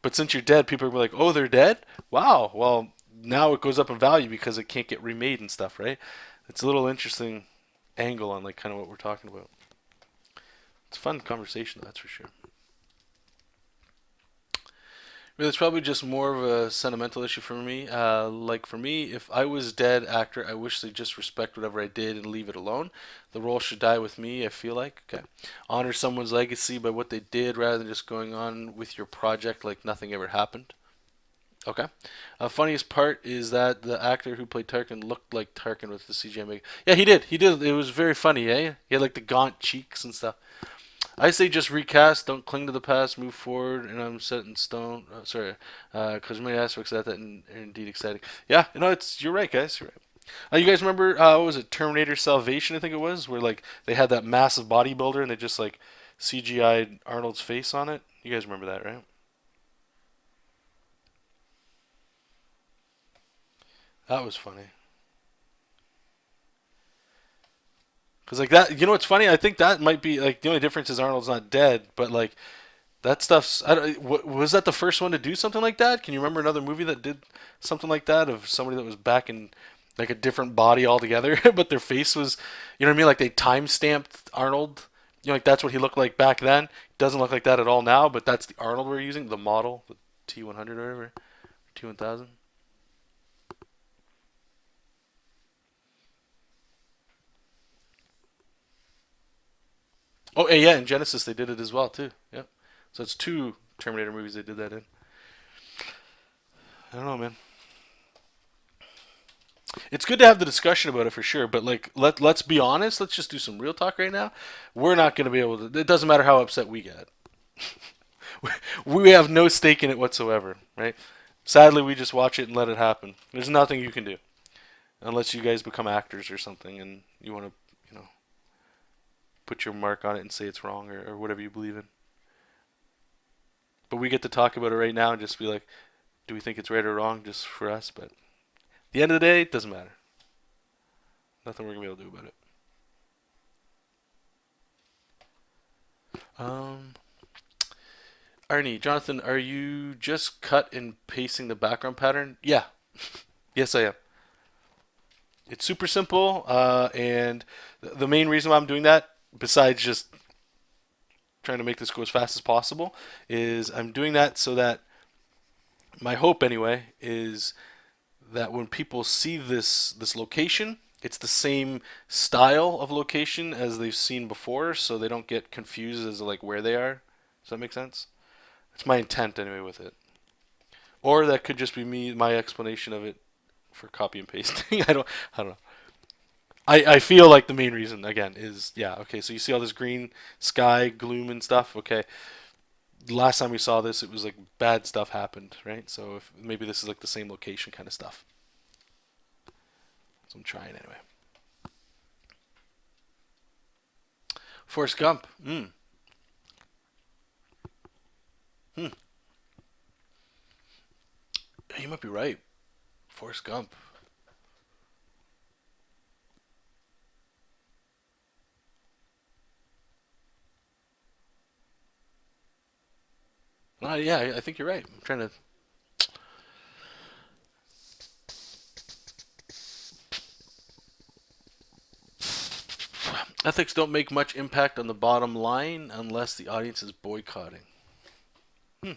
B: But since you're dead, people are like, oh, they're dead? Wow. Well, now it goes up in value because it can't get remade and stuff, right? It's a little interesting angle on like kind of what we're talking about. It's a fun conversation, that's for sure. Really, it's probably just more of a sentimental issue for me. Like for me, if I was dead actor, I wish they just respect whatever I did and leave it alone. The role should die with me. I feel like okay. Honor someone's legacy by what they did rather than just going on with your project like nothing ever happened. Okay. Funniest part is that the actor who played Tarkin looked like Tarkin with the CGI make. Yeah, he did. He did. It was very funny, eh? He had like the gaunt cheeks and stuff. I say just recast. Don't cling to the past. Move forward, and I'm set in stone. Sorry, because many aspects of that are indeed exciting. Yeah, you know, it's you're right, guys. You're right. You guys remember what was it, Terminator Salvation? I think it was, where like they had that massive bodybuilder and they just like CGI'd Arnold's face on it. You guys remember that, right? That was funny. Cause like that, you know what's funny? I think that might be like the only difference is Arnold's not dead, but like that stuff's. I don't, was that the first one to do something like that? Can you remember another movie that did something like that of somebody that was back in like a different body altogether, but their face was, you know what I mean? Like they time stamped Arnold. You know, like that's what he looked like back then. Doesn't look like that at all now, but that's the Arnold we're using, the model, the T100 or whatever, T1000. Oh, yeah, in Genesis they did it as well too. Yep. So it's two Terminator movies they did that in. I don't know, man. It's good to have the discussion about it for sure, but like let's be honest. Let's just do some real talk right now. We're not going to be able to. It doesn't matter how upset we get. We have no stake in it whatsoever, right? Sadly, we just watch it and let it happen. There's nothing you can do unless you guys become actors or something and you want to, you know, put your mark on it and say it's wrong or whatever you believe in. But we get to talk about it right now and just be like, do we think it's right or wrong just for us? But at the end of the day, it doesn't matter. Nothing we're gonna be able to do about it. Um, Arnie, Jonathan, are you just cut and pasting the background pattern? Yeah. Yes, I am. It's super simple, and the main reason why I'm doing that, besides just trying to make this go as fast as possible, is I'm doing that so that my hope, anyway, is that when people see this location, it's the same style of location as they've seen before, so they don't get confused as to like where they are. Does that make sense? That's my intent anyway with it. Or that could just be me, my explanation of it for copy and pasting. I don't know. I feel like the main reason again is yeah, okay, so you see all this green sky gloom and stuff, okay. Last time we saw this it was like bad stuff happened, right? So if maybe this is like the same location kind of stuff. So I'm trying anyway. Forrest Gump. Hmm. You might be right. Forrest Gump. Yeah, I think you're right. I'm trying to. Ethics don't make much impact on the bottom line unless the audience is boycotting. Hmm.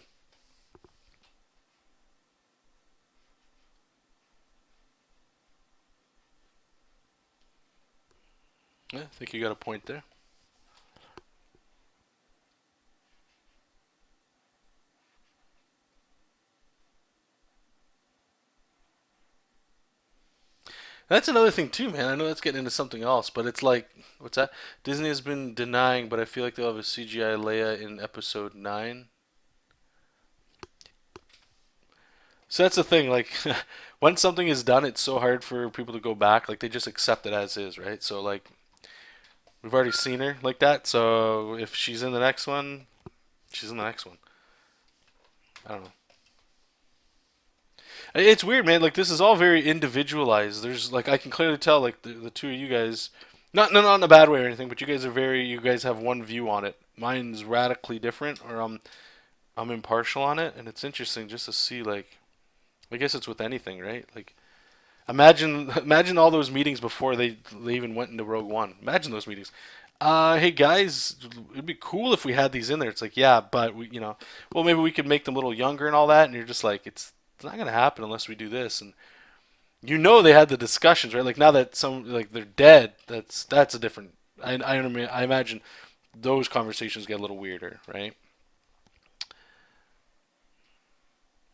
B: Yeah, I think you got a point there. That's another thing too, man. I know that's getting into something else, but it's like, what's that? Disney has been denying, but I feel like they'll have a CGI Leia in Episode 9. So that's the thing. Like, when something is done, it's so hard for people to go back. Like, they just accept it as is, right? So like, we've already seen her like that. So if she's in the next one, she's in the next one. I don't know. It's weird, man. Like this is all very individualized. There's like I can clearly tell like the two of you guys, not in a bad way or anything, but you guys have one view on it. Mine's radically different, or I'm impartial on it, and it's interesting just to see like I guess it's with anything, right? Like imagine all those meetings before they even went into Rogue One. Imagine those meetings. Hey guys, it'd be cool if we had these in there. It's like, yeah, but well, maybe we could make them a little younger and all that. And you're just like, it's not gonna happen unless we do this. And they had the discussions, right? Like now that some like they're dead, that's a different. I imagine those conversations get a little weirder, right?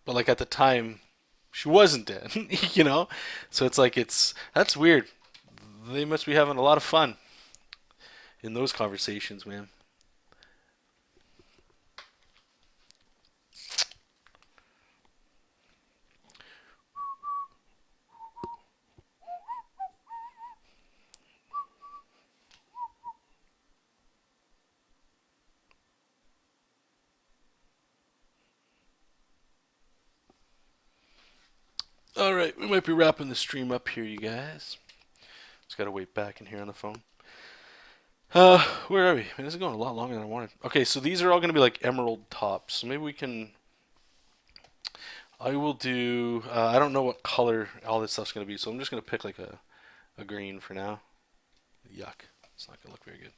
B: But like at the time, she wasn't dead, you know. So it's like that's weird. They must be having a lot of fun in those conversations, man. All right, we might be wrapping the stream up here, you guys. Just gotta wait back in here on the phone. Where are we? Man, this is going a lot longer than I wanted. Okay, so these are all gonna be like emerald tops. So maybe we can. I will do. I don't know what color all this stuff's gonna be, so I'm just gonna pick like a green for now. Yuck! It's not gonna look very good.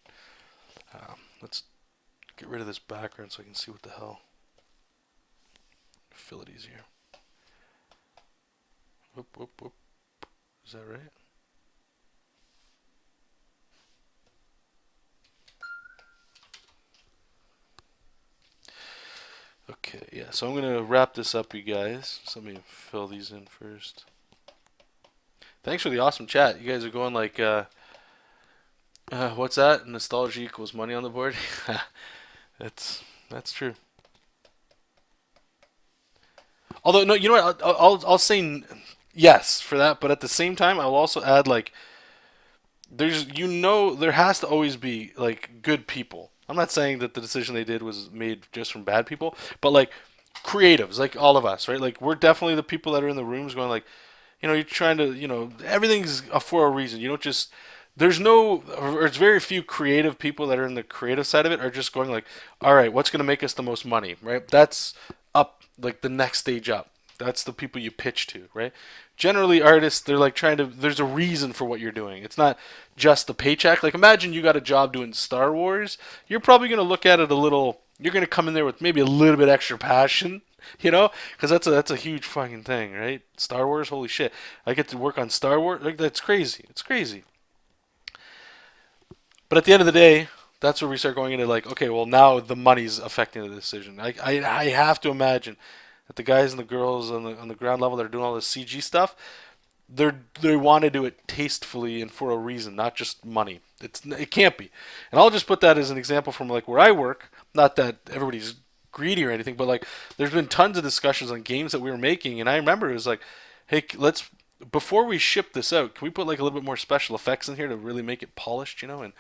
B: Let's get rid of this background so I can see what the hell. Fill it easier. Whoop whoop whoop. Is that right? Okay, yeah, so I'm going to wrap this up, you guys. So let me fill these in first. Thanks for the awesome chat. You guys are going like, what's that? Nostalgia equals money on the board? That's true. Although, no, you know what? I'll say yes for that, but at the same time, I'll also add like, there has to always be like good people. I'm not saying that the decision they did was made just from bad people, but like creatives, like all of us, right? Like we're definitely the people that are in the rooms going like, you're trying to, everything's for a reason. You don't just there's no, or it's very few creative people that are in the creative side of it are just going like, all right, what's going to make us the most money, right? That's up, like the next stage up. That's the people you pitch to, right? Generally, artists, they're like trying to, there's a reason for what you're doing. It's not just the paycheck. Like, imagine you got a job doing Star Wars. You're probably going to look at it a little, you're going to come in there with maybe a little bit extra passion, you know, because that's a huge fucking thing, right? Star Wars, holy shit! I get to work on Star Wars, like that's crazy. It's crazy. But at the end of the day, that's where we start going into like, okay, well now the money's affecting the decision. I have to imagine that the guys and the girls on the ground level that are doing all this CG stuff, they want to do it tastefully and for a reason, not just money. It can't be. And I'll just put that as an example from like where I work. Not that everybody's greedy or anything, but like there's been tons of discussions on games that we were making, and I remember it was like, hey, let's before we ship this out, can we put like a little bit more special effects in here to really make it polished, you know? And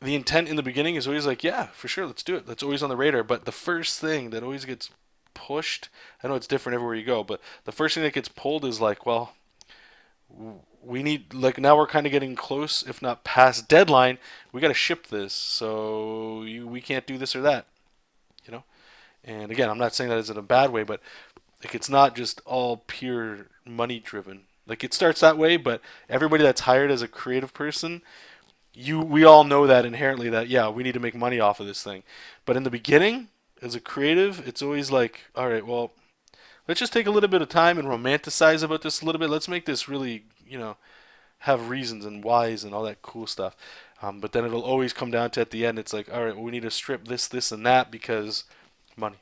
B: the intent in the beginning is always like, yeah, for sure, let's do it. That's always on the radar. But the first thing that always gets pushed, I know it's different everywhere you go, but the first thing that gets pulled is like, well, we need, like, now we're kind of getting close, if not past deadline. We got to ship this, so we can't do this or that, you know? And again, I'm not saying that as in a bad way, but like it's not just all pure money driven. Like it starts that way, but everybody that's hired as a creative person, we all know that inherently that yeah, we need to make money off of this thing. But in the beginning, as a creative, it's always like, all right, well, let's just take a little bit of time and romanticize about this a little bit. Let's make this really, have reasons and whys and all that cool stuff. But then it'll always come down to at the end, it's like, all right, well, we need to strip this, and that because money.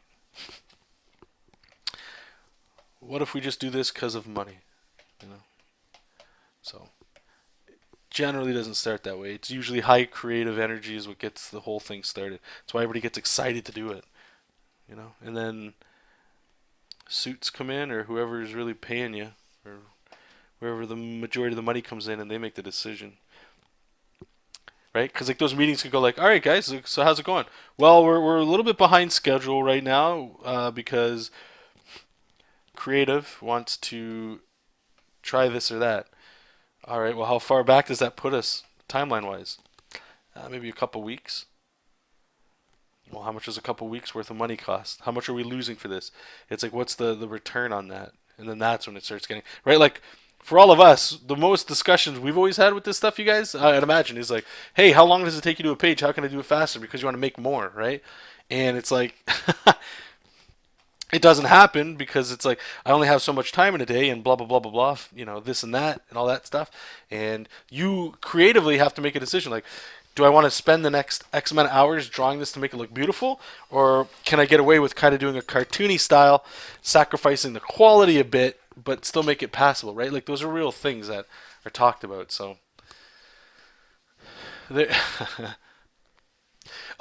B: What if we just do this because of money? You know. So generally doesn't start that way. It's usually high creative energy is what gets the whole thing started. That's why everybody gets excited to do it. And then suits come in or whoever is really paying you or wherever the majority of the money comes in and they make the decision. Right? Because like those meetings could go like, all right, guys, so how's it going? Well, we're a little bit behind schedule right now because creative wants to try this or that. All right, well, how far back does that put us timeline wise? Maybe a couple weeks. Well, how much does a couple weeks worth of money cost? How much are we losing for this? It's like, what's the return on that? And then that's when it starts getting, right? Like, for all of us, the most discussions we've always had with this stuff, you guys, I'd imagine, is like, hey, how long does it take you to do a page? How can I do it faster? Because you want to make more, right? And it's like, it doesn't happen because it's like, I only have so much time in a day and blah, blah, blah, blah, blah, this and that and all that stuff. And you creatively have to make a decision like, do I want to spend the next X amount of hours drawing this to make it look beautiful? Or can I get away with kind of doing a cartoony style, sacrificing the quality a bit, but still make it passable, right? Like those are real things that are talked about. So,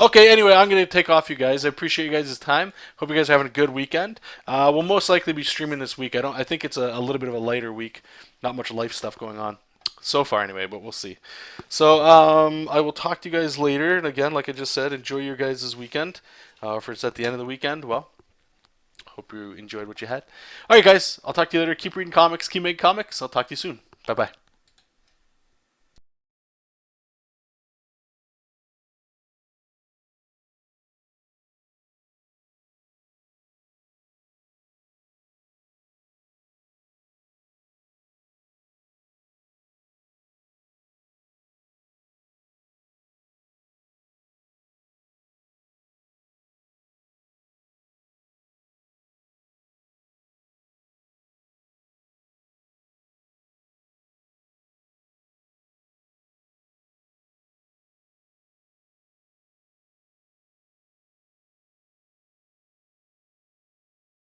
B: okay, anyway, I'm going to take off, you guys. I appreciate you guys' time. Hope you guys are having a good weekend. We'll most likely be streaming this week. I think it's a little bit of a lighter week. Not much life stuff going on. So far, anyway, but we'll see. So, I will talk to you guys later. And again, like I just said, enjoy your guys' weekend. If it's at the end of the weekend, well, hope you enjoyed what you had. All right, guys, I'll talk to you later. Keep reading comics, keep making comics. I'll talk to you soon. Bye-bye.